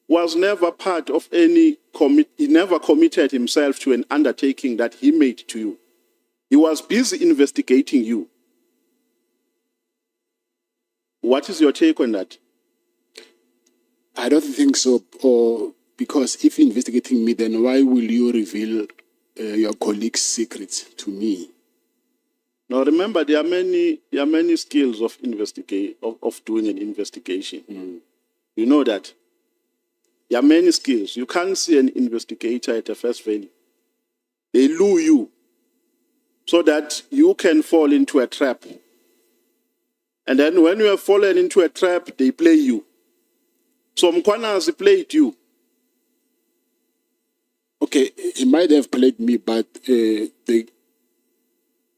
was never part of any he never committed himself to an undertaking that he made to you. He was busy investigating you. What is your take on that? I don't think so. Or because if you're investigating me, then why will you reveal your colleague's secrets to me? Now remember, there are many skills of doing an investigation. You know that. There are many skills. You can't see an investigator at a first value. They lure you so that you can fall into a trap. And then when you have fallen into a trap, they play you. So Mkwanazi played you. Okay, he might have played me, but the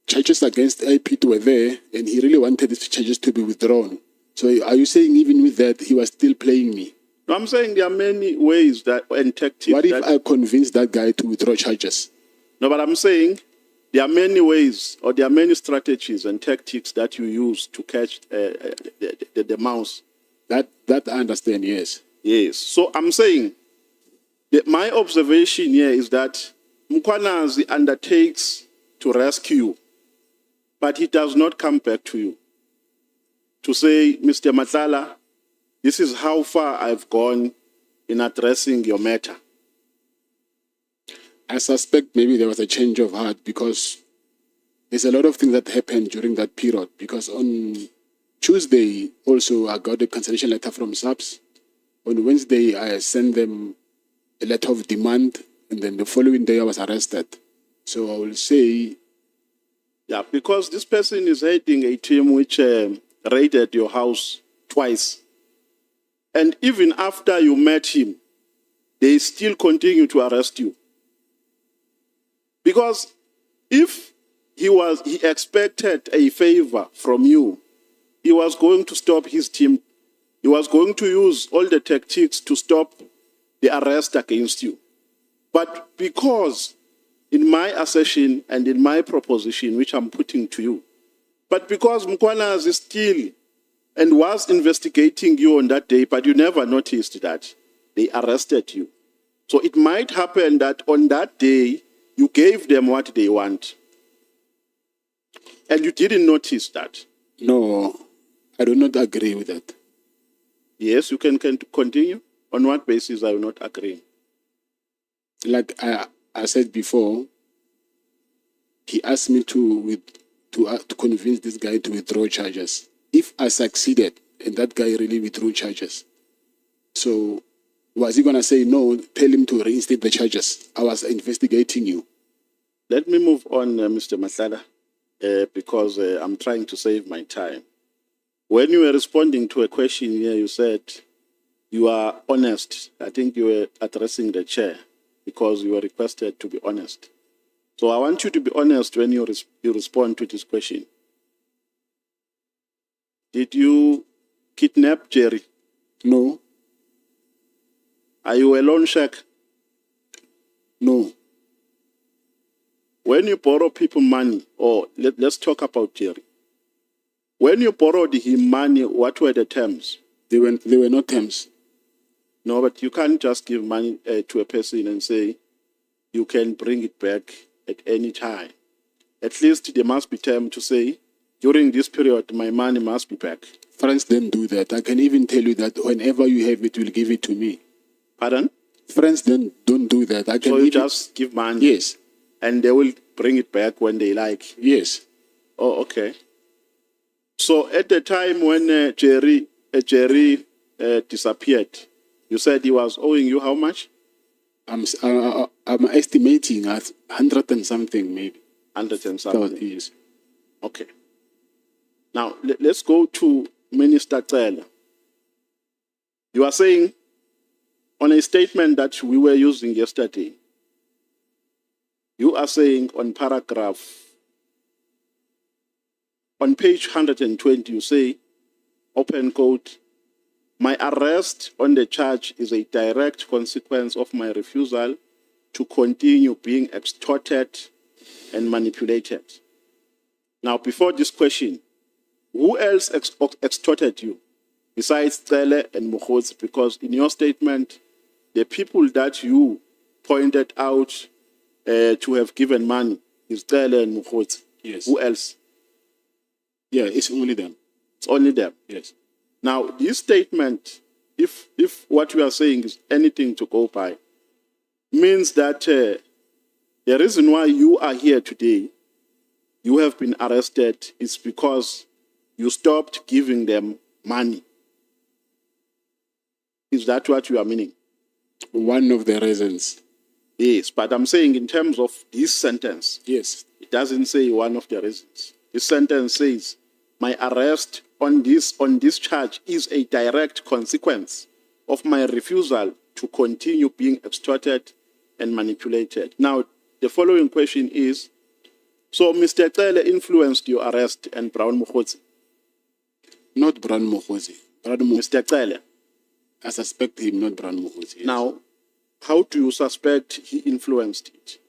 charges against IP were there, and he really wanted these charges to be withdrawn. So are you saying even with that, he was still playing me? No, I'm saying there are many ways and tactics. What if I convince that guy to withdraw charges? No, but I'm saying there are many ways, or there are many strategies and tactics that you use to catch the mouse. That I understand, yes. Yes. So I'm saying that my observation here is that Mkwanazi undertakes to rescue you, but he does not come back to you to say, Mr. Matlala, this is how far I've gone in addressing your matter. I suspect maybe there was a change of heart because there's a lot of things that happened during that period. Because on Tuesday, also, I got a cancellation letter from SAPS. On Wednesday, I sent them a letter of demand, and then the following day, I was arrested. So I will say... Yeah, because this person is heading a team which raided your house twice. And even after you met him, they still continue to arrest you. Because if he expected a favor from you, he was going to stop his team. He was going to use all the tactics to stop the arrest against you. But because in my assertion and in my proposition, which I'm putting to you, but because Mkwanazi is still and was investigating you on that day, but you never noticed that, they arrested you. So it might happen that on that day, you gave them what they want. And you didn't notice that. No, I do not agree with that. Yes, you can continue. On what basis are you not agreeing? Like I said before, he asked me to convince this guy to withdraw charges. If I succeeded, and that guy really withdrew charges, so was he going to say, no, tell him to reinstate the charges? I was investigating you. Let me move on, Mr. Matlala, because I'm trying to save my time. When you were responding to a question here, you said you are honest. I think you were addressing the chair because you were requested to be honest. So I want you to be honest when you respond to this question. Did you kidnap Jerry? No. Are you a loan shark? No. When you borrow people money, or let's talk about Jerry. When you borrowed him money, what were the terms? There were no terms. No, but you can't just give money to a person and say you can bring it back at any time. At least there must be terms to say, during this period, my money must be back. Friends don't do that. I can even tell you that whenever you have it, you'll give it to me. Pardon? Friends don't do that. I can So you even, just give money? Yes. And they will bring it back when they like? Yes. Oh, okay. So at the time when Jerry disappeared, you said he was owing you how much? I'm estimating at 100 and something, maybe. 100 and something. Yes. Okay. Now, let's go to Minister Matlala. You are saying, on a statement that we were using yesterday, you are saying on paragraph, on page 120, you say, open quote, my arrest on the charge is a direct consequence of my refusal to continue being extorted and manipulated. Now, before this question, who else extorted you besides Tele and Mokotsi? Because in your statement, the people that you pointed out to have given money is Tele and Mokotsi. Yes. Who else? Yeah, it's only them. It's only them. Yes. Now, this statement, if what you are saying is anything to go by, means that the reason why you are here today, you have been arrested, is because you stopped giving them money. Is that what you are meaning? One of the reasons. Yes, but I'm saying in terms of this sentence, yes, it doesn't say one of the reasons. This sentence says, my arrest on this charge is a direct consequence of my refusal to continue being extorted and manipulated. Now, the following question is, so Mr. Tele influenced your arrest and Brown Mokotsi? Not Brown Mokotsi. Mr. Tele? I suspect him, not Brown Mokotsi. Yes. Now, how do you suspect he influenced it?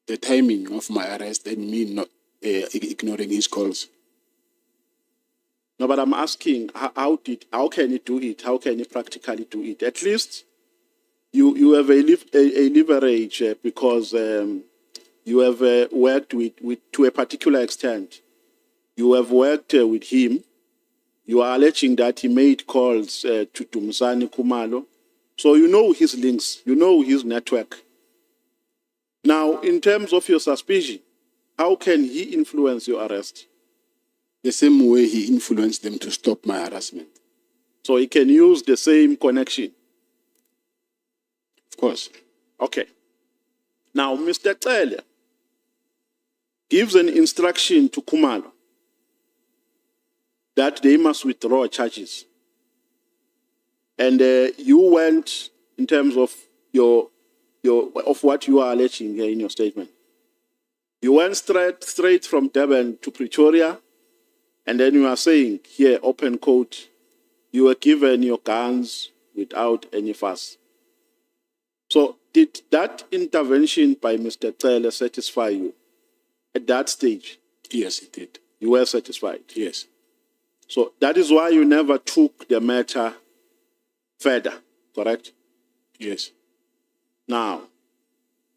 The timing of my arrest and me not ignoring his calls. No, but I'm asking, how can he do it? How can he practically do it? At least you have a leverage because you have worked with to a particular extent. You have worked with him. You are alleging that he made calls to Tumsani Kumalo. So you know his links, you know his network. Now, in terms of your suspicion, how can he influence your arrest? The same way he influenced them to stop my harassment. So he can use the same connection? Of course. Okay. Now, Mr. Tele gives an instruction to Kumalo that they must withdraw charges. And you went, in terms of of what you are alleging here in your statement, you went straight from Durban to Pretoria, and then you are saying here, open quote, you were given your guns without any fuss. So did that intervention by Mr. Taylor satisfy you at that stage? Yes, it did. You were satisfied? Yes. So that is why you never took the matter further, correct? Yes. Now,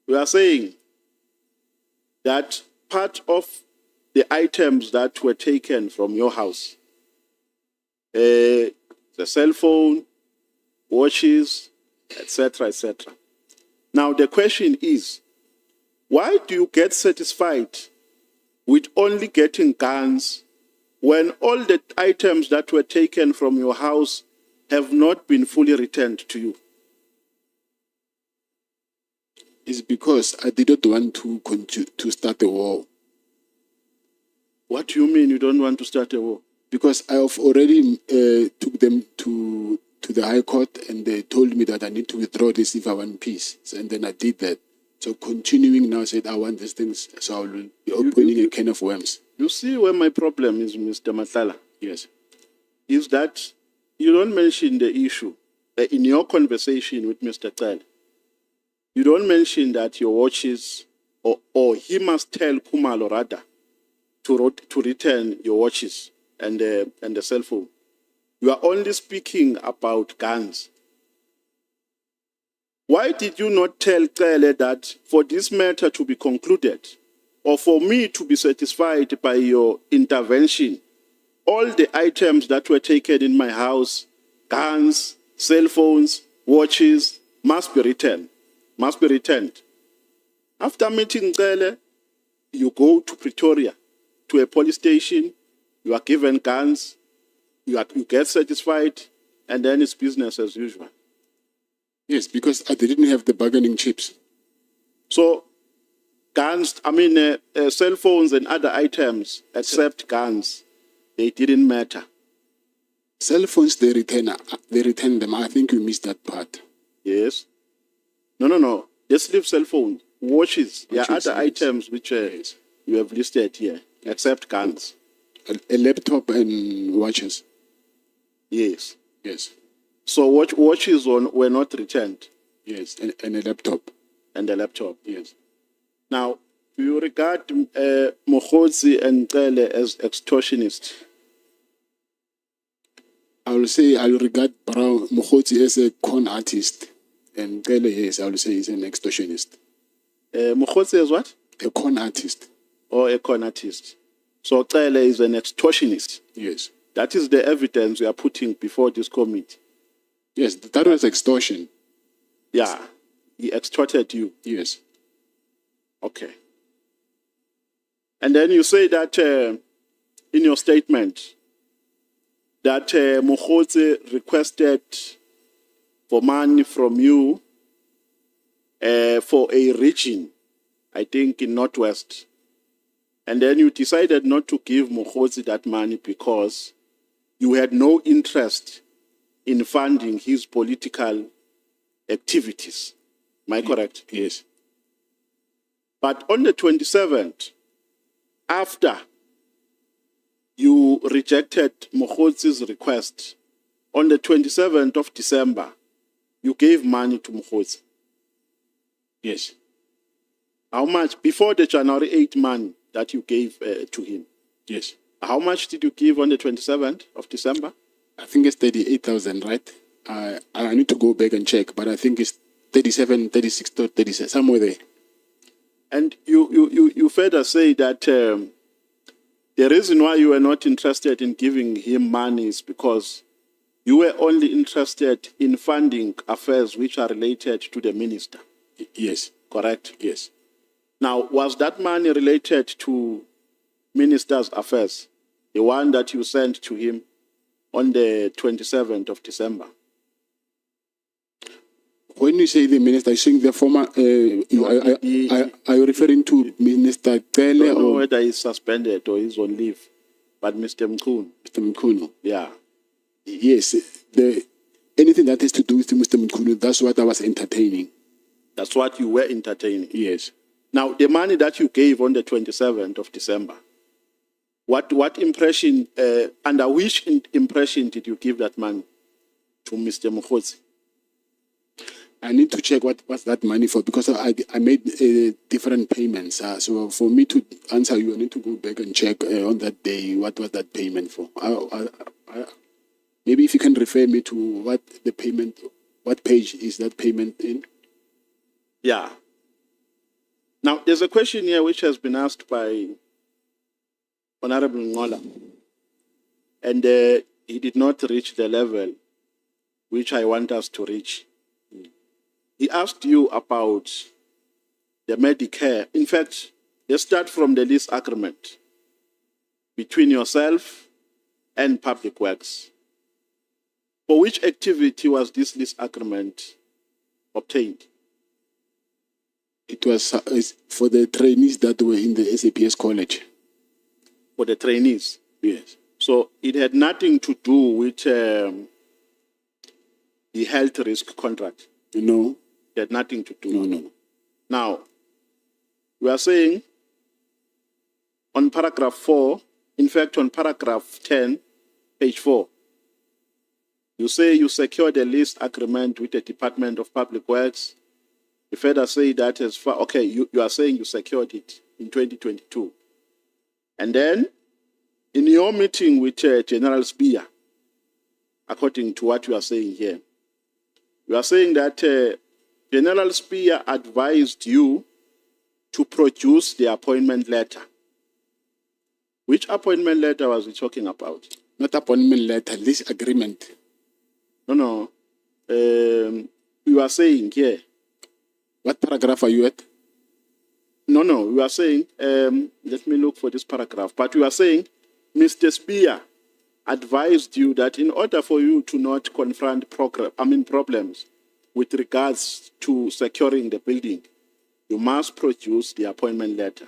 we are saying that part of the items that were taken from your house, the cell phone, watches, etc., etc. Now, the question is, why do you get satisfied with only getting guns when all the items that were taken from your house have not been fully returned to you? It's because I did not want to start a war. What do you mean you don't want to start a war? Because I have already took them to to the High Court, and they told me that I need to withdraw this if I want peace. So, and then I did that. So continuing now, I said I want these things, so I will be opening a can of worms. You see where my problem is, Mr. Matlala? Yes. Is that you don't mention the issue in your conversation with Mr. Tel. You don't mention that your watches, or he must tell Kumalo rather to return your watches and the cell phone. You are only speaking about guns. Why did you not tell Kele that for this matter to be concluded, or for me to be satisfied by your intervention, all the items that were taken in my house, guns, cell phones, watches, must be returned. Must be returned. After meeting Kele, you go to Pretoria, to a police station, you are given guns, you get satisfied, and then it's business as usual. Yes, because I didn't have the bargaining chips. So, guns, cell phones and other items, except guns, they didn't matter. Cell phones, they return them. I think you missed that part. Yes. No. Let's leave cell phones. Watches, there are other yes. items which you have listed here, except guns. A laptop and watches. Yes. Yes. So watches were not returned. Yes, and a laptop. And a laptop. Yes. Now, do you regard Mokhodzi and Kele as extortionists? I will say I will regard Mokhodzi as a con artist, and Kele, yes, I will say he's an extortionist. Mokhodzi is what? A con artist. Or a con artist. So Kele is an extortionist. Yes. That is the evidence we are putting before this committee. Yes, that was extortion. Yeah, he extorted you. Yes. Okay. And then you say that in your statement that Mokhodzi requested for money from you for a region, I think in Northwest. And then you decided not to give Mokhodzi that money because you had no interest in funding his political activities. Am I correct? Yes. But on the 27th, after you rejected Mokhodzi's request, on the 27th of December, you gave money to Mokhodzi. Yes. How much? Before the January 8th money that you gave to him. Yes. How much did you give on the 27th of December? I think it's 38,000, right? I need to go back and check, but I think it's 37, 36, 37, somewhere there. And you further say that the reason why you were not interested in giving him money is because you were only interested in funding affairs which are related to the minister. Yes. Correct? Yes. Now, was that money related to minister's affairs, the one that you sent to him on the 27th of December? When you say the minister, you're saying the former, are you referring to Minister Kele? I don't know whether he's suspended or he's on leave, but Mr. Mkhunu. Mr. Mkhunu. Yeah. Yes, anything that has to do with Mr. Mkhunu, that's what I was entertaining. That's what you were entertaining? Yes. Now, the money that you gave on the 27th of December, what impression, under which impression did you give that money to Mr. Mokhodzi? I need to check what's that money for, because I made different payments. So for me to answer you, I need to go back and check on that day what was that payment for. Maybe if you can refer me to what page is that payment in? Yeah. Now, there's a question here which has been asked by Honorable Ngola, and he did not reach the level which I want us to reach. He asked you about the Medicare. In fact, let's start from the lease agreement between yourself and Public Works. For which activity was this lease agreement obtained? It was for the trainees that were in the SAPS college. For the trainees? Yes. So it had nothing to do with the health risk contract. No. It had nothing to do. No. Now, we are saying on paragraph 4, in fact, on paragraph 10, page 4, you say you secured a lease agreement with the Department of Public Works. You further say that as far, okay, you are saying you secured it in 2022. And then, in your meeting with General Spear, according to what you are saying here, you are saying that General Spear advised you to produce the appointment letter. Which appointment letter was he talking about? Not appointment letter, lease agreement. No. You are saying here. What paragraph are you at? No. You are saying, let me look for this paragraph. But you are saying, Mr. Spear advised you that in order for you to not confront problems with regards to securing the building, you must produce the appointment letter.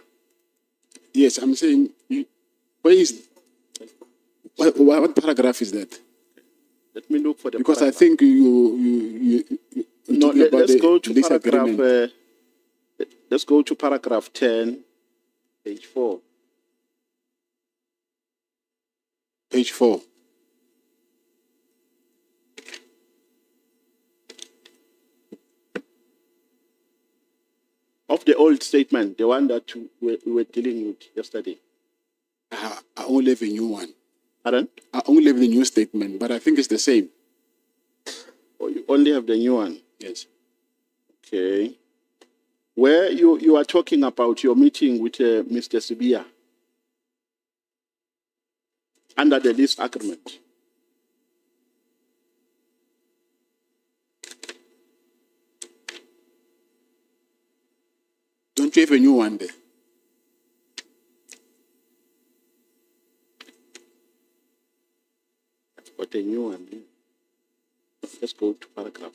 Yes, I'm saying, where is, what paragraph is that? Let me look for the because paragraph. I think you No, let's go to lease paragraph. agreement. Let's go to paragraph 10, page 4. Page 4. Of the old statement, the one that we were dealing with yesterday. I only have a new one. Pardon? I only have the new statement, but I think it's the same. Oh, you only have the new one? Yes. Okay. Where you are talking about your meeting with Mr. Sibia under the lease agreement. Don't you have a new one there? I've got a new one. Let's go to paragraph.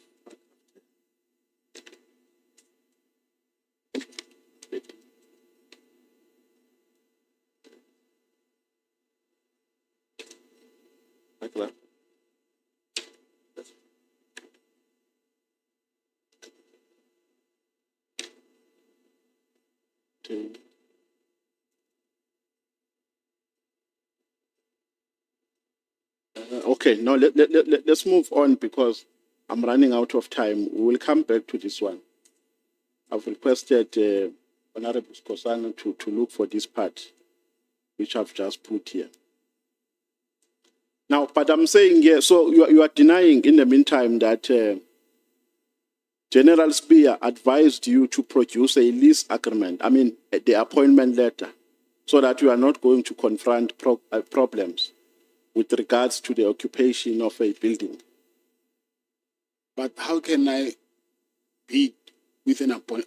Paragraph. Okay, no, let's move on because I'm running out of time. We will come back to this one. I've requested Honorable Skosana to look for this part, which I've just put here. Now, but I'm saying here, so you are denying in the meantime that General Spear advised you to produce a lease agreement, the appointment letter, so that you are not going to confront problems with regards to the occupation of a building. But how can I be with an appointment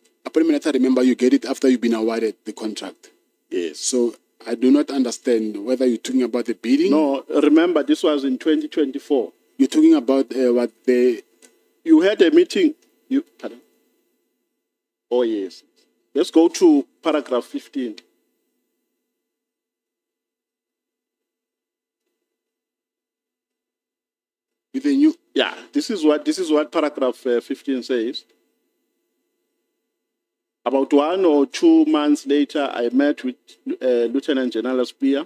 letter? Remember, you get it after you've been awarded the contract. Yes. So I do not understand whether you're talking about the bidding. No, remember, this was in 2024. You're talking about what the... You had a meeting. Pardon? Oh, yes. Let's go to paragraph 15. With a new... Yeah, this is what paragraph 15 says. About 1 or 2 months later, I met with Lieutenant General Spear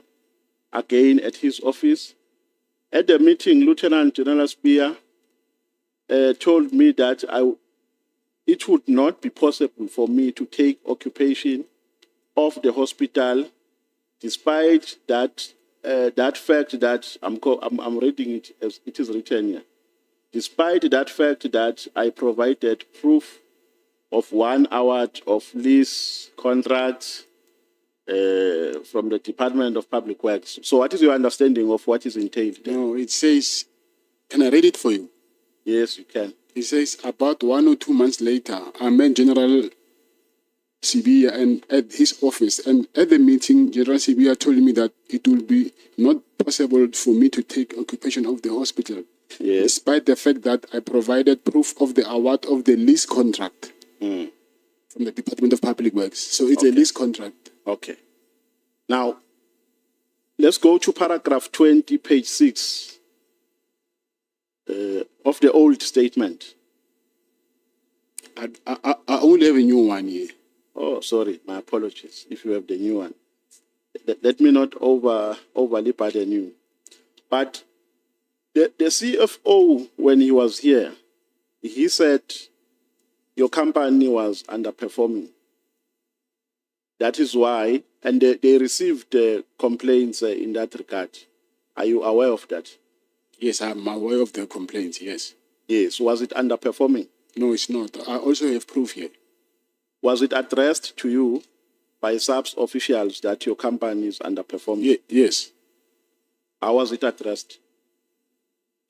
again at his office. At the meeting, Lieutenant General Spear told me that it would not be possible for me to take occupation of the hospital, despite that fact that I'm reading it as it is written here. Despite that fact that I provided proof of 1 award of lease contracts from the Department of Public Works. So what is your understanding of what is entailed there? No, it says, can I read it for you? Yes, you can. It says, about 1 or 2 months later, I met General Sibia and at his office. And at the meeting, General Sibia told me that it will be not possible for me to take occupation of the hospital. Yes. Despite the fact that I provided proof of the award of the lease contract from the Department of Public Works. So it's a lease contract. Okay. Now, let's go to paragraph 20, page 6. of the old statement? I only have a new one here. Oh, sorry, my apologies if you have the new one. Let me not overly burden you. But the CFO, when he was here, he said your company was underperforming. That is why, and they received complaints in that regard. Are you aware of that? Yes, I'm aware of the complaints, yes. Yes. Was it underperforming? No, it's not. I also have proof here. Was it addressed to you by SAPS officials that your company is underperforming? Yes. How was it addressed?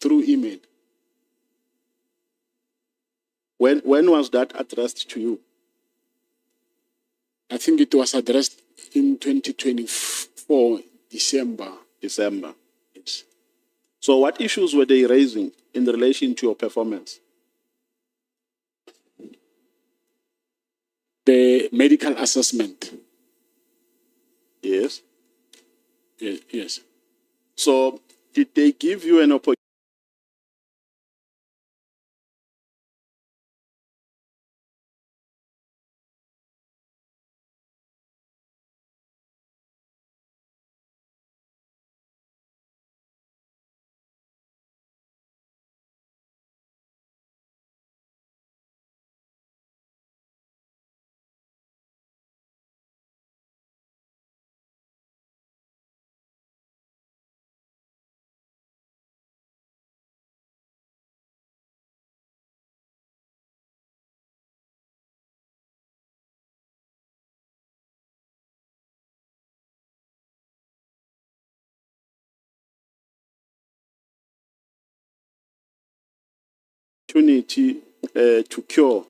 Through email. When was that addressed to you? I think it was addressed in 2024, December. December. Yes. So what issues were they raising in relation to your performance? The medical assessment. Yes. Yes. So did they give you an opportunity? To cure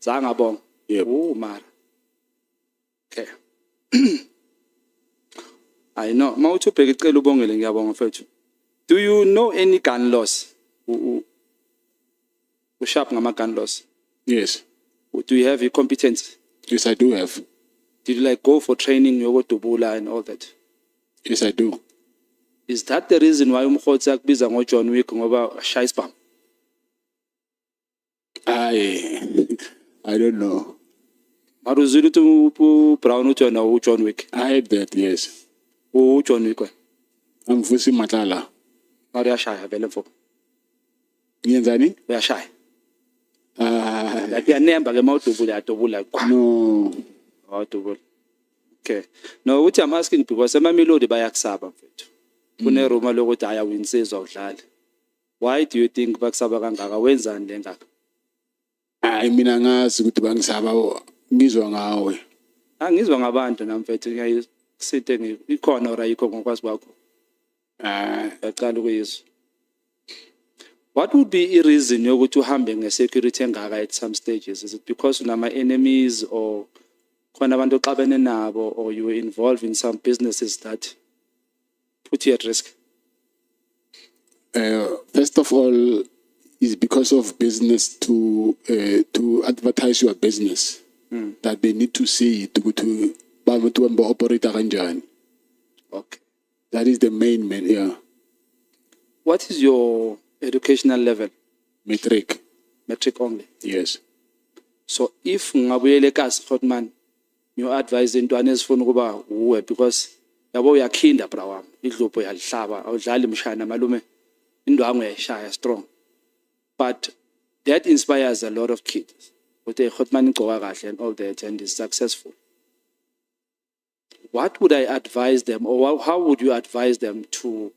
Zangabong. Yep. Oh, Mara. Okay. I know. Mawuthi ubheke icela ubongele ngiyabonga mfethu. Do you know any gun laws? Sharp ngama gun laws. Yes. Do you have your competence? Yes, I do have. Did you like go for training yokodubula and all that? Yes, I do. Is that the reason why umkhotsi akubiza ngo John Wick ngoba shaya spam? I don't know. Maruzulu to Brown uthi wena John Wick. I heard that, yes. John Wick. I'm Vusimuzi. Uyashaya vele mfo. Ngiyenzani? Uyashaya. Yanemba ke mawudubula yadubula. No. Awudubula. Okay. No, uthi I'm asking because emamelodi bayakusaba mfethu. Kune ruma lokuthi ayawinsizwa udlala. Why do you think bakusaba kangaka? Wenzani lengaka? Mina ngazi ukuthi bangisaba ngizwa ngawe. Angizwa ngabantu namfethu ngiyisithe ikhona ora yikho ngokwazi kwakho. Yaqala ukuyizwa. What would be a reason yokuthi uhambe ngesecurity engaka at some stages? Is it because unama enemies or khona abantu oxabene nabo or you were involved in some businesses that put you at risk? First of all, is because of business to advertise your business. That they need to see it to operate kanjani. Okay. That is the main, yeah. What is your educational level? Metric. Metric only. Yes. So if ngabuyele kasi Hotman, you advise intwana ezifuna ukuba uwe because yabo uyakhinda bra wami idlupho yalihlaba awudlali imshana malume indwangu yayishaya strong. But that inspires a lot of kids. Ukuthi Hotman igcoka kahle and all that and is successful. What would I advise them or how would you advise them to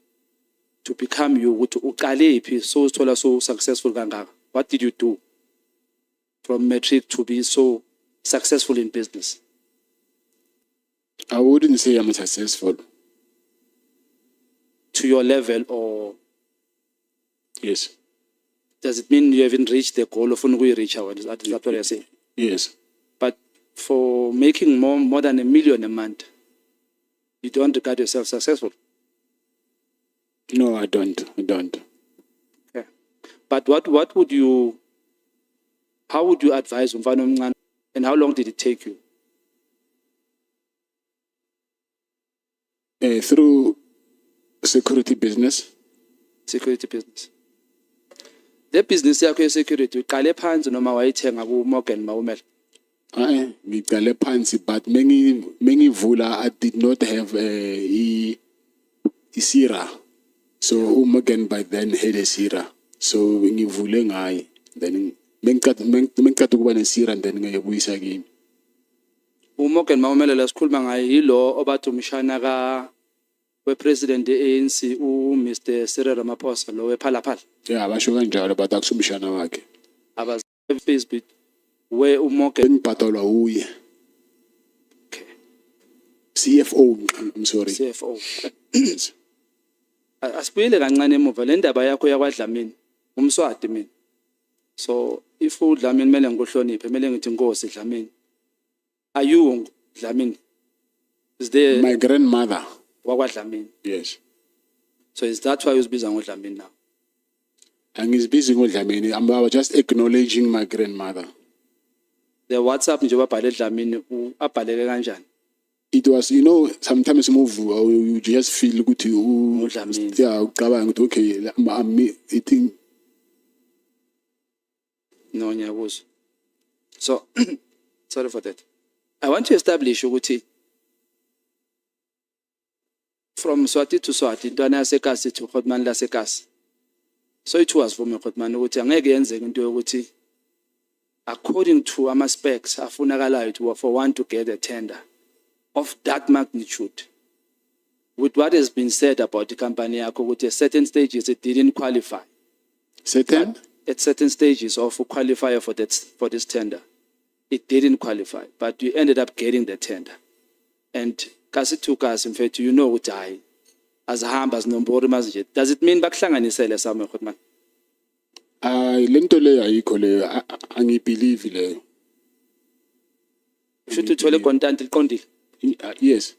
become you ukuthi uqale phi so uthola so successful kangaka? What did you do from metric to be so successful in business? I wouldn't say I'm successful. To your level or? Yes. Does it mean you haven't reached the goal of reach out? Is that what you're saying? Yes. But for making more than $1 million a month, you don't regard yourself successful? No, I don't. Okay. But what would you, how would you advise umfana omncane and how long did it take you? Through security business. Security business. The business yakho ye-security uqale phansi noma wayithenga ku-Morgan Mawumela? Ngiqale phansi but mengivula I did not have a Sira. So Morgan by then had a Sira. So ngivule ngayi then mengicada ukuba ne-Sira and then ngayibuyisa kimi. uMorgan Mawumela la sikhuluma ngaye yilo obathi umshana we-president ye-ANC Mr. Cyril Ramaphosa lo wephalaphala. Yeah, basho kanjalo but akusumshana wakhe. Abazi Facebook where uMorgan ngibhatalwa uye. Okay. CFO, I'm sorry. CFO. Yes. Asibuyele kancane emuva le ndaba yakho yakwaDlamini umswati mina. So if uDlamini kumele ngikuhloniphe kumele ngithi inkosi Dlamini. Are you Dlamini? Is there my grandmother? WakwaDlamini. Yes. So is that why uzibiza ngoDlamini now? Angizibizi ngoDlamini. I was just acknowledging my grandmother. The WhatsApp nje babhale Dlamini abhaleke kanjani? It was, sometimes you just feel good to okay, I'm eating. No, nyabuzwa. So, sorry for that. I want to establish ukuthi from Swati to Swati, intwana yasekasi to Hotman lasekasi. So it was for me Hotman ukuthi angeke yenzeke into yokuthi according to ama specs afunakalayo for one to get a tender of that magnitude, with what has been said about the company yakho at certain stages it didn't qualify. Certain? At certain stages of qualifier for this tender, it didn't qualify, but you ended up getting the tender. And kasi tukas in fact what I as a hambas nombori masjid. Does it mean bakuhlanganisele somewhere Hotman? Lento leyo ayikho leyo angibelieve leyo. Futhi uthole content liqondile. Yes.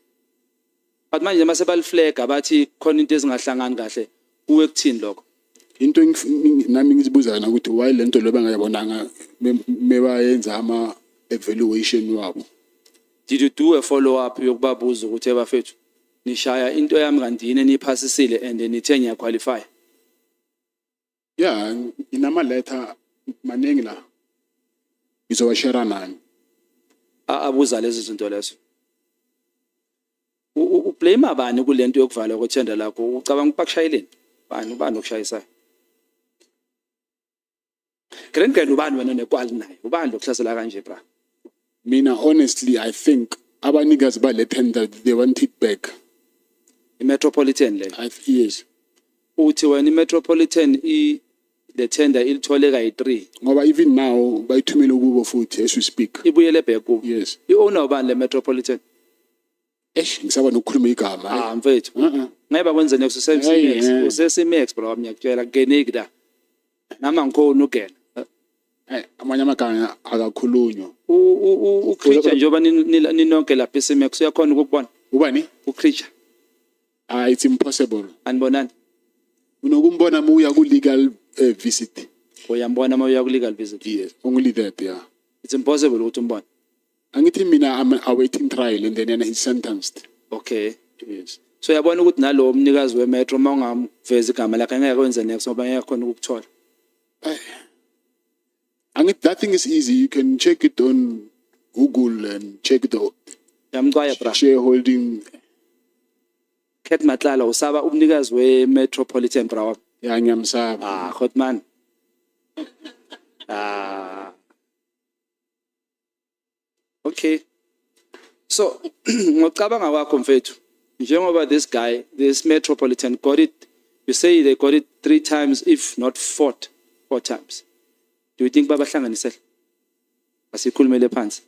But manje mase baliflega bathi khona into ezingahlangani kahle kuwe kuthini lokho. Into nami ngizibuza na ukuthi why lento lo bangayibonanga mebayenza ama evaluation wabo. Did you do a follow up yokubabuza ukuthi ebafethu nishaya into yami kanti yini niphasisile and nithe ngiya qualify? Yeah, inama letter maningi la. Ngizowashare nani. Abuza lezi zinto lezo. Ublame abani kulento yokuvala kwethenda lakho ucabanga ukushayeleni? Bani okushayisa? Grandgranny ubani wena nekwali naye? Ubani lokuhlasela kanje bra? Mina honestly I think abanikazi bale tender they want it back. I-Metropolitan le. Yes. Uthi wena i-Metropolitan the tender ilithole kayi-3. Ngoba even now bayithumela kubo futhi as we speak. Ibuyele back kubo. Yes. I-owner ubani le Metropolitan? Ngisaba nokukhuluma igama. Mfethu. Ngeke kwenze next usesimex bro ngiyakutshela kugeneki la. Nama ngikhona ugena. Amanye amagama akakhulunywa. Ucreature njengoba ninonke lapha eSimex uyakhona ukubona. Ubani? Ucreature. It's impossible. Anibonani? Unokumbona uya ku legal visit. Uyambona uya ku legal visit? Yes, only that, yeah. It's impossible ukuthi umbone. Angithi mina I'm awaiting trial and then he's sentenced. Okay. Yes. So yabona ukuthi nalo umnikazi wemetro mawungamveza igama lakhe ngeke kwenze next ngoba ngeke khona ukuthola. That thing is easy. You can check it on Google and check the shareholding. Ket Matlala usaba umnikazi we-Metropolitan bra. Yeah, ngiyamsaba. Hotman. Okay. So ngocabanga kwakho mfethu njengoba this Metropolitan got it, you say they got it 3 times if not 4 times. Do you think babahlanganisele? Asikhulumele phansi.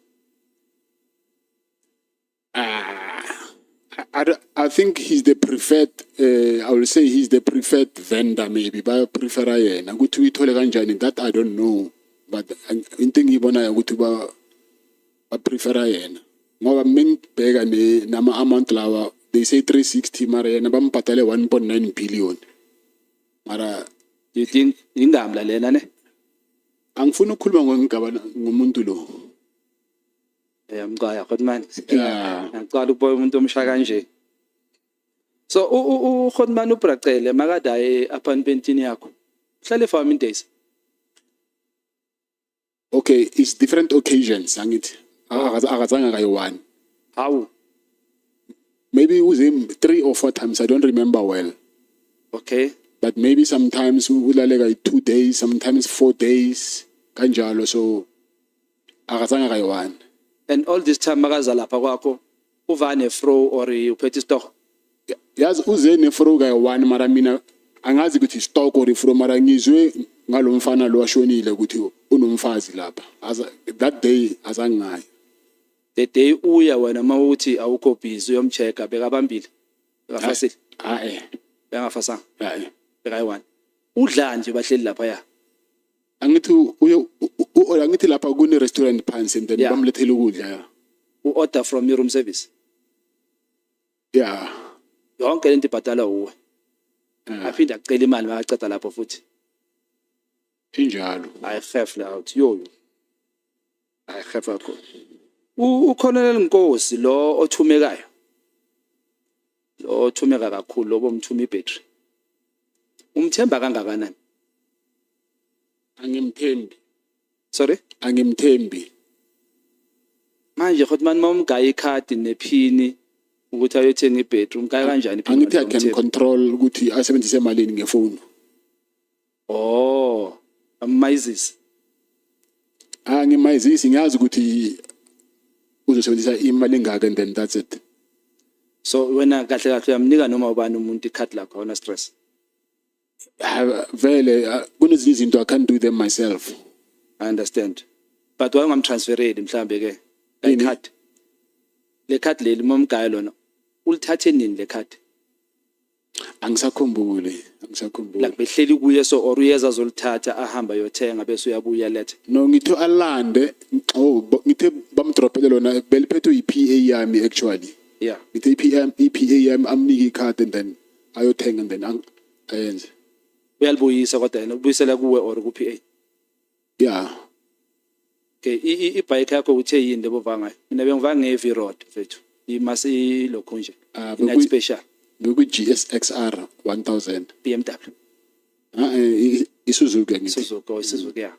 I think he's the preferred, I will say he's the preferred vendor maybe, but prefer yena. Ukuthi uyithole kanjani that I don't know, but into ngibona ukuthi ba prefer yena. Ngoba mengibheka nama amount lawa they say 360 mara yena bampatale 1.9 billion. Mara do you think ingamla lena ne? Angifuna ukukhuluma ngomuntu lo. Mqaya Hotman. Ngicela ukubona umuntu omsha kanje. So uHotman ubracele makadaye apartmentini yakho. Uhlale for how many days? Okay, it's different occasions angithi. Akazange kayi-1. How? Maybe it was him 3 or 4 times, I don't remember well. Okay. But maybe sometimes ulale kayi 2 days, sometimes 4 days kanjalo, so akazange kayi-1. And all this time makaza lapha kwakho uva nefro or uphethe stock? Yazi uze nefro kayi-1 mara mina angazi ukuthi stock or ifro mara ngizwe ngalomfana lo washonile ukuthi unomfazi lapha. That day azange ngayo. The day uya wena mawuthi awukho busy uyomchecka bekabambile. Bekafasile. Bengafasanga. Bekayi-1. Udla nje bahleli lapha ya. Angithi angithi lapha kune restaurant phansi and then bamlethele ukudla ya. Order from your room service. Yeah. Yonke lento ibhadala uwe. Aphinda acela imali makaceda lapho futhi. Injalo. I have out yo. I have akho. Ukhonela Nkosi lo othumekayo. Lo othumeka kakhulu lo bomthuma ibattery. Umthemba kangakanani? Angimthembi. Sorry? Angimthembi. Manje Hotman mawumgaya ikhadi nephini ukuthi ayothenga ibedroom kaya kanjani iphini? Angithi I can control ukuthi asebenzise malini ngefoni. Oh, amazes. Ngimazisi ngiyazi ukuthi uzosebenzisa imali engaka and then that's it. So wena kahle kahle uyamnika noma ubani umuntu ikhadi lakho awuna stress? Vele kunezinye izinto I can't do them myself. I understand. But why ngamtransferedi mhlambe ke ikhadi? Le khadi leli momgaya lona ulithathe nini le khadi? Angisakhumbuli. Like behleli kuye so or uyeza azolithatha ahamba yothenga bese uyabuya lethe. No, ngitho alande, ngithe bamdropele lona, beliphetho i-PA yami actually. Yeah. Ngithe EPA yami amnike i-card and then ayothenga and then ayenze. Uyalibuyisa kodwa yena ubuyisela kuwe or ku PA. Yeah. Okay, ibike yakho uthe yini lebova ngayo? Mina bengiva nge-V road mfethu. Imasi lokho nje. Night special. Beku GSXR 1000. BMW. Isuzuki ngithi. Isuzuki yeah.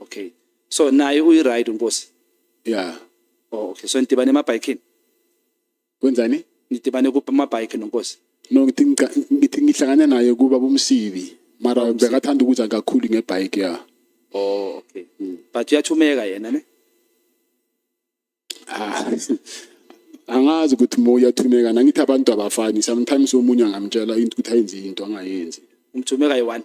Okay. So naye uyiride Nkosi. Yeah. Oh okay. So nitibane emabhayikini. Kwenzani? Nitibane kuphi amabhayiki noNkosi? No, ngithi ngihlangana naye kuba bomsibi. Mara bekathanda ukuza kakhulu ngebike ya. Oh okay. But uyathumeka yena ne? Angazi ukuthi moya thumeka nangithi abantu abafani sometimes omunye angamtshela into ukuthi ayenze into angayenzi. Umthumeka yi1.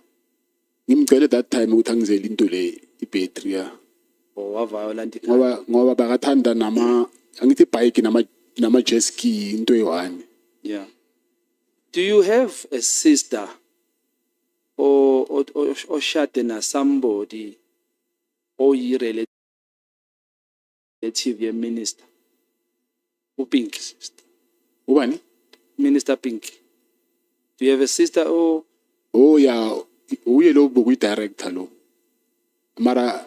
Ngimcela that time ukuthi angizele into le ibattery ya. Oh wavayola nti. Ngoba bakathanda angithi bike nama jet ski into eyi1. Yeah. Do you have a sister or shade na somebody or you relative minister? Pink sister. Ubani? Minister Pink. Do you have a sister or? Oh yeah, uye lo buku director lo. Mara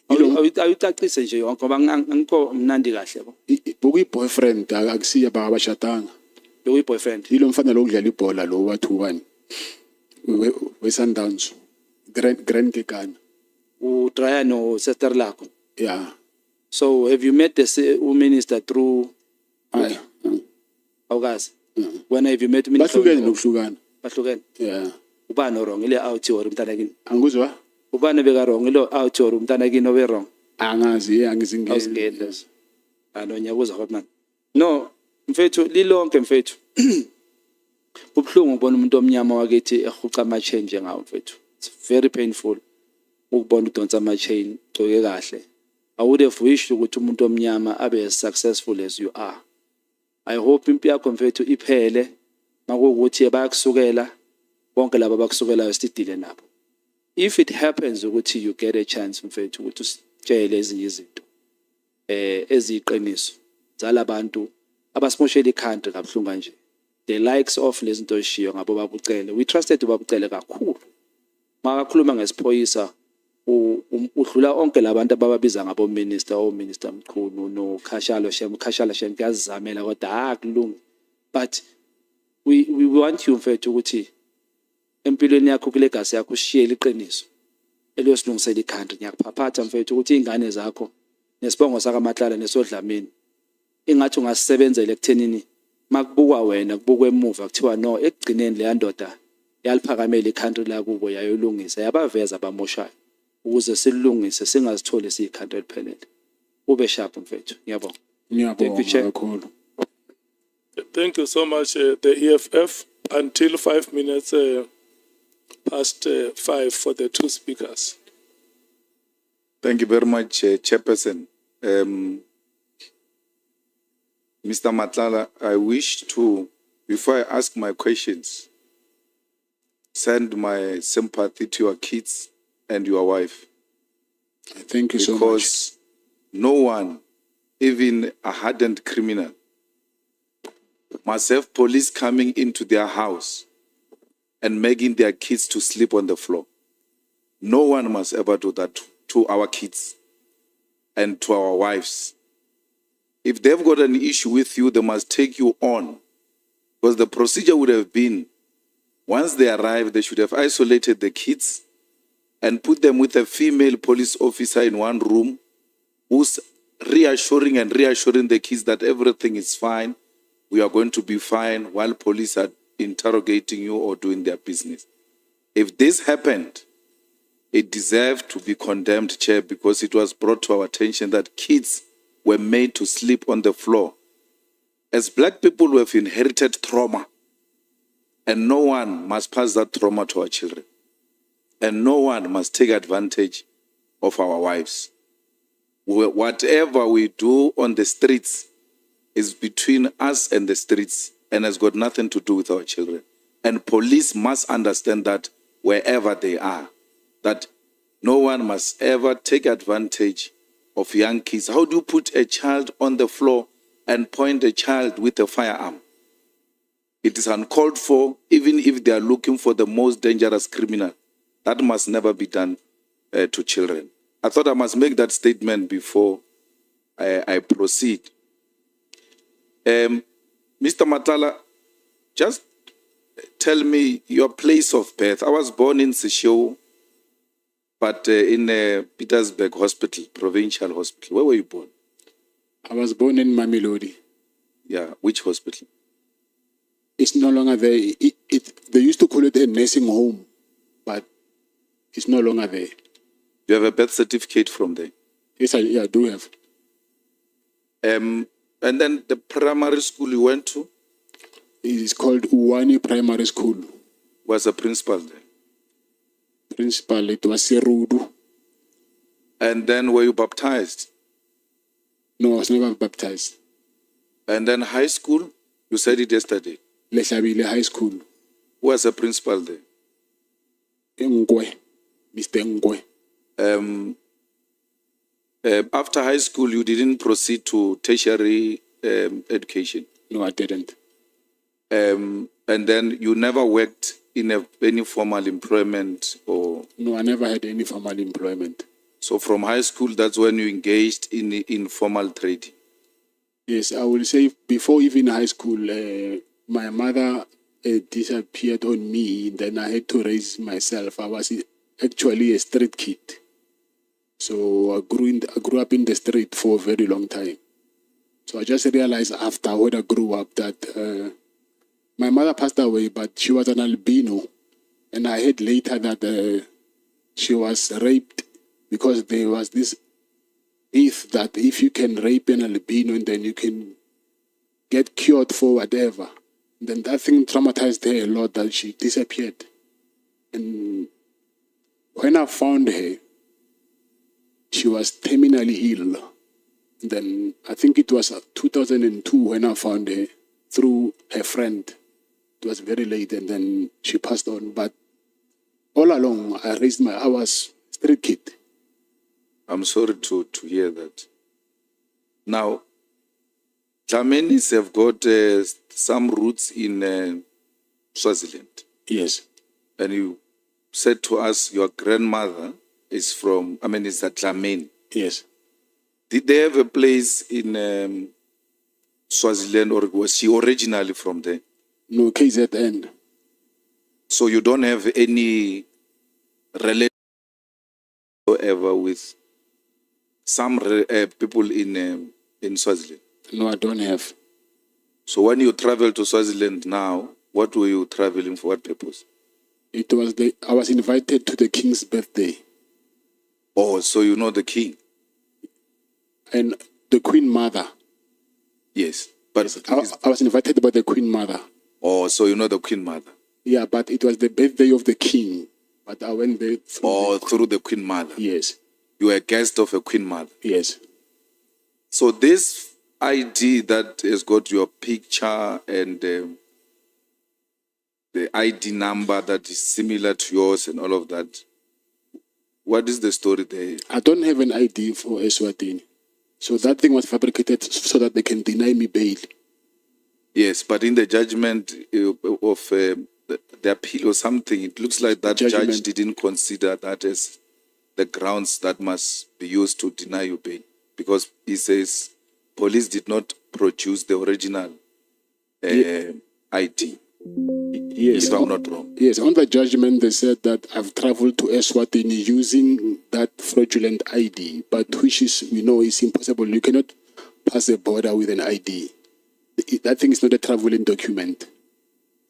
awutaqise nje yonke ngoba ngikho mnandi kahle bo. Buku boyfriend akusiya abashatanga. Buku boyfriend. Yilo mfana lo kudlala ibhola lo wathu ubani? We Sundowns. Grand Kekana. Utraya no sister lakho. Yeah. So have you met the minister through? Awukazi. When have you met minister? Bahlukene. Yeah. Ubani wrong ile out or umntana kini? Anguzwa? Ubani beka wrong ile out or umntana kini obe wrong? Angazi angizingeni. Awuzingeni. Anonyabuza hotman. No, mfethu lilonke mfethu. Ubhlungu ukubona umuntu omnyama wakithi ehuqa ama chain njengawo mfethu. It's very painful ukubona udonsa ama chain gcoke kahle. I would have wished ukuthi umuntu omnyama abe as successful as you are. I hope impilo yakho mfethu iphele makuwukuthi bayakusukela bonke laba bakusukelayo sidile nabo. If it happens ukuthi you get a chance mfethu ukuthi usitshele ezinye izinto eziqiniso zalabantu abasimoshela iCountry kabuhlungu nje. The likes of lezinto eshiyo ngabo babucele. We trusted ubabucele kakhulu. Makakhuluma ngesiphoyisa udlula onke labantu abababiza ngabo minister o minister mkhulu no Khashala Shem kuyazizamela kodwa akulungi. But we want you mfethu ukuthi empilweni yakho kule gasi yakho ushiyele iqiniso eliyosilungisela iCountry. Ngiyakuphaphatha mfethu ukuthi ingane zakho nesibongo saka Matlala nesodlamini ingathi ungasebenzele ekuthenini makubukwa wena kubukwe emuva kuthiwa no ekugcineni le ndoda yaliphakamela iCountry la kubo yayolungisa yabaveza abamoshayo ukuze silungise singazitholi siyiCountry eliphelele. Ube sharp mfethu. Ngiyabonga. Ngiyabonga. Thank you so much, the EFF. Until 5 minutes past 5 for the two speakers. Thank you very much, Chairperson. Mr. Matlala, I wish to, before I ask my questions, send my sympathy to your kids and your wife. Thank you so much. Because no one, even a hardened criminal, must have police coming into their house and making their kids to sleep on the floor. No one must ever do that to our kids and to our wives. If they've got an issue with you, they must take you on. Because the procedure would have been, once they arrive, they should have isolated the kids and put them with a female police officer in one room who's reassuring the kids that everything is fine. We are going to be fine while police are interrogating you or doing their business. If this happened, it deserved to be condemned, Chair, because it was brought to our attention that kids were made to sleep on the floor. As black people, we have inherited trauma, and no one must pass that trauma to our children. And no one must take advantage of our wives. Whatever we do on the streets is between us and the streets and has got nothing to do with our children. And police must understand that wherever they are, that no one must ever take advantage of young kids. How do you put a child on the floor and point a child with a firearm? It is uncalled for, even if they are looking for the most dangerous criminal. That must never be done to children. I thought I must make that statement before I proceed. Mr. Matlala, just tell me your place of birth. I was born in Seshego, but in Petersburg Hospital, Provincial Hospital. Where were you born? I was born in Mamelodi. Yeah, which hospital? It's no longer there. They used to call it a nursing home, but it's no longer there. You have a birth certificate from there? Yes, I do have. And then the primary school you went to? It is called Uwani Primary School. Was a principal there? Principal, it was Serudu. And then were you baptized? No, I was never baptized. And then high school? You said it yesterday. Leshabile High School. Who was a principal there? Ngwe, Mr. Ngwe. After high school, you didn't proceed to tertiary education? No, I didn't. And then you never worked in any formal employment or? No, I never had any formal employment. So from high school, that's when you engaged in informal trade? Yes, I will say before even high school, my mother disappeared on me. Then I had to raise myself. I was actually a street kid. So I grew up in the street for a very long time. So I just realized after when I grew up that my mother passed away, but she was an albino. And I heard later that she was raped because there was this myth that if you can rape an albino, then you can get cured for whatever. Then that thing traumatized her a lot that she disappeared. And when I found her, she was terminally ill. Then I think it was 2002 when I found her through her friend. It was very late and then she passed on. But all along, I was a street kid. I'm sorry to hear that. Now, Dlamenis have got some roots in Swaziland. Yes. And you said to us your grandmother is from, is a Dlamini. Yes. Did they have a place in Swaziland or was she originally from there? No, KZN. So you don't have any relation whatsoever with some people in Swaziland? No, I don't have. So when you travel to Swaziland now, what were you traveling for? What purpose? I was invited to the king's birthday. Oh, so you know the king? And the queen mother. Yes. But yes, I was invited by the queen mother. Oh, so you know the queen mother? Yeah, but it was the birthday of the king. But I went there through the queen mother? Yes. You were a guest of a queen mother? Yes. So this ID that has got your picture and the ID number that is similar to yours and all of that, what is the story there? I don't have an ID for Eswatini. So that thing was fabricated so that they can deny me bail. Yes, but in the judgment of the appeal or something, it looks like that judge didn't consider that as the grounds that must be used to deny you bail. Because he says police did not produce the original ID. Yes. If I'm not wrong. Yes, on the judgment they said that I've traveled to Eswatini using that fraudulent ID, but which is, is impossible. You cannot pass a border with an ID. That thing is not a traveling document.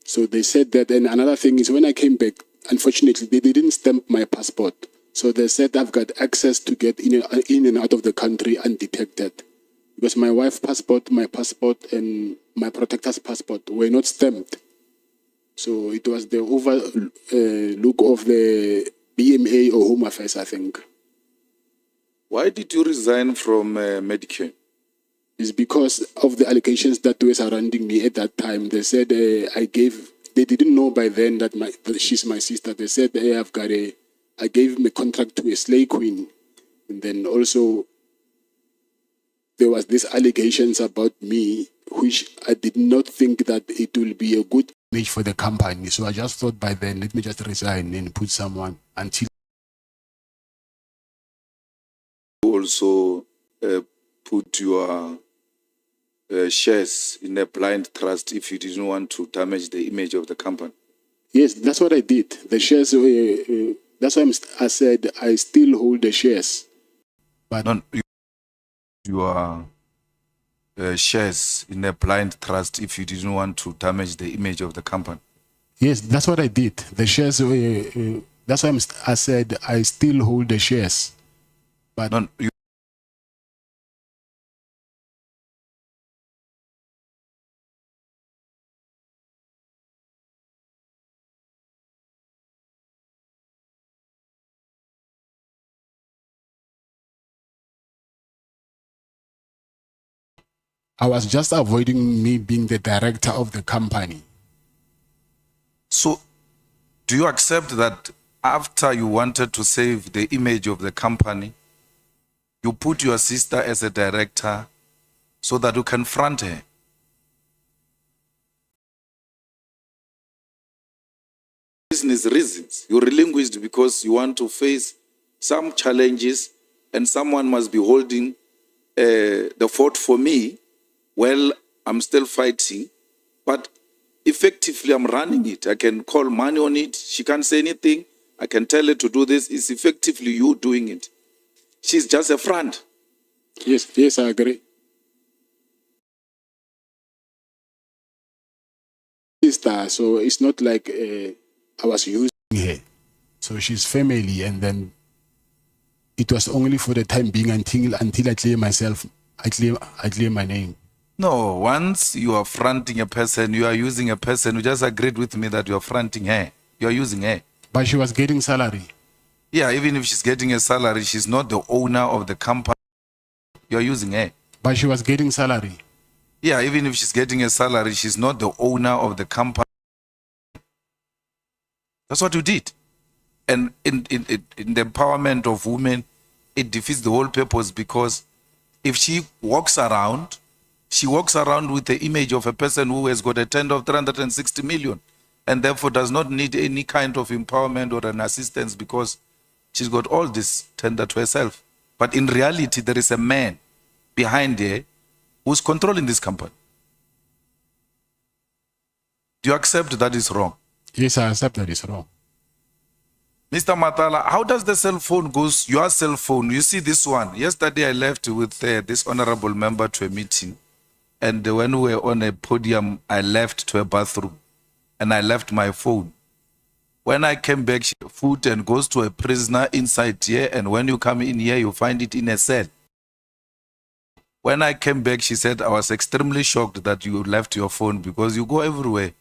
So they said that, and another thing is when I came back, unfortunately, they didn't stamp my passport. So they said I've got access to get in and out of the country undetected. Because my wife's passport, my passport, and my protector's passport were not stamped. So it was the overlook of the BMA or Home Affairs, I think. Why did you resign from Medicare? It's because of the allegations that were surrounding me at that time. They said I gave they didn't know by then that she's my sister. They said, hey, I gave him a contract to a slay queen. And then also there was these allegations about me, which I did not think that it will be a good image for the company. So I just thought by then, let me just resign and put someone until. Also put your shares in a blind trust if you didn't want to damage the image of the company. Yes, that's what I did. The shares, that's why I said I still hold the shares. But your shares in a blind trust if you didn't want to damage the image of the company. Yes, that's what I did. The shares, that's why I said I still hold the shares. But I was just avoiding me being the director of the company. So, do you accept that after you wanted to save the image of the company, you put your sister as a director so that you can front her? Business reasons. You relinquished because you want to face some challenges and someone must be holding the fort for me. Well, I'm still fighting, but effectively I'm running it. I can call money on it. She can't say anything. I can tell her to do this. It's effectively you doing it. She's just a front. Yes, I agree. Sister, so it's not like I was using her. So she's family, and then it was only for the time being until I clear myself. I clear my name. No, once you are fronting a person, you are using a person. You just agreed with me that you are fronting her. You are using her. But she was getting salary. Yeah, even if she's getting a salary, she's not the owner of the company. You are using her. But she was getting salary. Yeah, even if she's getting a salary, she's not the owner of the company. That's what you did. And in the empowerment of women, it defeats the whole purpose, because if she walks around with the image of a person who has got a tender of 360 million and therefore does not need any kind of empowerment or an assistance because she's got all this tender to herself. But in reality, there is a man behind her who's controlling this company. Do you accept that is wrong? Yes, I accept that is wrong. Mr. Matlala, how does the cell phone goes, your cell phone, you see this one? Yesterday I left with this honorable member to a meeting, and when we were on a podium, I left to a bathroom and I left my phone. When I came back, she food and goes to a prisoner inside here, and when you come in here, you find it in a cell. When I came back, she said, I was extremely shocked that you left your phone because you go everywhere.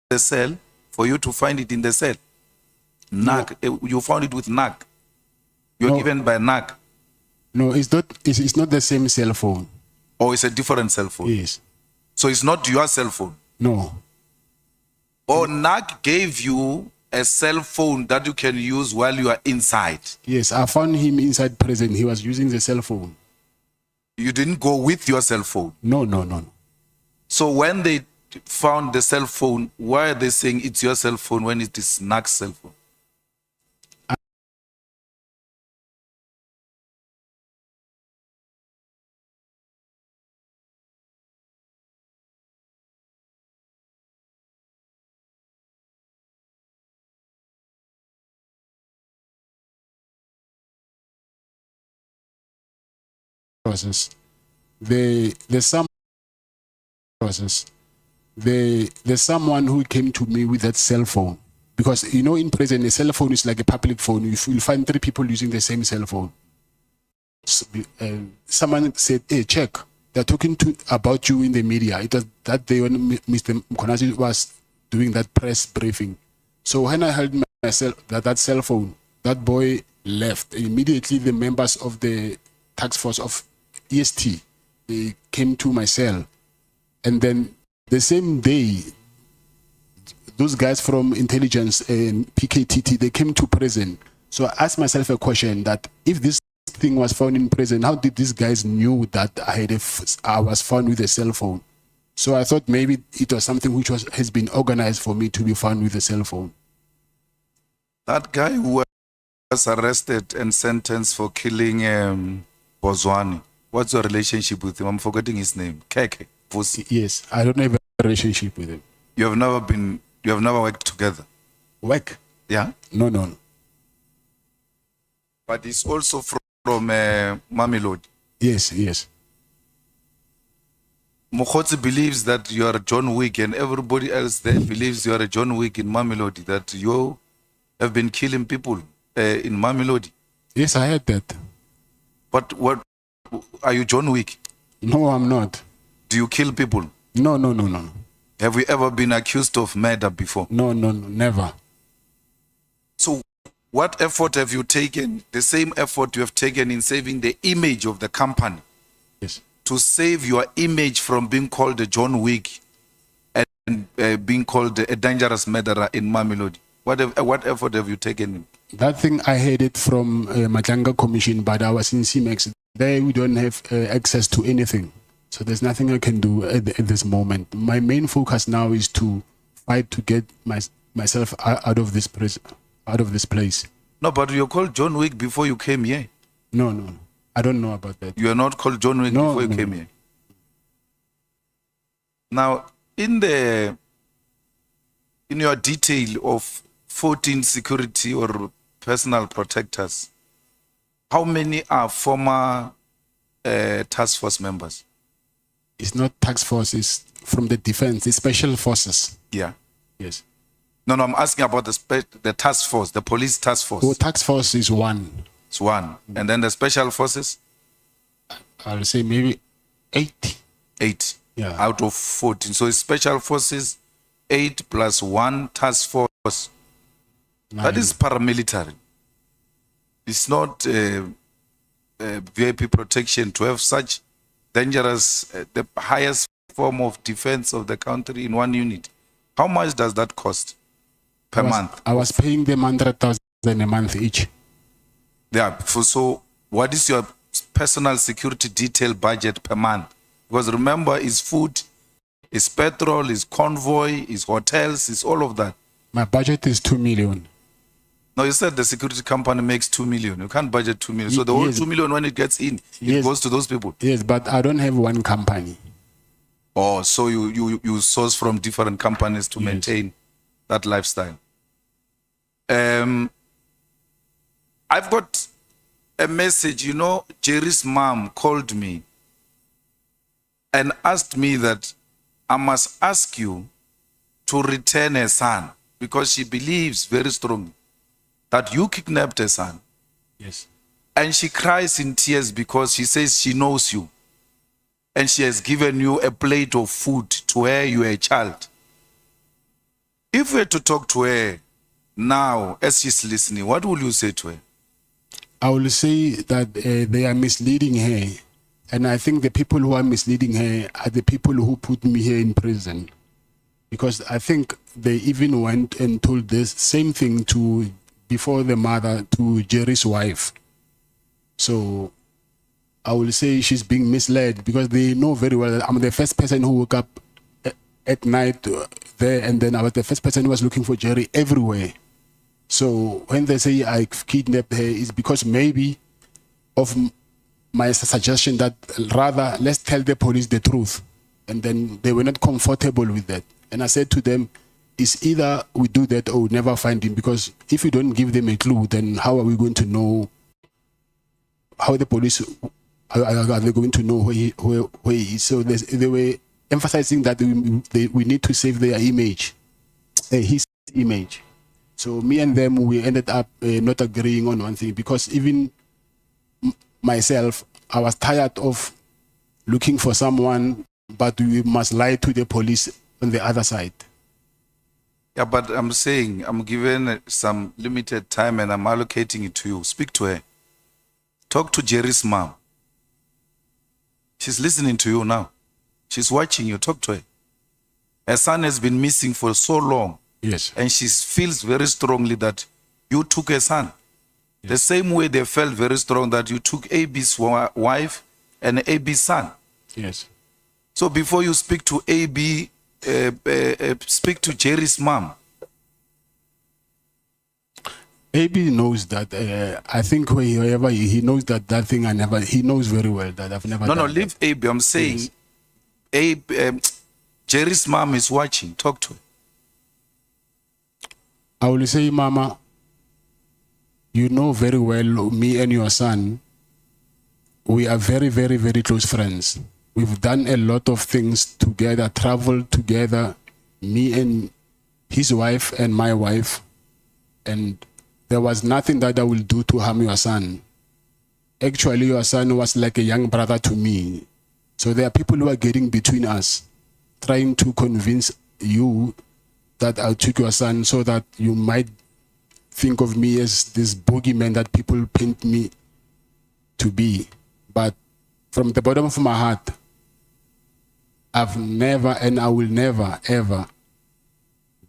The cell, for you to find it in the cell. NAC, you found it with NAC. You're given by NAC. No, it's not the same cell phone. Or it's a different cell phone? Yes. So it's not your cell phone? No. Or NAC gave you a cell phone that you can use while you are inside? Yes, I found him inside prison. He was using the cell phone. You didn't go with your cell phone? No. So when they found the cell phone, why are they saying it's your cell phone when it is NAC's cell phone? Process. There's someone who came to me with that cell phone, because in prison a cell phone is like a public phone. You'll find 3 people using the same cell phone. So, someone said, "Hey, check. They're talking about you in the media." It was that day when Mr. Mkonazi was doing that press briefing. So when I held that cell phone, that boy left. Immediately the members of the task force of EST, they came to my cell, and then the same day those guys from intelligence and PKTT, they came to prison. So I asked myself a question that if this thing was found in prison, how did these guys knew that I was found with a cell phone? So I thought maybe it was something which has been organized for me to be found with a cell phone. That guy who was arrested and sentenced for killing Bozwani, what's your relationship with him? I'm forgetting his name. Keke. Yes, I don't have a relationship with him. You have never worked together? Work? Yeah? No. But he's also from Mamelodi. Yes. Mokgotsi believes that you are John Wick, and everybody else there believes you are a John Wick in Mamelodi, that you have been killing people in Mamelodi. Yes, I heard that. But what, are you John Wick? No, I'm not. Do you kill people? No. Have we ever been accused of murder before? No, never. So what effort have you taken, the same effort you have taken in saving the image of the company? Yes. To save your image from being called a John Wick and being called a dangerous murderer in Mamelodi? What effort have you taken? That thing, I heard it from Matlala Commission, but I was in CMEX. There we don't have access to anything. So there's nothing I can do at this moment. My main focus now is to fight to get myself out of this place. No, but you were called John Wick before you came here. No. I don't know about that. You are not called John Wick before you came here. Now, in your detail of 14 security or personal protectors, how many are former task force members? It's not task force, it's from the defense, it's special forces. Yeah. Yes. No, I'm asking about the task force, the police task force. Oh, task force is one. It's one. And then the special forces? I'll say maybe 8. 8. Yeah. Out of 14. So it's special forces, 8 plus 1 task force. 9. That is paramilitary. It's not VIP protection to have such dangerous, the highest form of defense of the country in one unit. How much does that cost per month? I was paying them 100,000 a month each. Yeah. So what is your personal security detail budget per month? Because remember, it's food, it's petrol, it's convoy, it's hotels, it's all of that. My budget is 2 million. No, you said the security company makes 2 million. You can't budget 2 million. So the whole 2 million, when it gets in, it goes to those people. Yes, but I don't have one company. Oh, so you source from different companies to maintain that lifestyle. I've got a message. Jerry's mom called me and asked me that I must ask you to return her son because she believes very strongly that you kidnapped her son. Yes. And she cries in tears because she says she knows you. And she has given you a plate of food to her, you are a child. If we were to talk to her now, as she's listening, what will you say to her? I will say that they are misleading her. And I think the people who are misleading her are the people who put me here in prison. Because I think they even went and told this same thing before the mother to Jerry's wife. So I will say she's being misled because they know very well that I'm the first person who woke up at night there, and then I was the first person who was looking for Jerry everywhere. So when they say I kidnapped her, it's because maybe of my suggestion that rather let's tell the police the truth. And then they were not comfortable with that. And I said to them, it's either we do that or we never find him, because if you don't give them a clue, then how are we going to know, how the police, are they going to know where he is? So they were emphasizing that we need to save their image, his image. So me and them, we ended up not agreeing on one thing, because even myself, I was tired of looking for someone, but we must lie to the police on the other side. Yeah, but I'm saying I'm given some limited time and I'm allocating it to you. Speak to her. Talk to Jerry's mom. She's listening to you now. She's watching you. Talk to her. Her son has been missing for so long. Yes. And she feels very strongly that you took her son. The same way they felt very strong that you took AB's wife and AB's son. Yes. So before you speak to AB, speak to Jerry's mom. AB knows that. I think wherever he knows that thing he knows very well that I've never No, done leave AB. I'm saying Yes. AB, Jerry's mom is watching. Talk to her. I will say, Mama, you know very well, me and your son, we are very, very, very close friends. We've done a lot of things together, traveled together, me and his wife and my wife, and there was nothing that I will do to harm your son. Actually, your son was like a young brother to me. So there are people who are getting between us, trying to convince you that I took your son so that you might think of me as this boogeyman that people paint me to be. But from the bottom of my heart, I've never and I will never, ever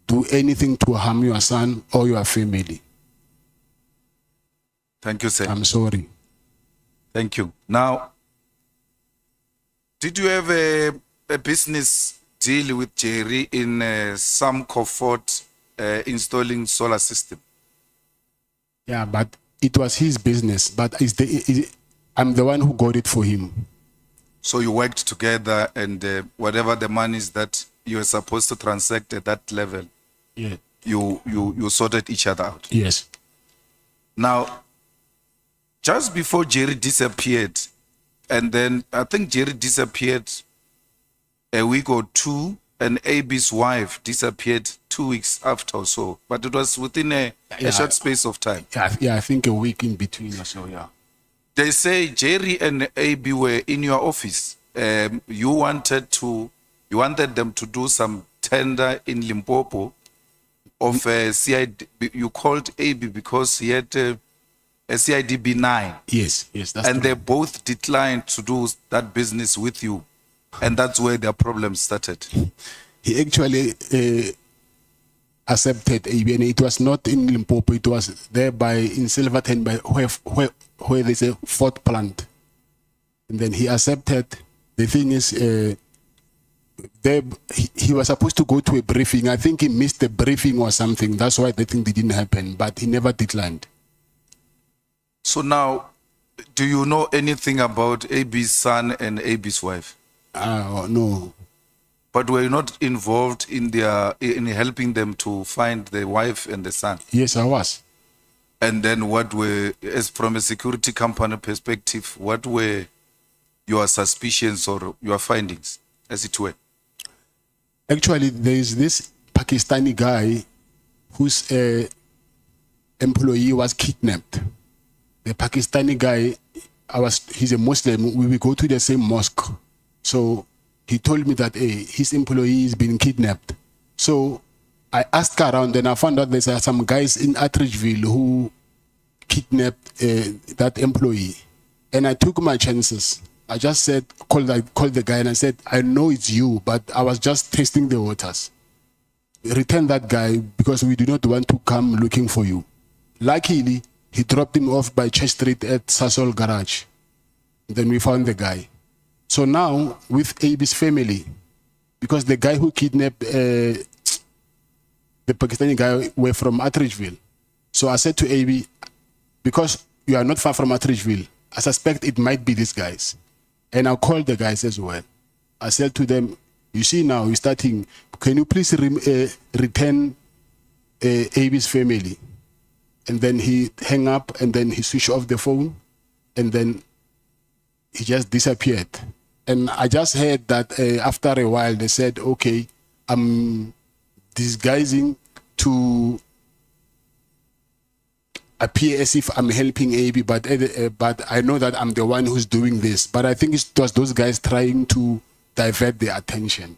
do anything to harm your son or your family. Thank you, sir. I'm sorry. Thank you. Now, did you have a business deal with Jerry in some comfort installing solar system? Yeah, but it was his business. But I'm the one who got it for him. So you worked together, and whatever the monies that you were supposed to transact at that level, Yeah. you sorted each other out. Yes. Now, just before Jerry disappeared, and then I think Jerry disappeared a week or two, and AB's wife disappeared 2 weeks after or so. But it was within a short space of time. Yeah, I think a week in between or so, yeah. They say Jerry and AB were in your office. You wanted them to do some tender in Limpopo of a CID. You called AB because he had a CIDB 9. Yes, that's and true. they both declined to do that business with you. And that's where their problems started. He actually accepted AB, and it was not in Limpopo, it was there in Silverton, where there's a fourth plant. And then he accepted. The thing is, he was supposed to go to a briefing. I think he missed the briefing or something. That's why the thing didn't happen, but he never declined. So now, do you know anything about AB's son and AB's wife? No. But were you not involved in helping them to find the wife and the son? Yes, I was. And then as from a security company perspective, what were your suspicions or your findings, as it were? Actually, there is this Pakistani guy whose employee was kidnapped. The Pakistani guy, he's a Muslim. We will go to the same mosque. So he told me that his employee is being kidnapped. So I asked around, and I found out there's some guys in Attridgeville who kidnapped that employee. And I took my chances. I just said, call the guy, and I said, I know it's you, but I was just testing the waters. Return that guy because we do not want to come looking for you. Luckily, he dropped him off by Church Street at Sasol Garage. Then we found the guy. So now, with AB's family, because the guy who kidnapped the Pakistani guy were from Attridgeville. So I said to AB, because you are not far from Attridgeville, I suspect it might be these guys. And I called the guys as well. I said to them, you see now, we're starting, can you please return AB's family? And then he hung up, and then he switched off the phone, and then he just disappeared. And I just heard that after a while, they said, okay, I'm disguising to appear as if I'm helping AB, but I know that I'm the one who's doing this. But I think it was those guys trying to divert their attention.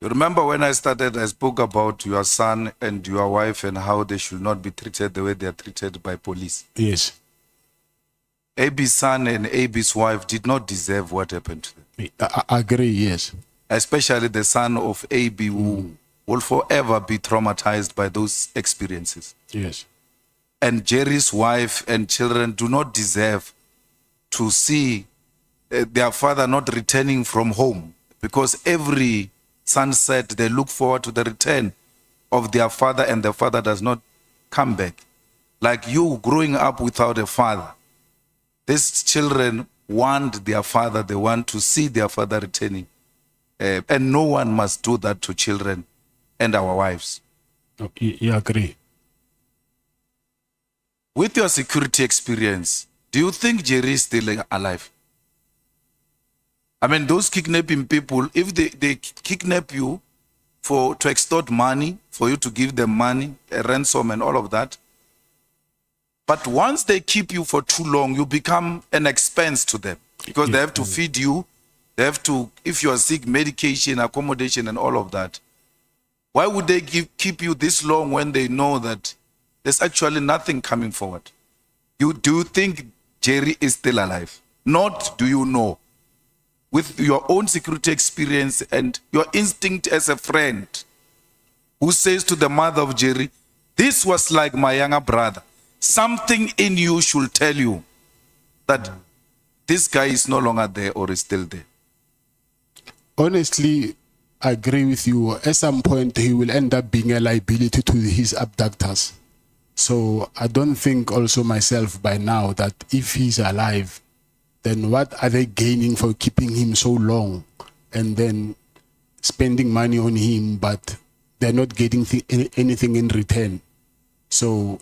You remember when I started, I spoke about your son and your wife and how they should not be treated the way they are treated by police. Yes. AB's son and AB's wife did not deserve what happened to them. I agree, yes. Especially the son of AB who will forever be traumatized by those experiences. Yes. And Jerry's wife and children do not deserve to see their father not returning from home, because every sunset they look forward to the return of their father, and the father does not come back. Like you growing up without a father, these children want their father, they want to see their father returning. And no one must do that to children and our wives. You agree? With your security experience, do you think Jerry is still alive? I mean, those kidnapping people, if they kidnap you to extort money, for you to give them money, a ransom and all of that, but once they keep you for too long, you become an expense to them, because they have to feed you, they have to, if you are sick, medication, accommodation and all of that. Why would they keep you this long when they know that there's actually nothing coming forward? Do you think Jerry is still alive? Not do you know. With your own security experience and your instinct as a friend who says to the mother of Jerry, this was like my younger brother. Something in you should tell you that this guy is no longer there or is still there. Honestly, I agree with you. At some point, he will end up being a liability to his abductors. So I don't think also myself by now that if he's alive, then what are they gaining for keeping him so long and then spending money on him, but they're not getting anything in return? So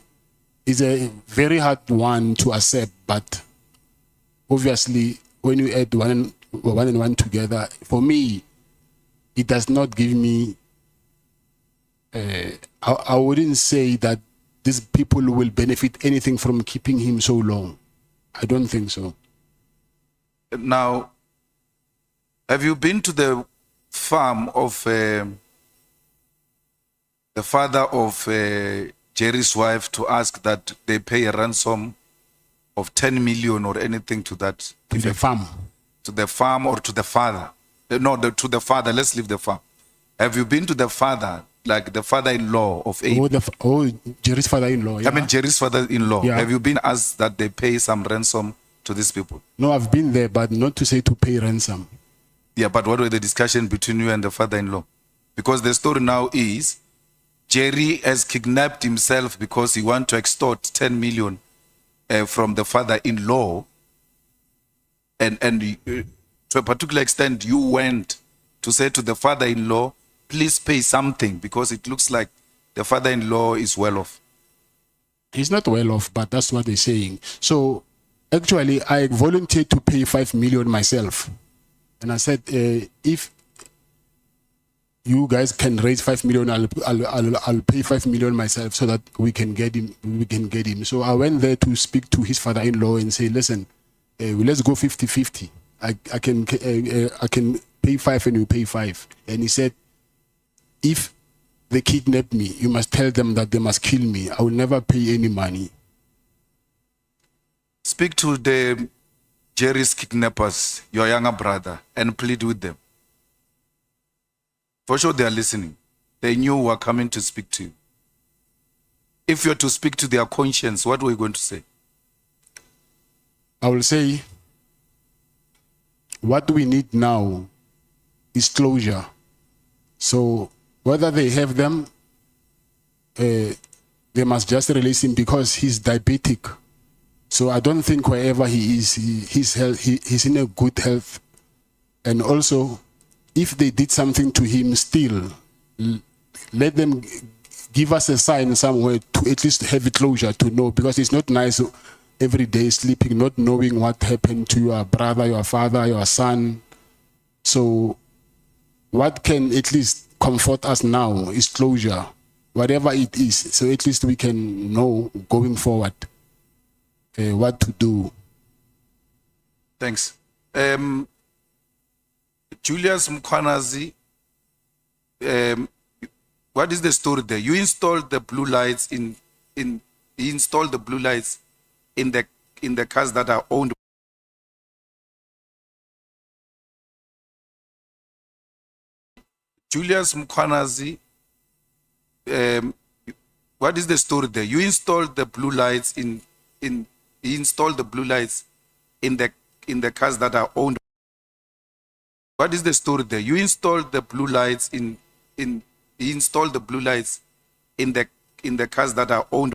it's a very hard one to accept, but obviously when you add one and one together, for me, it does not give me, I wouldn't say that these people will benefit anything from keeping him so long. I don't think so. Now, have you been to the farm of the father of Jerry's wife to ask that they pay a ransom of 10 million or anything to that? To the farm? To the farm or to the father? No, to the father. Let's leave the farm. Have you been to the father, like the father-in-law of A? Jerry's father-in-law. Yeah. I mean, Jerry's father-in-law. Yeah. Have you been asked that they pay some ransom to these people? No, I've been there, but not to say to pay ransom. Yeah, but what were the discussion between you and the father-in-law? Because the story now is Jerry has kidnapped himself because he wants to extort 10 million from the father-in-law. And to a particular extent, you went to say to the father-in-law, please pay something, because it looks like the father-in-law is well off. He's not well off, but that's what they're saying. So actually, I volunteered to pay 5 million myself. And I said, if you guys can raise 5 million, I'll pay 5 million myself so that we can get him. So I went there to speak to his father-in-law and say, listen, let's go 50-50. I can pay 5 and you pay 5. And he said, if they kidnap me, you must tell them that they must kill me. I will never pay any money. Speak to the Jerry's kidnappers, your younger brother, and plead with them. For sure they are listening. They knew we were coming to speak to you. If you're to speak to their conscience, what were you going to say? I will say, what we need now is closure. So whether they have them, they must just release him because he's diabetic. So I don't think wherever he is, he's in a good health. And also, if they did something to him still, let them give us a sign somewhere to at least have a closure to know, because it's not nice every day sleeping, not knowing what happened to your brother, your father, your son. So what can at least comfort us now is closure, whatever it is. So at least we can know going forward what to do. Thanks. Julius Mkwanazi, what is the story there? You installed the blue lights he installed the blue lights in the cars that are owned. Julius Mkwanazi, what is the story there? You installed the blue lights he installed the blue lights in the cars that are owned. What is the story there? You installed the blue lights he installed the blue lights in the cars that are owned.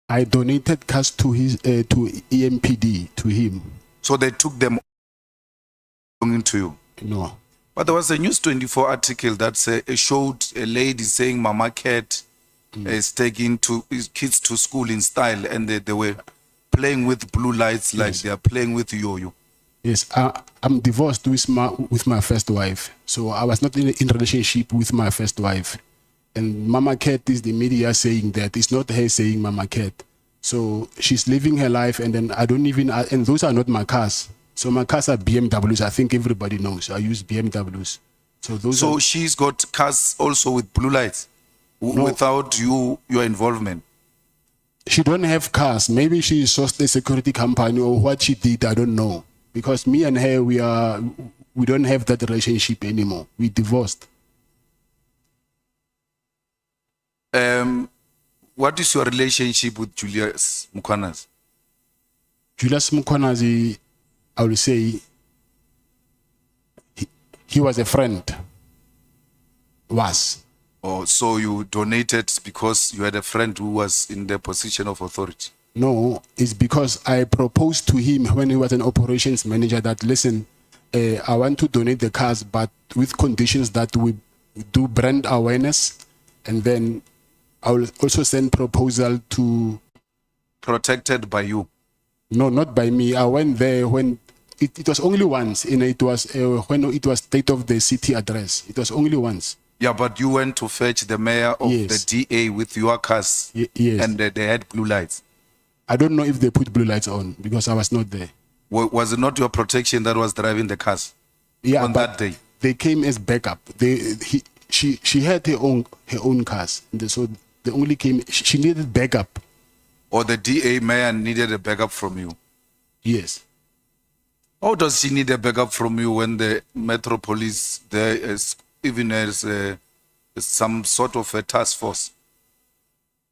I donated cars to his to EMPD to him. So they took them belonging to you. No. But there was a News 24 article that showed a lady saying Mama Cat is taking his kids to school in style, and they were playing with blue lights like they are playing with yo-yo. Yes, I'm divorced with my first wife, so I was not in relationship with my first wife. And Mama Cat is the media saying that. It's not her saying Mama Cat. So she's living her life, and then I don't even, and those are not my cars. So my cars are BMWs. I think everybody knows. I use BMWs. So those. So she's got cars also with blue lights, without your involvement. She don't have cars. Maybe she sourced a security company or what she did. I don't know. Because me and her, we don't have that relationship anymore. We divorced. What is your relationship with Julius Mukwanas? Julius Mukwanas, I will say, he was a friend. Was. Oh, so you donated because you had a friend who was in the position of authority? No, it's because I proposed to him when he was an operations manager that, listen, I want to donate the cars, but with conditions that we do brand awareness, and then I will also send proposal to... Protected by you? No, not by me. I went there when it was only once, and it was when it was state of the city address. It was only once. Yeah, but you went to fetch the mayor of the DA with your cars, yes, and they had blue lights. I don't know if they put blue lights on because I was not there. Was it not your protection that was driving the cars? Yeah, on that day. They came as backup. She had her own cars, so they only came. She needed backup. Or the DA mayor needed a backup from you? Yes. How does she need a backup from you when the Metro Police there is even as some sort of a task force?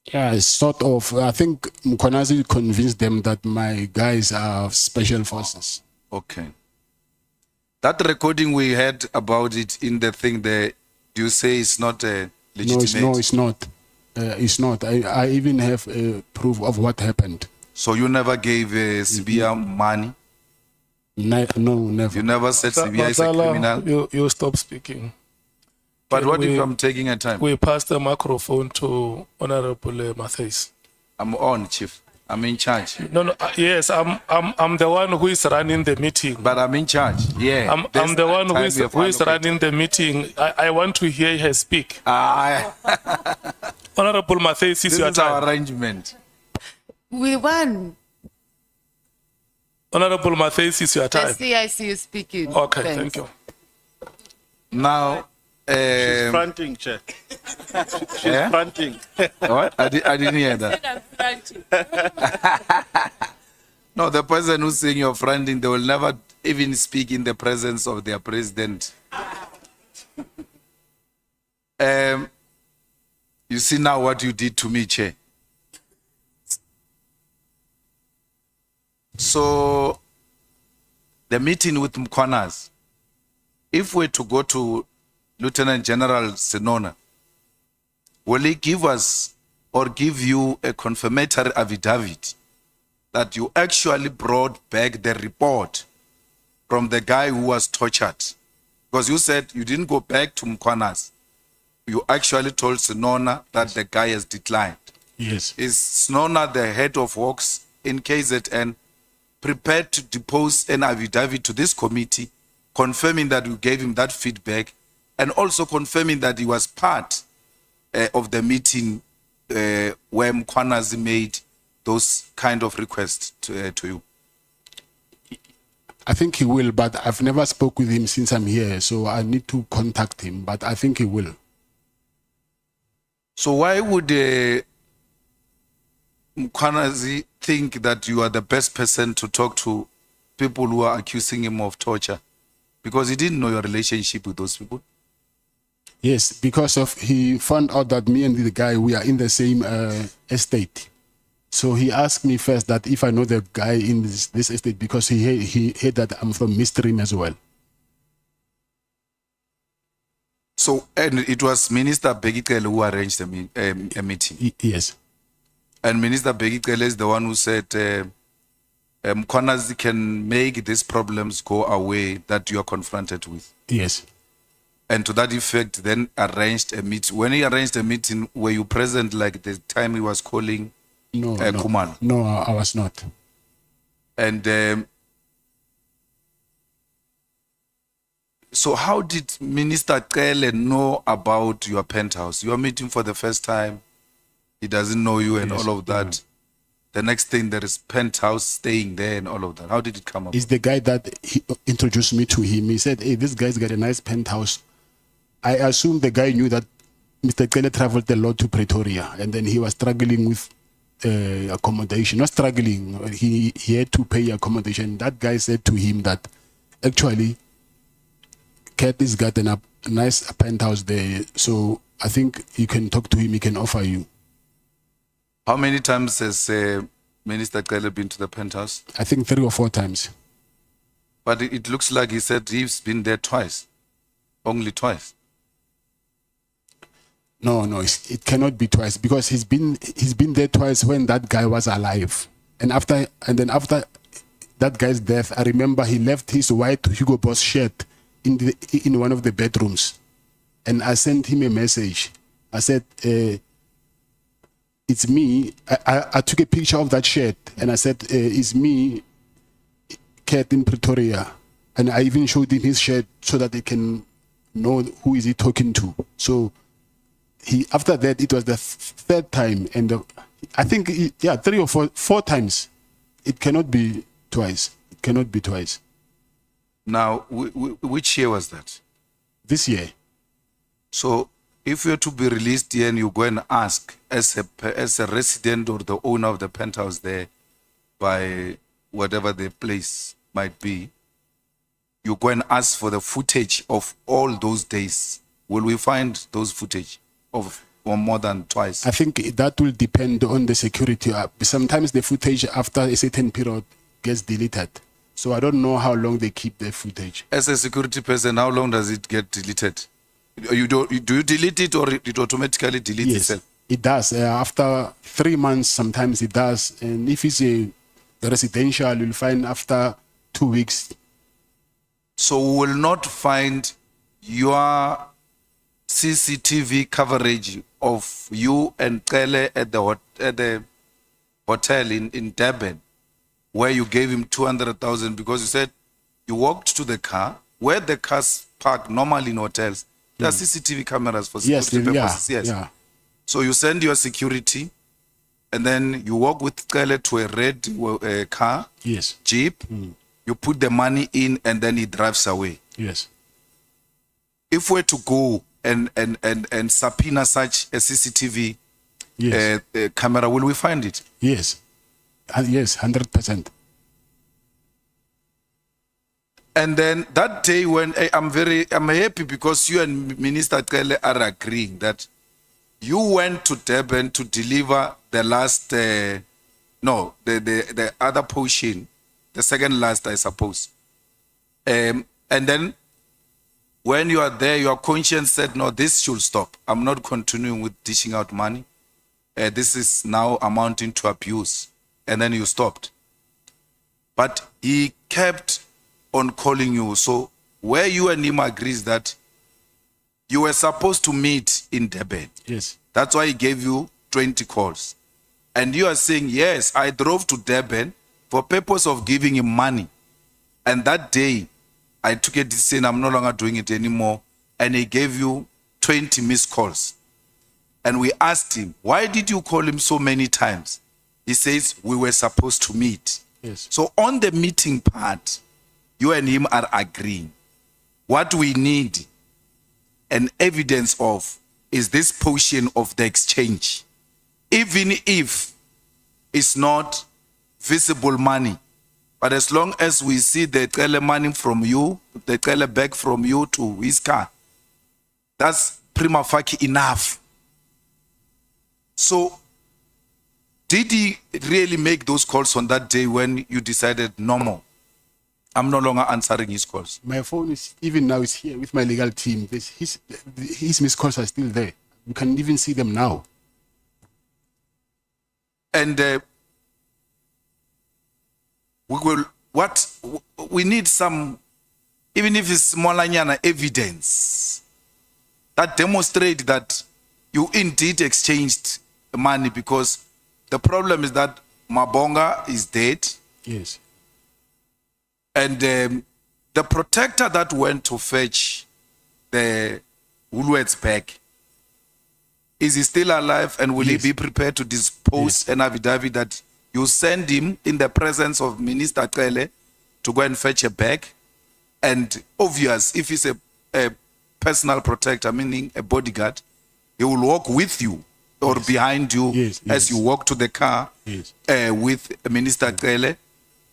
Yeah, sort of. I think Mukwanas convinced them that my guys are special forces. Okay. That recording we had about it in the thing there, do you say it's not legitimate? No, it's not. It's not. I even have proof of what happened. So you never gave Sibia money? No, never. You never said Sibia is a criminal? You stop speaking. But what if I'm taking a time? We pass the microphone to Honorable Matthys. I'm on, Chief. I'm in charge. No, yes, I'm the one who is running the meeting. But I'm in charge. Yeah. I'm the one who is running the meeting. I want to hear her speak. Honorable Matthys, this is our arrangement. We won. Honorable Matthys, it's your time. I see you speaking. Okay, Thanks. thank you. Now, she's fronting, Chair. She's fronting. What? I didn't hear that. No, the person who's saying you're fronting, they will never even speak in the presence of their president. You see now what you did to me, Chair. So, the meeting with Mukwanas, if we're to go to Lieutenant General Senona, will he give us or give you a confirmatory affidavit that you actually brought back the report from the guy who was tortured? Because you said you didn't go back to Mukwanas. You actually told Senona that the guy has declined. Yes. Is Senona, the head of works in KZN, prepared to depose an affidavit to this committee confirming that we gave him that feedback and also confirming that he was part of the meeting where Mukwanas made those kind of requests to you? I think he will, but I've never spoke with him since I'm here, so I need to contact him, but I think he will. So why would Mukwanas think that you are the best person to talk to people who are accusing him of torture? Because he didn't know your relationship with those people. Yes, because of he found out that me and the guy, we are in the same estate. So he asked me first that if I know the guy in this estate, because he heard that I'm from Midstream as well. So, and it was Minister Begitele who arranged a meeting. Yes. And Minister Begitele is the one who said, corners can make these problems go away that you are confronted with. Yes. And to that effect, then arranged a meeting. When he arranged a meeting, were you present like the time he was calling Kumalo? No, I was not. And so how did Minister Kele know about your penthouse? You are meeting for the first time. He doesn't know you and all of that. The next thing, there is penthouse staying there and all of that. How did it come up? It's the guy that he introduced me to him. He said, hey, this guy's got a nice penthouse. I assume the guy knew that Mr. Kele traveled a lot to Pretoria, and then he was struggling with accommodation. Not struggling, he had to pay accommodation. That guy said to him that actually Kathy's got a nice penthouse there, so I think you can talk to him, he can offer you. How many times has Minister Kele been to the penthouse? I think 3 or 4 times. But it looks like he said he's been there twice. Only twice. No, it cannot be twice, because he's been there twice when that guy was alive, and then after that guy's death, I remember he left his white Hugo Boss shirt in one of the bedrooms, and I sent him a message. I said, "It's me." I took a picture of that shirt, and I said, "It's me, Cat in Pretoria," and I even showed him his shirt so that they can know who is he talking to. So. After that, it was the 3rd time, and I think 3 or 4 times. It cannot be twice. It cannot be twice. Now, which year was that? This year. So, if you're to be released here and you go and ask as a resident or the owner of the penthouse there, by whatever the place might be, you go and ask for the footage of all those days. Will we find those footage? Or more than twice? I think that will depend on the security. Sometimes the footage after a certain period gets deleted. So I don't know how long they keep the footage. As a security person, how long does it get deleted? Do you delete it, or it automatically deletes itself? It does. After 3 months, sometimes it does. And if it's a residential, you'll find after 2 weeks. So we will not find your CCTV coverage of you and Kele at the hotel in Durban, where you gave him 200,000 because you said you walked to the car where the cars park normally in hotels. There are CCTV cameras for security purposes. Yes. So you send your security, and then you walk with Kele to a red car, Jeep. You put the money in, and then he drives away. Yes. If we're to go and subpoena such a CCTV camera, will we find it? Yes. Yes, 100%. And then that day when I'm happy because you and Minister Kele are agreeing that you went to Durban to deliver the last, the other portion, the second last, I suppose. And then when you are there, your conscience said, no, this should stop. I'm not continuing with dishing out money. This is now amounting to abuse. And then you stopped. But he kept on calling you. So where you and him agrees that you were supposed to meet in Durban. Yes. That's why he gave you 20 calls. And you are saying, yes, I drove to Durban for purpose of giving him money. And that day, I took a decision, I'm no longer doing it anymore. And he gave you 20 missed calls. And we asked him, why did you call him so many times? He says, we were supposed to meet. Yes. So on the meeting part, you and him are agreeing. What we need an evidence of is this portion of the exchange. Even if it's not visible money, but as long as we see the Kele money from you, the Kele bag from you to his car, that's prima facie enough. So, did he really make those calls on that day when you decided no more? I'm no longer answering his calls. My phone is, even now, is here with my legal team. His missed calls are still there. You can even see them now. And we need some, even if it's smallanyana evidence that demonstrate that you indeed exchanged money, because the problem is that Mabonga is dead. Yes. And the protector that went to fetch the Woolworths bag, is he still alive, and will he be prepared to dispose an affidavit that you send him in the presence of Minister Kele to go and fetch a bag? And obvious, if he's a personal protector, meaning a bodyguard, he will walk with you or behind you as you walk to the car with Minister Kele,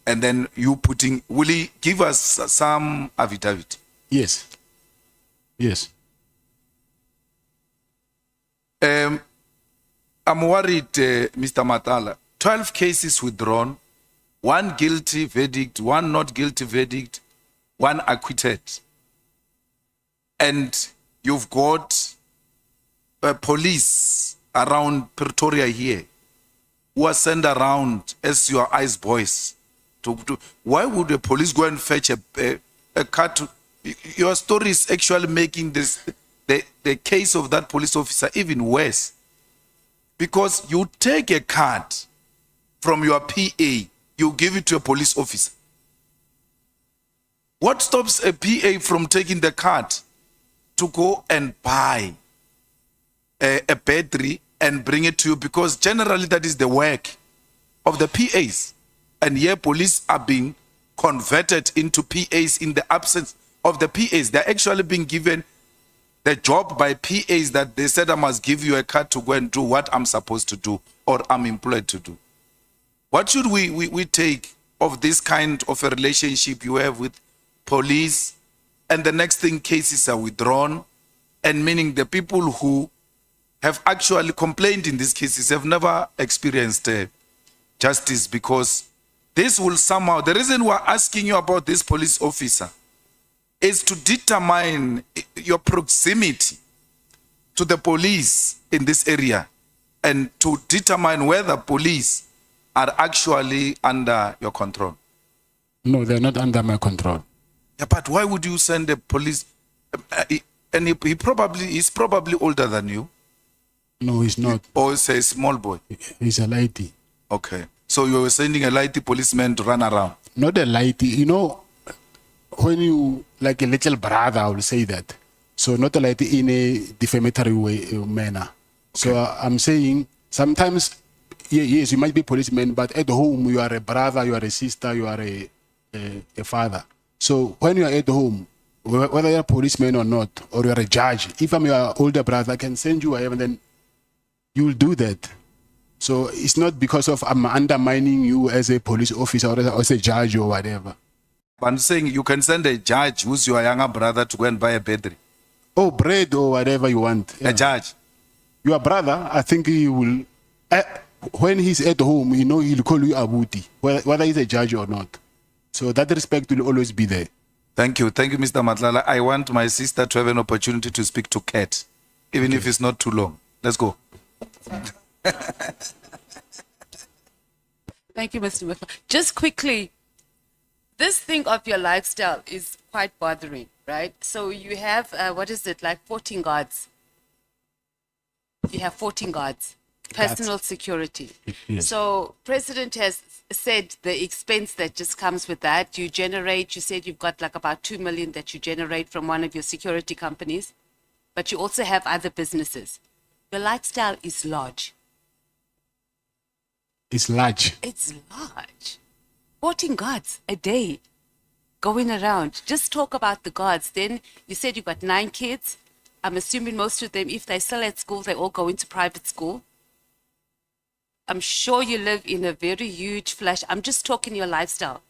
and then you putting, will he give us some affidavit? Yes. Yes. I'm worried, Mr. Matlala. 12 cases withdrawn, 1 guilty verdict, 1 not guilty verdict, 1 acquitted. And you've got police around Pretoria here who are sent around as your eyes boys. Why would the police go and fetch a car to... Your story is actually making this... The case of that police officer even worse, because you take a card from your PA, you give it to a police officer. What stops a PA from taking the card to go and buy a battery and bring it to you? Because generally that is the work of the PAs, and here police are being converted into PAs in the absence of the PAs. They're actually being given the job by PAs that they said, I must give you a card to go and do what I'm supposed to do or I'm employed to do. What should we take of this kind of a relationship you have with police, and the next thing, cases are withdrawn, and meaning the people who have actually complained in these cases have never experienced justice, because this will somehow, the reason we're asking you about this police officer is to determine your proximity to the police in this area, and to determine whether police are actually under your control. No, they're not under my control. Yeah, but why would you send the police? And he probably is probably older than you. No, he's not. Or he's a small boy. He's a lighty. Okay, so you were sending a lighty policeman to run around. Not a lighty, you know. When you, like a little brother, I will say that. So not like in a defamatory way, manner. Okay. So I'm saying sometimes, yes, you might be policeman, but at home you are a brother, you are a sister, you are a father. So when you are at home, whether you're a policeman or not, or you're a judge, if I'm your older brother, I can send you whatever, then you will do that. So it's not because of I'm undermining you as a police officer or as a judge or whatever. I'm saying you can send a judge who's your younger brother to go and buy a battery. Oh, bread or whatever you want. Yeah. A judge. Your brother, I think he will, when he's at home, you know, he'll call you Abuti, whether he's a judge or not. So that respect will always be there. Thank you. Thank you, Mr. Matlala. I want my sister to have an opportunity to speak to Kat, even if it's not too long. Let's go. Thank you, Mr. Matlala. Just quickly, this thing of your lifestyle is quite bothering, right? So you have, what is it, like 14 guards. You have 14 guards, personal security. Yes. So President has said the expense that just comes with that, you generate, you said you've got like about 2 million that you generate from one of your security companies, but you also have other businesses. Your lifestyle is large. It's large. It's large. 14 guards a day going around. Just talk about the guards. Then you said you got 9 kids. I'm assuming most of them, if they're still at school, they all go into private school. I'm sure you live in a very huge flash. I'm just talking your lifestyle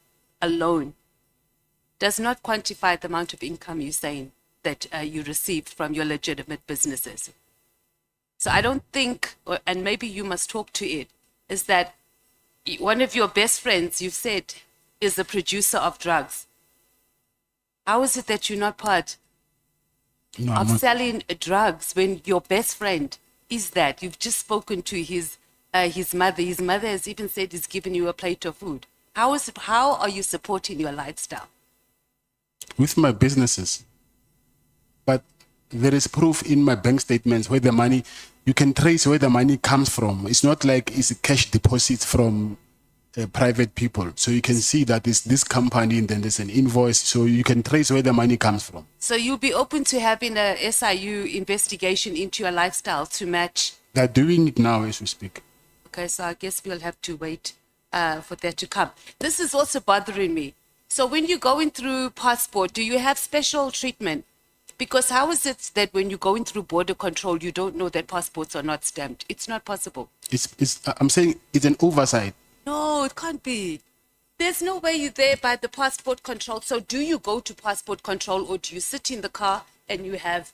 alone. Does not quantify the amount of income you're saying that you received from your legitimate businesses. So I don't think, and maybe you must talk to it, is that one of your best friends, you've said, is the producer of drugs. How is it that you're not part No, I'm of not. selling drugs when your best friend is that? You've just spoken to his mother. His mother has even said he's given you a plate of food. How are you supporting your lifestyle? With my businesses. But there is proof in my bank statements where the money, you can trace where the money comes from. It's not like it's a cash deposit from private people. So you can see that it's this company and then there's an invoice. So you can trace where the money comes from. So you'll be open to having a SIU investigation into your lifestyle to match. They're doing it now as we speak. Okay, so I guess we'll have to wait for that to come. This is also bothering me. So when you're going through passport, do you have special treatment? Because how is it that when you're going through border control, you don't know that passports are not stamped? It's not possible. I'm saying it's an oversight. No, it can't be. There's no way you're there by the passport control. So do you go to passport control or do you sit in the car and you have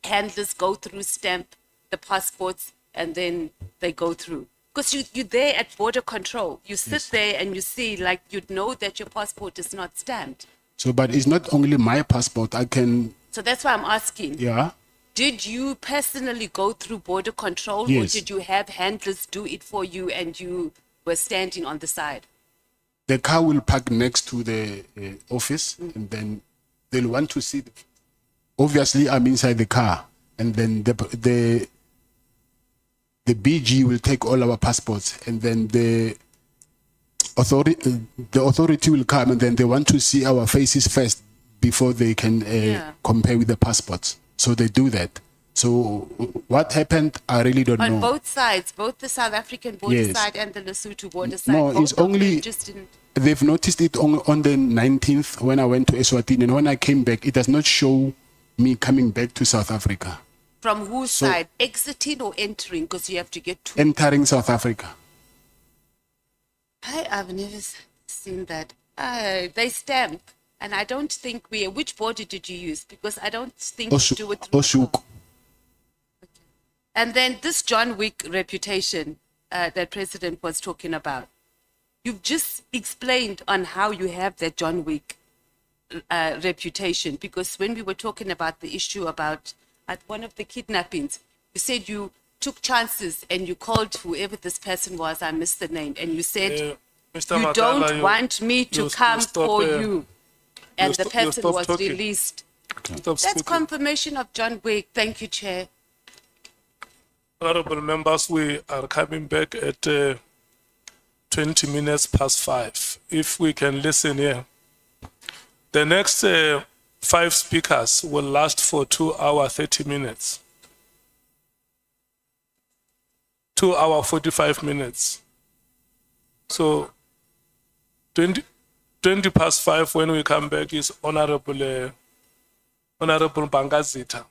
handlers go through, stamp the passports, and then they go through? Because you're there at border control. You sit there and you see, like, you'd know that your passport is not stamped. So, but it's not only my passport. I can, So that's why I'm asking. yeah. Did you personally go through border control Yes. or did you have handlers do it for you and you were standing on the side? The car will park next to the office and then they'll want to see. Obviously, I'm inside the car and then the BG will take all our passports and then the authority will come and then they want to see our faces first before they can compare with the passports. So they do that. So what happened, I really don't know. On both sides, both the South African border Yes. side and the Lesotho border side. No, both it's of them only, just didn't. they've noticed it on the 19th when I went to Eswatini. And when I came back, it does not show me coming back to South Africa. From whose So- side? Exiting or entering? Because you have to get two. Entering South Africa. I've never seen that. They stamp. And I don't think which border did you use? Because I don't think you do it through. Oshuk. And then this John Wick reputation that President was talking about. You've just explained on how you have that John Wick reputation. Because when we were talking about the issue about at one of the kidnappings, you said you took chances and you called whoever this person was, I missed the name, and you said, Mr. you Matlala, don't want me to come stop, for you. And the you person stop was talking. released. Stop That's speaking. confirmation of John Wick. Thank you, Chair. Honorable members, we are coming back at 20 minutes past 5. If we can listen here. The next 5 speakers will last for 2 hours, 30 minutes. 2 hours, 45 minutes. So 20 past 5 when we come back is Honorable Bangazita.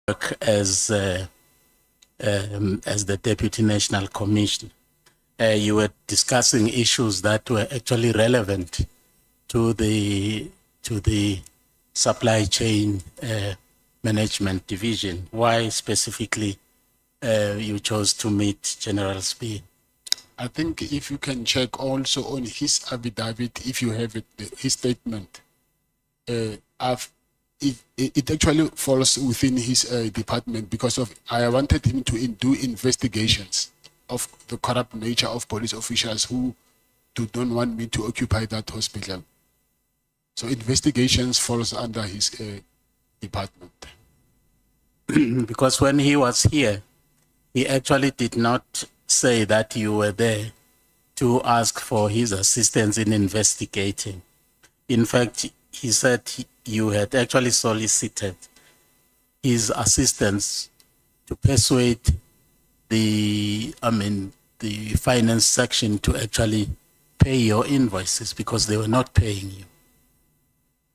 work as the Deputy National Commissioner. You were discussing issues that were actually relevant to the supply chain management division. Why specifically you chose to meet General Spear? I think if you can check also on his affidavit, if you have it, his statement, it actually falls within his department because of I wanted him to do investigations of the corrupt nature of police officials who don't want me to occupy that hospital. So investigations falls under his department. Because when he was here, he actually did not say that you were there to ask for his assistance in investigating. In fact, he said you had actually solicited his assistance to persuade the finance section to actually pay your invoices because they were not paying you.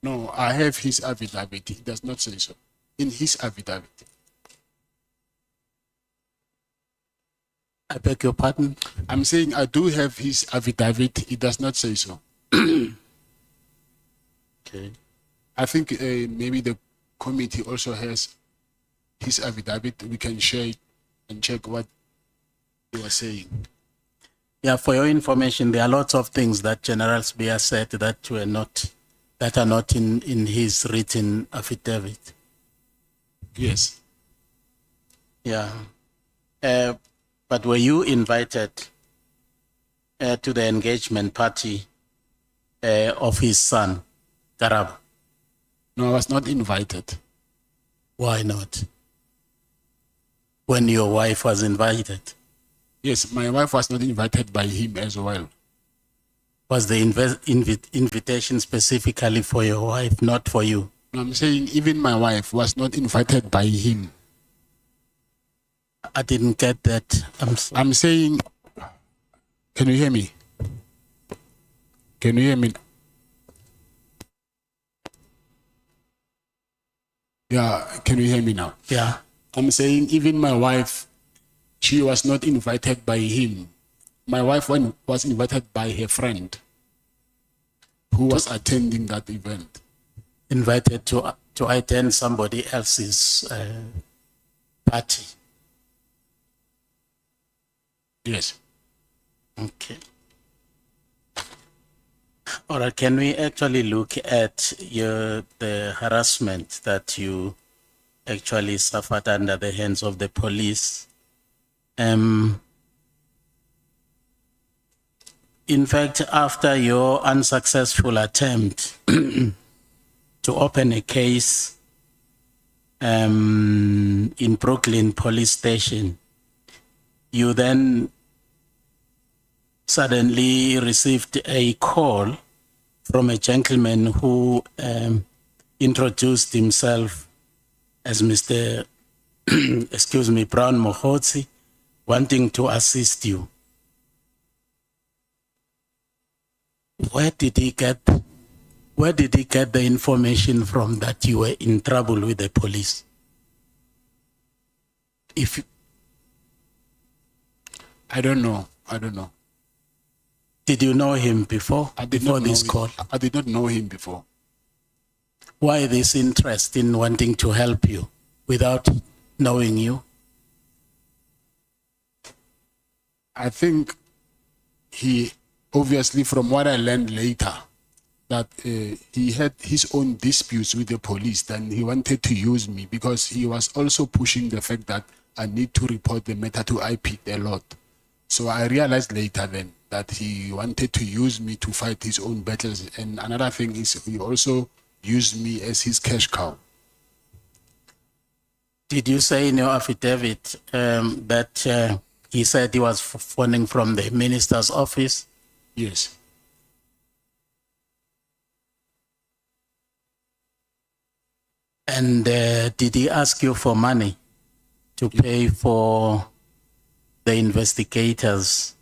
No, I have his affidavit. He does not say so. In his affidavit. I beg your pardon? I'm saying I do have his affidavit. It does not say so. Okay. I think maybe the committee also has his affidavit. We can share it and check what you are saying. Yeah, for your information, there are lots of things that General Spear said that are not in his written affidavit. Yes. Yeah. But were you invited to the engagement party of his son, Karabo? No, I was not invited. Why not? When your wife was invited? Yes, my wife was not invited by him as well. Was the invitation specifically for your wife, not for you? No, I'm saying even my wife was not invited by him. I didn't get that. I'm saying, can you hear me? Can you hear me? Yeah, can you hear me now? Yeah. I'm saying even my wife, she was not invited by him. My wife was invited by her friend who was attending that event. Invited to attend somebody else's party? Yes. Okay. All right, can we actually look at the harassment that you actually suffered under the hands of the police? In fact, after your unsuccessful attempt to open a case in Brooklyn Police Station, you then suddenly received a call from a gentleman who introduced himself as Mr. Brown Mohotsi, wanting to assist you. Where did he get the information from that you were in trouble with the police? I don't know. Did you know him before? Before this call? I did not know him before. Why this interest in wanting to help you without knowing you? I think he, obviously from what I learned later, that he had his own disputes with the police, then he wanted to use me because he was also pushing the fact that I need to report the matter to IP a lot. So I realized later then that he wanted to use me to fight his own battles. And another thing is he also used me as his cash cow. Did you say in your affidavit that he said he was phoning from the minister's office? Yes. And did he ask you for money to pay for the investigators?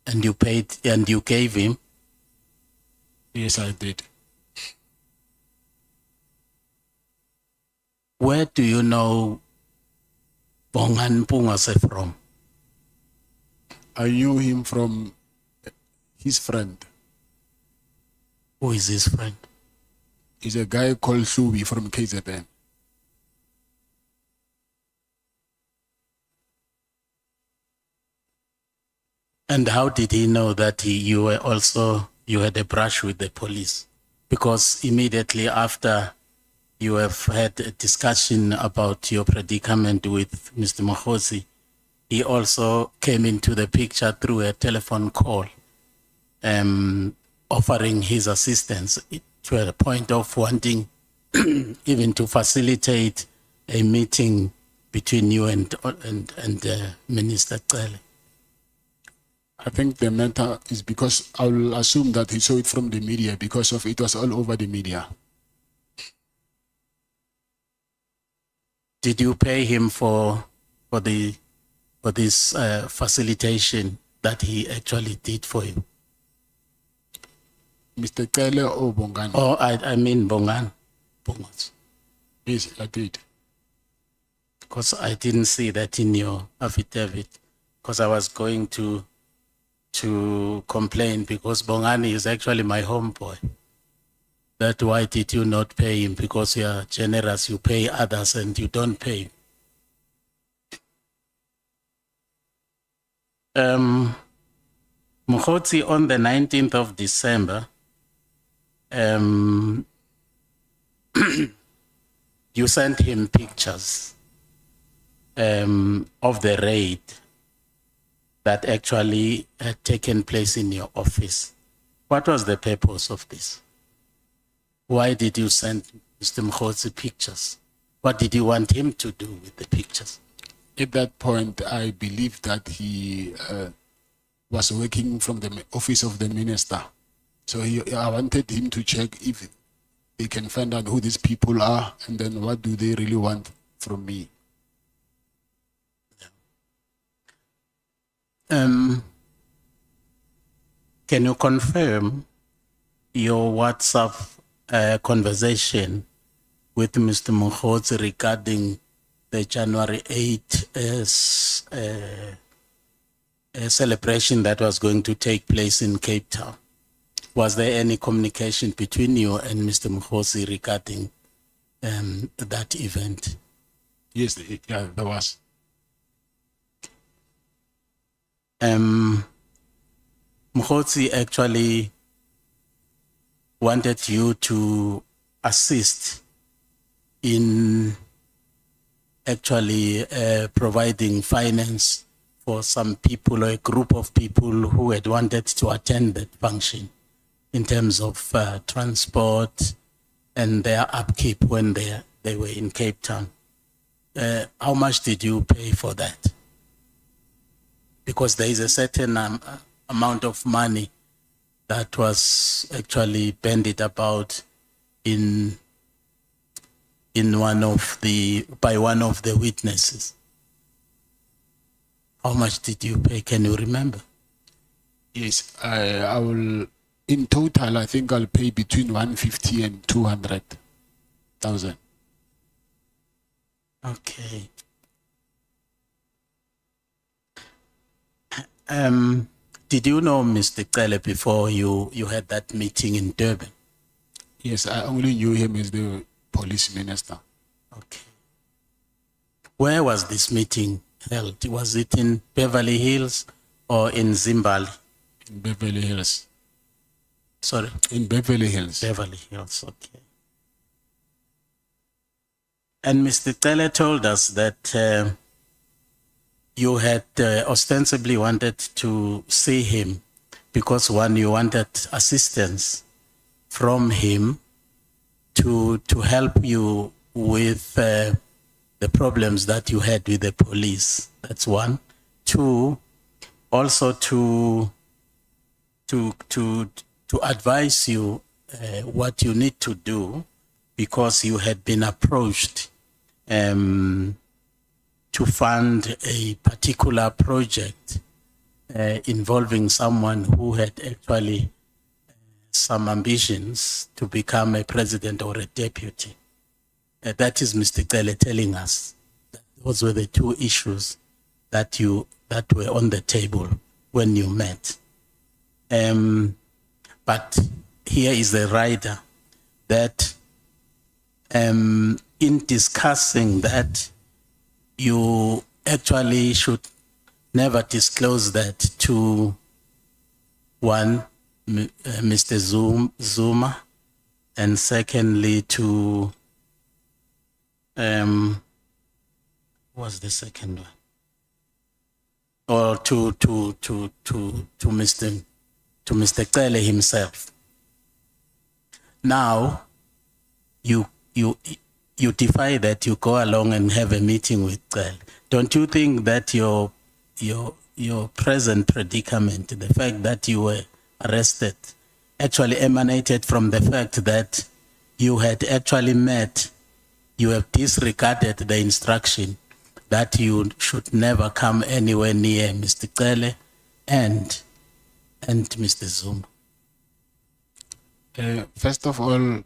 And you paid and you gave him? Yes, I did. Where do you know Bongan Pungase from? I knew him from his friend. Who is his friend? He's a guy called Shubi from KZN. And how did he know that you had a brush with the police? Because immediately after you have had a discussion about your predicament with Mr. Mohosi, he also came into the picture through a telephone call, offering his assistance to the point of wanting even to facilitate a meeting between you and Minister Cele. I think the matter is because I will assume that he saw it from the media because of it was all over the media. Did you pay him for this facilitation that he actually did for you? Mr. Cele or Bongan? Oh, I mean Bongan. Bongas. Yes, I did. Because I didn't see that in your affidavit. Because I was going to complain because Bongani is actually my homeboy. That why did you not pay him? Because you are generous, you pay others and you don't pay. Mkhotsi, on the 19th of December, you sent him pictures of the raid that actually had taken place in your office. What was the purpose of this? Why did you send Mr. Mkhotsi pictures? What did you want him to do with the pictures? At that point, I believed that he was working from the office of the minister. So I wanted him to check if they can find out who these people are and then what do they really want from me. Can you confirm your WhatsApp conversation with Mr. Mkhotsi regarding the January 8 celebration that was going to take place in Cape Town? Was there any communication between you and Mr. Mkhotsi regarding that event? Yes, yeah, there was. Mkhotsi actually wanted you to assist in actually providing finance for some people or a group of people who had wanted to attend that function in terms of transport and their upkeep when they were in Cape Town. How much did you pay for that? Because there is a certain amount of money that was actually bandied about by one of the witnesses. How much did you pay? Can you remember? Yes, I will. In total, I think I'll pay between 150 and 200,000. Okay. Did you know Mr. Cele before you had that meeting in Durban? Yes, I only knew him as the police minister. Okay. Where was this meeting held? Was it in Beverly Hills or in Zimbabwe? In Beverly Hills. Sorry? In Beverly Hills. Beverly Hills, okay. And Mr. Cele told us that you had ostensibly wanted to see him because you wanted assistance from him to help you with the problems that you had with the police. That's one. Two, also to advise you what you need to do because you had been approached to fund a particular project involving someone who had actually some ambitions to become a president or a deputy. That is Mr. Tele telling us that those were the two issues that were on the table when you met. But here is the rider that in discussing that, you actually should never disclose that to one, Mr. Zuma, and secondly to, what's the second one? Or to Mr. Tele himself. Now, you defy that, you go along and have a meeting with Tele. Don't you think that your present predicament, the fact that you were arrested, actually emanated from the fact that you had actually met, you have disregarded the instruction that you should never come anywhere near Mr. Tele and Mr. Zuma? First of all,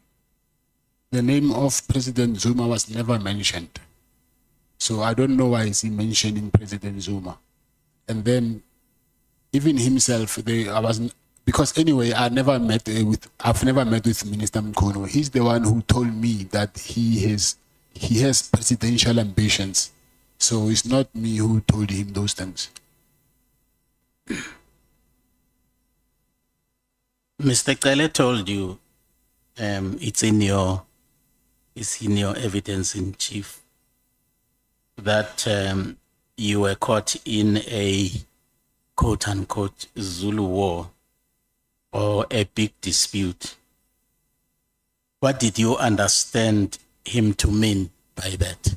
the name of President Zuma was never mentioned. So I don't know why is he mentioning President Zuma. And then even himself, because anyway, I've never met with Minister Mkono. He's the one who told me that he has presidential ambitions. So it's not me who told him those things. Mr. Tele told you, it's in your evidence in chief, that you were caught in a quote-unquote Zulu war or a big dispute. What did you understand him to mean by that?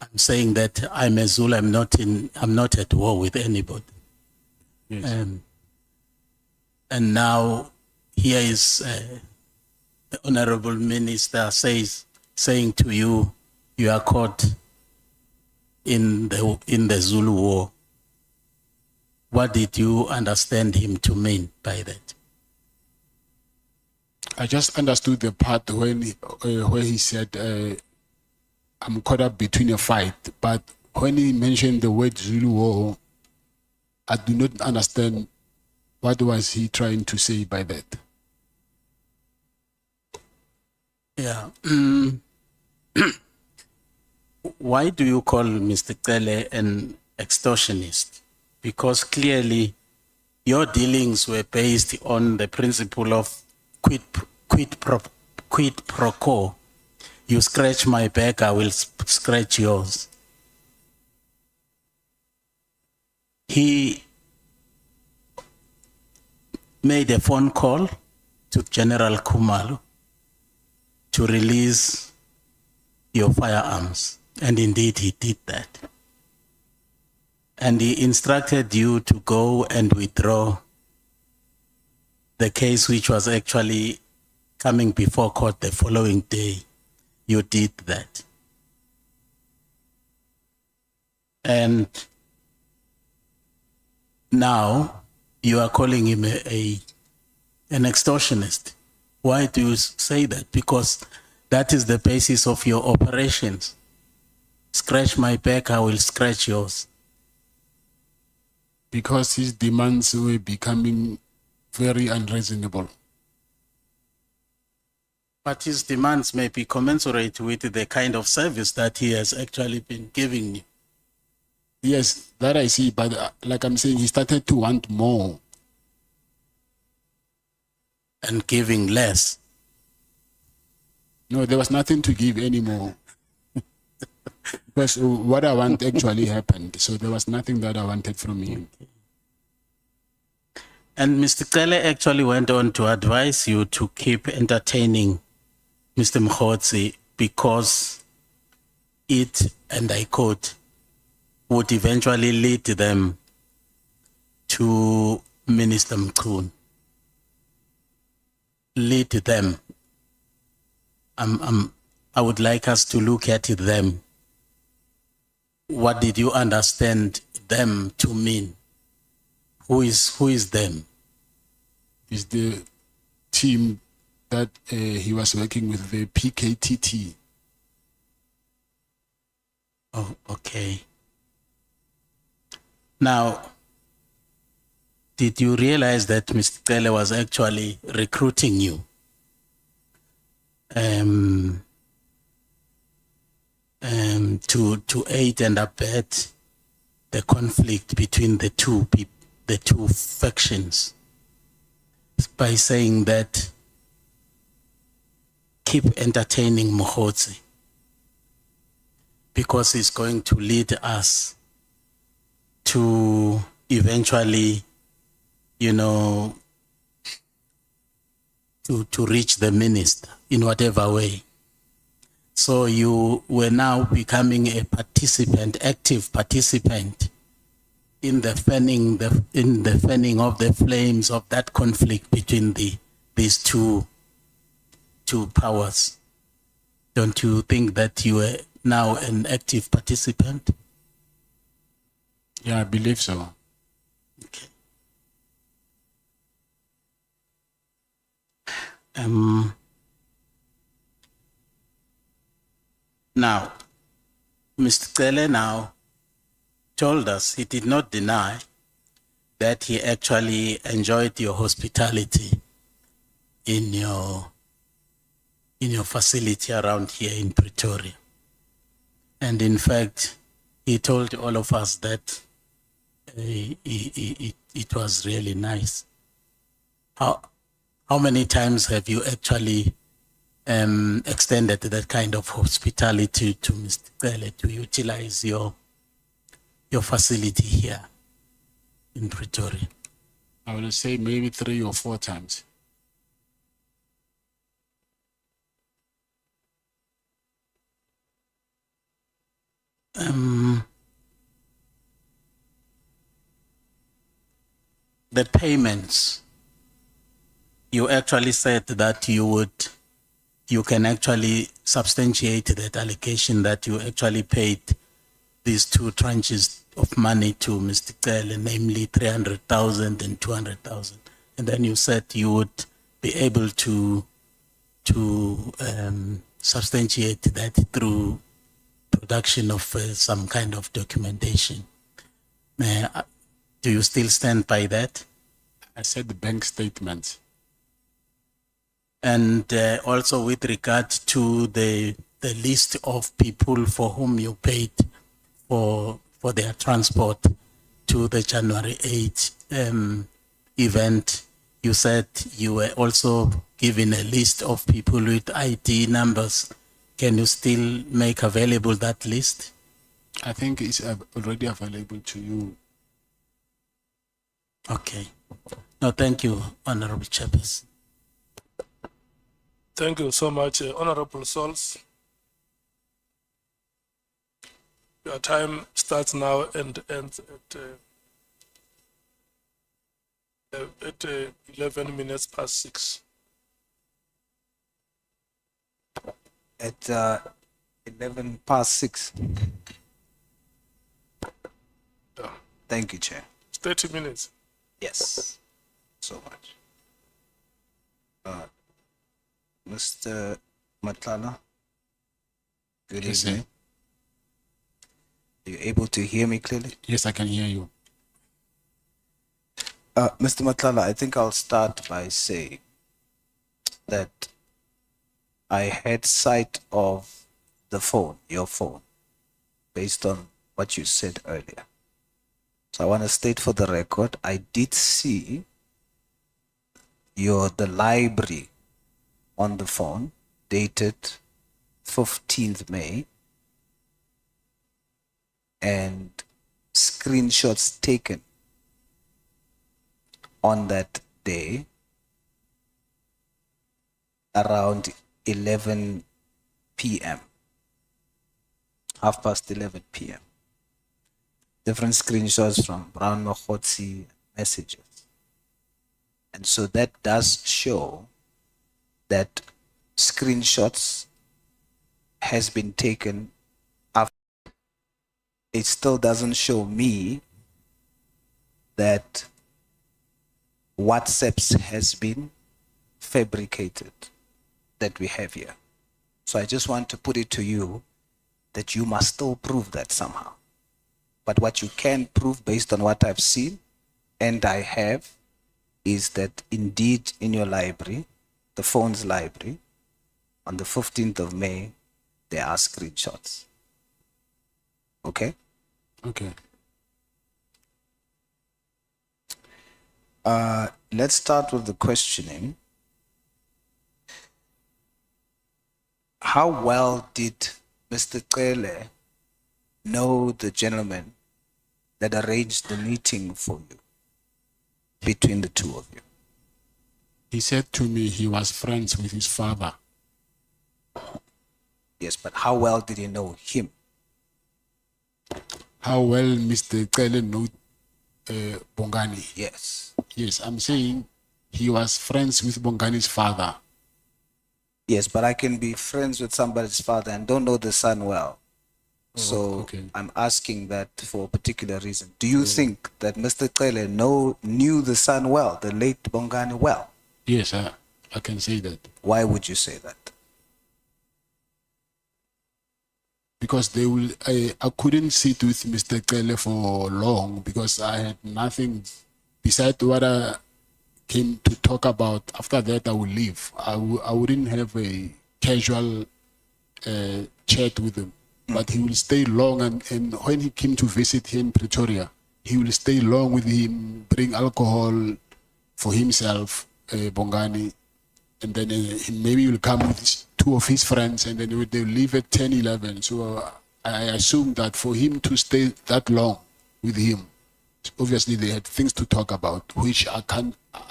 I'm saying that I'm a Zulu, I'm not at war with anybody. Yes. And now here is the Honorable Minister saying to you, you are caught in the Zulu war. What did you understand him to mean by that? I just understood the part when where he said, I'm caught up between a fight. But when he mentioned the word Zulu war, I do not understand what was he trying to say by that. Yeah. Why do you call Mr. Tele an extortionist? Because clearly your dealings were based on the principle of quid pro quo. You scratch my back, I will scratch yours. He made a phone call to General Khumalo to release your firearms. And indeed, he did that. And he instructed you to go and withdraw the case, which was actually coming before court the following day. You did that. And now you are calling him an extortionist. Why do you say that? Because that is the basis of your operations. Scratch my back, I will scratch yours. Because his demands were becoming very unreasonable. But his demands may be commensurate with the kind of service that he has actually been giving you. Yes, that I see, but like I'm saying, he started to want more. And giving less. No, there was nothing to give anymore. Because what I want actually happened, so there was nothing that I wanted from him. And Mr. Tele actually went on to advise you to keep entertaining Mr. Mkhotsi because it, and I quote, would eventually lead them to Minister Mkhun. Lead them. I would like us to look at them. What did you understand them to mean? Who is them? Is the team that he was working with, the PKTT. Oh, okay. Now, did you realize that Mr. Tele was actually recruiting you? To aid and abet the conflict between the two factions by saying that keep entertaining Mohotsi because he's going to lead us to eventually, to reach the minister in whatever way. So you were now becoming a participant, active participant in the fanning of the flames of that conflict between these two powers. Don't you think that you are now an active participant? Yeah, I believe so. Okay. Now, Mr. Tele now told us he did not deny that he actually enjoyed your hospitality in your facility around here in Pretoria. And in fact, he told all of us that it was really nice. How many times have you actually extended that kind of hospitality to Mr. Tele to utilize your facility here in Pretoria? I will say maybe 3 or 4 times. The payments, you actually said that you can actually substantiate that allegation that you actually paid these 2 tranches of money to Mr. Tele, namely 300,000 and 200,000. And then you said you would be able to substantiate that through production of some kind of documentation. Do you still stand by that? I said the bank statement. And also with regard to the list of people for whom you paid for their transport to the January 8 event, you said you were also given a list of people with ID numbers. Can you still make available that list? I think it's already available to you. Okay. No, thank you, Honorable Chairperson. Thank you so much, Honorable Sols. Your time starts now and ends at 11 minutes past 6. At 11 past 6. Yeah. Thank you, Chair. It's 30 minutes. Yes, so much. Mr. Matlala, good Yes, evening. sir. Are you able to hear me clearly? Yes, I can hear you. Mr. Matlala, I think I'll start by saying that I had sight of the phone, your phone, based on what you said earlier. So I want to state for the record, I did see the library on the phone dated 15th May and screenshots taken on that day around 11 p.m. 11:30 p.m. Different screenshots from Brown Mohotsi messages. And so that does show that screenshots has been taken after. It still doesn't show me that WhatsApps has been fabricated that we have here. So I just want to put it to you that you must still prove that somehow. But what you can prove based on what I've seen and I have is that indeed in your library, the phone's library, on the 15th of May, there are screenshots. Okay? Okay. Let's start with the questioning. How well did Mr. Cele know the gentleman that arranged the meeting for you, between the two of you? He said to me he was friends with his father. Yes, but how well did he know him? How well Mr. Cele knew Bongani? Yes. Yes, I'm saying he was friends with Bongani's father. Yes, but I can be friends with somebody's father and don't know the son well. So okay. I'm asking that for a particular reason. Do you think that Mr. Cele knew the son well, the late Bongani well? Yes, I can say that. Why would you say that? Because I couldn't sit with Mr. Cele for long because I had nothing besides what I came to talk about. After that, I would leave. I wouldn't have a casual chat with him. But he will stay long, and when he came to visit here in Pretoria, he will stay long with him, bring alcohol for himself, Bongani, and then maybe he will come with two of his friends, and then they'll leave at 10, 11. So I assume that for him to stay that long with him, obviously they had things to talk about, which I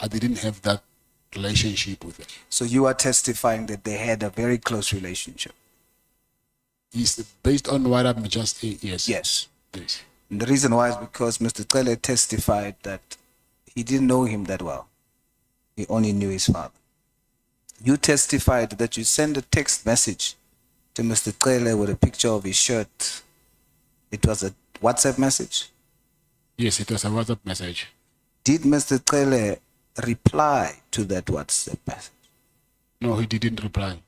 didn't have that relationship with them. So you are testifying that they had a very close relationship? Is based on what I'm just yes. Yes. Yes. And the reason why is because Mr. Cele testified that he didn't know him that well. He only knew his father. You testified that you sent a text message to Mr. Cele with a picture of his shirt. It was a WhatsApp message? Yes, it was a WhatsApp message. Did Mr. Cele reply to that WhatsApp message? No, he didn't reply.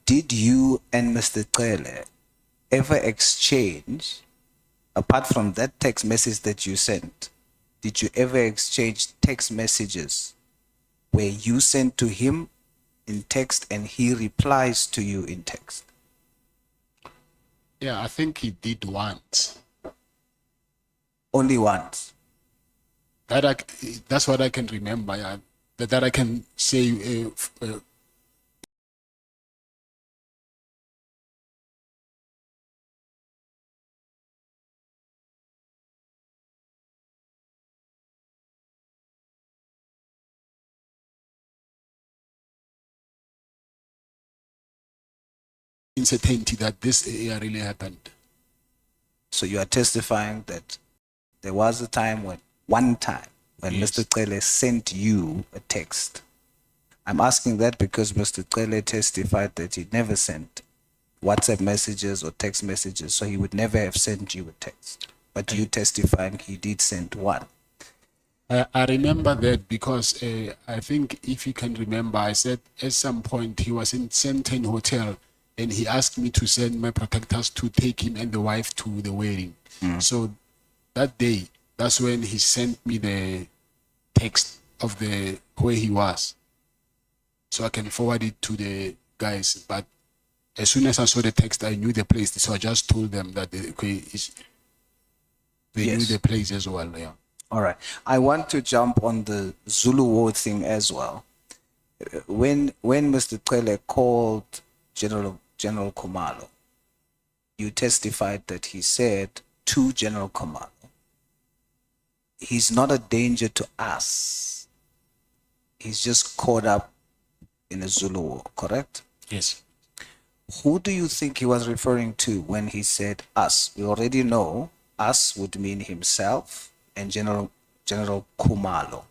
Did you and Mr. Cele ever exchange, apart from that text message that you sent, did you ever exchange text messages where you send to him in text and he replies to you in text? Yeah, I think he did once. Only once? That's what I can remember. Yeah. That I can say. Uncertainty that this really happened. So you are testifying that there was a time one time when Yes. Mr. Cele sent you a text. I'm asking that because Mr. Cele testified that he never sent WhatsApp messages or text messages, so he would never have sent you a text. But you testifying he did send one. I remember that because I think if you can remember, I said at some point he was in Senten Hotel and he asked me to send my protectors to take him and the wife to the wedding. So that day, that's when he sent me the text of where he was. So I can forward it to the guys. But as soon as I saw the text, I knew the place. So I just told them that they knew the place as well. Yeah. All right. I want to jump on the Zulu war thing as well. When Mr. Cele called General Khumalo, you testified that he said to General Khumalo, he's not a danger to us. He's just caught up in a Zulu war, correct? Yes. Who do you think he was referring to when he said us? We already know us would mean himself and General Khumalo.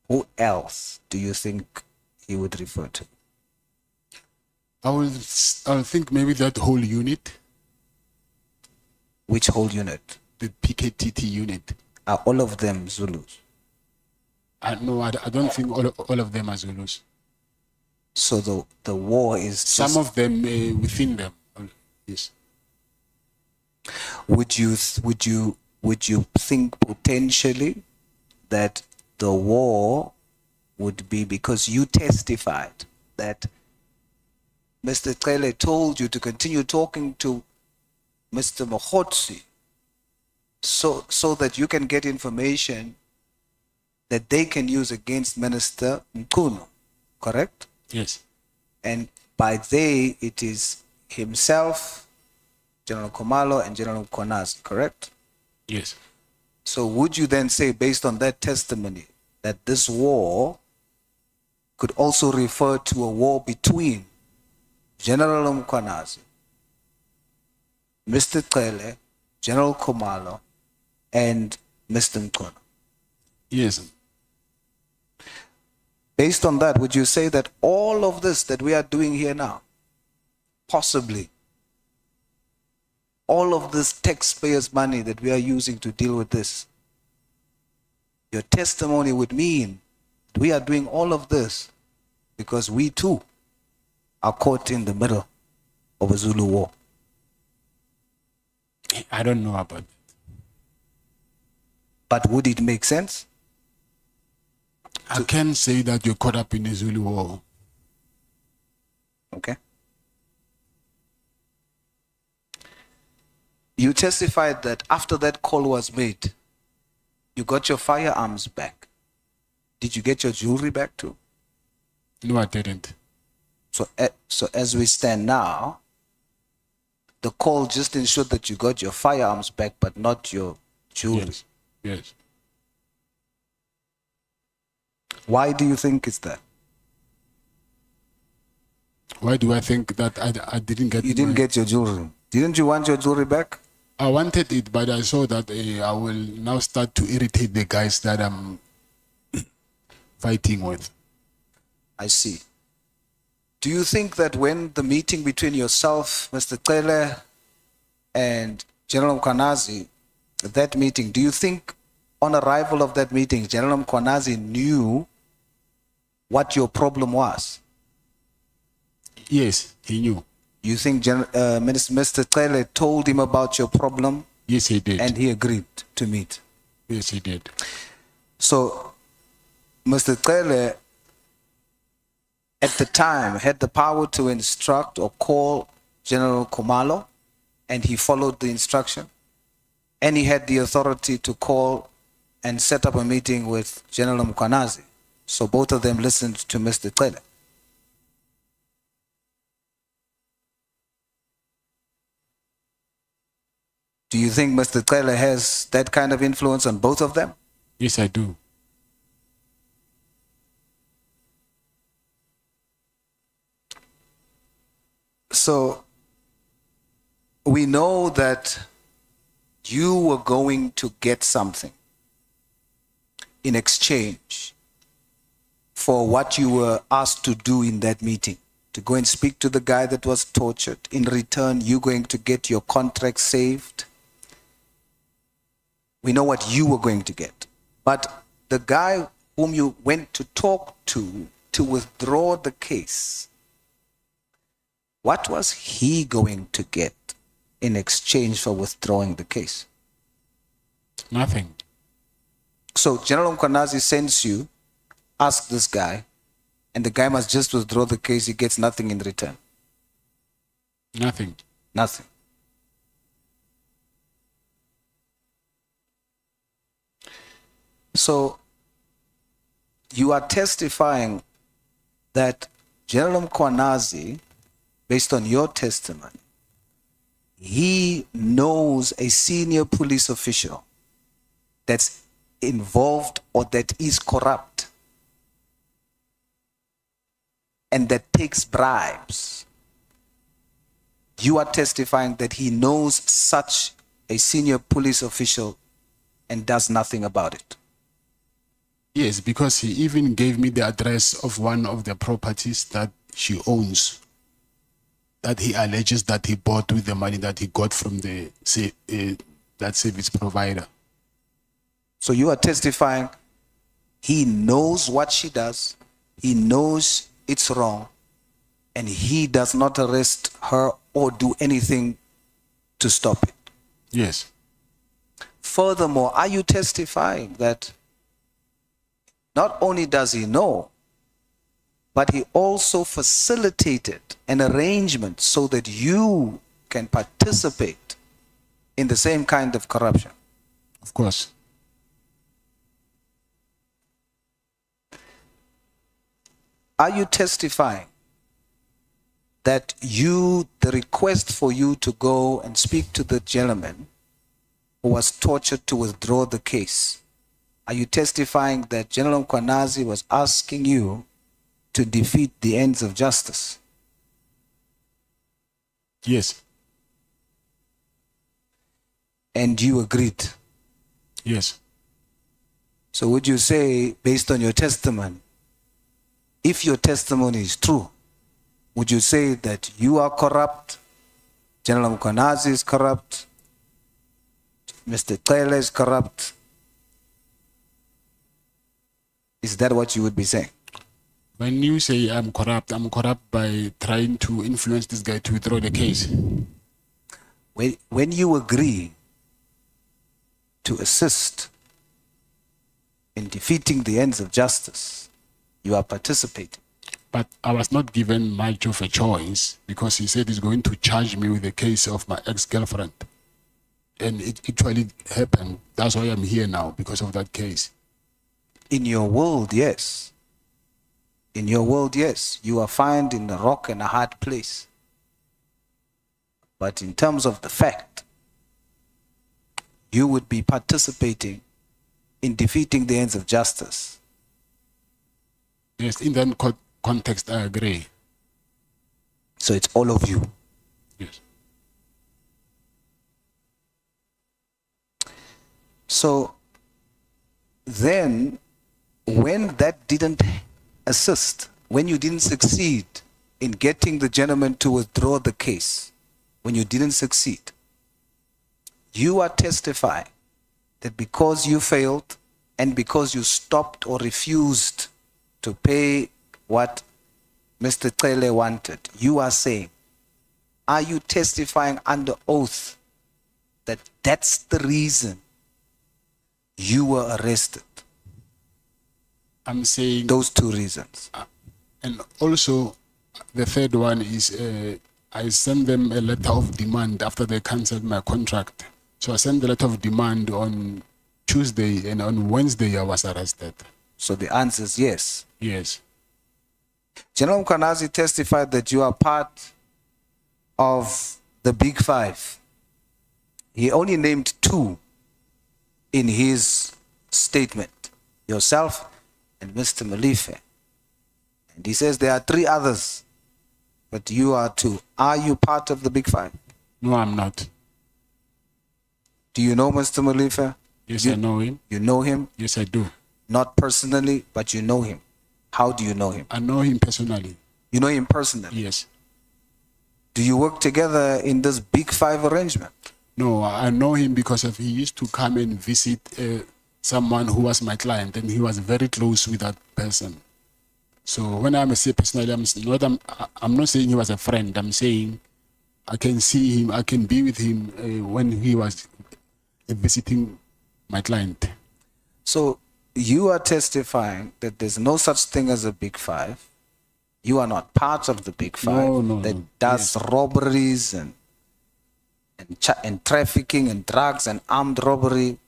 Who else do you think he would refer to? I will think maybe that whole unit. Which whole unit? The PKTT unit. Are all of them Zulus? No, I don't think all of them are Zulus. So the war is some of them within them. Yes. Would you think potentially that the war would be because you testified that Mr. Trele told you to continue talking to Mr. Mohotsi so that you can get information that they can use against Minister Mkuno, correct? Yes. And by they, it is himself, General Komalo, and General Konas, correct? Yes. So would you then say, based on that testimony, that this war could also refer to a war between General Mkwanazi, Mr. Trele, General Komalo, and Mr. Mkono? Yes. Based on that, would you say that all of this that we are doing here now, possibly, all of this taxpayers' money that we are using to deal with this, your testimony would mean that we are doing all of this because we too are caught in the middle of a Zulu war? I don't know about that. But would it make sense? I can say that you're caught up in the Zulu war. Okay. You testified that after that call was made, you got your firearms back. Did you get your jewelry back too? No, I didn't. So as we stand now, the call just ensured that you got your firearms back, but not your jewelry. Yes. Yes. Why do you think it's that? Why do I think that I didn't get? You didn't get your jewelry. Didn't you want your jewelry back? I wanted it, but I saw that I will now start to irritate the guys that I'm fighting with. I see. Do you think that when the meeting between yourself, Mr. Trele, and General Mkwanazi, that meeting, do you think on arrival of that meeting, General Mkwanazi knew what your problem was? Yes, he knew. You think Mr. Trele told him about your problem? Yes, he did. And he agreed to meet? Yes, he did. So, Mr. Trele, at the time, had the power to instruct or call General Komalo, and he followed the instruction. And he had the authority to call and set up a meeting with General Mkwanazi. So both of them listened to Mr. Trele. Do you think Mr. Trele has that kind of influence on both of them? Yes, I do. So we know that you were going to get something in exchange for what you were asked to do in that meeting, to go and speak to the guy that was tortured. In return, you're going to get your contract saved. We know what you were going to get. But the guy whom you went to talk to withdraw the case, what was he going to get in exchange for withdrawing the case? Nothing. So General Mkwanazi sends you, ask this guy, and the guy must just withdraw the case. He gets nothing in return. Nothing. Nothing. So you are testifying that General Mkwanazi, based on your testimony, he knows a senior police official that's involved or that is corrupt and that takes bribes. You are testifying that he knows such a senior police official and does nothing about it. Yes, because he even gave me the address of one of the properties that she owns, that he alleges that he bought with the money that he got from the that service provider. So you are testifying he knows what she does, he knows it's wrong, and he does not arrest her or do anything to stop it? Yes. Furthermore, are you testifying that not only does he know, but he also facilitated an arrangement so that you can participate in the same kind of corruption? Of course. Are you testifying that the request for you to go and speak to the gentleman who was tortured to withdraw the case, are you testifying that General Mkwanazi was asking you to defeat the ends of justice? Yes. And you agreed? Yes. So would you say, based on your testimony, if your testimony is true, would you say that you are corrupt, General Mkwanazi is corrupt, Mr. Taylor is corrupt? Is that what you would be saying? When you say I'm corrupt by trying to influence this guy to withdraw the case. When you agree to assist in defeating the ends of justice, you are participating. But I was not given much of a choice because he said he's going to charge me with the case of my ex-girlfriend. And it actually happened. That's why I'm here now, because of that case. In your world, yes. In your world, yes. You are found in a rock and a hard place. But in terms of the fact, you would be participating in defeating the ends of justice. Yes, in that context, I agree. So it's all of you. Yes. So then, when that didn't assist, when you didn't succeed in getting the gentleman to withdraw the case, when you didn't succeed, you are testifying that because you failed and because you stopped or refused to pay what Mr. Tele wanted, you are saying, are you testifying under oath that that's the reason you were arrested? I'm saying those two reasons. And also, the third one is I sent them a letter of demand after they cancelled my contract. So I sent the letter of demand on Tuesday, and on Wednesday I was arrested. So the answer is yes. Yes. General Mkwanazi testified that you are part of the Big Five. He only named two in his statement, yourself and Mr. Malife. And he says there are three others, but you are two. Are you part of the Big Five? No, I'm not. Do you know Mr. Malife? Yes, I know him. You know him? Yes, I do. Not personally, but you know him. How do you know him? I know him personally. You know him personally? Yes. Do you work together in this Big Five arrangement? No, I know him because he used to come and visit someone who was my client, and he was very close with that person. So when I say personally, I'm not saying he was a friend. I'm saying I can see him, I can be with him when he was visiting my client. So you are testifying that there's no such thing as a Big Five. You are not part of the Big Five that does robberies and trafficking and drugs and armed robbery.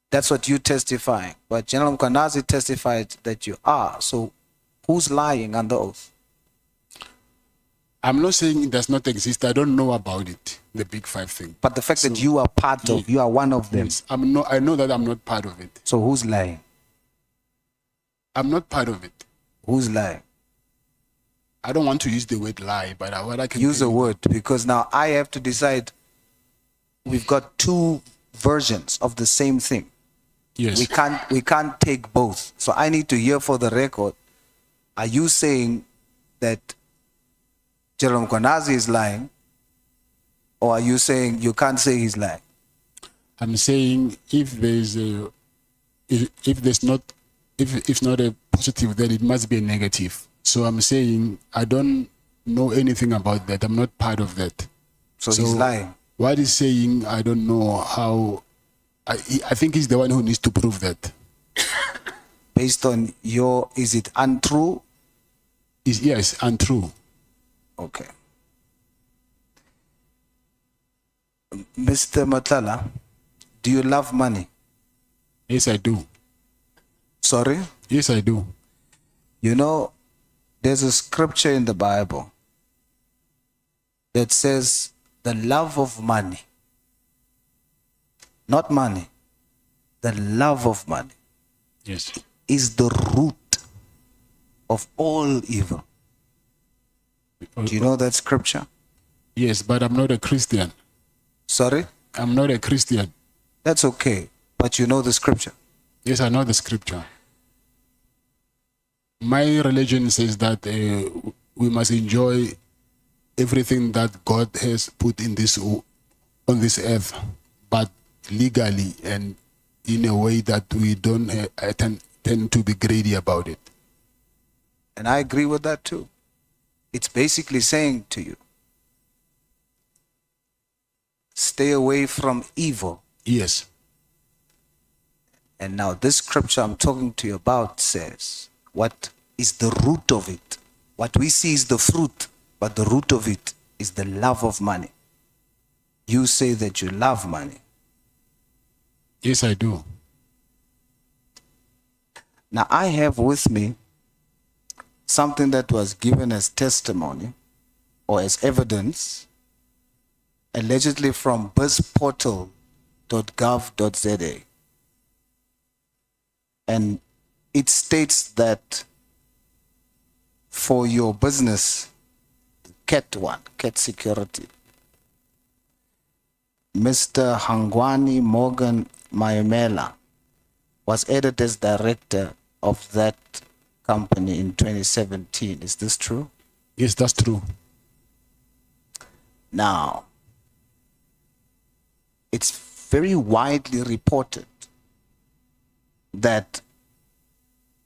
That's what you testifying. But General Mkwanazi testified that you are. So who's lying under oath? I'm not saying it does not exist. I don't know about it, the Big Five thing. But the fact that you are part of, you are one of them. Yes, I know that I'm not part of it. So who's lying? I'm not part of it. Who's lying? I don't want to use the word lie, but what I can use a word, because now I have to decide. We've got two versions of the same thing. Yes. We can't take both. So I need to hear for the record, are you saying that General Mkwanazi is lying, or are you saying you can't say he's lying? I'm saying if it's not a positive, then it must be a negative. So I'm saying I don't know anything about that. I'm not part of that. So he's lying. What he's saying, I don't know how. I think he's the one who needs to prove that. Based on your, is it untrue? Yes, untrue. Okay. Mr. Matlala, do you love money? Yes, I do. Sorry? Yes, I do. You know, there's a scripture in the Bible that says the love of money, not money, the love of money Yes. is the root of all evil. Do you know that scripture? Yes, but I'm not a Christian. Sorry? I'm not a Christian. That's okay, but you know the scripture. Yes, I know the scripture. My religion says that we must enjoy everything that God has put in on this earth, but legally and in a way that we don't tend to be greedy about it. And I agree with that too. It's basically saying to you, stay away from evil. Yes. And now this scripture I'm talking to you about says, what is the root of it? What we see is the fruit, but the root of it is the love of money. You say that you love money. Yes, I do. Now I have with me something that was given as testimony or as evidence, allegedly from bizportal.gov.za. And it states that for your business, Cat Security, Mr. Hangwani Morgan Mayumela was added as director of that company in 2017. Is this true? Yes, that's true. Now, it's very widely reported that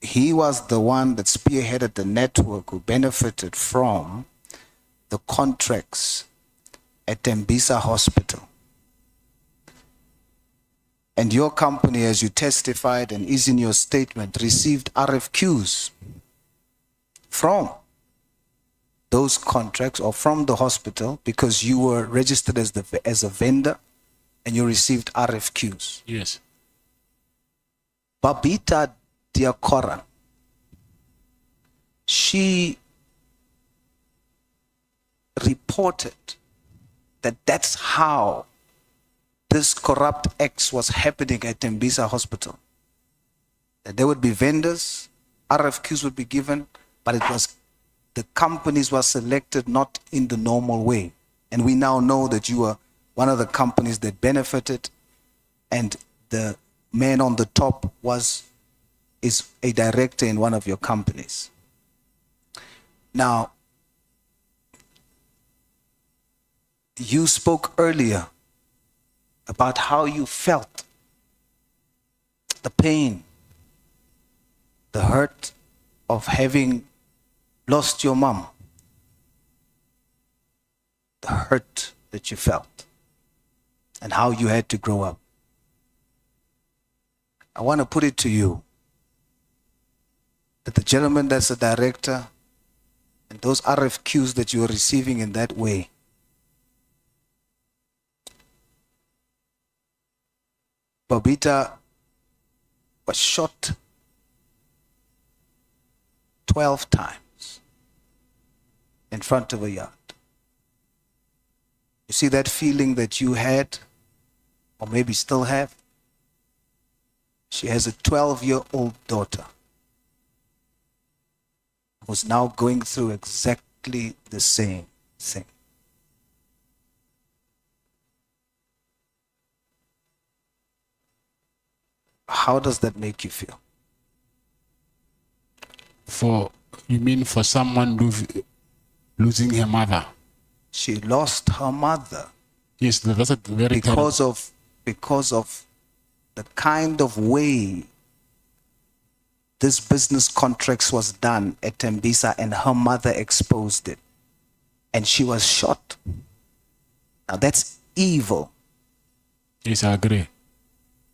he was the one that spearheaded the network who benefited from the contracts at Tembisa Hospital. And your company, as you testified and is in your statement, received RFQs from those contracts or from the hospital because you were registered as a vendor and you received RFQs. Yes. Babita Diakoran, she reported that that's how this corrupt acts was happening at Tembisa Hospital. That there would be vendors, RFQs would be given, but it was the companies were selected not in the normal way. And we now know that you are one of the companies that benefited, and the man on the top is a director in one of your companies. Now, you spoke earlier about how you felt, the pain, the hurt of having lost your mom, the hurt that you felt, and how you had to grow up. I want to put it to you that the gentleman that's a director and those RFQs that you're receiving in that way, Babita was shot 12 times in front of a yard. You see that feeling that you had, or maybe still have? She has a 12-year-old daughter who's now going through exactly the same thing. How does that make you feel? You mean for someone losing her mother? She lost her mother. Yes, that's a very because of the kind of way this business contracts was done at Tembisa, and her mother exposed it. and she was shot. Now that's evil. Yes, I agree.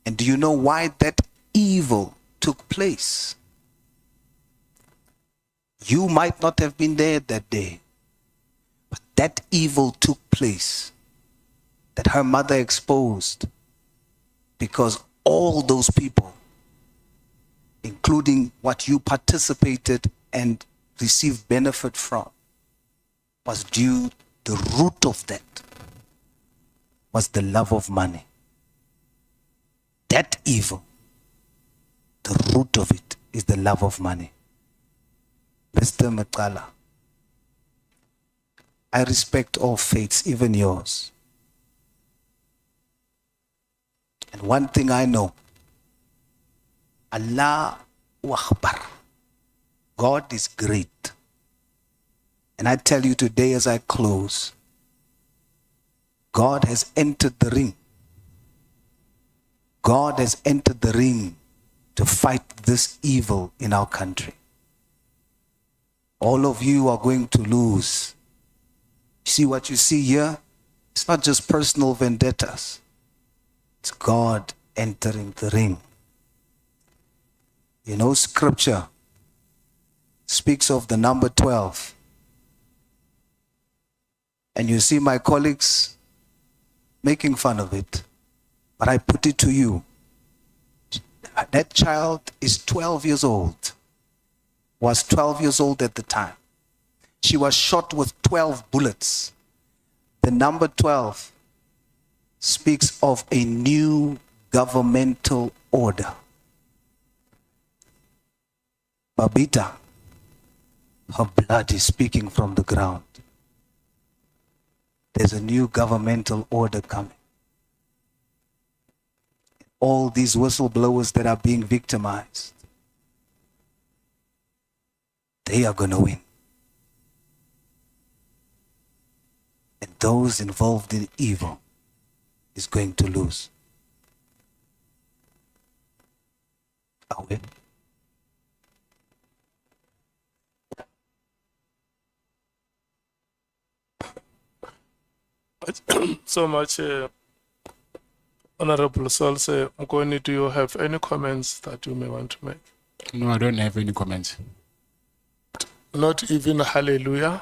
And do you know why that evil took place? You might not have been there that day, but that evil took place that her mother exposed because all those people, including what you participated and received benefit from, was due, the root of that was the love of money. That evil, the root of it is the love of money. Mr. Matlala, I respect all faiths, even yours. And one thing I know, Allah Akbar, God is great. And I tell you today as I close, God has entered the ring. God has entered the ring to fight this evil in our country. All of you are going to lose. See what you see here? It's not just personal vendettas. It's God entering the ring. You know, scripture speaks of the number 12. And you see my colleagues making fun of it. But I put it to you. That child is 12 years old. Was 12 years old at the time. She was shot with 12 bullets. The number 12 speaks of a new governmental order. Babita, her blood is speaking from the ground. There's a new governmental order coming. All these whistleblowers that are being victimized, they are going to win. And those involved in evil is going to lose. Are we? So much, Honorable Solse. Mkoni, do you have any comments that you may want to make? No, I don't have any comments. Not even hallelujah?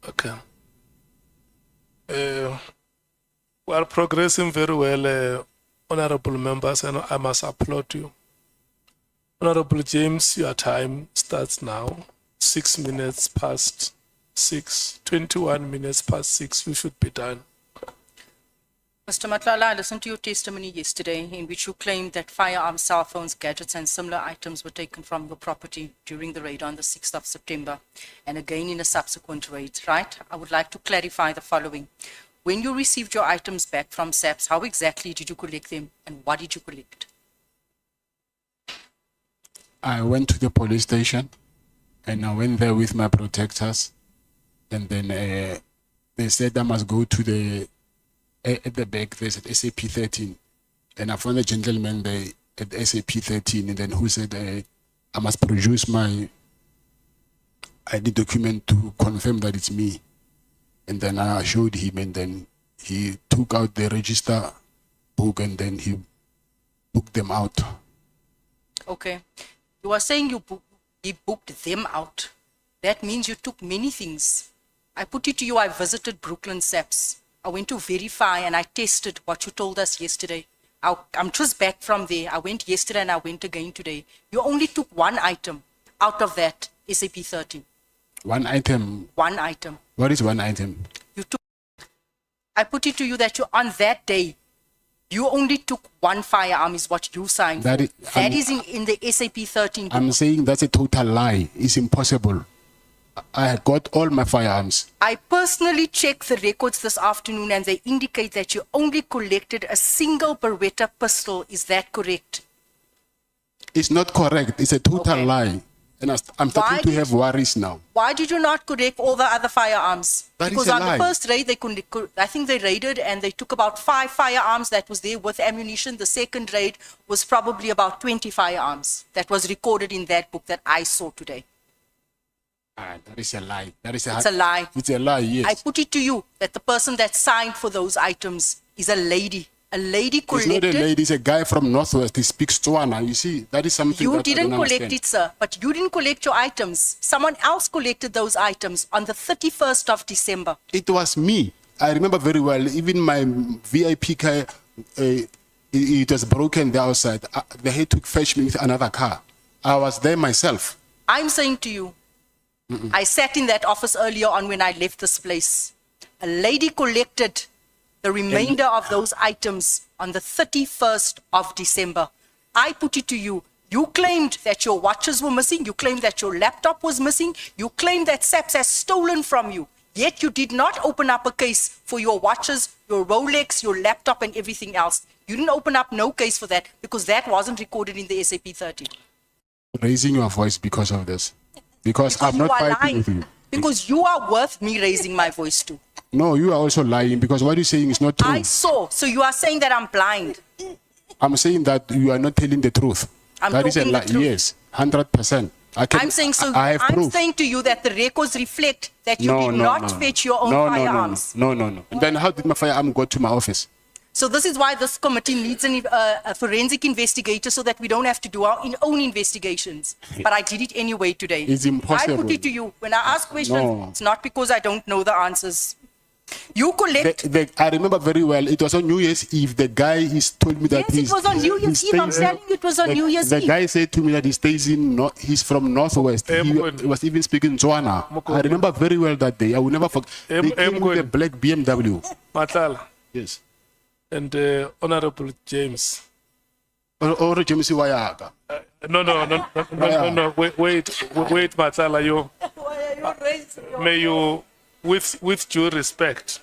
Okay. We are progressing very well, honorable members, and I must applaud you. Honorable James, your time starts now. 6 minutes past 6, 21 minutes past 6, you should be done. Mr. Matlala, I listened to your testimony yesterday in which you claimed that firearms, cell phones, gadgets and similar items were taken from your property during the raid on the 6th of September and again in a subsequent raid, right? I would like to clarify the following. When you received your items back from SAPS, how exactly did you collect them and what did you collect? I went to the police station and I went there with my protectors. And then they said I must go to the, at the back, there's an SAP 13. And I found a gentleman there at the SAP 13 and then who said I must produce my ID document to confirm that it's me. And then I showed him and then he took out the register book and then he booked them out. Okay. You are saying he booked them out. That means you took many things. I put it to you, I visited Brooklyn SAPS. I went to verify and I tested what you told us yesterday. I'm just back from there. I went yesterday and I went again today. You only took one item out of that SAP 13. One item? One item. What is one item? You took. I put it to you that you on that day, you only took one firearm is what you signed That for. is, That is in the SAP 13 book. I'm saying that's a total lie. It's impossible. I had got all my firearms. I personally checked the records this afternoon and they indicate that you only collected a single Beretta pistol. Is that correct? It's not correct. It's a total lie. And I'm starting to have worries now. Why did you not correct all the other firearms? That is Because a on lie. the first raid, I think they raided and they took about 5 firearms that was there with ammunition. The second raid was probably about 20 firearms that was recorded in that book that I saw today. That is a lie. It's a lie. It's a lie, yes. I put it to you that the person that signed for those items is a lady. A lady It's not collected. a lady, it's a guy from Northwest. He speaks Tswana. You see, that is something You that I didn't don't collect understand. it, sir, but you didn't collect your items. Someone else collected those items on the 31st of December. It was me. I remember very well. Even my VIP car, it was broken there outside. They had to fetch me with another car. I was there myself. I'm saying to you, I sat in that office earlier on when I left this place. A lady collected the remainder of those items on the 31st of December. I put it to you. You claimed that your watches were missing. You claimed that your laptop was missing. You claimed that SAPS has stolen from you. Yet you did not open up a case for your watches, your Rolex, your laptop, and everything else. You didn't open up no case for that because that wasn't recorded in the SAP 30. Raising your voice because of this. Because I'm You not are fighting lying. with you. Because you are worth me raising my voice to. No, you are also lying because what you're saying is not true. I saw. So you are saying that I'm blind. I'm saying that you are not telling the truth. I'm That is a talking the lie. truth. Yes, 100%. I'm saying so. I have I'm proof. saying to you that the records reflect that you did not fetch your own firearms. No. Then how did my firearm go to my office? So this is why this committee needs a forensic investigator so that we don't have to do our own investigations. But I did it anyway today. It's impossible. I put it to you. When I ask questions, No. it's not because I don't know the answers. You collect. I remember very well. It was on New Year's Eve. The guy told me that Yes, it was on New Year's Eve. I'm telling you, it was on New Year's The Eve. guy said to me that he stays he's from Northwest. He was even speaking Tswana. I remember very well that day. I will never forget. They came with a black BMW. Matlala. Yes. And Honorable James. Or James Wayaga. No, wait, Matlala, you. May you, with due respect,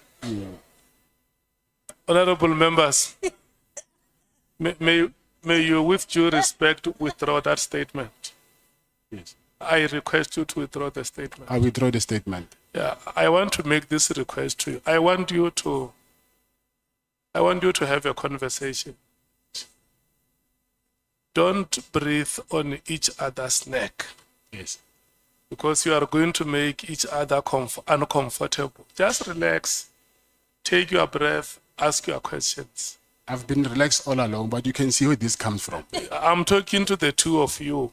honorable members, may you, with due respect, withdraw that statement. Yes. I request you to withdraw the statement. I withdraw the statement. Yeah, I want to make this request to you. I want you to have a conversation. Don't breathe on each other's neck. Yes. Because you are going to make each other uncomfortable. Just relax, take your breath, ask your questions. I've been relaxed all along, but you can see where this comes from. I'm talking to the two of you.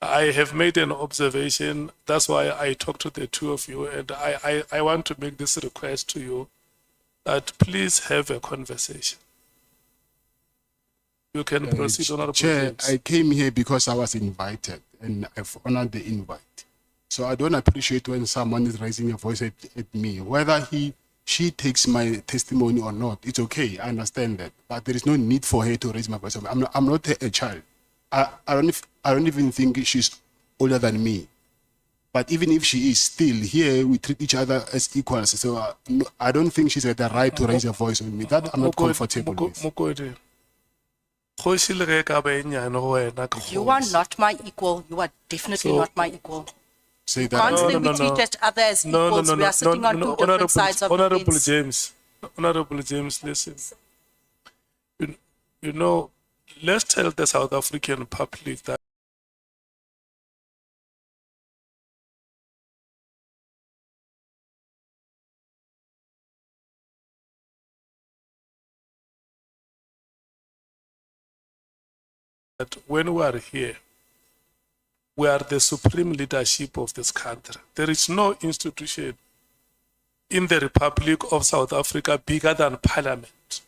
I have made an observation. That's why I talk to the two of you. And I want to make this request to you that please have a conversation. You can proceed, Honorable Chair, James. I came here because I was invited and I've honored the invite. So I don't appreciate when someone is raising a voice at me. Whether she takes my testimony or not, it's okay. I understand that. But there is no need for her to raise my voice. I'm not a child. I don't even think she's older than me. But even if she is still here, we treat each other as equals. So I don't think she's got the right to raise a voice on me. That I'm not comfortable with. Mokodi. You are not my equal. You are definitely not my equal. Say You can't say we treat each other as equals. We are sitting on two different sides of the Honorable fence. James, Honorable James, listen. You know, let's tell the South African public that when we are here, we are the supreme leadership of this country. There is no institution in the Republic of South Africa bigger than Parliament.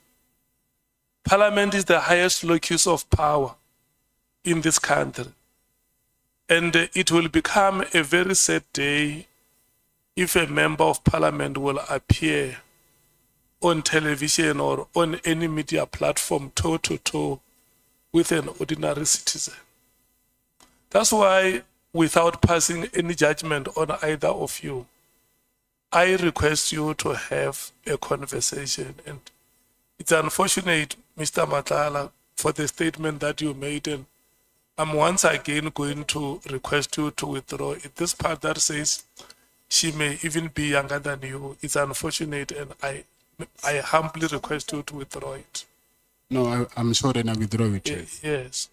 Parliament is the highest locus of power in this country. And it will become a very sad day if a member of Parliament will appear on television or on any media platform toe to toe with an ordinary citizen. That's why, without passing any judgment on either of you, I request you to have a conversation. And it's unfortunate, Mr. Matlala, for the statement that you made. And I'm once again going to request you to withdraw it. This part that says she may even be younger than you, it's unfortunate, and I humbly request you to withdraw it. No, I'm sorry, and I withdraw it, Chair. Yes.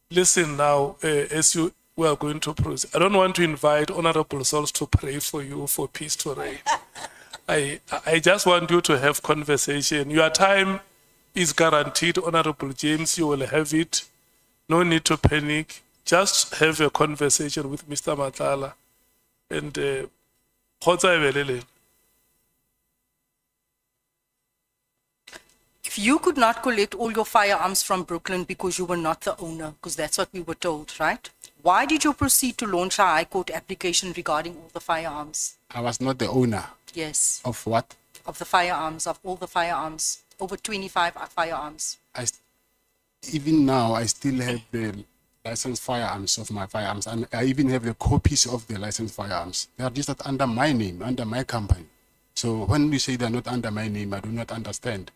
Listen now, as we are going to proceed, I don't want to invite honorable souls to pray for you for peace to reign. I just want you to have conversation. Your time is guaranteed, Honorable James. You will have it. No need to panic. Just have a conversation with Mr. Matlala. And kgotsa e be le lena. If you could not collect all your firearms from Brooklyn because you were not the owner, because that's what we were told, right? Why did you proceed to launch a High Court application regarding all the firearms? I was not the owner. Yes. Of what? Of the firearms, of all the firearms, over 25 firearms. Even now, I still have the licensed firearms of my firearms, and I even have the copies of the licensed firearms. They are just under my name, under my company. So when you say they're not under my name, I do not understand.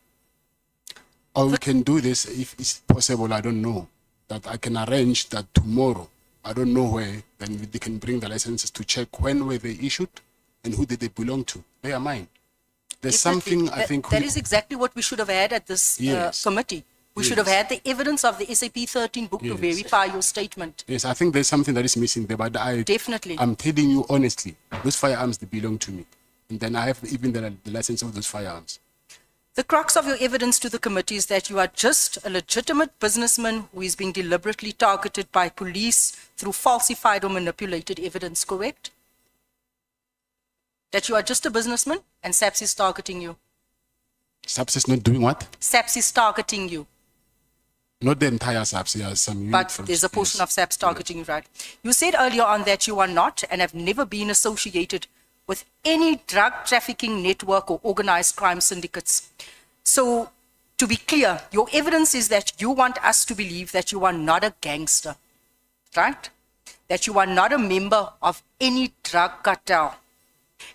Or we can do this if it's possible, I don't know, that I can arrange that tomorrow, I don't know where, then they can bring the licenses to check when were they issued and who did they belong to. They are mine. There's Definitely. something I think... That is exactly what we should have had at this committee. We should have had the evidence of the SAP 13 book to verify your statement. Yes, I think there's something that is missing there, but Definitely. I'm telling you honestly, those firearms, they belong to me. And then I have even the license of those firearms. The crux of your evidence to the committee is that you are just a legitimate businessman who is being deliberately targeted by police through falsified or manipulated evidence, correct? That you are just a businessman and SAPS is targeting you. SAPS is not doing what? SAPS is targeting you. Not the entire SAPS, yeah, some unit But from there's a portion of SAPS targeting you, right? You said earlier on that you are not and have never been associated with any drug trafficking network or organized crime syndicates. So, to be clear, your evidence is that you want us to believe that you are not a gangster, right? That you are not a member of any drug cartel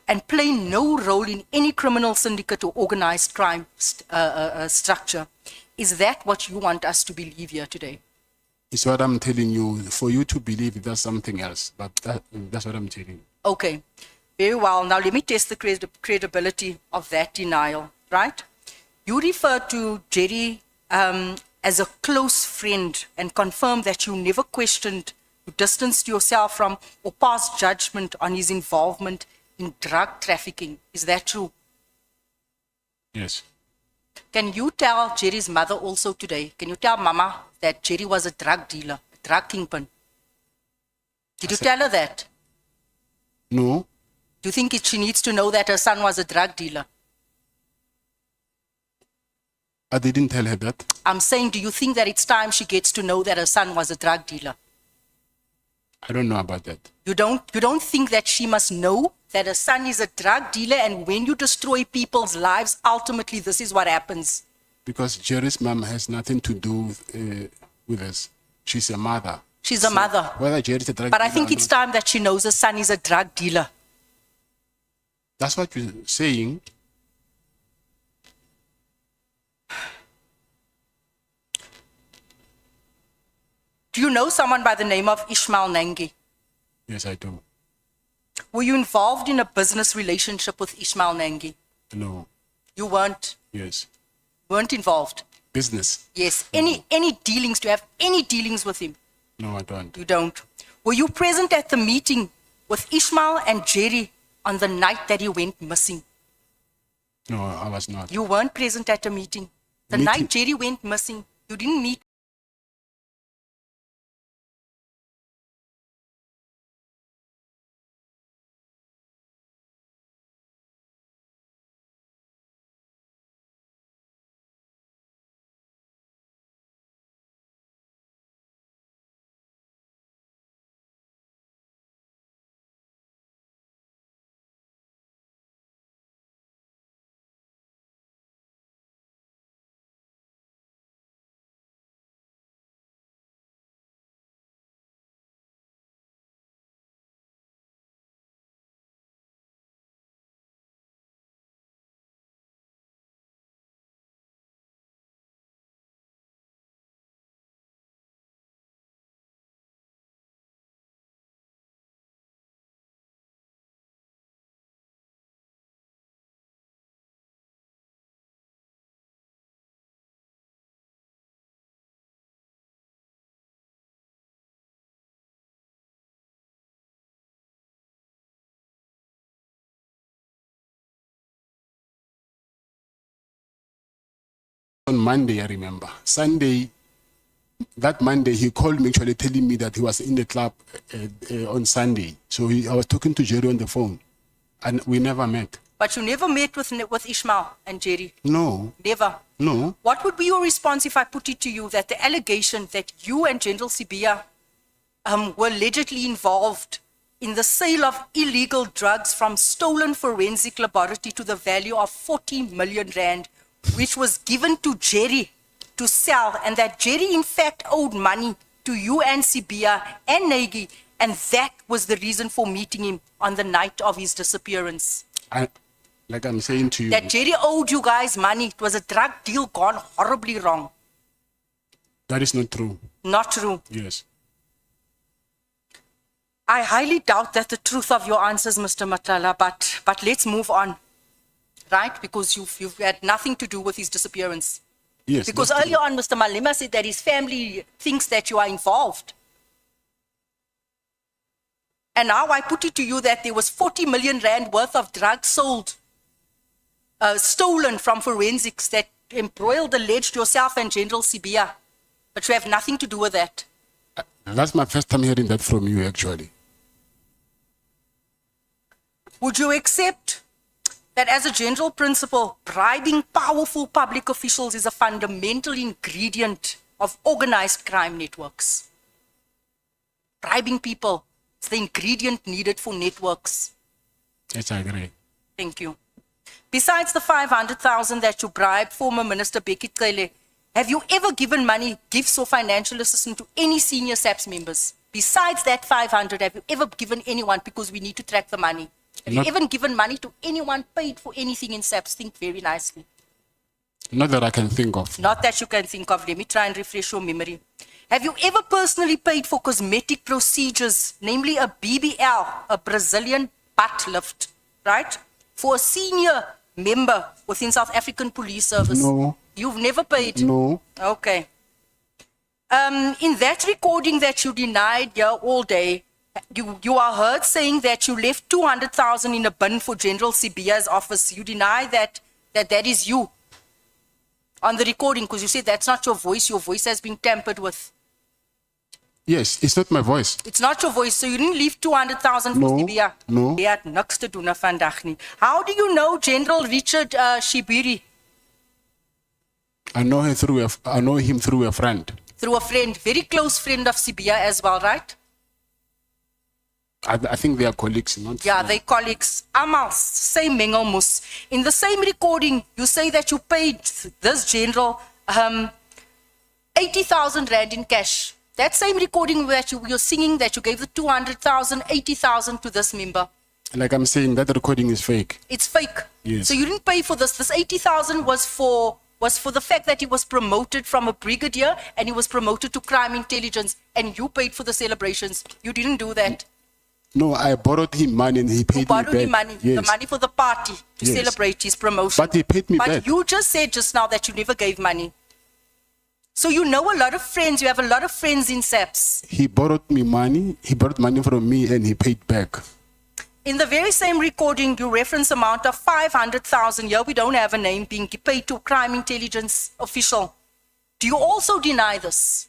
and play no role in any criminal syndicate or organized crime structure. Is that what you want us to believe here today? It's what I'm telling you. For you to believe that's something else, but that's what I'm telling you. Okay, very well. Now let me test the credibility of that denial, right? You refer to Jerry as a close friend and confirm that you never questioned, you distanced yourself from or passed judgment on his involvement in drug trafficking. Is that true? Yes. Can you tell Jerry's mother also today, can you tell Mama that Jerry was a drug dealer, a drug kingpin? Did you tell her that? No. Do you think she needs to know that her son was a drug dealer? I didn't tell her that. I'm saying, do you think that it's time she gets to know that her son was a drug dealer? I don't know about that. You don't think that she must know that her son is a drug dealer, and when you destroy people's lives, ultimately this is what happens? Because Jerry's mom has nothing to do with us. She's a mother. She's a mother. Whether Jerry's a drug But dealer I think or it's not, time that she knows her son is a drug dealer. that's what you're saying. Do you know someone by the name of Ishmael Nangi? Yes, I do. Were you involved in a business relationship with Ishmael Nangi? No. You weren't? Yes. Weren't involved? Business. Yes. Any dealings? Do you have any dealings with him? No, I don't. You don't. Were you present at the meeting with Ishmael and Jerry on the night that he went missing? No, I was not. You weren't present at a meeting. The night Jerry went missing, you didn't meet on Monday, I remember. Sunday, that Monday, he called me actually telling me that he was in the club on Sunday. So I was talking to Jerry on the phone, and we never met. But you never met with Ishmael and Jerry? No, Never? no. What would be your response if I put it to you that the allegation that you and General Sibia were allegedly involved in the sale of illegal drugs from stolen forensic laboratory to the value of 40 million rand, which was given to Jerry to sell, and that Jerry in fact owed money to you and Sibia and Nagy, and that was the reason for meeting him on the night of his disappearance? Like I'm saying to you, That Jerry owed you guys money. It was a drug deal gone horribly wrong. that is not true. Not true. Yes. I highly doubt that the truth of your answers, Mr. Matlala, but let's move on, right? Because you've had nothing to do with his disappearance. Yes. Because that's earlier on, Mr. Malema said that his family thinks that you are involved. And now I put it to you that there was 40 million rand worth of drugs sold, stolen from forensics that embroiled, alleged yourself and General Sibia. But you have nothing to do with that. true. That's my first time hearing that from you, actually. Would you accept that as a general principle, bribing powerful public officials is a fundamental ingredient of organized crime networks? Bribing people is the ingredient needed for networks. Yes, I agree. Thank you. Besides the 500,000 that you bribed former Minister Becky Cele, have you ever given money, gifts or financial assistance to any senior SAPS members? Besides that 500, have you ever given anyone, because we need to track the money? Have you ever given money to anyone, paid for anything in SAPS? Think very nicely. Not that I can think of. Not that you can think of. Let me try and refresh your memory. Have you ever personally paid for cosmetic procedures, namely a BBL, a Brazilian butt lift, right? For a senior member within South African Police Service? No. You've never paid? No. Okay. In that recording that you denied here all day, you are heard saying that you left 200,000 in a bin for General Sibia's office. You deny that is you on the recording, because you said that's not your voice. Your voice has been tampered with. Yes, it's not my voice. It's not your voice, so you didn't leave 200,000 for Sibia. No. Jy het niks te doen vandag nie. How do you know General Richard Shibiri? I know him through a friend. Through a friend, very close friend of Sibia as well, right? I think they are colleagues, not Yeah, they colleagues. Amal, same mengelmoes. In the same recording, you say that you paid this general 80,000 rand in cash. That same recording that you're singing that you gave the 200,000, 80,000 to this member. Like I'm saying, that recording is fake. It's fake. Yes. So you didn't pay for this. This 80,000 was for the fact that he was promoted from a brigadier and he was promoted to crime intelligence, and you paid for the celebrations. You didn't do that. No, I borrowed him money and he paid me back. Borrowed him money, Yes. the money for the party to Yes. celebrate his promotion. But he paid me But back. you just said just now that you never gave money. So you know a lot of friends, you have a lot of friends in SAPS. He borrowed money from me and he paid back. In the very same recording, you reference amount of 500,000. Here we don't have a name being paid to a crime intelligence official. Do you also deny this?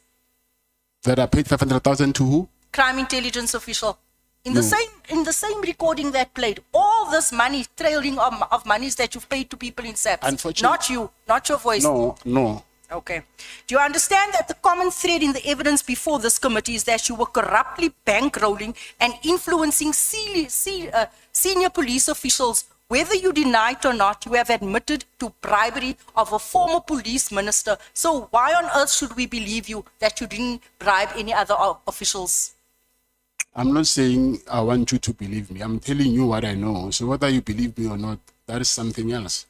That I paid 500,000 to who? Crime intelligence official. In No. the same recording that played, all this money, trailing of monies that you've paid to people in SAPS. Unfortunately- Not you, not your voice. No. Okay. Do you understand that the common thread in the evidence before this committee is that you were corruptly bankrolling and influencing senior police officials? Whether you deny it or not, you have admitted to bribery of a former police minister. So why on earth should we believe you that you didn't bribe any other officials? I'm not saying I want you to believe me. I'm telling you what I know. So whether you believe me or not, that is something else.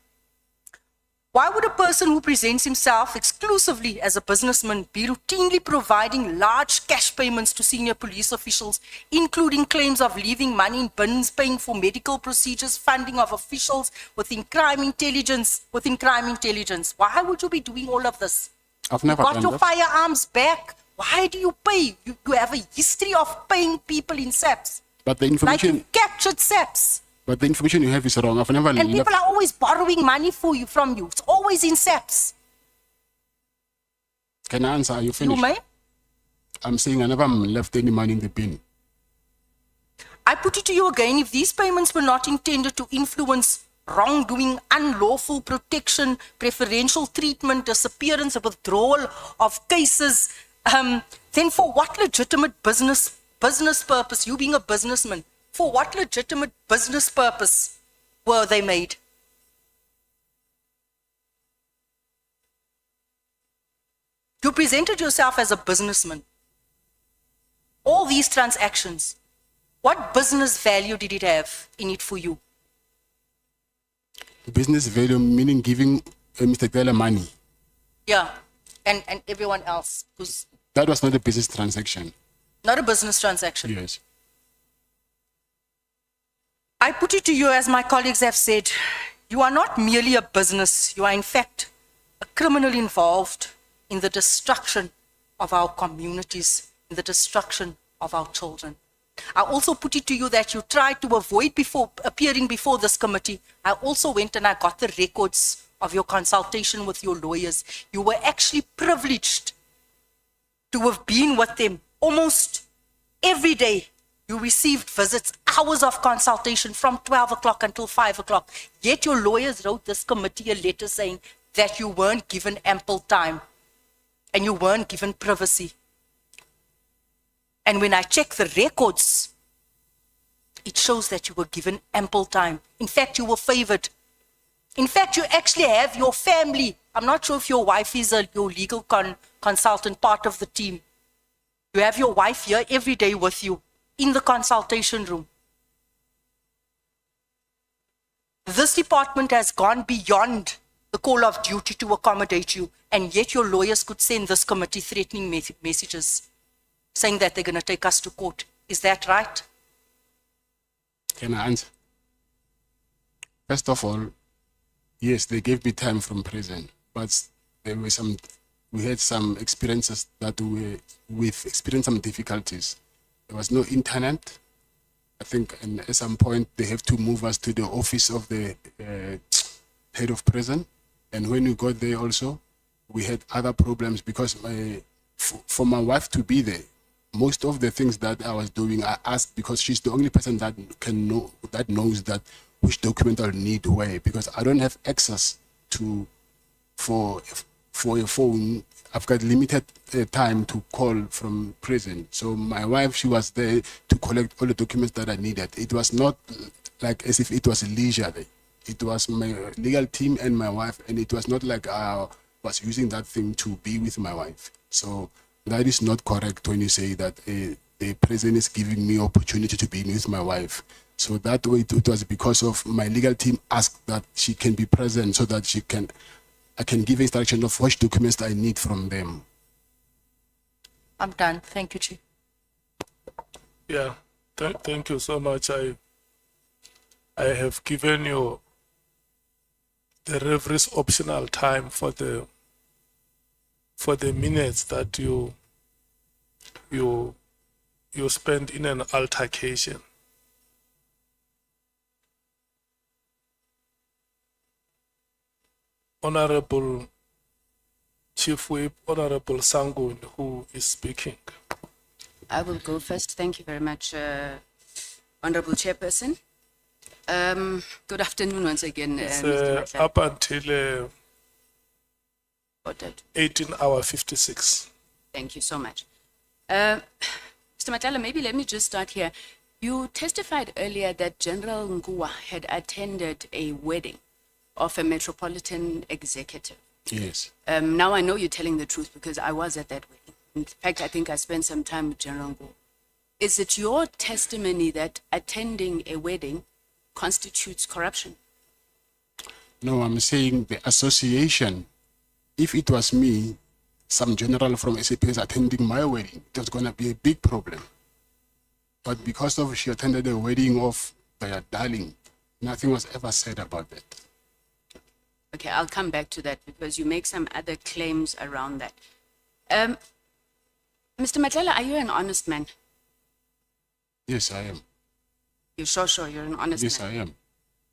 Why would a person who presents himself exclusively as a businessman be routinely providing large cash payments to senior police officials, including claims of leaving money in bins, paying for medical procedures, funding of officials within crime intelligence? Why would you be doing all of this? I've never You got done your that. firearms back. Why do you pay? You have a history of paying people in SAPS. But the Like information, you captured SAPS. but the information you have is wrong. I've never And left. people are always borrowing money from you. It's always in SAPS. Can I answer? Are you finished? You may. I'm saying I never left any money in the bin. I put it to you again, if these payments were not intended to influence wrongdoing, unlawful protection, preferential treatment, disappearance, or withdrawal of cases, then for what legitimate business purpose, you being a businessman, for what legitimate business purpose were they made? You presented yourself as a businessman. All these transactions, what business value did it have in it for you? Business value meaning giving Mr. Taylor money. Yeah, and everyone else who's That was not a business transaction. not a business transaction. Yes. I put it to you, as my colleagues have said, you are not merely a business, you are in fact a criminal involved in the destruction of our communities, in the destruction of our children. I also put it to you that you tried to avoid appearing before this committee. I also went and I got the records of your consultation with your lawyers. You were actually privileged to have been with them almost every day. You received visits, hours of consultation from 12 o'clock until 5 o'clock. Yet your lawyers wrote this committee a letter saying that you weren't given ample time and you weren't given privacy. And when I check the records, it shows that you were given ample time. In fact, you were favored. In fact, you actually have your family. I'm not sure if your wife is your legal consultant, part of the team. You have your wife here every day with you in the consultation room. This department has gone beyond the call of duty to accommodate you, and yet your lawyers could send this committee threatening messages saying that they're going to take us to court. Is that right? Can I answer? First of all, yes, they gave me time from prison, but we had some experiences that we've experienced some difficulties. There was no internet. I think and at some point they have to move us to the office of the head of prison. And when we got there also, we had other problems because for my wife to be there, most of the things that I was doing, I asked because she's the only person that knows that which document I'll need where, because I don't have access to for a phone. I've got limited time to call from prison. So my wife, she was there to collect all the documents that I needed. It was not like as if it was a leisure day. It was my legal team and my wife, and it was not like I was using that thing to be with my wife. So that is not correct when you say that the prison is giving me opportunity to be with my wife. So that way it was because of my legal team asked that she can be present so that I can give instruction of which documents I need from them. I'm done. Thank you, Chief. Yeah, thank you so much. I have given you the referee's optional time for the minutes that you spend in an altercation. Honorable Chief Whip, Honorable Sangun, who is speaking. I will go first. Thank you very much, Honorable Chairperson. Good afternoon once again, It's Mr. Matlala. up until 18:56. Thank you so much. Mr. Matlala, maybe let me just start here. You testified earlier that General Ngua had attended a wedding of a metropolitan executive. Yes. Now I know you're telling the truth because I was at that wedding. In fact, I think I spent some time with General Ngua. Is it your testimony that attending a wedding constitutes corruption? No, I'm saying the association. If it was me, some general from SAPS attending my wedding, it was going to be a big problem. But because of she attended the wedding of their darling, nothing was ever said about that. Okay, I'll come back to that because you make some other claims around that. Mr. Matlala, are you an honest man? Yes, I am. You're sure you're an honest Yes, man? I am.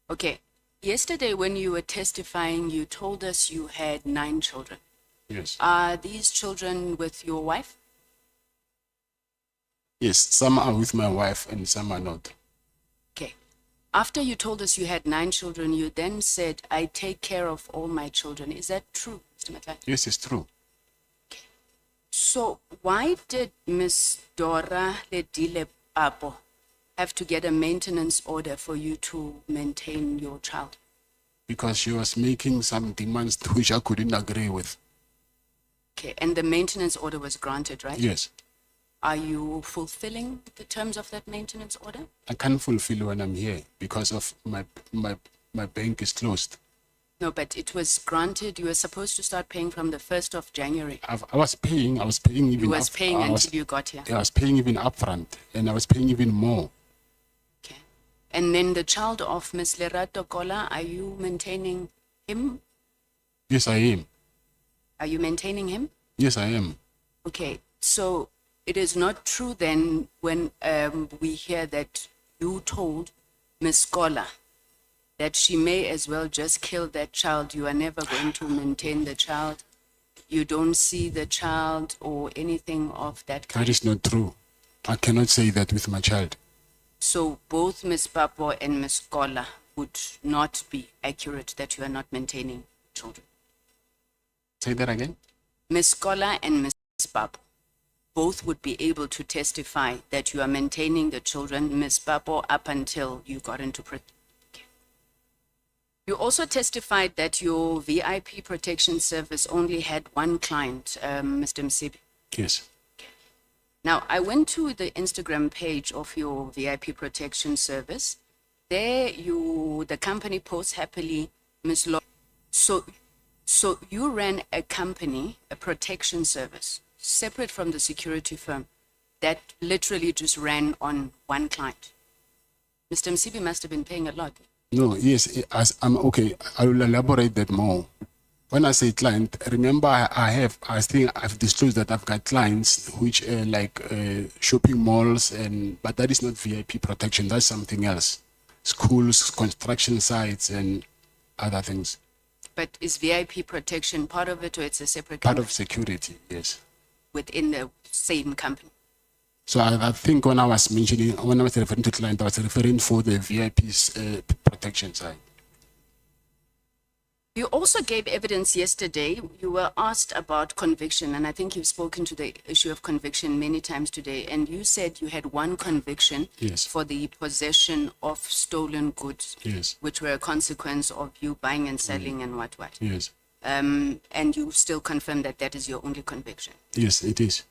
Okay. Yesterday when you were testifying, you told us you had 9 children. Yes. Are these children with your wife? Yes, some are with my wife and some are not. Okay. After you told us you had 9 children, you then said, I take care of all my children. Is that true, Mr. Matlala? Yes, it's true. So why did Miss Dora Ledile Apo have to get a maintenance order for you to maintain your child? Because she was making some demands which I couldn't agree with. Okay, and the maintenance order was granted, right? Yes. Are you fulfilling the terms of that maintenance order? I can't fulfill when I'm here because of my bank is closed. No, but it was granted. You were supposed to start paying from the 1st of January. I was paying even You was paying until you got here. I was paying even upfront and I was paying even more. And then the child of Miss Lerato Kola, are you maintaining him? Yes, I am. Are you maintaining him? Yes, I am. Okay, so it is not true then when we hear that you told Miss Kola that she may as well just kill that child. You are never going to maintain the child. You don't see the child or anything of that kind. That is not true. I cannot say that with my child. So both Miss Papo and Miss Kola would not be accurate that you are not maintaining children. Say that again? Miss Kola and Miss Papo both would be able to testify that you are maintaining the children, Miss Papo, up until you got into You also testified that your VIP protection service only had one client, Mr. Msibi. Yes. Now, I went to the Instagram page of your VIP protection service. There the company posts happily, Miss Lo. So you ran a company, a protection service, separate from the security firm, that literally just ran on one client. Mr. Msibi must have been paying a lot. No, yes, I'm okay. I will elaborate that more. When I say client, remember I think I've disclosed that I've got clients which are like shopping malls, but that is not VIP protection. That's something else. Schools, construction sites, and other things. But is VIP protection part of it, or it's a separate Part company of security, yes. within the same company? So I think when I was referring to client, I was referring for the VIP's protection side. You also gave evidence yesterday. You were asked about conviction, and I think you've spoken to the issue of conviction many times today, and you said you had one conviction Yes. for the possession of stolen goods, Yes. which were a consequence of you buying and selling and what. Yes. And you still confirm that that is your only conviction. Yes, it is.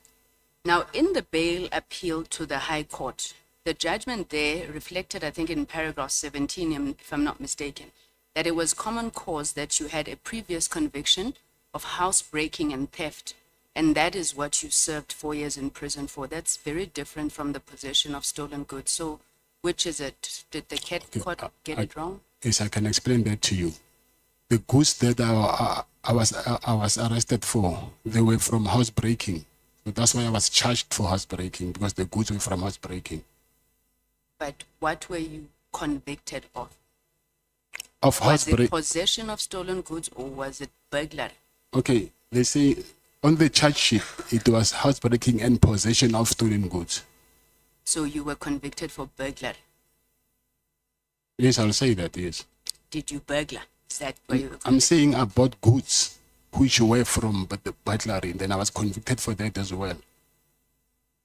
Now, in the bail appeal to the High Court, the judgment there reflected, I think in paragraph 17, if I'm not mistaken, that it was common cause that you had a previous conviction of housebreaking and theft, and that is what you served 4 years in prison for. That's very different from the possession of stolen goods. So, which is it? Did the court get it wrong? Yes, I can explain that to you. The goods that I was arrested for, they were from housebreaking. So that's why I was charged for housebreaking, because the goods were from housebreaking. But what were you convicted of? Of Was it housebreaking. possession of stolen goods, or was it burglary? Okay, they say on the charge sheet, it was housebreaking and possession of stolen goods. So you were convicted for burglary. Yes, I'll say that, yes. Did you burglar? Is that where you were I'm saying I bought goods which were from the burglary, and then I was convicted for that as well.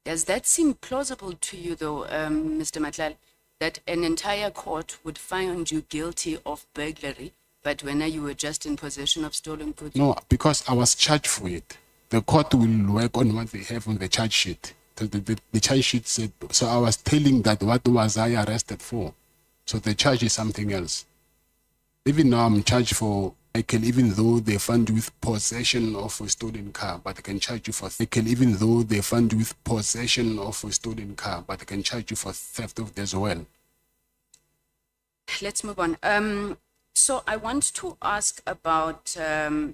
Does that seem plausible to you, though, Mr. Matlala, that an entire court would find you guilty of burglary, but when you were just in possession of stolen goods? No, because I was charged for it. The court will work on what they have on the charge sheet. The charge sheet said, so I was telling that what was I arrested for. So the charge is something else. Even now I'm charged for vehicle, even though they fund with possession of a stolen car, but they can charge you for vehicle, even though they fund with possession of a stolen car, but they can charge you for theft of as well. Let's move on. So I want to ask about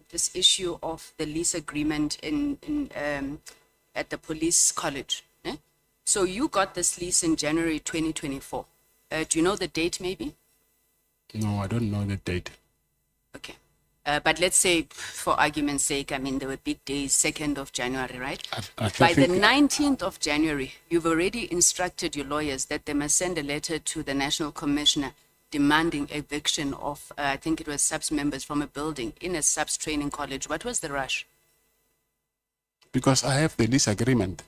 this issue of the lease agreement at the police college. So you got this lease in January 2024. Do you know the date maybe? No, I don't know the date. Okay. But let's say, for argument's sake, I mean, there were big days, 2nd of January, right? I By the think- 19th of January, you've already instructed your lawyers that they must send a letter to the National Commissioner demanding eviction of, I think it was SAPS members from a building in a SAPS training college. What was the rush? Because I have the lease agreement.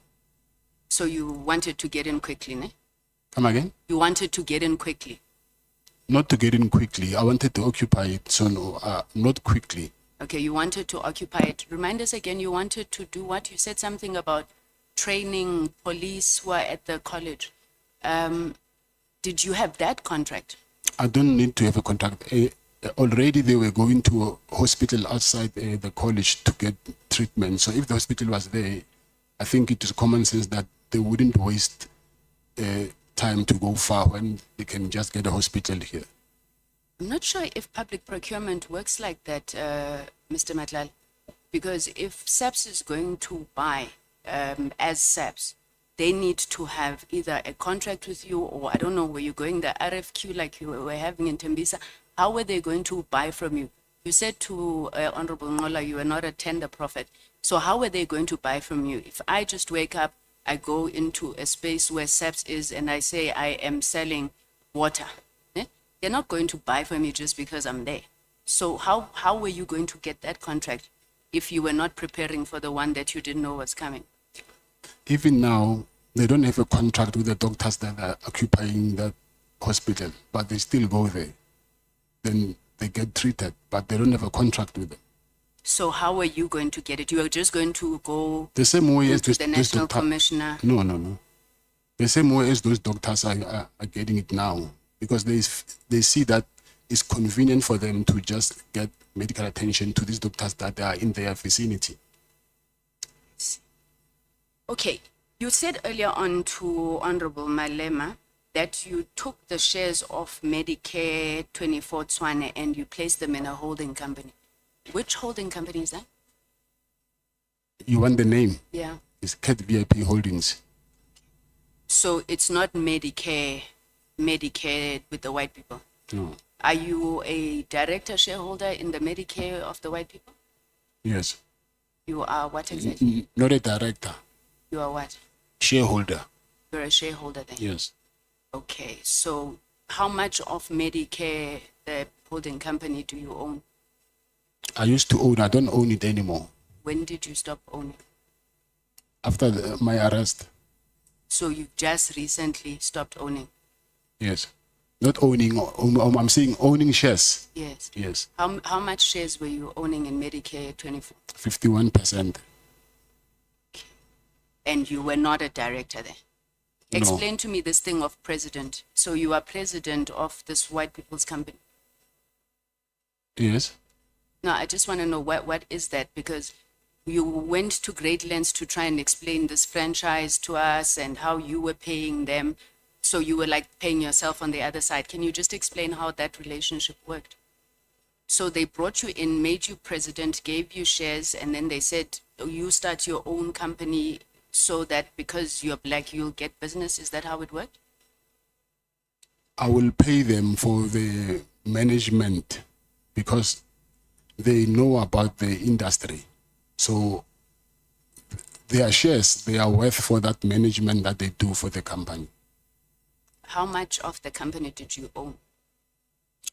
So you wanted to get in quickly, ne? Come again? You wanted to get in quickly. Not to get in quickly. I wanted to occupy it, so no, not quickly. Okay, you wanted to occupy it. Remind us again, you wanted to do what? You said something about training police who are at the college. Did you have that contract? I don't need to have a contract. Already they were going to a hospital outside the college to get treatment. So if the hospital was there, I think it is common sense that they wouldn't waste time to go far when they can just get a hospital here. I'm not sure if public procurement works like that, Mr. Matlala, because if SAPS is going to buy as SAPS, they need to have either a contract with you or I don't know, were you going the RFQ like you were having in Tembisa? How were they going to buy from you? You said to Honorable Ngola, you are not a tender prophet. So how are they going to buy from you? If I just wake up, I go into a space where SAPS is and I say I am selling water, they're not going to buy from me just because I'm there. So how were you going to get that contract if you were not preparing for the one that you didn't know was coming? Even now, they don't have a contract with the doctors that are occupying that hospital, but they still go there. Then they get treated, but they don't have a contract with them. So how are you going to get it? You are just going to go The same way as to this, the this National doctor. Commissioner? No. The same way as those doctors are getting it now, because they see that it's convenient for them to just get medical attention to these doctors that are in their vicinity. Okay, you said earlier on to Honorable Malema that you took the shares of Medicare 24 Tswane and you placed them in a holding company. Which holding company is that? You want the name? Yeah. It's Cat VIP Holdings. So it's not Medicare with the white people. No. Are you a director shareholder in the Medicare of the white people? Yes. You are what exactly? Not a director. You are what? Shareholder. You're a shareholder then? Yes. Okay, so how much of Medicare, the holding company, do you own? I used to own. I don't own it anymore. When did you stop owning? After my arrest. So you just recently stopped owning? Yes. Not owning. I'm saying owning shares. Yes. Yes. How much shares were you owning in Medicare 24? 51%. And you were not a director there? No. Explain to me this thing of president. So you are president of this white people's company? Yes. No, I just want to know what is that, because you went to great lengths to try and explain this franchise to us and how you were paying them. So you were like paying yourself on the other side. Can you just explain how that relationship worked? So they brought you in, made you president, gave you shares, and then they said, oh, you start your own company so that because you're black, you'll get business. Is that how it worked? I will pay them for the management because they know about the industry. So their shares, they are worth for that management that they do for the company. How much of the company did you own?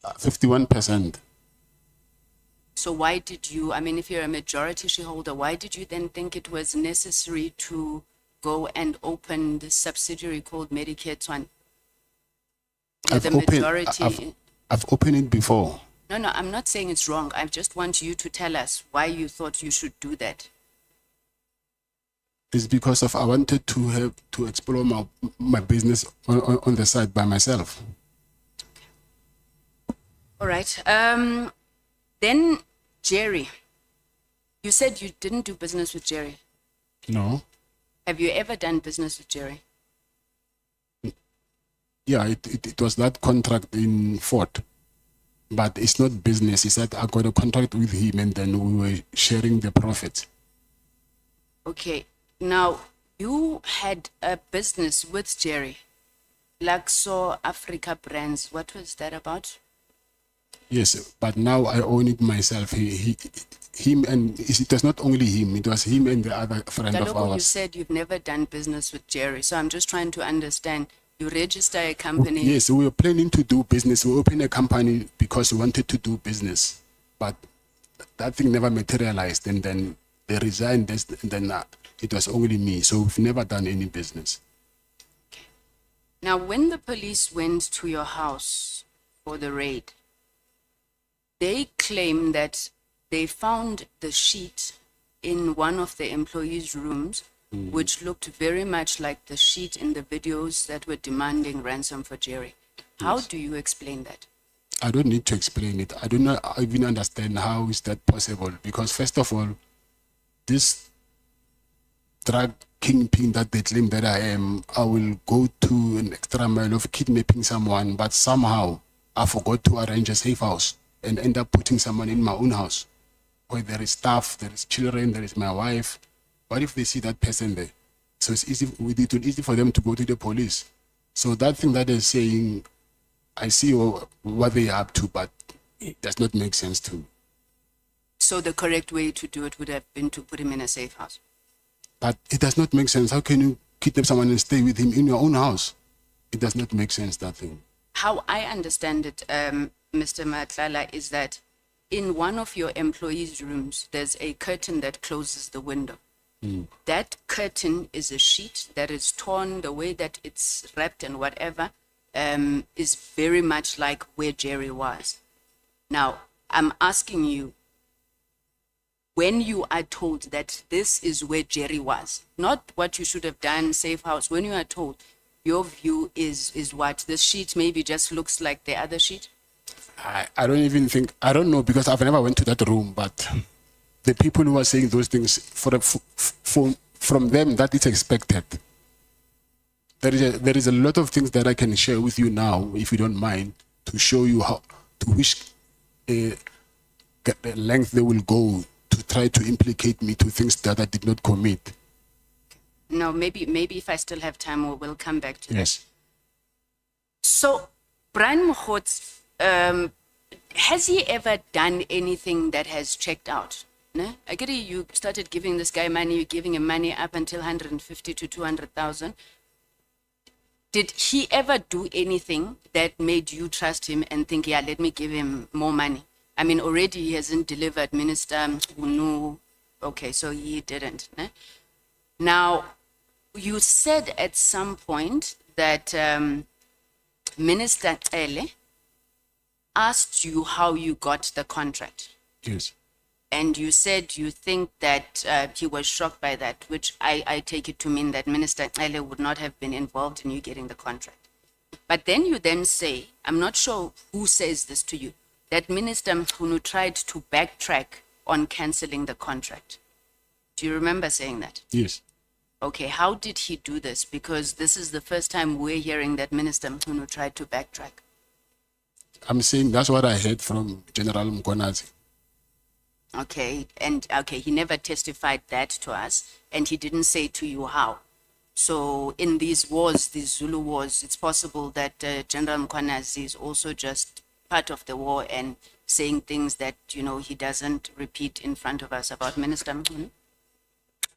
51%. So why did you, I mean, if you're a majority shareholder, why did you then think it was necessary to go and open this subsidiary called Medicare Tswane? I've opened it before. No, I'm not saying it's wrong. I just want you to tell us why you thought you should do that. It's because of I wanted to have to explore my business on the side by myself. All right. Then Jerry, you said you didn't do business with Jerry. No. Have you ever done business with Jerry? Yeah, it was that contract in Fort. But it's not business. He said I got a contract with him and then we were sharing the profits. Okay. Now, you had a business with Jerry, Luxor Africa Brands. What was that about? Yes, but now I own it myself. Him, and it was not only him, it was him and the other friend of Kaloku, you ours. said you've never done business with Jerry, so I'm just trying to understand. You register a company. Yes, we were planning to do business. We opened a company because we wanted to do business, but that thing never materialized. And then they resigned, and then it was only me. So we've never done any business. Now, when the police went to your house for the raid, they claim that they found the sheet in one of the employees' rooms, which looked very much like the sheet in the videos that were demanding ransom for Jerry. How do you explain that? I don't need to explain it. I do not even understand how is that possible. Because first of all, this drug kingpin that they claim that I am, I will go to an extra mile of kidnapping someone, but somehow I forgot to arrange a safe house and end up putting someone in my own house where there is staff, there is children, there is my wife. What if they see that person there? So it's easy, it will easy for them to go to the police. So that thing that they're saying, I see what they are up to, but it does not make sense to me. So the correct way to do it would have been to put him in a safe house. But it does not make sense. How can you kidnap someone and stay with him in your own house? It does not make sense, that thing. How I understand it, Mr. Matlala, is that in one of your employees' rooms, there's a curtain that closes the window. That curtain is a sheet that is torn, the way that it's wrapped and whatever, is very much like where Jerry was. Now, I'm asking you, when you are told that this is where Jerry was, not what you should have done, safe house, when you are told, your view is what? This sheet maybe just looks like the other sheet? I don't even think, I don't know, because I've never went to that room, but the people who are saying those things, from them, that is expected. There is a lot of things that I can share with you now, if you don't mind, to show you how, to which length they will go to try to implicate me to things that I did not commit. No, maybe if I still have time, we'll come back to that. Yes. So, Brian Mokhotz, has he ever done anything that has checked out? No? I get it, you started giving this guy money, you're giving him money up until 150 to 200,000. Did he ever do anything that made you trust him and think, yeah, let me give him more money? I mean, already he hasn't delivered, Minister Unu. Okay, so he didn't. Ne? Now, you said at some point that Minister Ele asked you how you got the contract. Yes. And you said you think that he was shocked by that, which I take it to mean that Minister Ele would not have been involved in you getting the contract. But then you then say, I'm not sure who says this to you, that Minister Mkhunu tried to backtrack on cancelling the contract. Do you remember saying that? Yes. Okay, how did he do this? Because this is the first time we're hearing that Minister Mkhunu tried to backtrack. I'm saying that's what I heard from General Mkonazi. Okay, and okay, he never testified that to us, and he didn't say to you how. So in these wars, these Zulu wars, it's possible that General Mkonazi is also just part of the war and saying things that, you know, he doesn't repeat in front of us about Minister Mkhunu.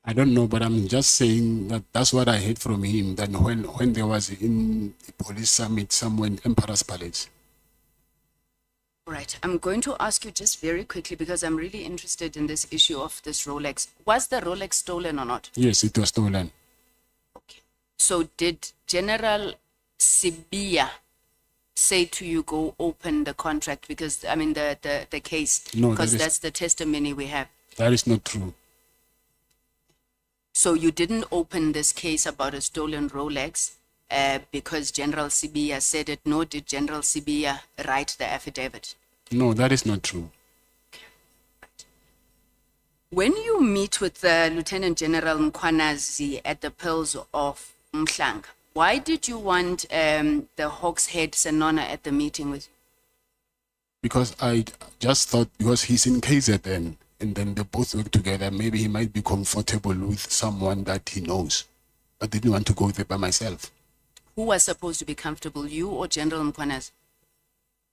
I don't know, but I'm just saying that that's what I heard from him. That when there was in the police summit somewhere in Emperor's Palace. All right, I'm going to ask you just very quickly because I'm really interested in this issue of this Rolex. Was the Rolex stolen or not? Yes, it was stolen. So did General Sibiya say to you, go open the contract? Because, I mean, the case, No, because that is- that's the testimony we have. That is not true. So you didn't open this case about a stolen Rolex because General Sibiya said it, nor did General Sibiya write the affidavit. No, that is not true. When you meet with Lieutenant General Mkhwanazi at the Pearls of Mhlanga, why did you want the Hawks head Senona at the meeting with you? Because I just thought, because he's in KZN, and then they both work together, maybe he might be comfortable with someone that he knows. I didn't want to go there by myself. Who was supposed to be comfortable, you or General Mkhwanazi?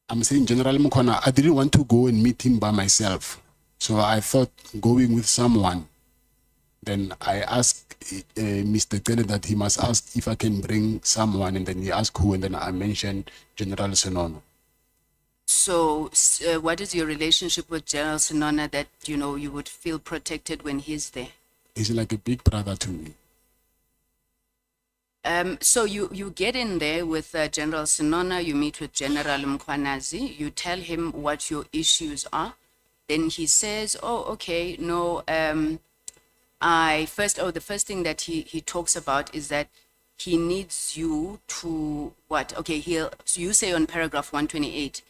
I'm saying General Mukwana, I didn't want to go and meet him by myself. So I thought going with someone. Then I asked Mr. Tele that he must ask if I can bring someone, and then he asked who, and then I mentioned General Senono. So, what is your relationship with General Sinona that, you know, you would feel protected when he's there? He's like a big brother to me. So you get in there with General Sinona, you meet with General Mkwanazi, you tell him what your issues are. Then he says, oh, okay, no, the first thing that he talks about is that he needs you to, what? Okay, so you say on paragraph 128,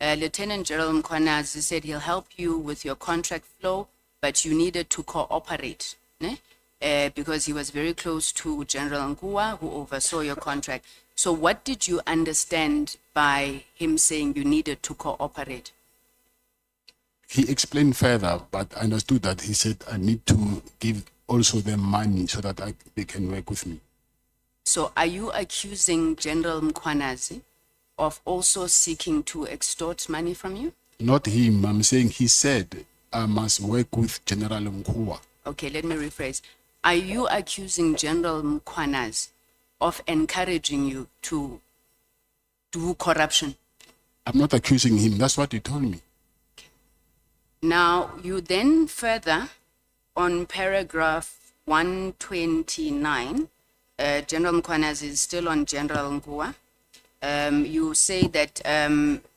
Lieutenant General Mkwanazi said he'll help you with your contract flow, but you needed to cooperate, ne? Because he was very close to General Nkua, who oversaw your contract. So what did you understand by him saying you needed to cooperate? He explained further, but I understood that he said I need to give also them money so that they can work with me. So are you accusing General Mkwanazi of also seeking to extort money from you? Not him, I'm saying he said I must work with General Nkua. Okay, let me rephrase. Are you accusing General Mkwanazi of encouraging you to do corruption? I'm not accusing him, that's what he told me. Now, you then further, on paragraph 129, General Mkwanazi is still on General Nkua. You say that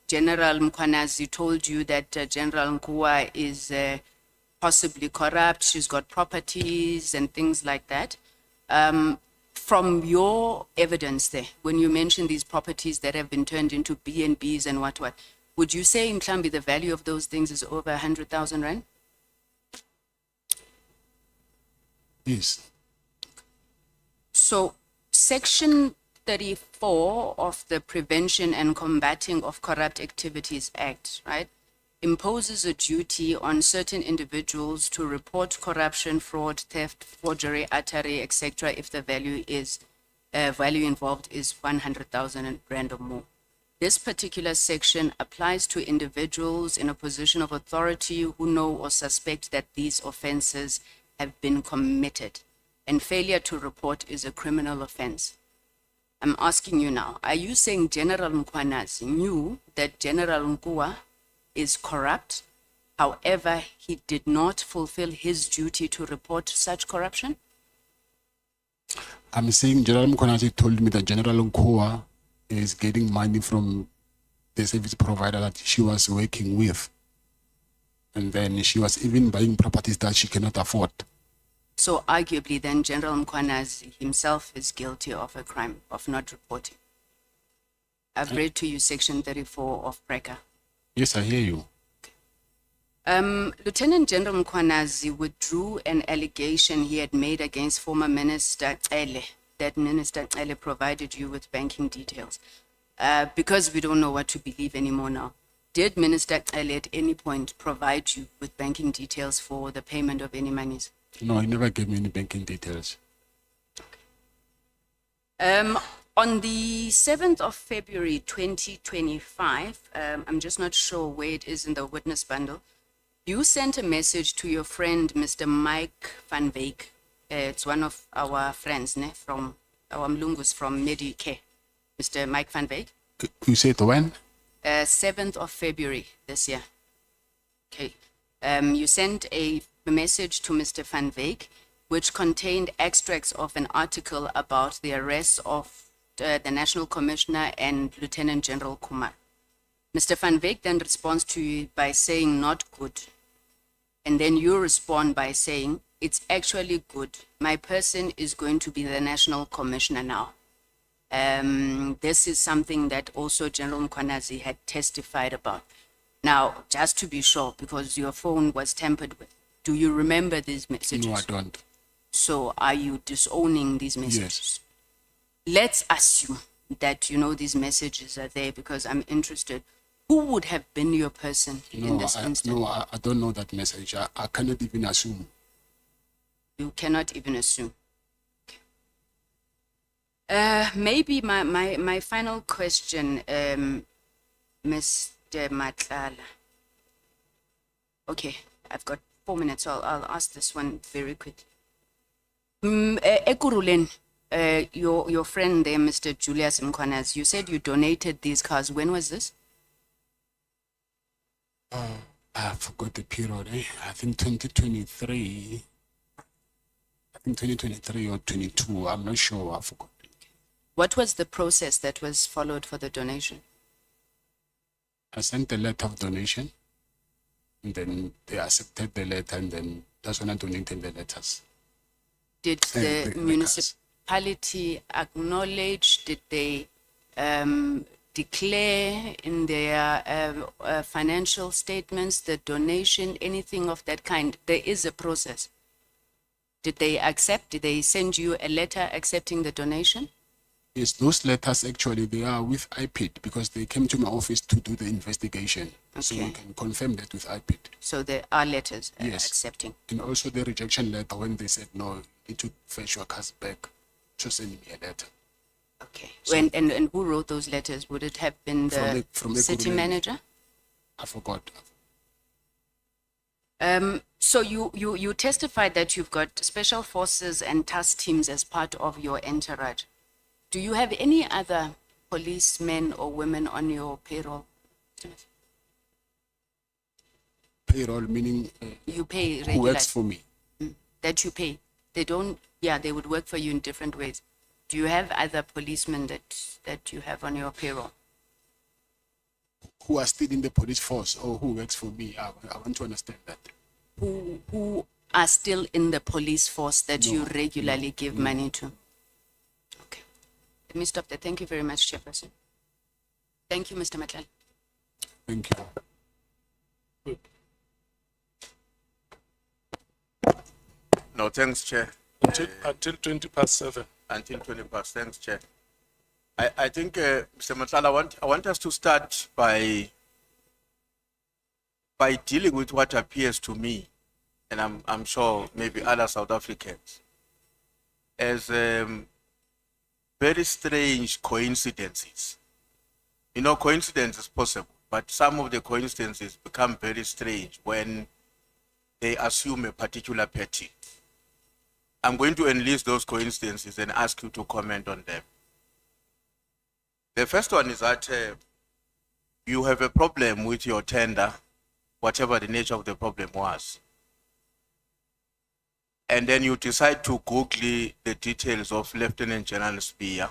General Mkwanazi told you that General Nkua is possibly corrupt, she's got properties and things like that. From your evidence there, when you mention these properties that have been turned into B&Bs and what, would you say in Mklambi the value of those things is over 100,000 rand? Yes. So section 34 of the Prevention and Combating of Corrupt Activities Act, right, imposes a duty on certain individuals to report corruption, fraud, theft, forgery, artery, etc. if the value involved is 100,000 rand or more. This particular section applies to individuals in a position of authority who know or suspect that these offenses have been committed, and failure to report is a criminal offense. I'm asking you now, are you saying General Mkwanazi knew that General Nkua is corrupt, however, he did not fulfill his duty to report such corruption? I'm saying General Mkwanazi told me that General Nkua is getting money from the service provider that she was working with. And then she was even buying properties that she cannot afford. So arguably then General Mkwanazi himself is guilty of a crime of not reporting. I've read to you section 34 of PRECA. Yes, I hear you. Lieutenant General Mkwanazi withdrew an allegation he had made against former Minister Ele, that Minister Ele provided you with banking details. Because we don't know what to believe anymore now. Did Minister Ele at any point provide you with banking details for the payment of any monies? No, he never gave me any banking details. On the 7th of February 2025, I'm just not sure where it is in the witness bundle, you sent a message to your friend, Mr. Mike Van Wyk. It's one of our friends, from our Mlungus from Medicare, Mr. Mike Van Wyk. You said when? 7th of February this year. Okay. You sent a message to Mr. Van Wyk, which contained extracts of an article about the arrest of the National Commissioner and Lieutenant General Kumar. Mr. Van Wyk then responds to you by saying not good. And then you respond by saying, it's actually good. My person is going to be the National Commissioner now. This is something that also General Mkwanazi had testified about. Now, just to be sure, because your phone was tampered with, do you remember these messages? No, I don't. So are you disowning these messages? Yes. Let's assume that these messages are there, because I'm interested. Who would have been your person in this instance? No, I don't know that message. I cannot even assume. You cannot even assume. Okay. Maybe my final question, Mr. Matlala. Okay, I've got 4 minutes, so I'll ask this one very quickly. Ekurulen, your friend there, Mr. Julius Mkwanas, you said you donated these cars. When was this? I forgot the period. I think 2023. I think 2023 or 22. I'm not sure. I forgot. What was the process that was followed for the donation? I sent a letter of donation, and then they accepted the letter, and then that's when I donated the letters. Did the municipality acknowledge, did they declare in their financial statements the donation, anything of that kind? There is a process. Did they accept, did they send you a letter accepting the donation? Yes, those letters actually, they are with IPID because they came to my office to do the investigation. So we can confirm that with IPID. So there are letters Yes. accepting. And also the rejection letter when they said, no, you need to fetch your cars back. Just send me a letter. Okay. And who wrote those letters? Would it have been the From city Ekurhuleni. manager? I forgot. So you testified that you've got special forces and task teams as part of your entourage. Do you have any other policemen or women on your payroll? Payroll meaning You pay who regular. works for me. That you pay. They don't, yeah, they would work for you in different ways. Do you have other policemen that you have on your payroll? Who are still in the police force or who works for me. I want to understand that. Who are still in the police force that you regularly give money to? Okay. Let me stop there. Thank you very much, Chairperson. Thank you, Mr. Matlala. Thank you. No, thanks, Chair. Until 20 past 7. Until 20 past. Thanks, Chair. I think, Mr. Matlala, I want us to start by dealing with what appears to me, and I'm sure maybe other South Africans, as very strange coincidences. You know, coincidence is possible, but some of the coincidences become very strange when they assume a particular pattern. I'm going to enlist those coincidences and ask you to comment on them. The first one is that you have a problem with your tender, whatever the nature of the problem was. And then you decide to Google the details of Lieutenant General Spear.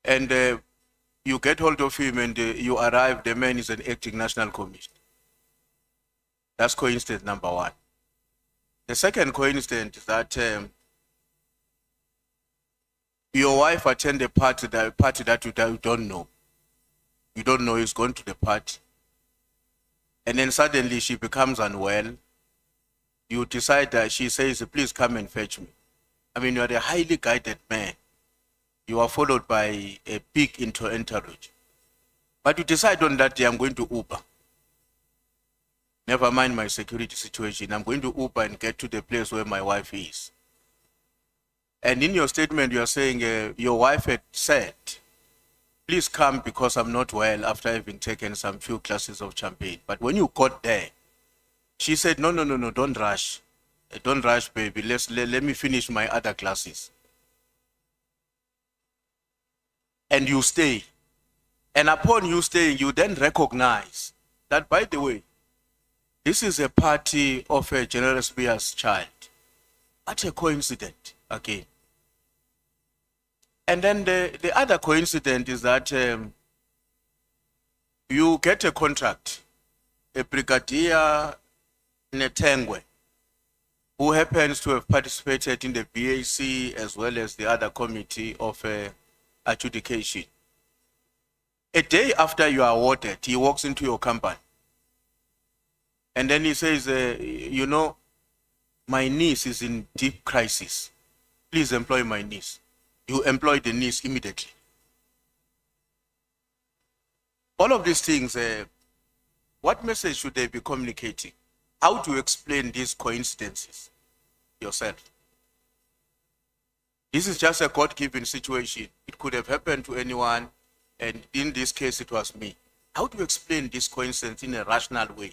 And you get hold of him and you arrive, the man is an acting national commissioner. That's coincidence number one. The second coincidence is that your wife attended a party that you don't know. You don't know he's going to the party. And then suddenly she becomes unwell. You decide that she says, please come and fetch me. I mean, you are a highly guided man. You are followed by a big entourage. But you decide on that day, I'm going to Uber. Never mind my security situation. I'm going to Uber and get to the place where my wife is. And in your statement, you are saying your wife had said, please come because I'm not well after having taken some few glasses of champagne. But when you got there, she said, no, don't rush. Don't rush, baby. Let me finish my other glasses. And you stay. And upon you staying, you then recognize that, by the way, this is a party of a General Spear's child. What a coincidence, again. And then the other coincidence is that you get a contract, a brigadier Netengwe, who happens to have participated in the BAC as well as the other committee of adjudication. A day after you are awarded, he walks into your company. And then he says, you know, my niece is in deep crisis. Please employ my niece. You employ the niece immediately. All of these things, what message should they be communicating? How do you explain these coincidences yourself? This is just a God-given situation. It could have happened to anyone. And in this case, it was me. How do you explain this coincidence in a rational way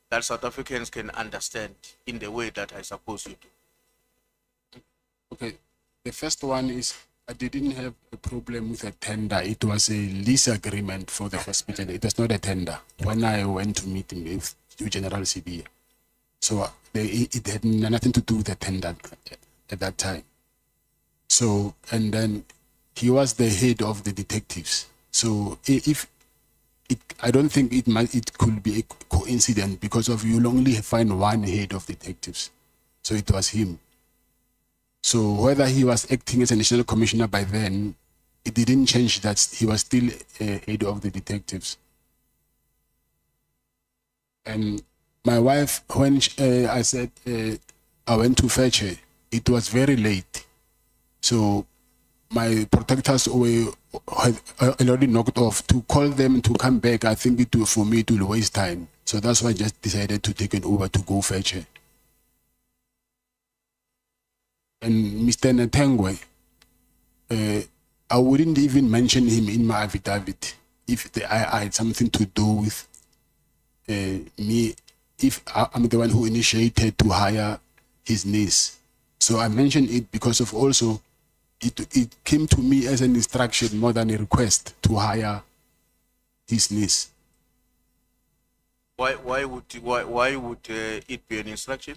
that South Africans can understand in the way that I suppose you do? Okay, the first one is I didn't have a problem with a tender. It was a lease agreement for the hospital. It was not a tender when I went to meet him with General CB. So it had nothing to do with the tender at that time. So, and then he was the head of the detectives. So I don't think it could be a coincidence because of you'll only find one head of detectives. So it was him. So whether he was acting as a national commissioner by then, it didn't change that he was still head of the detectives. And my wife, when I said I went to fetch her, it was very late. So my protectors were already knocked off. To call them to come back, I think for me it will waste time. So that's why I just decided to take an Uber to go fetch her. And Mr. Natengwe, I wouldn't even mention him in my affidavit if I had something to do with me, if I'm the one who initiated to hire his niece. So I mentioned it because of also, it came to me as an instruction more than a request to hire his niece. Why would it be an instruction?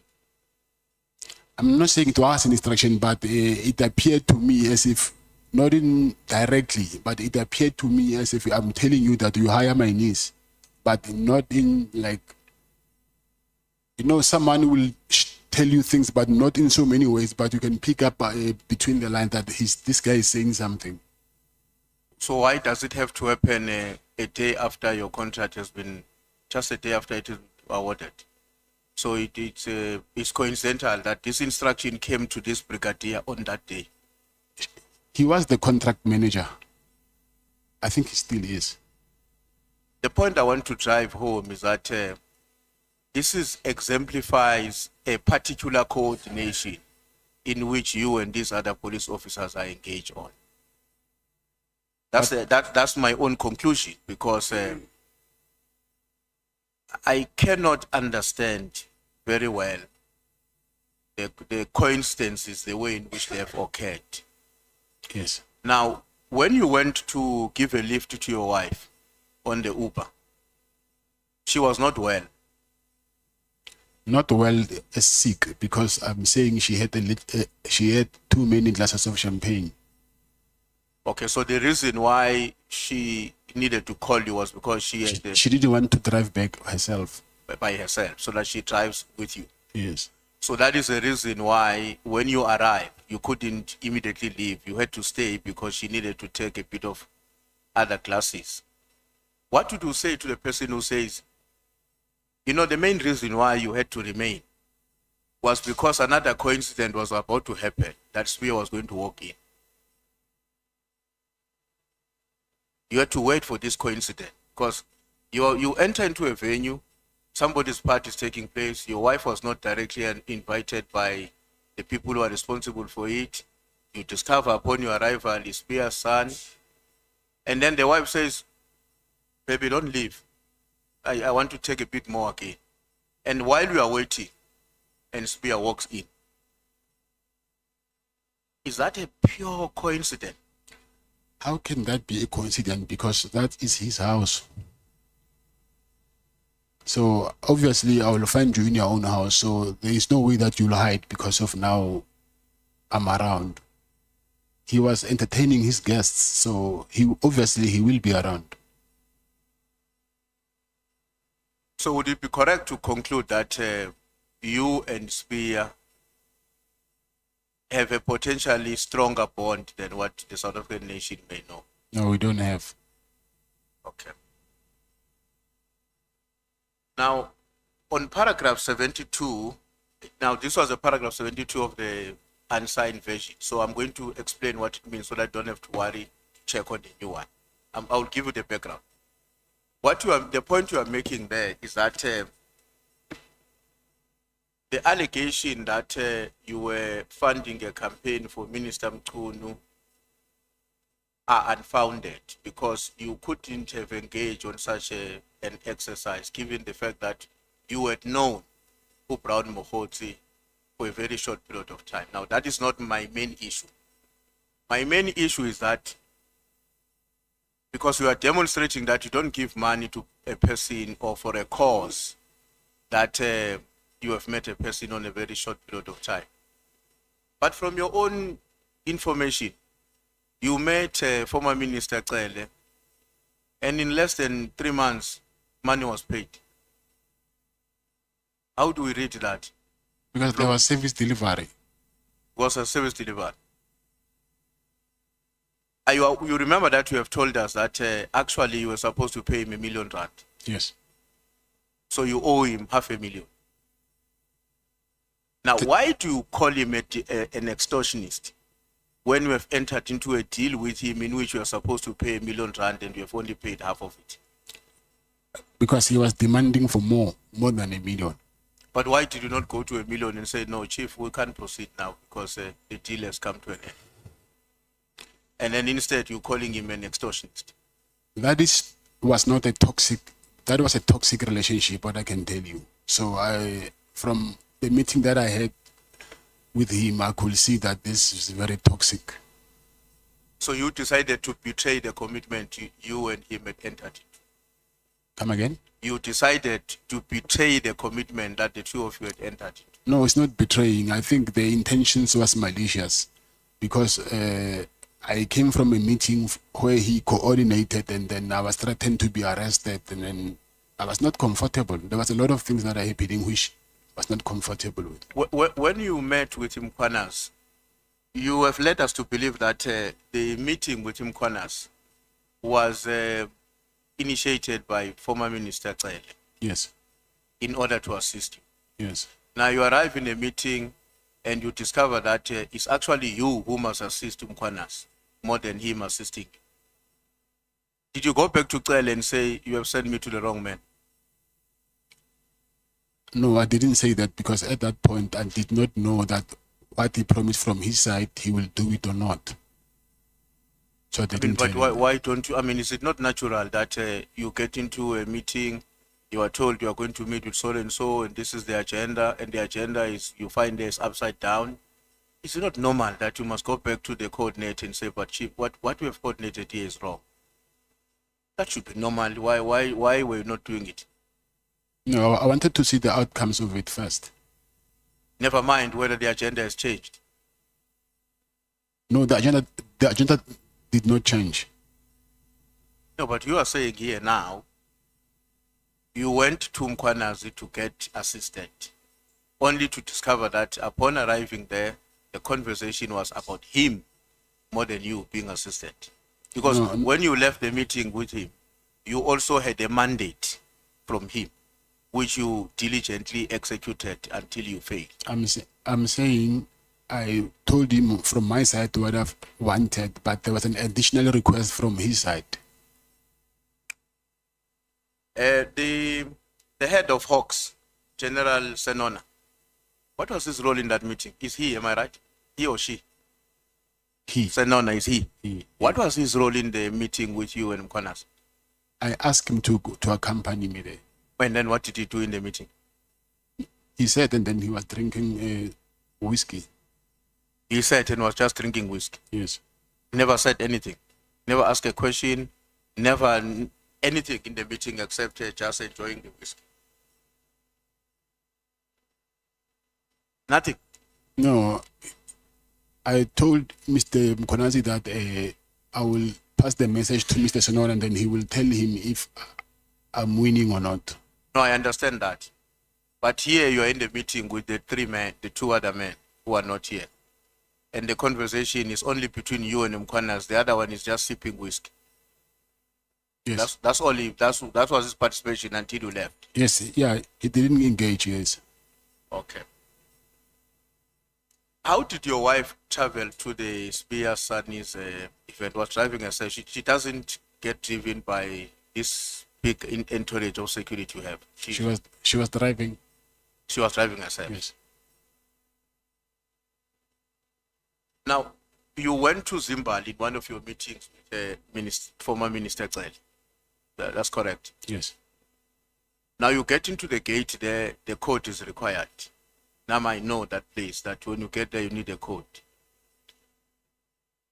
I'm not saying it was an instruction, but it appeared to me as if, not in directly, but it appeared to me as if I'm telling you that you hire my niece, but not in like, someone will tell you things, but not in so many ways, but you can pick up between the lines that this guy is saying something. So why does it have to happen a day after your contract has been, just a day after it is awarded? So it's coincidental that this instruction came to this brigadier on that day. He was the contract manager. I think he still is. The point I want to drive home is that this exemplifies a particular coordination in which you and these other police officers are engaged on. That's my own conclusion, because I cannot understand very well the coincidences, the way in which they have occurred. Yes. Now, when you went to give a lift to your wife on the Uber, she was not well. Not well, sick, because I'm saying she had too many glasses of champagne. Okay, so the reason why she needed to call you was because she didn't want to drive back herself. By herself, so that she drives with you. Yes. So that is the reason why when you arrived, you couldn't immediately leave. You had to stay because she needed to take a bit of other classes. What would you say to the person who says, the main reason why you had to remain was because another coincidence was about to happen, that Spear was going to walk in. You had to wait for this coincidence because you enter into a venue, somebody's party is taking place, your wife was not directly invited by the people who are responsible for it. You discover upon your arrival is Spear's son, and then the wife says, baby, don't leave. I want to take a bit more again. And while you are waiting, and Spear walks in. Is that a pure coincidence? How can that be a coincidence? Because that is his house. So obviously I will find you in your own house. So there is no way that you'll hide because of now I'm around. He was entertaining his guests, so he will be around. So would it be correct to conclude that you and Spear have a potentially stronger bond than what the South African nation may know? No, we don't have. Okay. Now, on paragraph 72, now this was a paragraph 72 of the unsigned version, so I'm going to explain what it means so that I don't have to worry, check on the new one. I'll give you the background. The point you are making there is that the allegation that you were funding a campaign for Minister Mchunu are unfounded because you couldn't have engaged on such an exercise given the fact that you had known who Brown Mohotsi for a very short period of time. Now, that is not my main issue. My main issue is that because you are demonstrating that you don't give money to a person or for a cause that you have met a person on a very short period of time. But from your own information, you met former Minister Cele, and in less than 3 months, money was paid. How do we read that? Because there was service delivery. Was a service delivery. You remember that you have told us that actually you were supposed to pay him R1 million. Yes. So you owe him $500,000. Now, why do you call him an extortionist when you have entered into a deal with him in which you are supposed to pay R1 million and you have only paid half of it? Because he was demanding for more than $1 million. But why did you not go to $1 million and say, no, Chief, we can't proceed now because the deal has come to an end? And then instead you're calling him an extortionist. That was a toxic relationship, what I can tell you. So from the meeting that I had with him, I could see that this is very toxic. So you decided to betray the commitment you and him had entered into? Come again? You decided to betray the commitment that the two of you had entered into? No, it's not betraying. I think the intentions was malicious because I came from a meeting where he coordinated and then I was threatened to be arrested and then I was not comfortable. There was a lot of things that are happening which I was not comfortable with. When you met with Mkhwanazi, you have led us to believe that the meeting with Mkhwanazi was initiated by former Minister Cele. Yes. In order to assist you. Yes. Now you arrive in a meeting and you discover that it's actually you who must assist Mkhwanazi more than him assisting. Did you go back to Cele and say, you have sent me to the wrong man? No, I didn't say that because at that point I did not know that what he promised from his side, he will do it or not. So I didn't But tell him. why don't you, is it not natural that you get into a meeting, you are told you are going to meet with so and this is the agenda, and the agenda is, you find this upside down? Is it not normal that you must go back to the coordinator and say, but Chief, what we have coordinated here is wrong? That should be normal. Why were you not doing it? No, I wanted to see the outcomes of it first. Never mind whether the agenda has changed. No, the agenda did not change. No, but you are saying here now, you went to Mkhwanazi to get assisted, only to discover that upon arriving there, the conversation was about him more than you being assisted. Because when you left the meeting with him, you also had a mandate from him, which you diligently executed until you failed. I'm saying I told him from my side what I've wanted, but there was an additional request from his side. The head of Hawks, General Senona, what was his role in that meeting? Is he, am I right? He or she? He. Senona, is he? He. What was his role in the meeting with you and Mkhwanazi? I asked him to accompany me there. And then what did he do in the meeting? He said, and then he was drinking whiskey. He said and was just drinking whiskey? Yes. Never said anything? Never asked a question? Never anything in the meeting except just enjoying the whiskey? Nothing? No. I told Mr. Mkhwanazi that I will pass the message to Mr. Senor and then he will tell him if I'm winning or not. No, I understand that. But here you are in the meeting with the two other men who are not here. And the conversation is only between you and Mkhwanazi. The other one is just sipping whiskey. Yes. That's all. That was his participation until you left. Yes, yeah, he didn't engage, yes. Okay. How did your wife travel to the Spear Sunny's event? Was driving herself? She doesn't get driven by this big entourage of security you have. She was driving. She was driving herself. Yes. Now, you went to Zimbabwe in one of your meetings with former Minister Cele. That's correct. Yes. Now you get into the gate there, the code is required. Now I know that place, that when you get there, you need a code.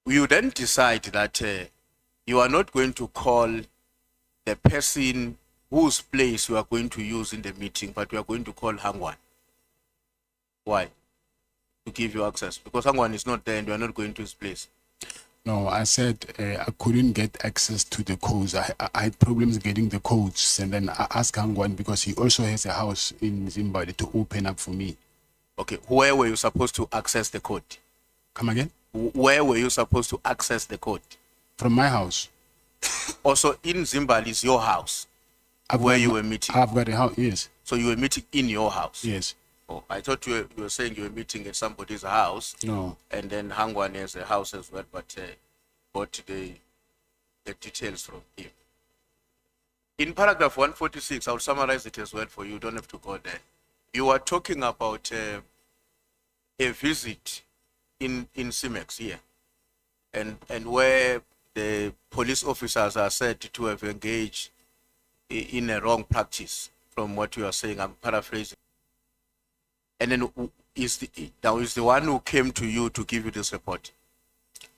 You then decide that you are not going to call the person whose place you are going to use in the meeting, but you are going to call Hangwan. Why? To give you access. Because Hangwan is not there and you are not going to his place. No, I said I couldn't get access to the codes. I had problems getting the codes, and then I asked Hangwan because he also has a house in Zimbabwe to open up for me. Okay, where were you supposed to access the code? Come again? Where were you supposed to access the code? From my house. Also in Zimbabwe is your house where you were meeting? I've got a house, yes. So you were meeting in your house? Yes. Oh, I thought you were saying you were meeting at somebody's house. No. And then Hangwan has a house as well, but got the details from him. In paragraph 146, I'll summarize it as well for you. You don't have to go there. You are talking about a visit in CIMEX here, and where the police officers are said to have engaged in a wrong practice, from what you are saying. I'm paraphrasing. And then is the one who came to you to give you this report?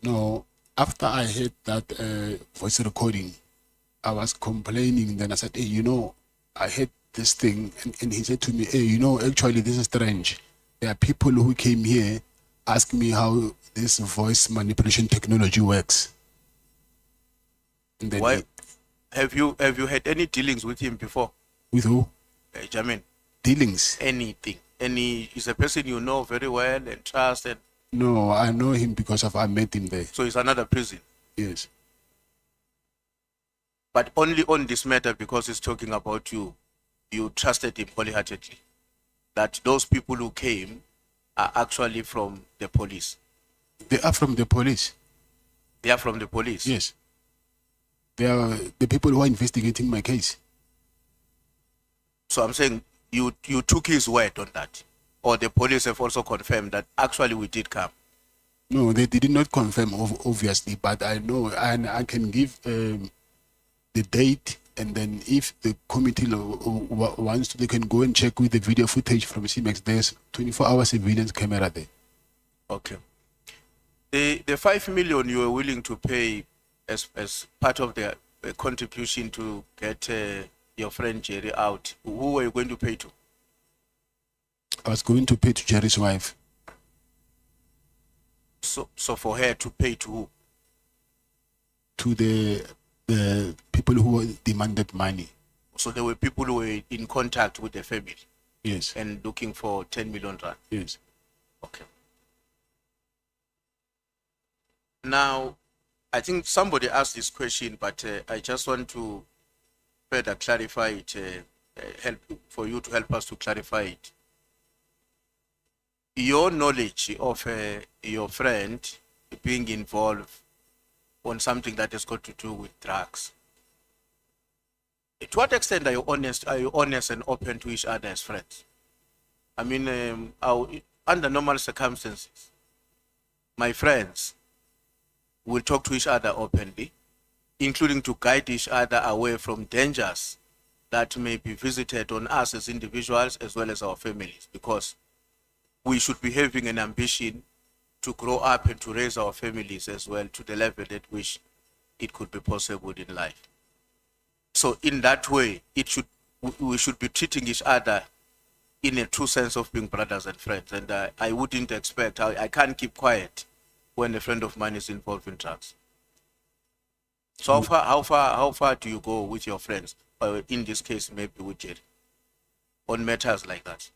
No, after I heard that voice recording, I was complaining. Then I said, hey, you know, I heard this thing. And he said to me, hey, you know, actually, this is strange. There are people who came here, ask me how this voice manipulation technology works. And then Why? Have you had any dealings with him before? With who? Jamin. Dealings? Anything? Is a person you know very well and trust, and No, I know him because I met him there. so it's another prison. Yes. But only on this matter, because it's talking about you, you trusted him wholeheartedly. That those people who came are actually from the police. They are from the police? They are from the police? Yes. They are the people who are investigating my case. So I'm saying you took his word on that, or the police have also confirmed that actually we did come. No, they did not confirm, obviously, but I know, and I can give the date, and then if the committee wants to, they can go and check with the video footage from CIMEX. There's 24-hour surveillance camera there. Okay. The 5 million you were willing to pay as part of the contribution to get your friend Jerry out, who were you going to pay to? I was going to pay to Jerry's wife. So for her to pay to who? To the people who demanded money. So there were people who were in contact with the family? Yes. And looking for 10 million rand? Yes. Okay. Now, I think somebody asked this question, but I just want to further clarify it, help for you to help us to clarify it. Your knowledge of your friend being involved on something that has got to do with drugs, to what extent are you honest and open to each other as friends? I mean, under normal circumstances, my friends will talk to each other openly, including to guide each other away from dangers that may be visited on us as individuals as well as our families, because we should be having an ambition to grow up and to raise our families as well to the level at which it could be possible in life. So in that way, we should be treating each other in a true sense of being brothers and friends. And I wouldn't expect, I can't keep quiet when a friend of mine is involved in drugs. So how far do you go with your friends, or in this case, maybe with Jerry, on matters like that?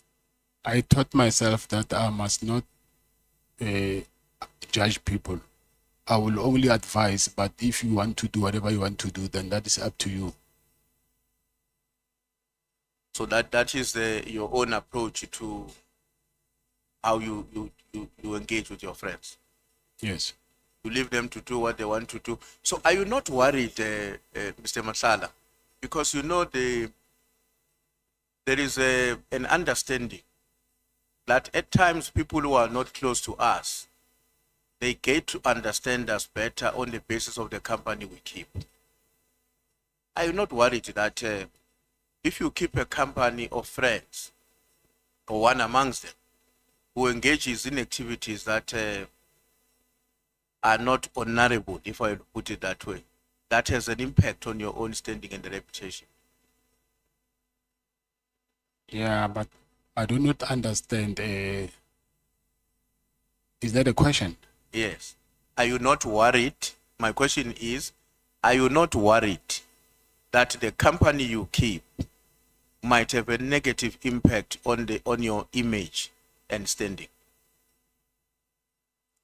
I taught myself that I must not judge people. I will only advise, but if you want to do whatever you want to do, then that is up to you. So that is your own approach to how you engage with your friends. Yes. You leave them to do what they want to do. So are you not worried, Mr. Matlala? Because you know there is an understanding that at times people who are not close to us, they get to understand us better on the basis of the company we keep. Are you not worried that if you keep a company of friends, or one amongst them, who engages in activities that are not honorable, if I put it that way, that has an impact on your own standing and reputation? Yeah, but I do not understand. Is that a question? Yes. Are you not worried? My question is, are you not worried that the company you keep might have a negative impact on your image and standing?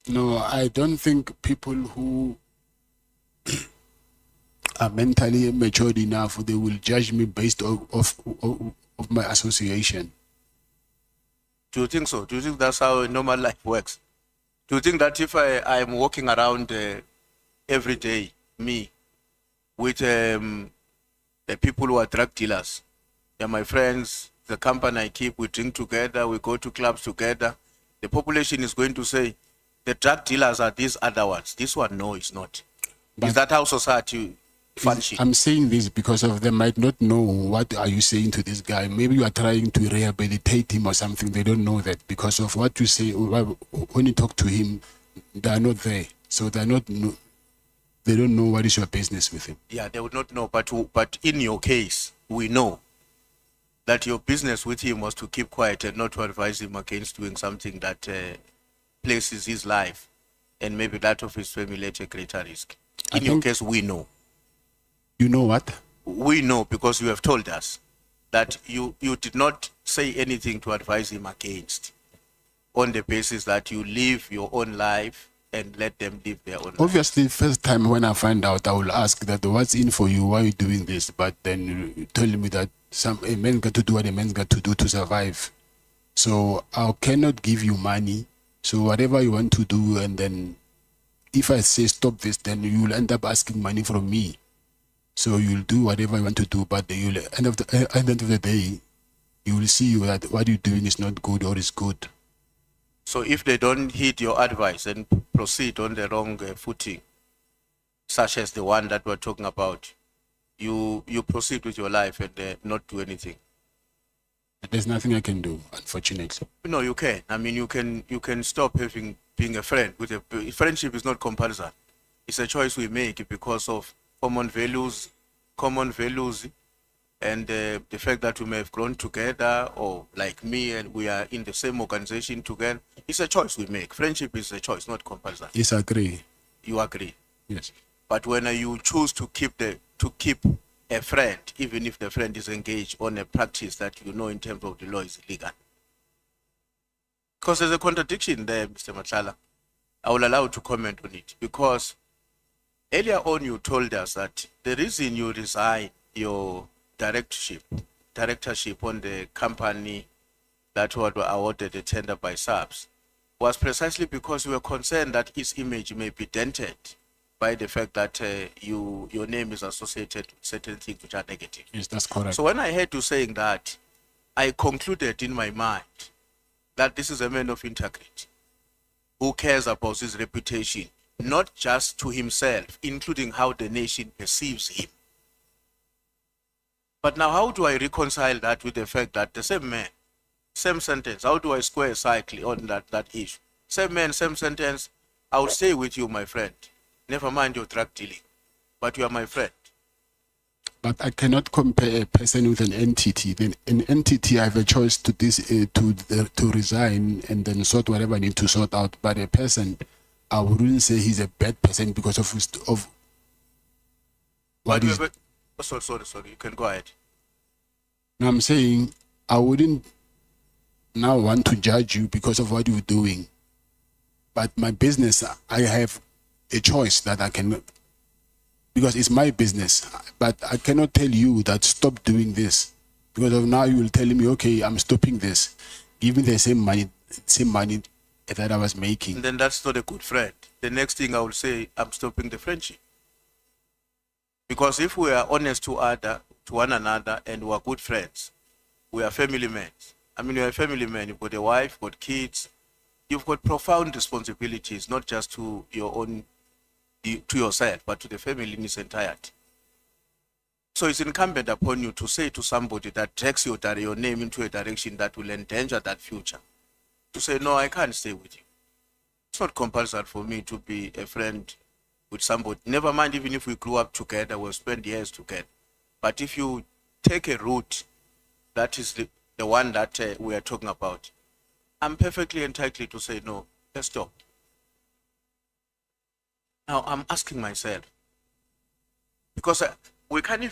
No, I don't think people who are mentally matured enough, they will judge me based of my association. Do you think so? Do you think that's how normal life works? Do you think that if I'm walking around every day, me, with the people who are drug dealers, they're my friends, the company I keep, we drink together, we go to clubs together, the population is going to say, the drug dealers are these other ones. This one, no, it's not. Is that how society functions? I'm saying this because of they might not know what are you saying to this guy. Maybe you are trying to rehabilitate him or something. They don't know that because of what you say. When you talk to him, they are not there, so they don't know what is your business with him. Yeah, they would not know. But in your case, we know that your business with him was to keep quiet and not to advise him against doing something that places his life and maybe that of his family at a greater risk. In your case, we know. You know what? We know because you have told us that you did not say anything to advise him against, on the basis that you live your own life and let them live their own life. Obviously, first time when I find out, I will ask that what's in for you, why are you doing this? But then you tell me that a man got to do what a man's got to do to survive. So I cannot give you money. So whatever you want to do, and then if I say stop this, then you will end up asking money from me. So you'll do whatever you want to do, but you'll at the end of the day, you will see that what you're doing is not good or is good. So if they don't heed your advice and proceed on the wrong footing, such as the one that we're talking about, you proceed with your life and not do anything. There's nothing I can do, unfortunately. No, you can. I mean, you can stop being a friend. Friendship is not comparison. It's a choice we make because of common values, and the fact that we may have grown together, or like me, and we are in the same organization together. It's a choice we make. Friendship is a choice, not comparison. Yes, I agree. You agree? Yes. But when you choose to keep a friend, even if the friend is engaged on a practice that you know in terms of the law is illegal. Because there's a contradiction there, Mr. Matlala. I will allow you to comment on it. Because earlier on you told us that the reason you resign your directorship on the company that were awarded a tender by SAPS was precisely because you were concerned that its image may be dented by the fact that your name is associated with certain things which are negative. Yes, that's correct. So when I heard you saying that, I concluded in my mind that this is a man of integrity who cares about his reputation, not just to himself, including how the nation perceives him. But now how do I reconcile that with the fact that the same man, same sentence, how do I square a cycle on that issue? Same man, same sentence, I will stay with you, my friend. Never mind your drug dealing, but you are my friend. But I cannot compare a person with an entity. Then an entity, I have a choice to resign and then sort whatever I need to sort out. But a person, I wouldn't say he's a bad person because of what is. Sorry. You can go ahead. Now I'm saying I wouldn't now want to judge you because of what you're doing. But my business, I have a choice that I can, because it's my business. But I cannot tell you that stop doing this, because of now you will tell me, okay, I'm stopping this. Give me the same money that I was making. And then that's not a good friend. The next thing I will say, I'm stopping the friendship. Because if we are honest to one another and we are good friends, we are family men. I mean, you're a family man, you've got a wife, got kids, you've got profound responsibilities, not just to your own, to yourself, but to the family in its entirety. So it's incumbent upon you to say to somebody that drags your name into a direction that will endanger that future, to say, no, I can't stay with you. It's not compulsory for me to be a friend with somebody. Never mind, even if we grew up together, we'll spend years together. But if you take a route that is the one that we are talking about, I'm perfectly entitled to say, no, let's stop. Now, I'm asking myself, because we can't even